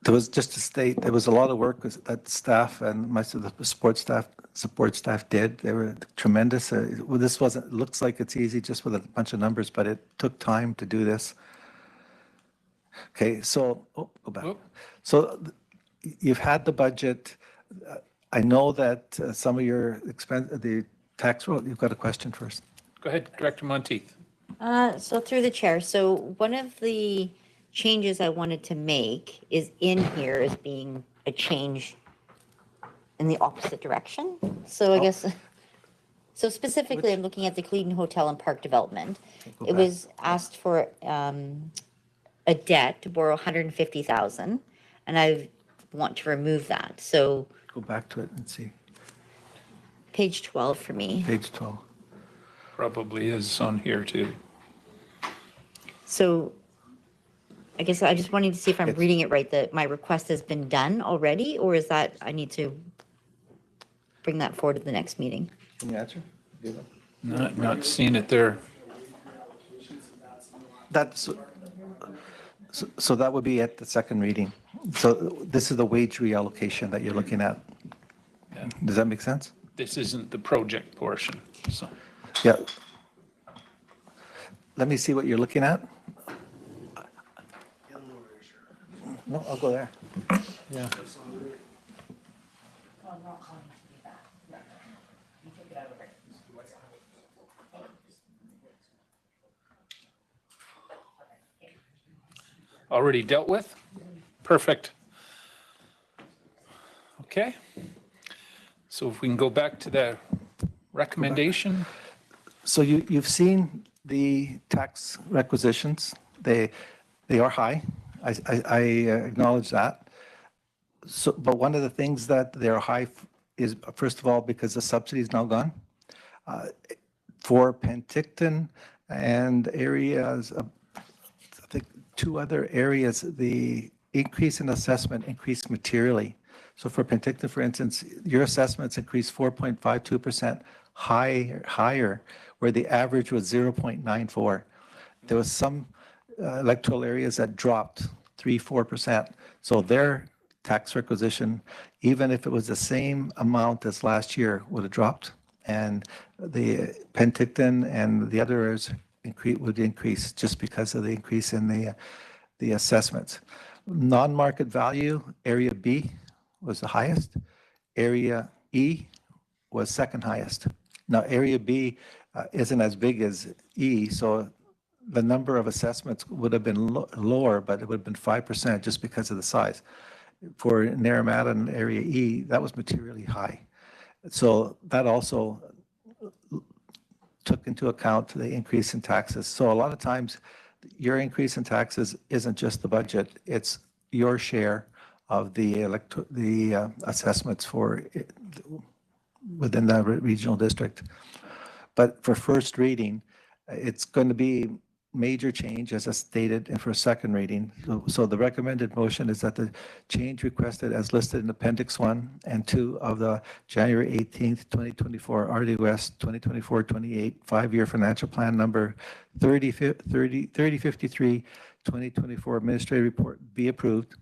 There was, just to state, there was a lot of work that staff and most of the support staff did. They were tremendous. Well, this wasn't, it looks like it's easy just with a bunch of numbers, but it took time to do this. Okay, so, go back. So you've had the budget. I know that some of your the tax roll, you've got a question first. Go ahead, Director Monteith. So through the chair, so one of the changes I wanted to make is in here as being a change in the opposite direction. So I guess, so specifically, I'm looking at the Cleveland Hotel and Park Development. It was asked for a debt to borrow 150,000, and I want to remove that. So Go back to it and see. page 12 for me. Page 12. Probably is on here too. So I guess I just wanted to see if I'm reading it right, that my request has been done already, or is that I need to bring that forward to the next meeting? Can you answer? Not seeing it there. That's, so that would be at the second reading. So this is the wage reallocation that you're looking at. Yeah. Does that make sense? This isn't the project portion, so. Yeah. Let me see what you're looking at. No, I'll go there. Yeah. Already dealt with? Perfect. Okay. So if we can go back to the recommendation. So you've seen the tax requisitions. They are high. I acknowledge that. So, but one of the things that they're high is, first of all, because the subsidy is now gone. For Penticton and areas, I think 2 other areas, the increase in assessment increased materially. So for Penticton, for instance, your assessments increased 4.52% higher, where the average was 0.94. There was some electoral areas that dropped 3-4%. So their tax requisition, even if it was the same amount as last year, would have dropped. And the Penticton and the other areas would increase just because of the increase in the assessments. Non-market value, area B was the highest. Area E was second highest. Now, area B isn't as big as E, so the number of assessments would have been lower, but it would have been 5% just because of the size. For Naramata and area E, that was materially high. So that also took into account the increase in taxes. So a lot of times, your increase in taxes isn't just the budget, it's your share of the assessments for within the regional district. But for first reading, it's going to be major change as I stated, and for second reading. So the recommended motion is that the change requested as listed in Appendix 1 and 2 of the January 18th, 2024 RDOS 2024-28 5-year financial plan number 3053 2024 administrative report be approved,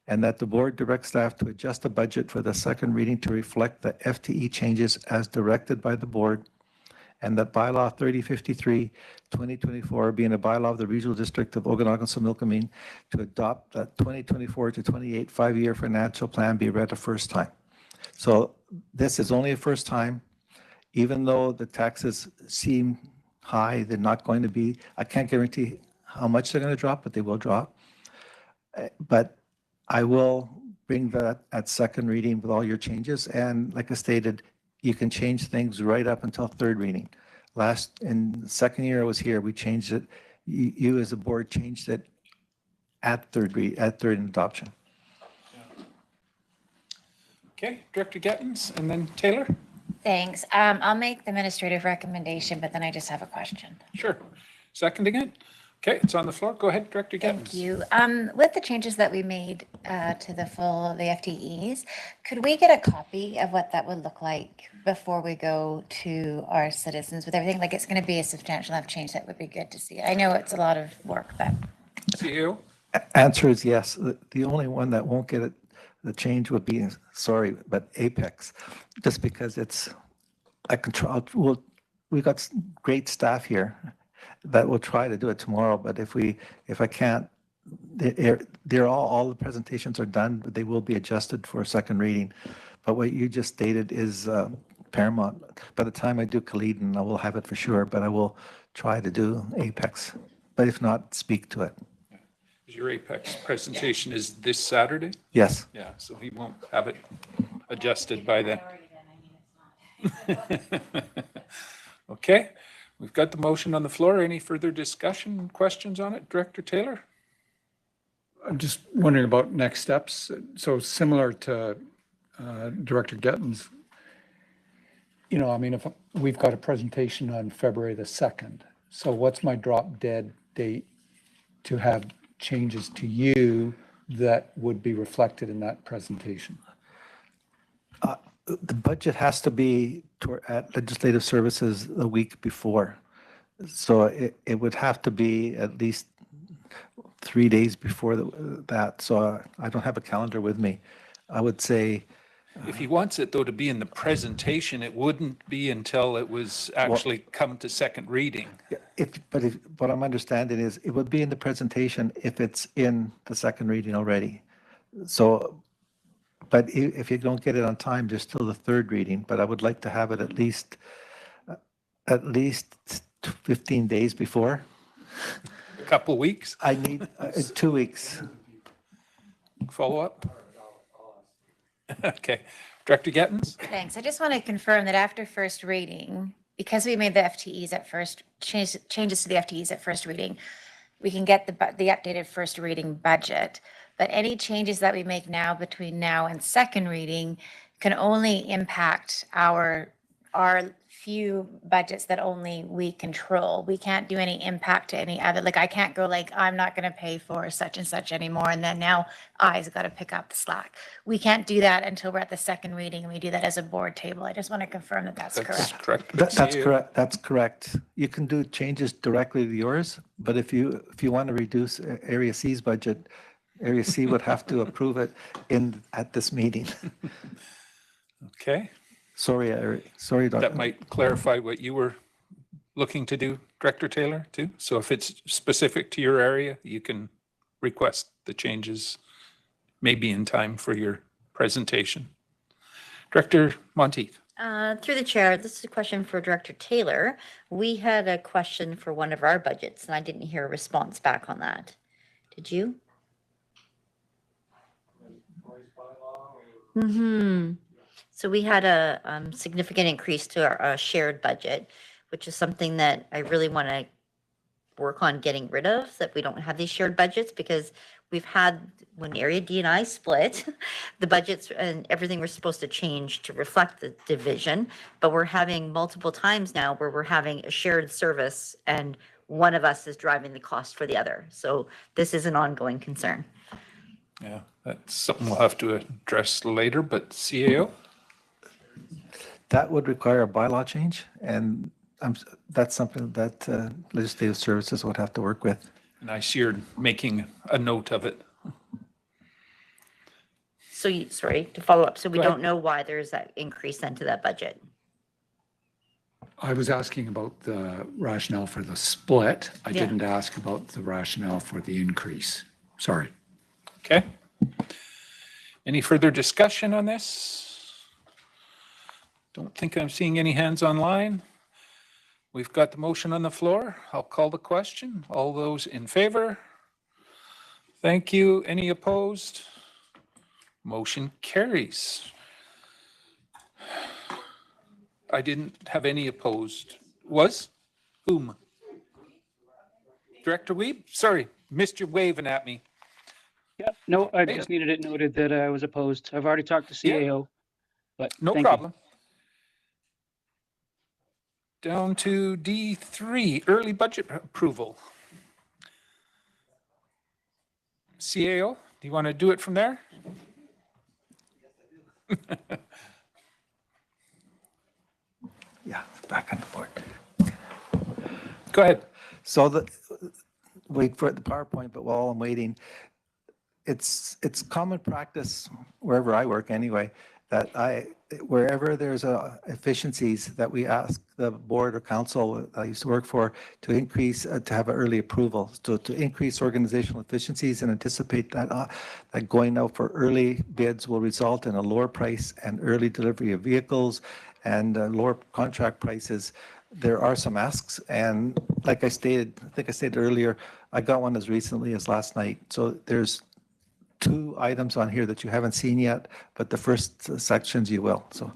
and that the board direct staff to adjust the budget for the second reading to reflect the FTE changes as directed by the board, and that bylaw 3053 2024 being a bylaw of the Regional District of Okanagan-Similkameen to adopt the 2024 to 28 5-year financial plan be read a first time. So this is only a first time, even though the taxes seem high, they're not going to be, I can't guarantee how much they're going to drop, but they will drop. But I will bring that at second reading with all your changes. And like I stated, you can change things right up until third reading. In the second year I was here, we changed it. You as a board changed it at third adoption. Okay, Director Gettins and then Taylor. Thanks. I'll make the administrative recommendation, but then I just have a question. Sure. Seconding it. Okay, it's on the floor. Go ahead, Director Gettins. Thank you. With the changes that we made to the FTEs, could we get a copy of what that would look like before we go to our citizens with everything? Like, it's going to be a substantial enough change that would be good to see. I know it's a lot of work, but. CEO? Answer is yes. The only one that won't get it, the change would be, sorry, but Apex, just because it's a control. We've got great staff here that will try to do it tomorrow, but if I can't, they're all the presentations are done, but they will be adjusted for a second reading. But what you just stated is paramount. By the time I do Khalidin, I will have it for sure, but I will try to do Apex. But if not, speak to it. Your Apex presentation is this Saturday? Yes. Yeah, so he won't have it adjusted by then. Okay. We've got the motion on the floor. Any further discussion, questions on it? Director Taylor? I'm just wondering about next steps. So similar to Director Gettins, I mean, if we've got a presentation on February the 2nd, so what's my drop dead date to have changes to you that would be reflected in that presentation? The budget has to be at legislative services the week before. So it would have to be at least 3 days before that. So I don't have a calendar with me. I would say. If he wants it, though, to be in the presentation, it wouldn't be until it was actually come to second reading. But what I'm understanding is it would be in the presentation if it's in the second reading already. So. But if you don't get it on time, there's still the third reading, but I would like to have it at least 15 days before. A couple weeks? I need 2 weeks. Follow up? Okay. Director Gettins? Thanks. I just want to confirm that after first reading, because we made the FTEs at first, changes to the FTEs at first reading, we can get the updated first reading budget. But any changes that we make now between now and second reading can only impact our few budgets that only we control. We can't do any impact to any other, like I can't go like, I'm not going to pay for such and such anymore. And then now I's got to pick up the slack. We can't do that until we're at the second reading, and we do that as a board table. I just want to confirm that that's correct. That's correct. That's correct. You can do changes directly to yours, but if you want to reduce Area C's budget, Area C would have to approve it at this meeting. Okay. Sorry, Dr. That might clarify what you were looking to do, Director Taylor, too. So if it's specific to your area, you can request the changes maybe in time for your presentation. Director Monteith. Through the chair, this is a question for Director Taylor. We had a question for one of our budgets, and I didn't hear a response back on that. Did you? So we had a significant increase to our shared budget, which is something that I really want to work on getting rid of, so that we don't have these shared budgets, because we've had, when Area D and I split, the budgets and everything was supposed to change to reflect the division, but we're having multiple times now where we're having a shared service and one of us is driving the cost for the other. So this is an ongoing concern. Yeah, that's something we'll have to address later, but CAO? That would require a bylaw change, and that's something that legislative services would have to work with. And I see you're making a note of it. So sorry, to follow up, so we Go ahead. don't know why there's that increase then to that budget. I was asking about the rationale for the split. I Yeah. didn't ask about the rationale for the increase. Sorry. Okay. Any further discussion on this? Don't think I'm seeing any hands online. We've got the motion on the floor. I'll call the question. All those in favor? Thank you. Any opposed? Motion carries. I didn't have any opposed. Was? Whom? Director Weeb? Sorry, missed you waving at me. Yep, no, I just needed it noted that I was opposed. I've already talked to CAO, but No thank you. problem. Down to D3, early budget approval. CAO, do you want to do it from there? Yeah, back on the board. Go ahead. So wait for the PowerPoint, but while I'm waiting, it's common practice wherever I work anyway, that wherever there's efficiencies that we ask the board or council I used to work for to increase, to have an early approval. So to increase organizational efficiencies and anticipate that going out for early bids will result in a lower price and early delivery of vehicles and lower contract prices. There are some asks, and like I think I stated earlier, I got one as recently as last night. So there's 2 items on here that you haven't seen yet, but the first sections you will. So.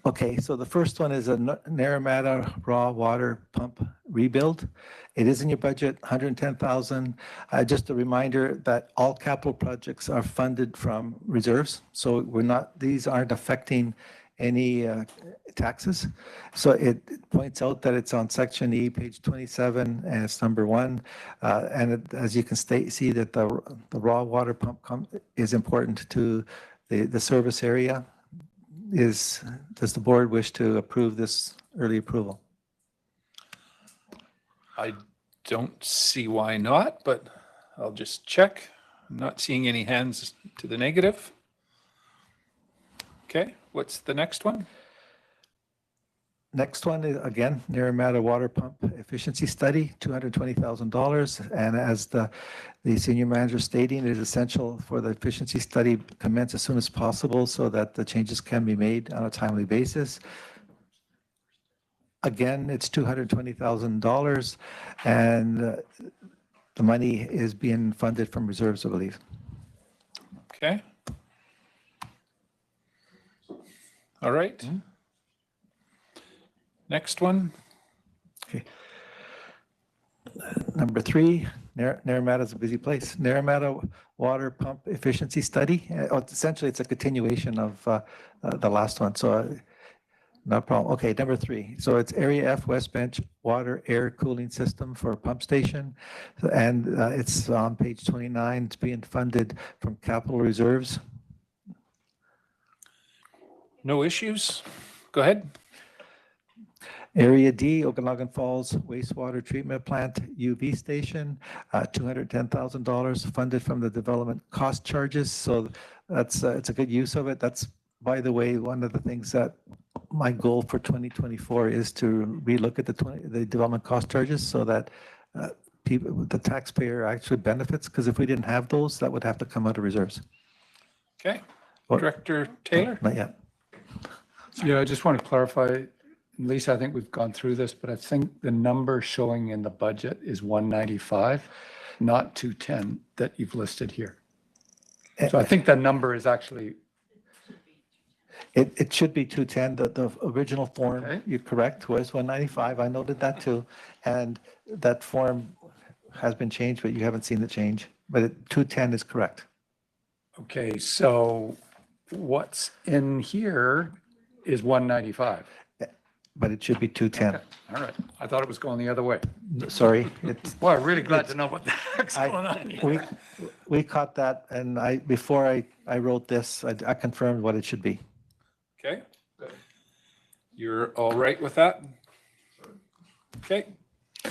Okay, so the first one is a Naramata raw water pump rebuild. It is in your budget, $110,000. Just a reminder that all capital projects are funded from reserves. So these aren't affecting any taxes. So it points out that it's on section E, page 27, and it's number 1. And as you can see that the raw water pump is important to the service area. Does the board wish to approve this early approval? I don't see why not, but I'll just check. I'm not seeing any hands to the negative. Okay, what's the next one? Next one is, again, Naramata water pump efficiency study, $220,000. And as the senior manager stating, it is essential for the efficiency study commence as soon as possible so that the changes can be made on a timely basis. Again, it's $220,000, and the money is being funded from reserves, I believe. Okay. All right. Next one. Okay. Number 3, Naramata is a busy place. Naramata water pump efficiency study. Essentially, it's a continuation of the last one. So no problem. Okay, number 3. So it's Area F West Bench water air cooling system for pump station. And it's on page 29. It's being funded from capital reserves. No issues? Go ahead. Area D, Okanagan Falls wastewater treatment plant UV station, $210,000 funded from the development cost charges. So that's it's a good use of it. That's, by the way, one of the things that my goal for 2024 is to relook at the development cost charges so that people, the taxpayer actually benefits. Because if we didn't have those, that would have to come out of reserves. Okay. Director Taylor? Not yet. Yeah, I just want to clarify, Lisa, I think we've gone through this, but I think the number showing in the budget is 195, not 210 that you've listed here. So I think that number is actually. It should be 210. The original form, okay, you're correct, was 195. I noted that too. And that form has been changed, but you haven't seen the change. But 210 is correct. Okay, so what's in here is 195. But it should be 210. Okay. All right. I thought it was going the other way. Sorry. Well, I'm really glad to know what the heck's going on here. We caught that, and before I wrote this, I confirmed what it should be. Okay. You're all right with that? Okay.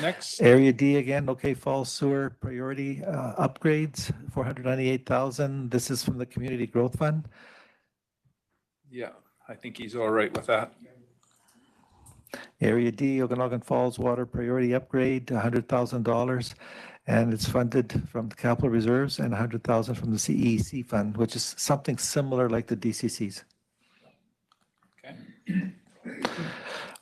Next. Area D again, okay, Falls Sewer Priority upgrades, $498,000. This is from the Community Growth Fund. Yeah, I think he's all right with that. Area D, Okanagan Falls Water Priority Upgrade, $100,000, and it's funded from the capital reserves and $100,000 from the CEC fund, which is something similar like the DCCs. Okay.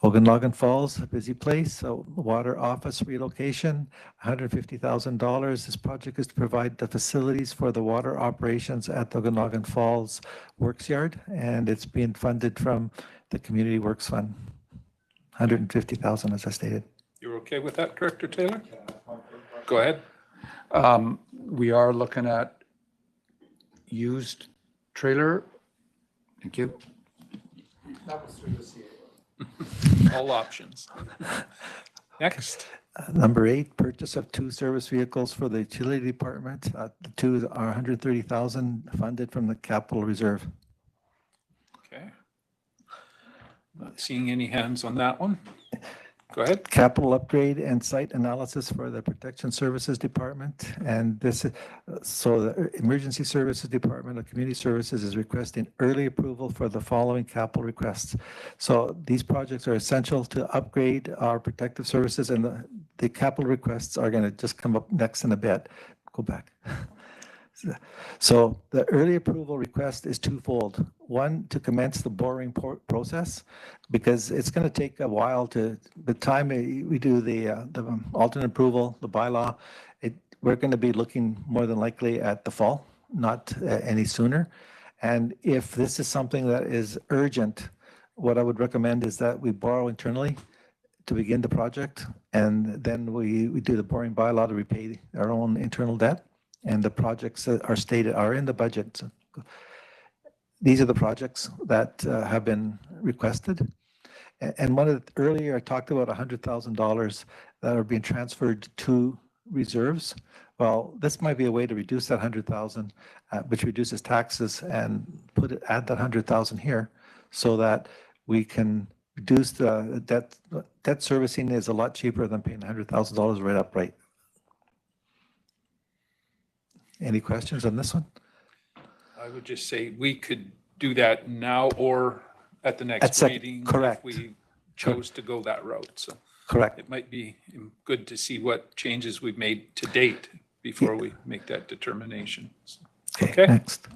Okanagan Falls, a busy place, so water office relocation, $150,000. This project is to provide the facilities for the water operations at the Okanagan Falls Works Yard, and it's being funded from the Community Works Fund. $150,000, as I stated. You're okay with that, Director Taylor? Go ahead. We are looking at used trailer. Thank you. That was through the CAO. All options. Next. Number 8, purchase of 2 service vehicles for the utility department. The 2 are $130,000 funded from the capital reserve. Okay. Not seeing any hands on that one. Go ahead. Capital upgrade and site analysis for the Protection Services Department. And this, so the Emergency Services Department of Community Services is requesting early approval for the following capital requests. So these projects are essential to upgrade our protective services, and the capital requests are going to just come up next in a bit. Go back. So the early approval request is twofold. One, to commence the boring process, because it's going to take a while to, the time we do the alternate approval, the bylaw, we're going to be looking more than likely at the fall, not any sooner. And if this is something that is urgent, what I would recommend is that we borrow internally to begin the project, and then we do the boring bylaw to repay our own internal debt. And the projects that are stated are in the budget. So these are the projects that have been requested. And one of the, earlier I talked about $100,000 that are being transferred to reserves. Well, this might be a way to reduce that 100,000, which reduces taxes, and add that 100,000 here, so that we can reduce the debt. Debt servicing is a lot cheaper than paying $100,000 right up right. Any questions on this one? I would just say we could do that now or at the next meeting. Correct. If we chose to go that route. So correct. It might be good to see what changes we've made to date before we make that determination. So, okay. Next.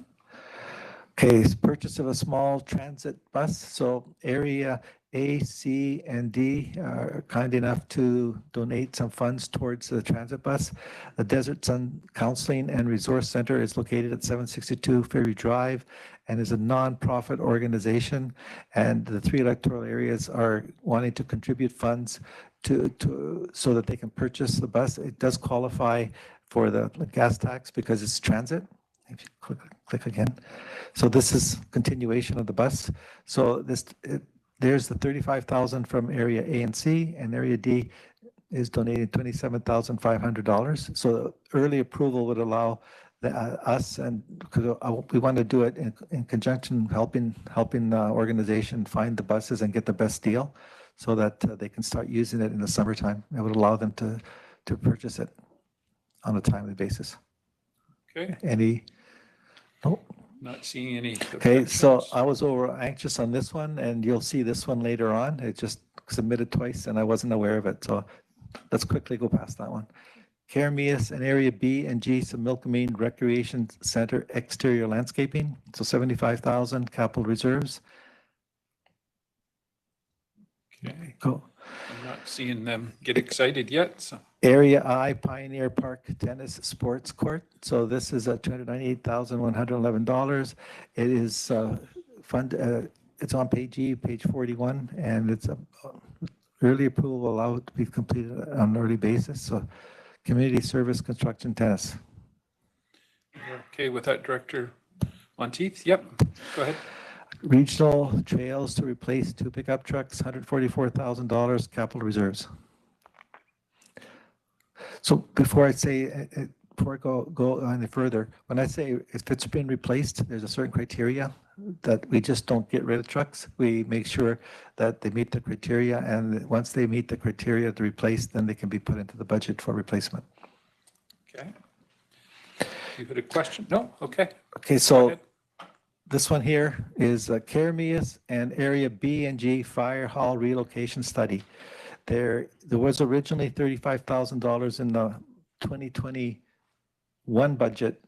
Okay, purchase of a small transit bus. So area A, C, and D are kind enough to donate some funds towards the transit bus. The Desert Sun Counseling and Resource Center is located at 762 Ferry Drive and is a nonprofit organization. And the 3 electoral areas are wanting to contribute funds so that they can purchase the bus. It does qualify for the gas tax because it's transit. If you click again. So this is continuation of the bus. So there's the $35,000 from area A and C, and area D is donating $27,500. So early approval would allow us, and because we want to do it in conjunction, helping the organization find the buses and get the best deal, so that they can start using it in the summertime. It would allow them to purchase it on a timely basis. Okay. Nope. Not seeing any. Okay, so I was over anxious on this one, and you'll see this one later on. It just submitted twice, and I wasn't aware of it. So let's quickly go past that one. Caramias and Area B and G, Similkameen Recreation Center exterior landscaping. So 75,000 capital reserves. Okay. Go. I'm not seeing them get excited yet. So. Area I, Pioneer Park Tennis Sports Court. So this is at $298,111. It is it's on page E, page 41, and it's early approval will allow it to be completed on an early basis. So community service construction tennis. Okay with that, Director Monteith? Yep, go ahead. Regional trails to replace 2 pickup trucks, $144,000 capital reserves. So before I go any further, when I say if it's been replaced, there's a certain criteria that we just don't get rid of trucks. We make sure that they meet the criteria, and once they meet the criteria to replace, then they can be put into the budget for replacement. Okay. You had a question? No? Okay. Okay, so this one here is Caramias and Area B and G Fire Hall Relocation Study. There was originally $35,000 in the 2021 budget,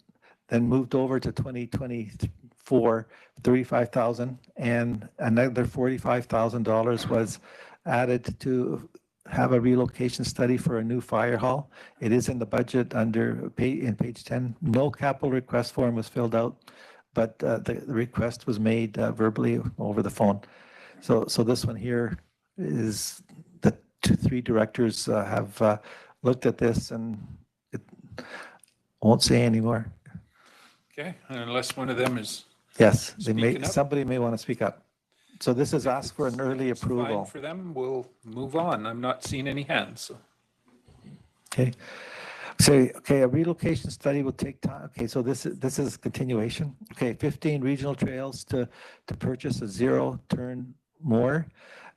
then moved over to 2024, $35,000, and another $45,000 was added to have a relocation study for a new fire hall. It is in the budget in page 10. No capital request form was filled out, but the request was made verbally over the phone. So this one here is the 3 directors have looked at this, and it won't say anymore. Okay, unless one of them is. Yes, speaking up. somebody may want to speak up. So this is asked for an early approval. Fine for them, we'll move on. I'm not seeing any hands. So. Okay. So, okay, a relocation study will take time. Okay, so this is continuation. Okay, 15 regional trails to purchase a 0-turn more,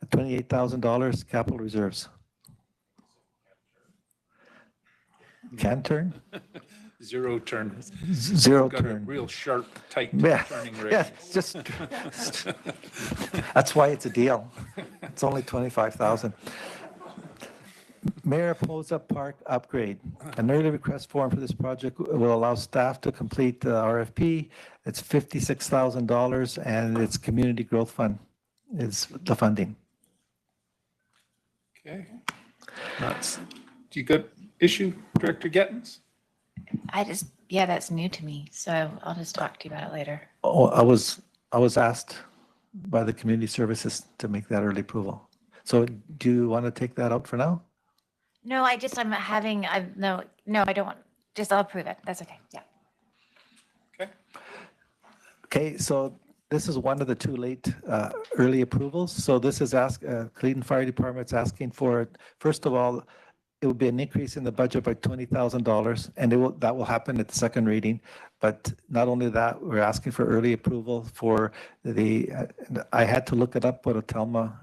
$28,000 capital reserves. Can turn? 0 turn. 0 Got turn. a real sharp, tight turning rate. Yeah, just that's why it's a deal. It's only 25,000. Mariposa Park upgrade. An early request form for this project will allow staff to complete the RFP. It's $56,000, and it's community growth fund is the funding. Okay. Do you got issue, Director Gettins? That's new to me, so I'll just talk to you about it later. Oh, I was asked by the community services to make that early approval. So do you want to take that out for now? No, I don't want, I'll approve it. That's okay. Yeah. Okay, so this is one of the 2 late early approvals. So this is Cleveland Fire Department's asking for, first of all, it will be an increase in the budget by $20,000, and that will happen at the second reading. But not only that, we're asking for early approval for I had to look it up what a Telma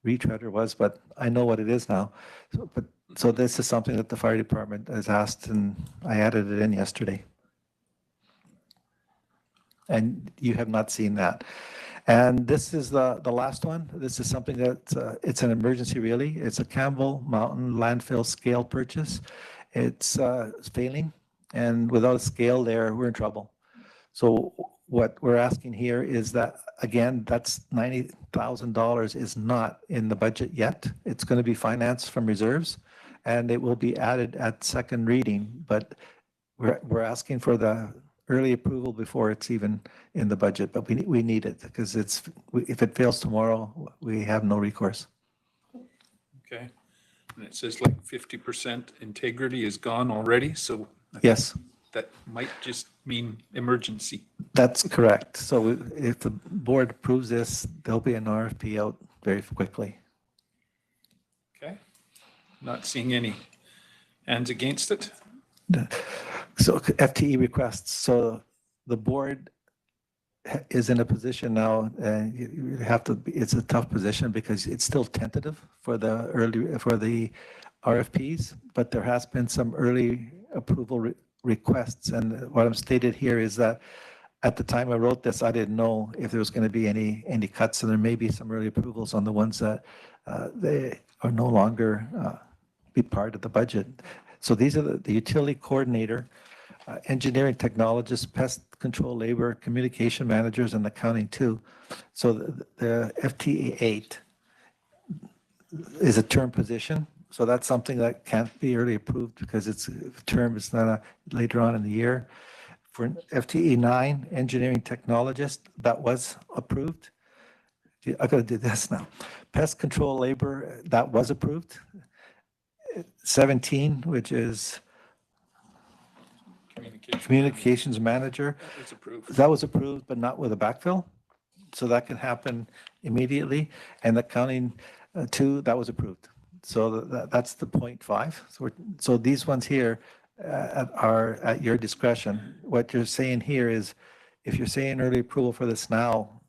retreader was, but I know what it is now. So this is something that the fire department has asked, and I added it in yesterday. And you have not seen that. And this is the last one. This is something that it's an emergency really. It's a Campbell Mountain landfill scale purchase. It's failing, and without a scale there, we're in trouble. So what we're asking here is that, again, that's $90,000 is not in the budget yet. It's going to be financed from reserves, and it will be added at second reading, but we're asking for the early approval before it's even in the budget, but we need it because if it fails tomorrow, we have no recourse. Okay. And it says like 50% integrity is gone already, so Yes, that might just mean emergency. that's correct. So if the board approves this, there'll be an RFP out very quickly. Okay. Not seeing any hands against it. So FTE requests. So the board is in a position now, and you have to, it's a tough position because it's still tentative for the RFPs, but there has been some early approval requests. And what I'm stated here is that at the time I wrote this, I didn't know if there was going to be any cuts. So there may be some early approvals on the ones that they are no longer be part of the budget. So these are the utility coordinator, engineering technologists, pest control labor, communication managers, and accounting too. So the FTE 8 is a term position. So that's something that can't be early approved because it's a term, it's not later on in the year. For FTE 9, engineering technologist, that was approved. I gotta do this now. Pest control labor, that was approved. 17, which is communications manager. That was approved, but not with a backfill. So that can happen immediately. And accounting 2, that was approved. So that's the 0.5. So these ones here are at your discretion. What you're saying here is, if you're saying early approval for this now,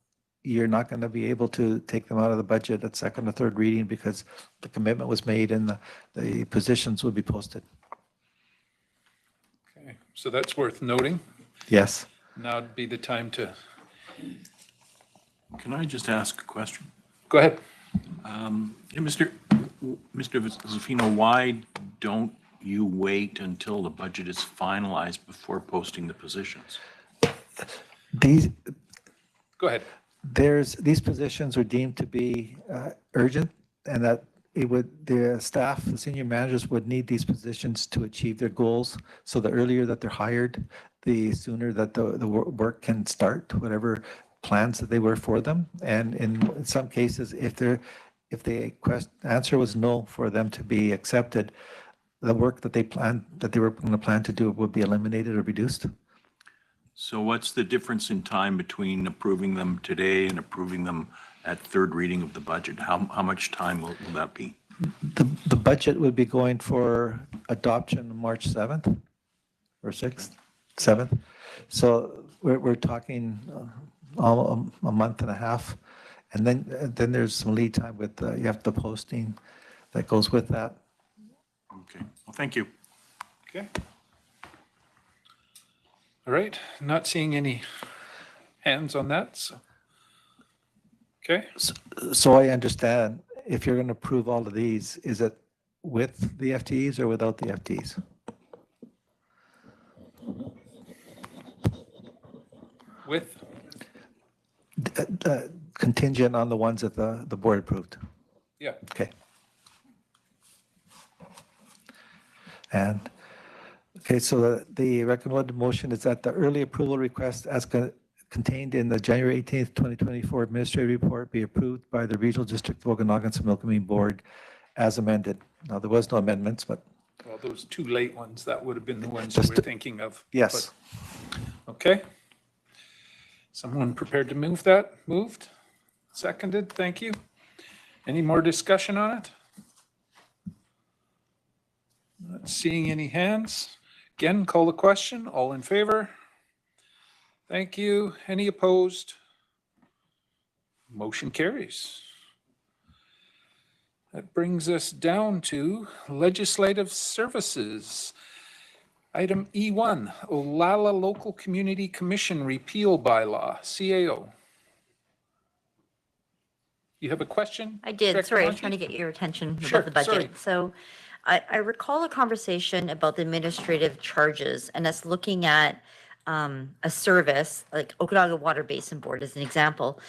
you're not going to be able to take them out of the budget at second or third reading because the commitment was made and the positions will be posted. Okay, so that's worth noting. Yes. Now would be the time to. Can I just ask a question? Go ahead. Mr. Zafino, why don't you wait until the budget is finalized before posting the positions? Go ahead. These positions are deemed to be urgent, and that the staff, the senior managers would need these positions to achieve their goals. So the earlier that they're hired, the sooner that the work can start, whatever plans that they were for them. And in some cases, if the answer was no for them to be accepted, the work that they were going to plan to do would be eliminated or reduced. So what's the difference in time between approving them today and approving them at third reading of the budget? How much time will that be? The budget would be going for adoption March 7th or 6th, 7th. So we're talking a month and a half. And then there's some lead time with, you have the posting that goes with that. Okay, well, thank you. Okay. All right, not seeing any hands on that. So. Okay. So I understand, if you're going to approve all of these, is it with the FTEs or without the FTEs? With? Contingent on the ones that the board approved. Yeah. Okay. And, okay, so the recommended motion is that the early approval request as contained in the January 18th, 2024 administrative report be approved by the Regional District of Okanagan-Similkameen Board as amended. Now, there was no amendments, but. Well, those two late ones, that would have been the ones you were thinking of. Yes. But, okay. Someone prepared to move that? Moved? Seconded? Thank you. Any more discussion on it? Not seeing any hands. Again, call the question. All in favor? Thank you. Any opposed? Motion carries. That brings us down to legislative services. Item E1, Olalla Local Community Commission Repeal Bylaw, CAO. You have a question? I did. Director Sorry, I was Monti? trying to get your attention Sure, about the budget. sorry. So I recall a conversation about the administrative charges and us looking at a service, like Okanagan Water Basin Board as an example,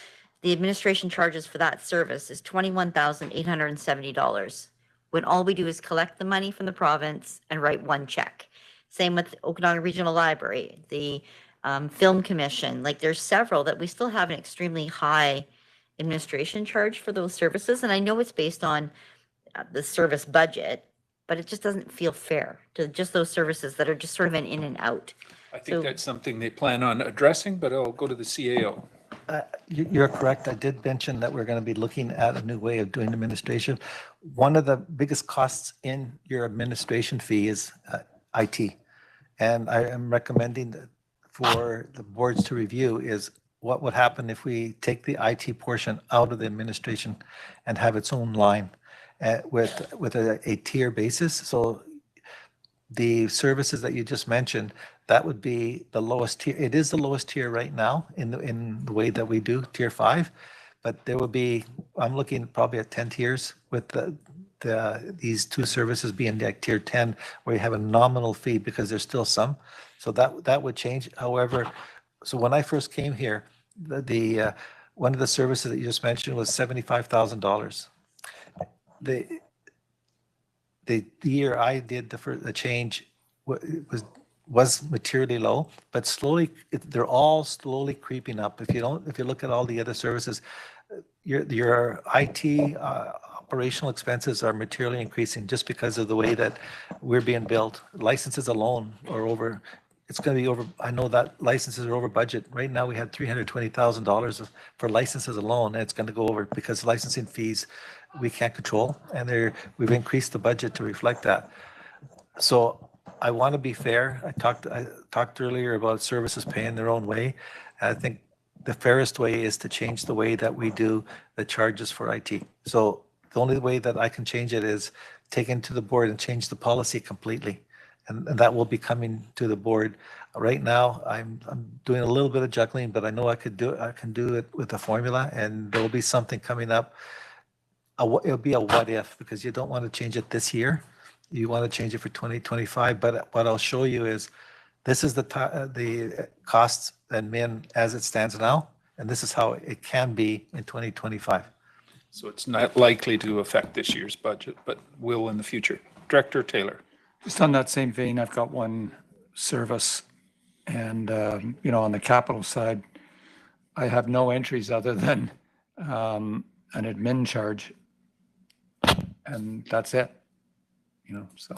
the administration charges for that service is $21,870 when all we do is collect the money from the province and write one check. Same with Okanagan Regional Library, the Film Commission, like there's several that we still have an extremely high administration charge for those services. And I know it's based on the service budget, but it just doesn't feel fair to just those services that are just sort of an in and out. I think that's something they plan on addressing, but I'll go to the CAO. You're correct. I did mention that we're going to be looking at a new way of doing administration. One of the biggest costs in your administration fee is IT. And I am recommending that for the boards to review is what would happen if we take the IT portion out of the administration and have its own line with a tier basis. So the services that you just mentioned, that would be the lowest tier. It is the lowest tier right now in the way that we do tier 5, but there will be, I'm looking probably at 10 tiers with these two services being like tier 10, where you have a nominal fee because there's still some. So that would change. However, so when I first came here, the one of the services that you just mentioned was $75,000. The year I did the change was materially low, but slowly they're all slowly creeping up. If you look at all the other services, your IT operational expenses are materially increasing just because of the way that we're being built. Licenses alone are over. It's going to be over. I know that licenses are over budget. Right now we had $320,000 for licenses alone, and it's going to go over because licensing fees we can't control, and we've increased the budget to reflect that. So I want to be fair. I talked earlier about services paying their own way. I think the fairest way is to change the way that we do the charges for IT. So the only way that I can change it is take it to the board and change the policy completely. And that will be coming to the board. Right now, I'm doing a little bit of juggling, but I know I can do it with a formula, and there will be something coming up. It'll be a what if, because you don't want to change it this year. You want to change it for 2025. But what I'll show you is this is the costs and min as it stands now, and this is how it can be in 2025. So it's not likely to affect this year's budget, but will in the future. Director Taylor. Just on that same vein, I've got one service, and on the capital side, I have no entries other than an admin charge, and that's it. So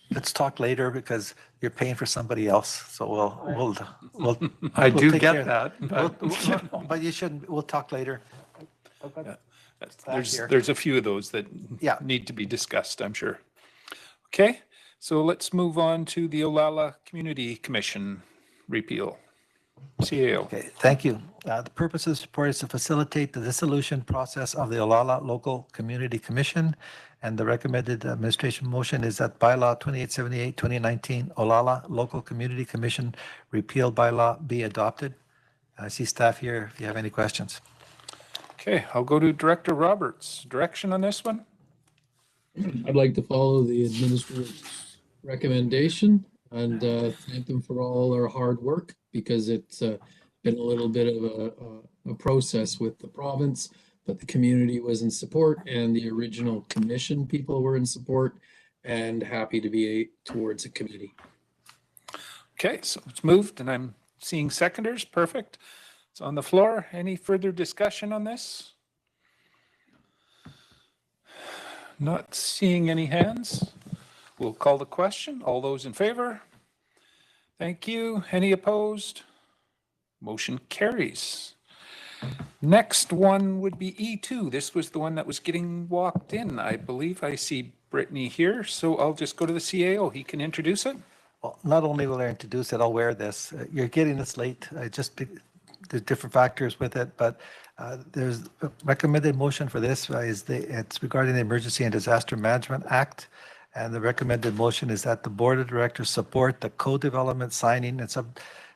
let's talk later because you're paying for somebody else. So we'll I do take get care of that, but you shouldn't. We'll talk later. Yeah. There's a few of those that need to be discussed, I'm sure. Okay, so let's move on to the Olala Community Commission repeal. CAO. Okay, thank you. The purpose of this report is to facilitate the dissolution process of the Olala Local Community Commission, and the recommended administration motion is that bylaw 2878 2019 Olala Local Community Commission repeal bylaw be adopted. I see staff here if you have any questions. Okay, I'll go to Director Roberts. Direction on this one? I'd like to follow the administrator's recommendation and thank them for all their hard work, because it's been a little bit of a process with the province, but the community was in support and the original commission people were in support, and happy to be towards a committee. Okay, so it's moved and I'm seeing seconders. Perfect. It's on the floor. Any further discussion on this? Not seeing any hands. We'll call the question. All those in favor? Thank you. Any opposed? Motion carries. Next one would be E2. This was the one that was getting walked in, I believe. I see Brittany here, so I'll just go to the CAO. He can introduce it. Well, not only will I introduce it, I'll wear this. You're getting this late. There's different factors with it, but there's a recommended motion for this. It's regarding the Emergency and Disaster Management Act. And the recommended motion is that the Board of Directors support the co-development, signing, and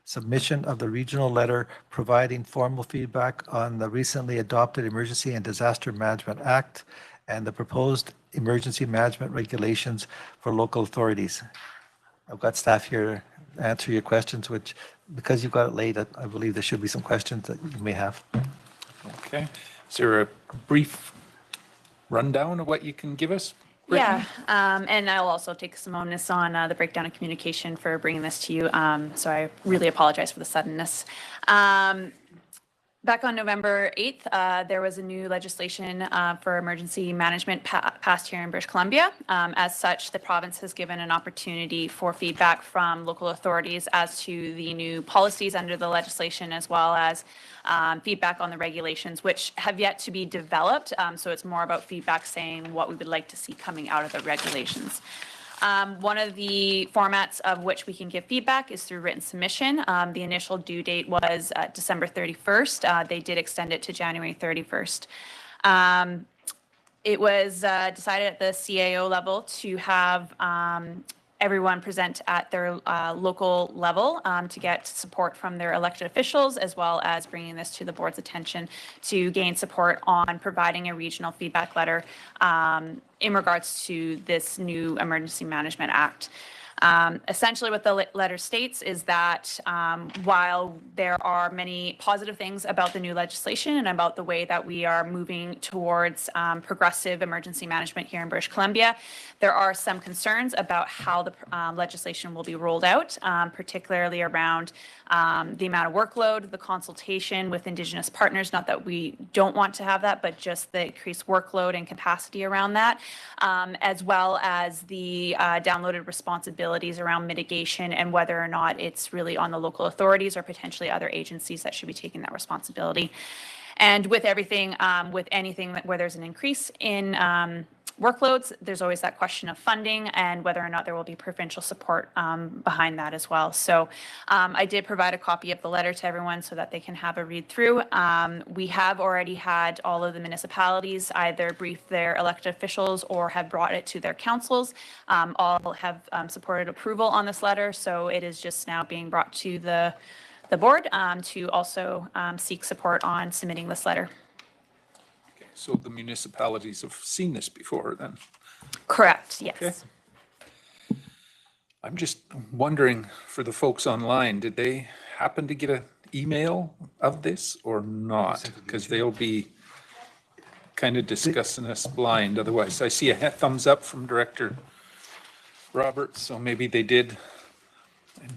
submission of the regional letter providing formal feedback on the recently adopted Emergency and Disaster Management Act and the proposed emergency management regulations for local authorities. I've got staff here to answer your questions, which, because you've got it late, I believe there should be some questions that you may have. Okay. Is there a brief rundown of what you can give us? Yeah, and I'll also take some onus on the breakdown of communication for bringing this to you. So I really apologize for the suddenness. Back on November 8th, there was a new legislation for emergency management passed here in British Columbia. As such, the province has given an opportunity for feedback from local authorities as to the new policies under the legislation, as well as feedback on the regulations, which have yet to be developed. So it's more about feedback saying what we would like to see coming out of the regulations. One of the formats of which we can give feedback is through written submission. The initial due date was December 31st. They did extend it to January 31st. It was decided at the CAO level to have everyone present at their local level to get support from their elected officials, as well as bringing this to the board's attention to gain support on providing a regional feedback letter in regards to this new Emergency Management Act. Essentially what the letter states is that while there are many positive things about the new legislation and about the way that we are moving towards progressive emergency management here in British Columbia, there are some concerns about how the legislation will be rolled out, particularly around the amount of workload, the consultation with Indigenous partners, not that we don't want to have that, but just the increased workload and capacity around that, as well as the downloaded responsibilities around mitigation and whether or not it's really on the local authorities or potentially other agencies that should be taking that responsibility. And with everything, with anything where there's an increase in workloads, there's always that question of funding and whether or not there will be provincial support behind that as well. So I did provide a copy of the letter to everyone so that they can have a read through. We have already had all of the municipalities either brief their elected officials or have brought it to their councils. All have supported approval on this letter. So it is just now being brought to the board to also seek support on submitting this letter. So the municipalities have seen this before then? Correct, yes. Okay. I'm just wondering for the folks online, did they happen to get an email of this or not? Because they'll be kind of discussing us blind otherwise. I see a thumbs up from Director Roberts, so maybe they did.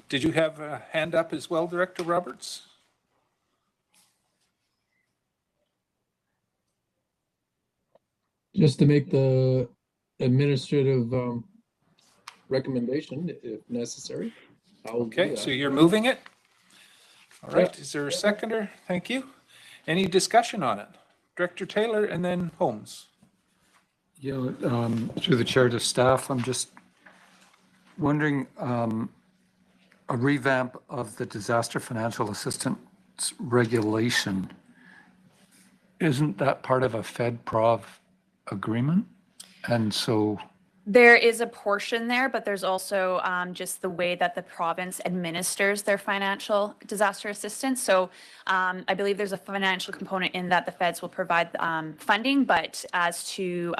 Did you have a hand up as well, Director Roberts? Just to make the administrative recommendation if necessary. Okay, so you're moving it? All right, is there a seconder? Thank you. Any discussion on it? Director Taylor and then Holmes. Yeah, through the chair to staff, I'm just wondering, a revamp of the disaster financial assistance regulation, isn't that part of a Fed-Prov agreement? And so There is a portion there, but there's also just the way that the province administers their financial disaster assistance. So I believe there's a financial component in that the feds will provide funding, but as to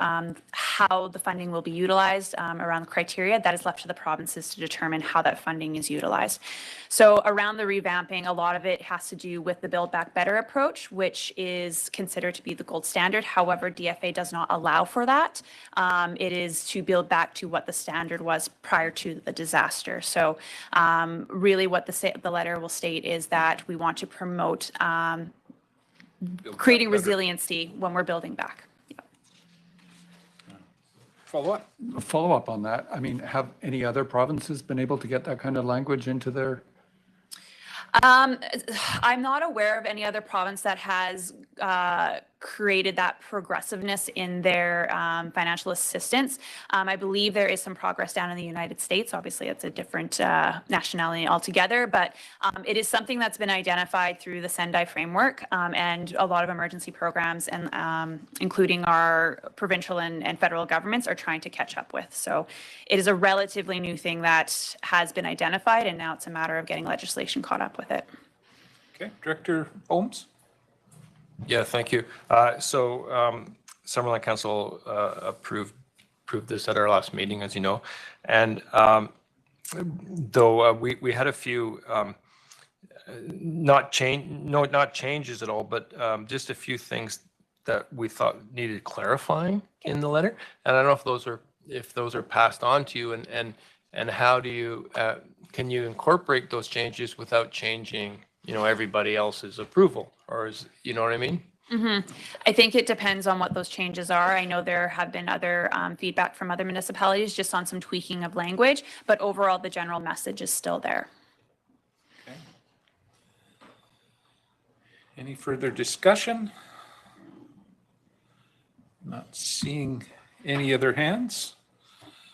how the funding will be utilized around the criteria, that is left to the provinces to determine how that funding is utilized. So around the revamping, a lot of it has to do with the Build Back Better approach, which is considered to be the gold standard. However, DFA does not allow for that. It is to build back to what the standard was prior to the disaster. So really what the letter will state is that we want to promote creating resiliency when we're building back. Follow up on that. I mean, have any other provinces been able to get that kind of language into their? I'm not aware of any other province that has created that progressiveness in their financial assistance. I believe there is some progress down in the United States. Obviously, it's a different nationality altogether, but it is something that's been identified through the Sendai framework and a lot of emergency programs, and including our provincial and federal governments are trying to catch up with. So it is a relatively new thing that has been identified, and now it's a matter of getting legislation caught up with it. Okay, Director Holmes. Yeah, thank you. Summerland Council approved this at our last meeting, as you know, and though we had a few not changes at all, but just a few things that we thought needed clarifying in the letter. And I don't know if those are passed on to you, and how do you can you incorporate those changes without changing everybody else's approval, or is you know what I mean? I think it depends on what those changes are. I know there have been other feedback from other municipalities just on some tweaking of language, but overall the general message is still there. Okay. Any further discussion? Not seeing any other hands.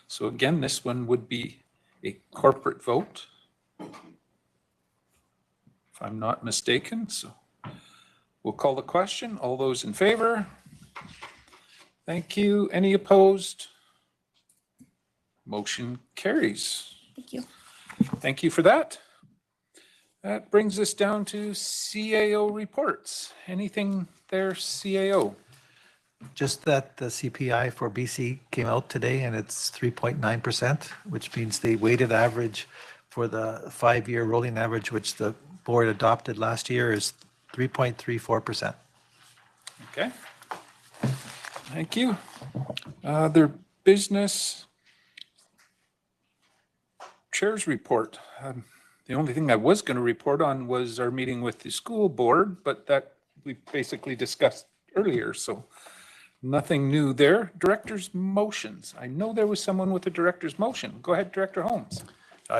So again, this one would be a corporate vote, if I'm not mistaken. So we'll call the question. All those in favor? Thank you. Any opposed? Motion carries. Thank you. Thank you for that. That brings us down to CAO reports. Anything there, CAO? Just that the CPI for BC came out today and it's 3.9%, which means the weighted average for the 5-year rolling average, which the board adopted last year, is 3.34%. Okay. Thank you. Other business chair's report. The only thing I was going to report on was our meeting with the school board, but that we basically discussed earlier, so nothing new there. Director's motions. I know there was someone with a director's motion. Go ahead, Director Holmes.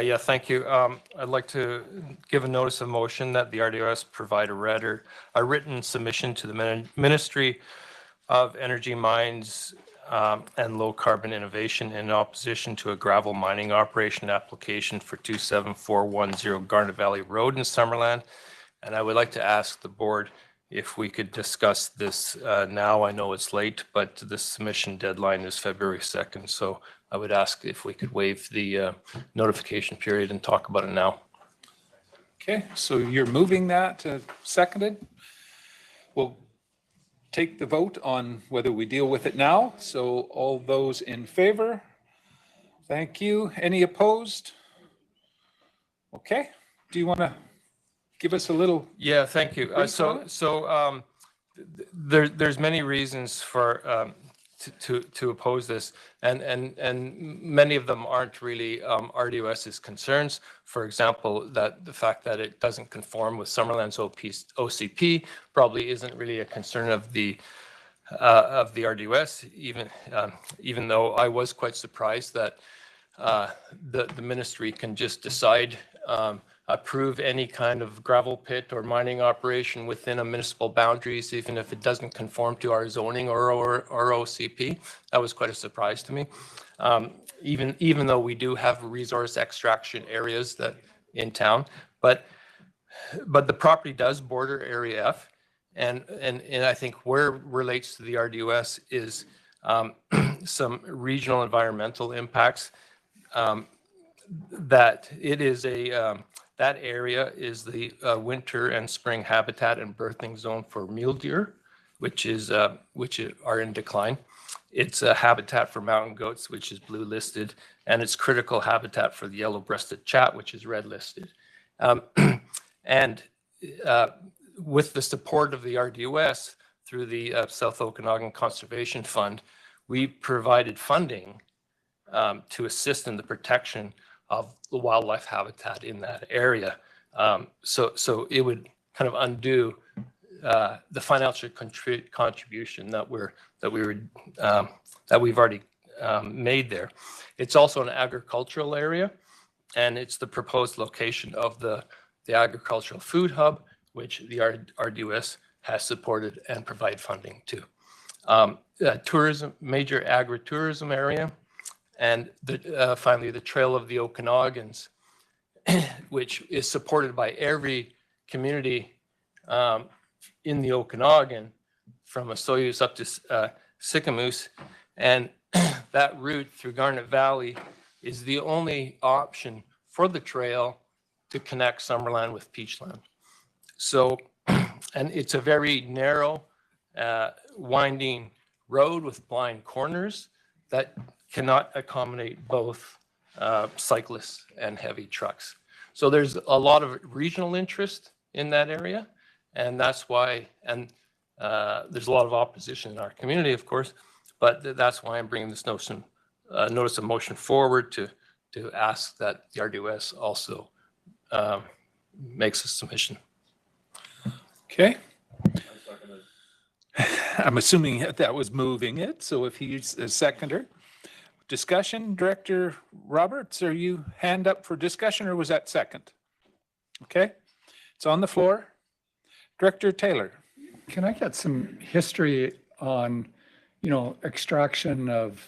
Yeah, thank you. I'd like to give a notice of motion that the RDOS provide a written submission to the Ministry of Energy, Mines and Low Carbon Innovation in opposition to a gravel mining operation application for 27410 Garnet Valley Road in Summerland. And I would like to ask the board if we could discuss this now. I know it's late, but the submission deadline is February 2nd. So I would ask if we could waive the notification period and talk about it now. Okay, so you're moving that, seconded. We'll take the vote on whether we deal with it now. So all those in favor? Thank you. Any opposed? Okay, do you want to give us a little? Yeah, thank you. There's many reasons for to oppose this, and many of them aren't really RDOS's concerns. For example, that the fact that it doesn't conform with Summerland's OCP probably isn't really a concern of the RDOS, even though I was quite surprised that the ministry can just decide approve any kind of gravel pit or mining operation within a municipal boundaries, even if it doesn't conform to our zoning or OCP. That was quite a surprise to me. Even though we do have resource extraction areas that in town, but the property does border Area F, and I think where it relates to the RDOS is some regional environmental impacts. That it is that area is the winter and spring habitat and birthing zone for mule deer, which are in decline. It's a habitat for mountain goats, which is blue listed, and it's critical habitat for the yellow-breasted chat, which is red listed. And with the support of the RDOS through the South Okanagan Conservation Fund, we provided funding to assist in the protection of the wildlife habitat in that area. So it would kind of undo the financial contribution that we've already made there. It's also an agricultural area, and it's the proposed location of the agricultural food hub, which the RDOS has supported and provide funding to. Tourism, major agritourism area. And finally, the Trail of the Okanagans, which is supported by every community in the Okanagan, from Osoyoos up to Sicamous. And that route through Garnet Valley is the only option for the trail to connect Summerland with Peachland. So, and it's a very narrow, winding road with blind corners that cannot accommodate both cyclists and heavy trucks. So there's a lot of regional interest in that area, and that's why, and there's a lot of opposition in our community, of course, but that's why I'm bringing this notice of motion forward to ask that the RDOS also makes a submission. Okay. I'm assuming that was moving it. So if he's a seconder, discussion, Director Roberts, are you hand up for discussion or was that second? Okay, it's on the floor. Director Taylor. Can I get some history on, extraction of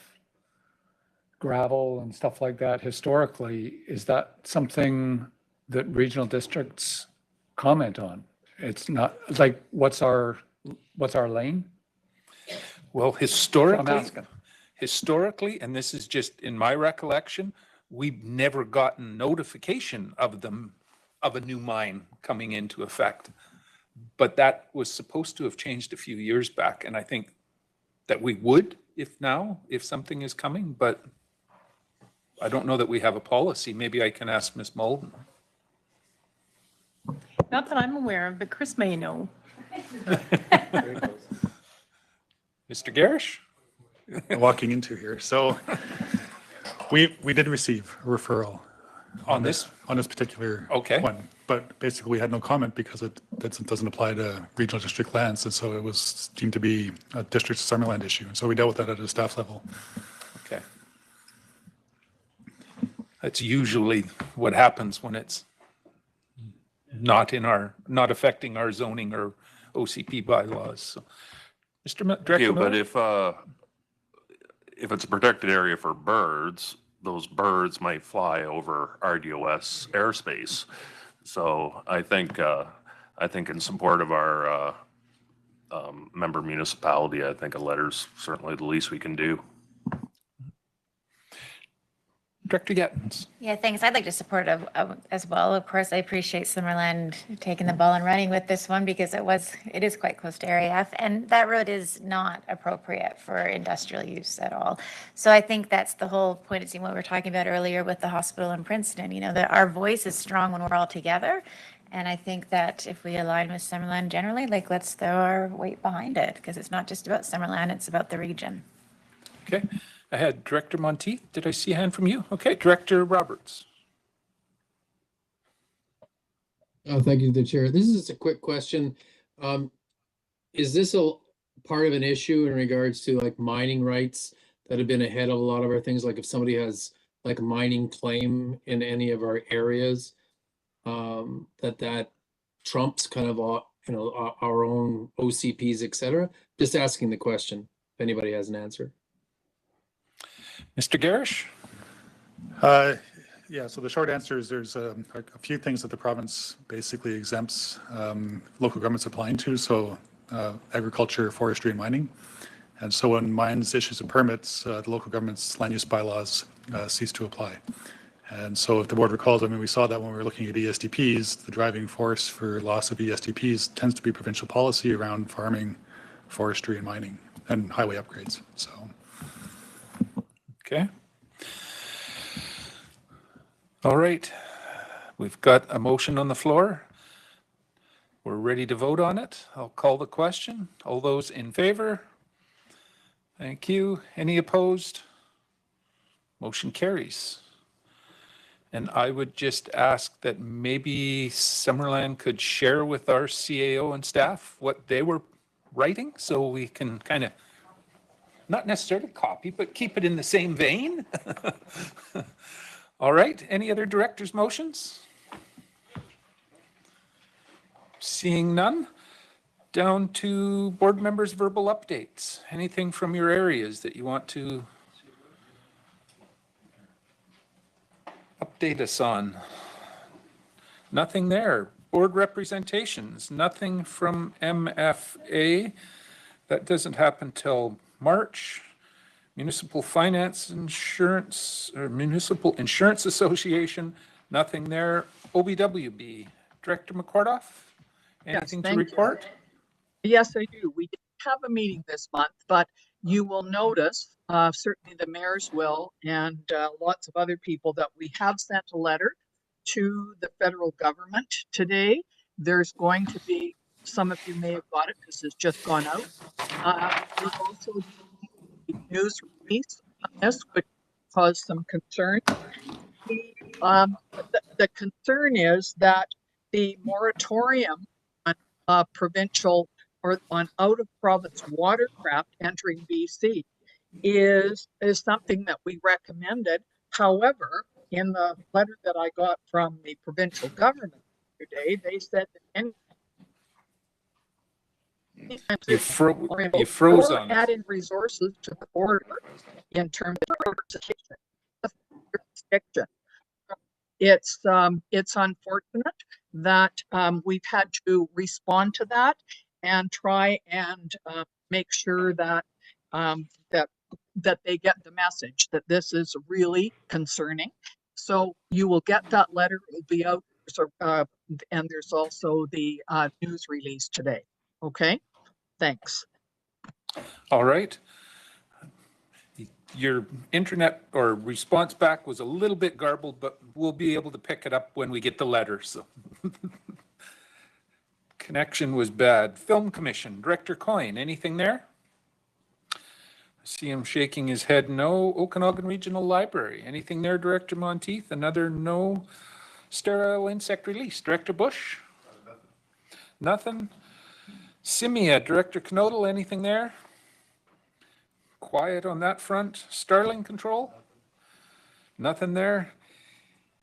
gravel and stuff like that historically? Is that something that regional districts comment on? It's not like, what's our lane? Well, historically, and this is just in my recollection, we've never gotten notification of a new mine coming into effect. But that was supposed to have changed a few years back. And I think that we would if something is coming, but I don't know that we have a policy. Maybe I can ask Ms. Molden. Not that I'm aware of, but Chris may know. Mr. Garish? Walking into here. So we did receive a referral on this particular one, but basically we had no comment because it doesn't apply to regional district lands, and so it was deemed to be a district Summerland issue, and so we dealt with that at a staff level. Okay. That's usually what happens when it's not affecting our zoning or OCP bylaws. So, Mr. Director Miller? But if it's a protected area for birds, those birds might fly over RDOS airspace. So I think in support of our member municipality, I think a letter's certainly the least we can do. Director Gettins. Yeah, thanks. I'd like to support it as well. Of course, I appreciate Summerland taking the ball and running with this one because it is quite close to RAF, and that road is not appropriate for industrial use at all. So I think that's the whole point of what we were talking about earlier with the hospital in Princeton. That our voice is strong when we're all together, and I think that if we align with Summerland generally, let's throw our weight behind it because it's not just about Summerland; it's about the region. Okay. I had Director Monteith. Did I see a hand from you? Okay, Director Roberts. Thank you, the chair. This is a quick question. Is this a part of an issue in regards to mining rights that have been ahead of a lot of our things? Like if somebody has a mining claim in any of our areas, that trumps kind of our own OCPs, et cetera. Just asking the question if anybody has an answer. Mr. Garish? Yeah, so the short answer is there's a few things that the province basically exempts local governments applying to, so agriculture, forestry, and mining. And so when mines issues and permits, the local government's land use bylaws cease to apply. And so if the board recalls, we saw that when we were looking at ESDPs, the driving force for loss of ESDPs tends to be provincial policy around farming, forestry, and mining, and highway upgrades, so. Okay. All right. We've got a motion on the floor. We're ready to vote on it. I'll call the question. All those in favor? Thank you. Any opposed? Motion carries. And I would just ask that maybe Summerland could share with our CAO and staff what they were writing so we can kind of not necessarily copy, but keep it in the same vein. All right, any other director's motions? Seeing none, down to board members' verbal updates. Anything from your areas that you want to update us on? Nothing there. Board representations, nothing from MFA. That doesn't happen till March. Municipal Finance Insurance, or Municipal Insurance Association, nothing there. OBWB, Director McCordoff, anything to report? Yes, I do. We didn't have a meeting this month, but you will notice, certainly the mayors will, and lots of other people, that we have sent a letter to the federal government today. There's going to be, some of you may have got it because it's just gone out. There's also a news release on this, which caused some concern. The concern is that the moratorium on provincial or on out of province watercraft entering BC is something that we recommended. However, in the letter that I got from the provincial government today, they said that You froze on us. adding resources to the border in terms of jurisdiction. It's unfortunate that we've had to respond to that and try and make sure that that they get the message that this is really concerning. So you will get that letter. It will be out. So, and there's also the news release today. Okay, thanks. All right. Your internet or response back was a little bit garbled, but we'll be able to pick it up when we get the letter. So connection was bad. Film Commission, Director Coyne, anything there? I see him shaking his head no. Okanagan Regional Library, anything there, Director Monteith? Another no. Sterile insect release, Director Bush? Nothing. Simia, Director Knodel, anything there? Quiet on that front. Starling Control? Nothing there.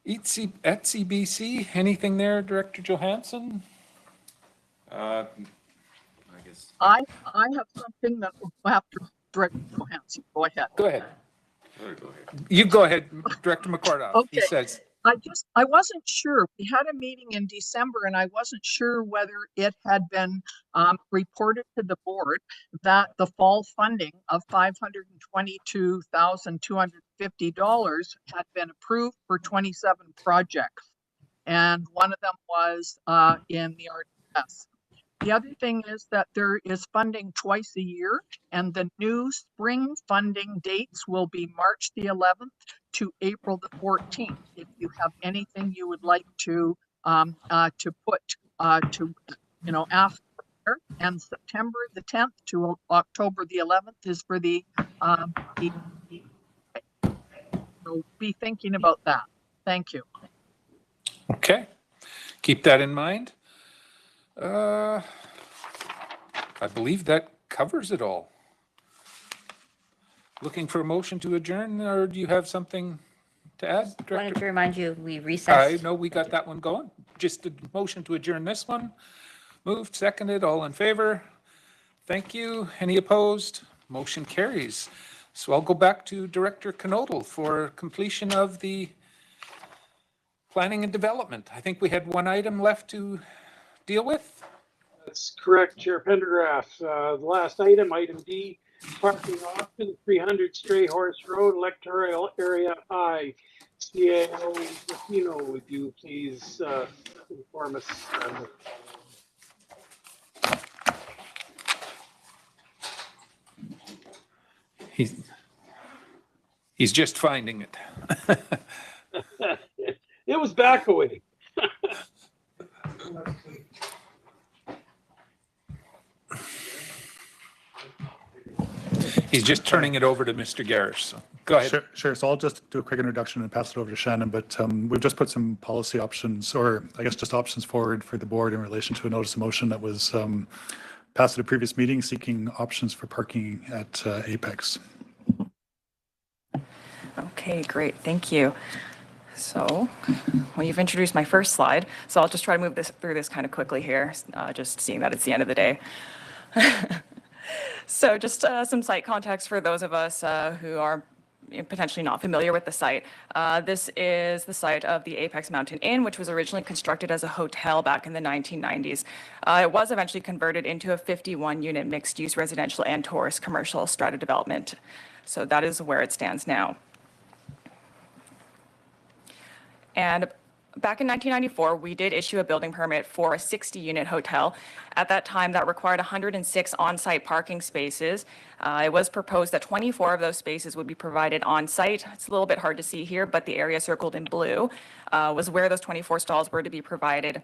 Etsy BC, anything there, Director Johansson? I have something that will have to Director Johansson. Go ahead. Go ahead. You go ahead, Director McCordoff. Okay. He says. I wasn't sure. We had a meeting in December and I wasn't sure whether it had been reported to the board that the fall funding of $522,250 had been approved for 27 projects. And one of them was in the RDOS. The other thing is that there is funding twice a year, and the new spring funding dates will be March the 11th to April the 14th. If you have anything you would like to put after, and September the 10th to October the 11th is for the so be thinking about that. Thank you. Okay, keep that in mind. I believe that covers it all. Looking for a motion to adjourn, or do you have something to add, Director? I wanted to remind you, we recessed. I know we got that one going. Just a motion to adjourn this one. Moved, seconded, all in favor? Thank you. Any opposed? Motion carries. So I'll go back to Director Knodel for completion of the planning and development. I think we had one item left to deal with. That's correct, Chair Pendergraft. The last item, item D, parking option, 300 Stray Horse Road, Electoral Area I. CAO Rapino, would you please inform us? He's just finding it. It was back away. He's just turning it over to Mr. Garrish. So go ahead. Sure. So I'll just do a quick introduction and pass it over to Shannon. But we've just put some policy options, or I guess just options forward for the board in relation to a notice of motion that was passed at a previous meeting seeking options for parking at Apex. Okay, great. Thank you. So, well, you've introduced my first slide, so I'll just try to move through this kind of quickly here, just seeing that it's the end of the day. So just some site context for those of us who are potentially not familiar with the site. This is the site of the Apex Mountain Inn, which was originally constructed as a hotel back in the 1990s. It was eventually converted into a 51-unit mixed-use residential and tourist commercial strata development. So that is where it stands now. And back in 1994, we did issue a building permit for a 60-unit hotel. At that time, that required 106 on-site parking spaces. It was proposed that 24 of those spaces would be provided on-site. It's a little bit hard to see here, but the area circled in blue was where those 24 stalls were to be provided,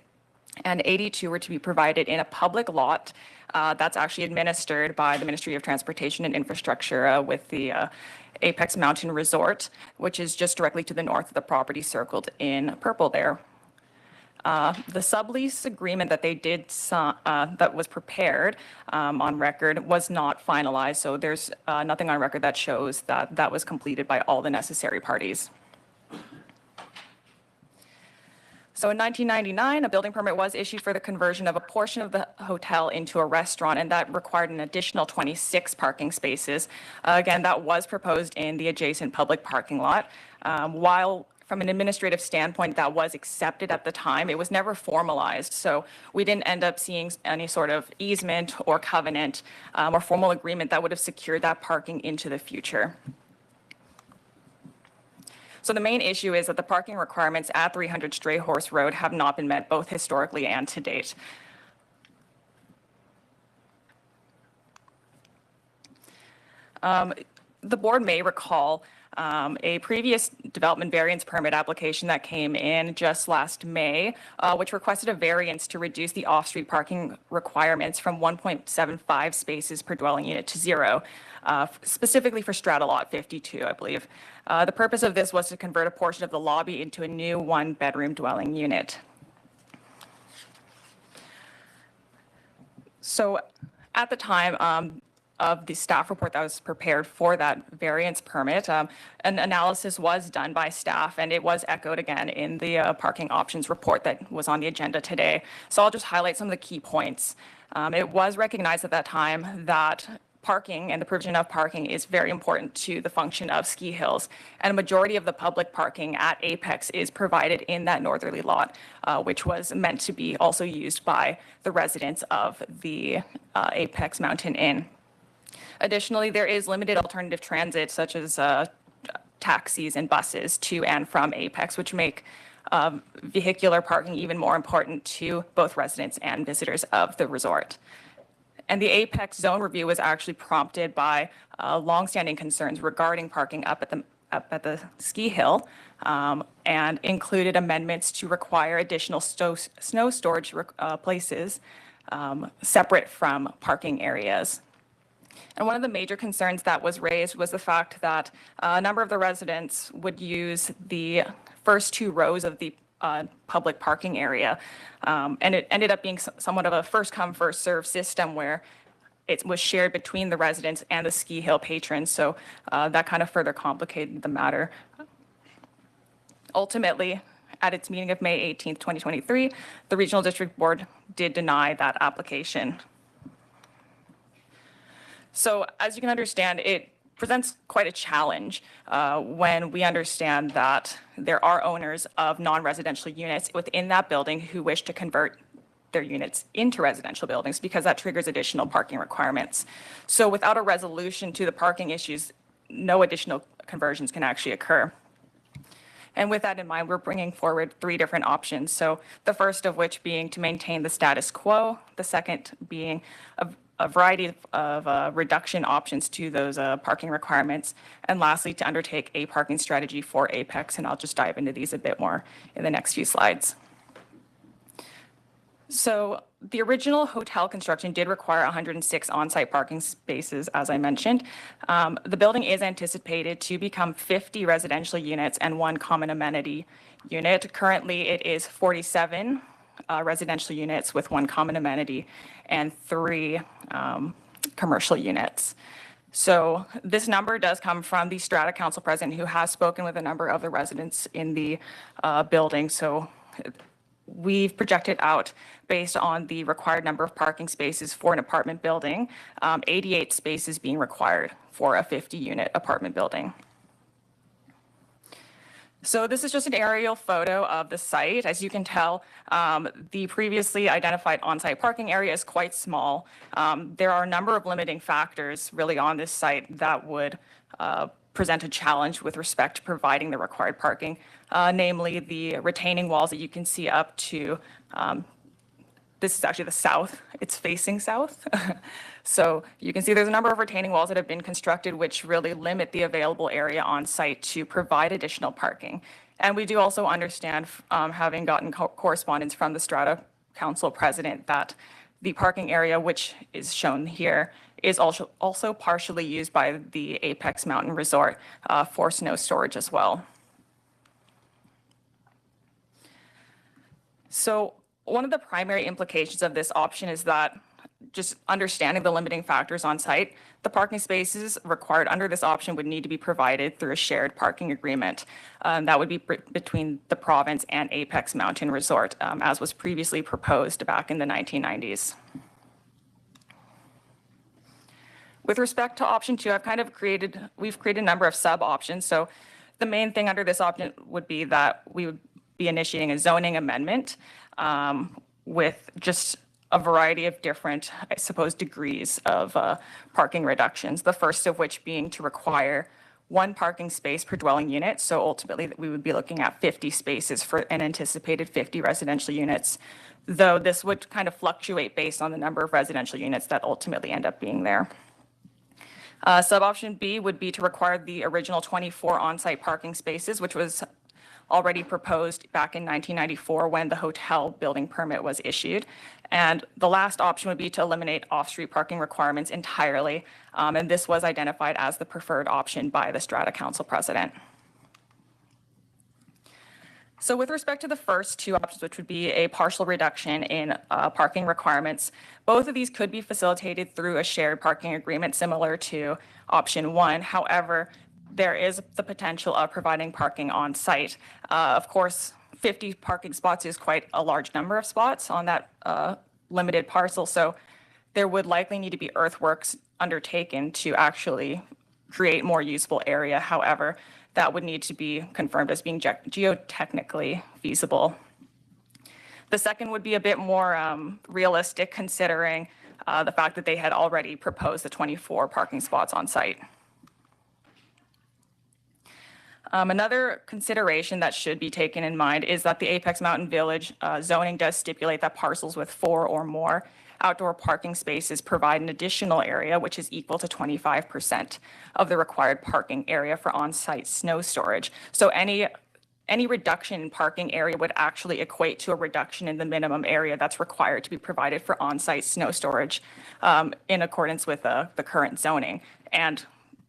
and 82 were to be provided in a public lot that's actually administered by the Ministry of Transportation and Infrastructure with the Apex Mountain Resort, which is just directly to the north of the property circled in purple there. The sublease agreement that they did that was prepared on record was not finalized, so there's nothing on record that shows that that was completed by all the necessary parties. So in 1999, a building permit was issued for the conversion of a portion of the hotel into a restaurant, and that required an additional 26 parking spaces. Again, that was proposed in the adjacent public parking lot. While from an administrative standpoint, that was accepted at the time, it was never formalized. So we didn't end up seeing any sort of easement or covenant or formal agreement that would have secured that parking into the future. So the main issue is that the parking requirements at 300 Stray Horse Road have not been met both historically and to date. The board may recall a previous development variance permit application that came in just last May, which requested a variance to reduce the off-street parking requirements from 1.75 spaces per dwelling unit to 0, specifically for Strata Lot 52, I believe. The purpose of this was to convert a portion of the lobby into a new one-bedroom dwelling unit. So at the time of the staff report that was prepared for that variance permit, an analysis was done by staff, and it was echoed again in the parking options report that was on the agenda today. So I'll just highlight some of the key points. It was recognized at that time that parking and the provision of parking is very important to the function of ski hills, and a majority of the public parking at Apex is provided in that northerly lot, which was meant to be also used by the residents of the Apex Mountain Inn. Additionally, there is limited alternative transit such as taxis and buses to and from Apex, which make vehicular parking even more important to both residents and visitors of the resort. And the Apex zone review was actually prompted by longstanding concerns regarding parking up at the ski hill, and included amendments to require additional snow storage places separate from parking areas. And one of the major concerns that was raised was the fact that a number of the residents would use the first 2 rows of the public parking area. And it ended up being somewhat of a first come, first serve system where it was shared between the residents and the ski hill patrons. So that kind of further complicated the matter. Ultimately, at its meeting of May 18th, 2023, the Regional District Board did deny that application. So as you can understand, it presents quite a challenge when we understand that there are owners of non-residential units within that building who wish to convert their units into residential buildings, because that triggers additional parking requirements. So without a resolution to the parking issues, no additional conversions can actually occur. And with that in mind, we're bringing forward 3 different options. So the first of which being to maintain the status quo, the second being a variety of reduction options to those parking requirements, and lastly, to undertake a parking strategy for Apex, and I'll just dive into these a bit more in the next few slides. So the original hotel construction did require 106 on-site parking spaces, as I mentioned. The building is anticipated to become 50 residential units and 1 common amenity unit. Currently, it is 47 residential units with 1 common amenity and 3 commercial units. So this number does come from the Strata Council President, who has spoken with a number of the residents in the building. So we've projected out based on the required number of parking spaces for an apartment building, 88 spaces being required for a 50-unit apartment building. So this is just an aerial photo of the site. As you can tell, the previously identified on-site parking area is quite small. There are a number of limiting factors really on this site that would present a challenge with respect to providing the required parking, namely the retaining walls that you can see up to, this is actually the south, it's facing south. So you can see there's a number of retaining walls that have been constructed which really limit the available area on site to provide additional parking. And we do also understand, having gotten correspondence from the Strata Council President, that the parking area, which is shown here, is also partially used by the Apex Mountain Resort for snow storage as well. So one of the primary implications of this option is that, just understanding the limiting factors on site, the parking spaces required under this option would need to be provided through a shared parking agreement. That would be between the province and Apex Mountain Resort, as was previously proposed back in the 1990s. With respect to option 2, we've created a number of sub options. So the main thing under this option would be that we would be initiating a zoning amendment with just a variety of different, I suppose, degrees of parking reductions. The first of which being to require 1 parking space per dwelling unit. So ultimately we would be looking at 50 spaces for an anticipated 50 residential units, though this would kind of fluctuate based on the number of residential units that ultimately end up being there. Sub-option B would be to require the original 24 on-site parking spaces, which was already proposed back in 1994 when the hotel building permit was issued. And the last option would be to eliminate off-street parking requirements entirely. And this was identified as the preferred option by the Strata Council President. So with respect to the first 2 options, which would be a partial reduction in parking requirements, both of these could be facilitated through a shared parking agreement similar to option 1. However, there is the potential of providing parking on site. Of course, 50 parking spots is quite a large number of spots on that limited parcel. So there would likely need to be earthworks undertaken to actually create more usable area. However, that would need to be confirmed as being geotechnically feasible. The second would be a bit more realistic, considering the fact that they had already proposed the 24 parking spots on site. Another consideration that should be taken in mind is that the Apex Mountain Village zoning does stipulate that parcels with 4 or more outdoor parking spaces provide an additional area which is equal to 25% of the required parking area for on-site snow storage. So any reduction in parking area would actually equate to a reduction in the minimum area that's required to be provided for on-site snow storage in accordance with the current zoning. And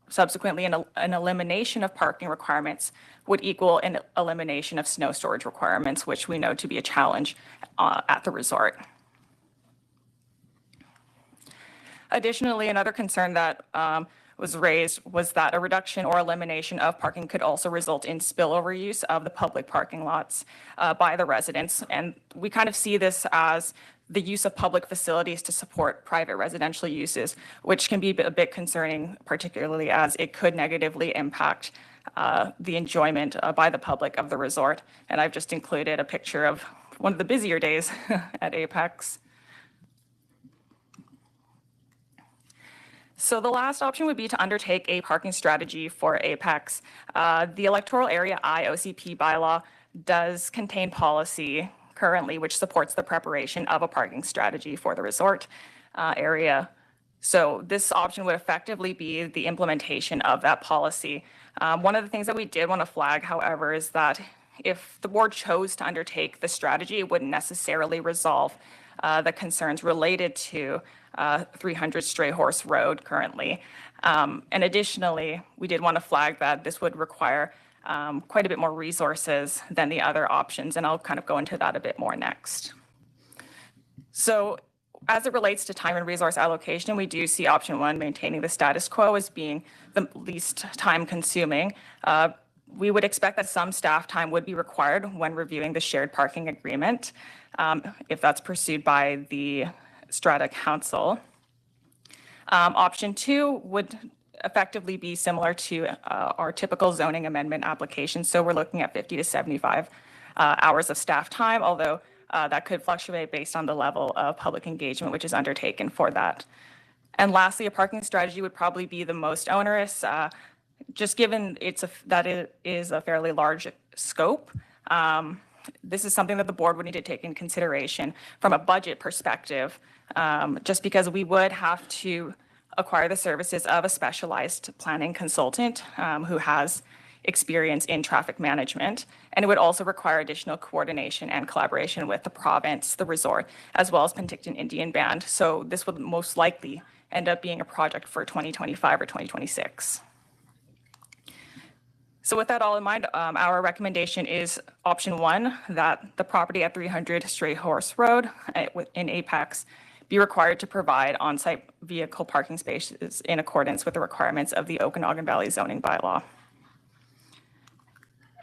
subsequently, an elimination of parking requirements would equal an elimination of snow storage requirements, which we know to be a challenge at the resort. Additionally, another concern that was raised was that a reduction or elimination of parking could also result in spillover use of the public parking lots by the residents. And we kind of see this as the use of public facilities to support private residential uses, which can be a bit concerning, particularly as it could negatively impact the enjoyment by the public of the resort. And I've just included a picture of one of the busier days at Apex. So the last option would be to undertake a parking strategy for Apex. The electoral area IOCP bylaw does contain policy currently which supports the preparation of a parking strategy for the resort area. So this option would effectively be the implementation of that policy. One of the things that we did want to flag, however, is that if the board chose to undertake the strategy, it wouldn't necessarily resolve the concerns related to 300 Stray Horse Road currently. And additionally, we did want to flag that this would require quite a bit more resources than the other options, and I'll kind of go into that a bit more next. So as it relates to time and resource allocation, we do see option 1, maintaining the status quo, as being the least time consuming. We would expect that some staff time would be required when reviewing the shared parking agreement, if that's pursued by the Strata Council. Option 2 would effectively be similar to our typical zoning amendment application. So we're looking at 50 to 75 hours of staff time, although that could fluctuate based on the level of public engagement which is undertaken for that. And lastly, a parking strategy would probably be the most onerous. just given that it is a fairly large scope, this is something that the board would need to take in consideration from a budget perspective, just because we would have to acquire the services of a specialized planning consultant who has experience in traffic management. And it would also require additional coordination and collaboration with the province, the resort, as well as Penticton Indian Band. So this would most likely end up being a project for 2025 or 2026. So with that all in mind, our recommendation is option 1, that the property at 300 Stray Horse Road in Apex be required to provide on-site vehicle parking spaces in accordance with the requirements of the Okanagan Valley zoning bylaw.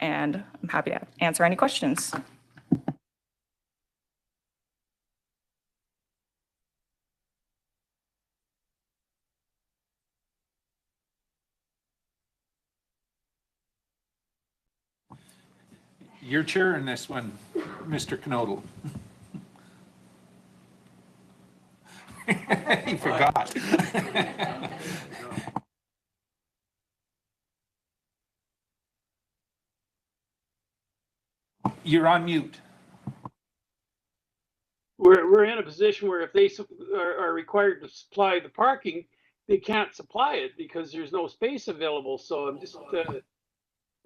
And I'm happy to answer any questions. You're chairing this one, Mr. Knodel. He forgot. You're on mute. We're in a position where if they are required to supply the parking, they can't supply it because there's no space available. So I'm just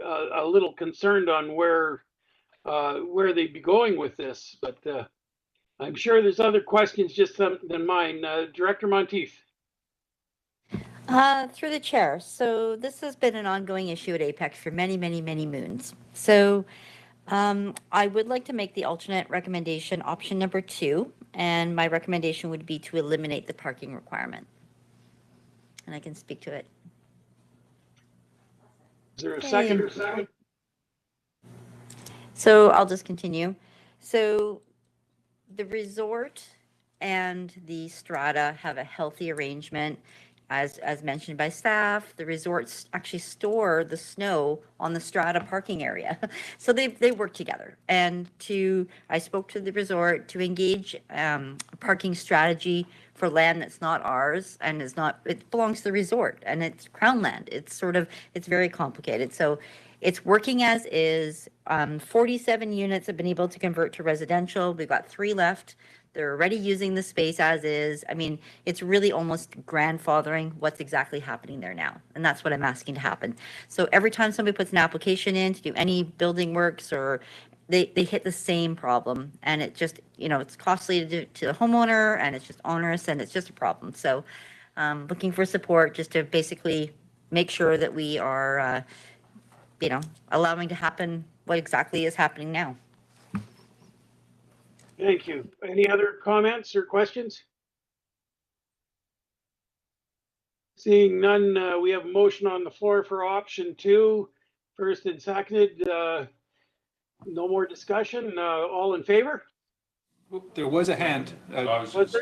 a little concerned on where they'd be going with this, but I'm sure there's other questions just than mine. Director Monteith. Through the chair. So this has been an ongoing issue at Apex for many, many, many moons. So I would like to make the alternate recommendation option number 2, and my recommendation would be to eliminate the parking requirement. And I can speak to it. Is there a second? So I'll just continue. So the resort and the strata have a healthy arrangement. As mentioned by staff, the resorts actually store the snow on the strata parking area. So they work together. And I spoke to the resort to engage a parking strategy for land that's not ours and it belongs to the resort and it's crown land. It's very complicated. So it's working as is. 47 units have been able to convert to residential. We've got 3 left. They're already using the space as is. I mean, it's really almost grandfathering what's exactly happening there now. And that's what I'm asking to happen. So every time somebody puts an application in to do any building works or they hit the same problem. And it just, it's costly to the homeowner and it's just onerous and it's just a problem. So looking for support just to basically make sure that we are, allowing to happen what exactly is happening now. Thank you. Any other comments or questions? Seeing none, we have a motion on the floor for option 2, first and seconded. No more discussion. All in favor? There was a hand.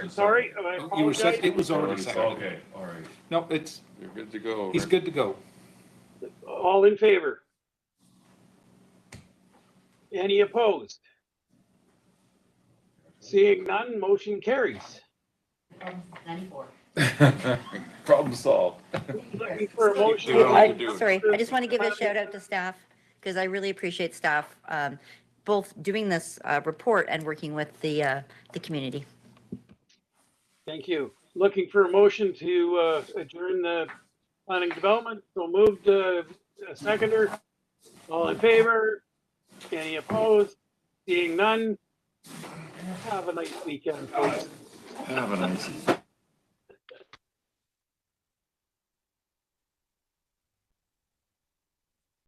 Sorry, You were second. It was already seconded. Okay, all right. No, You're good to go. he's good to go. All in favor? Any opposed? Seeing none, motion carries. 94. Problem solved. Looking for a motion. Sorry, I just want to give a shout out to staff because I really appreciate staff both doing this report and working with the community. Thank you. Looking for a motion to adjourn the planning development. So moved, seconder. All in favor? Any opposed? Seeing none. Have a nice weekend, folks. Have a nice.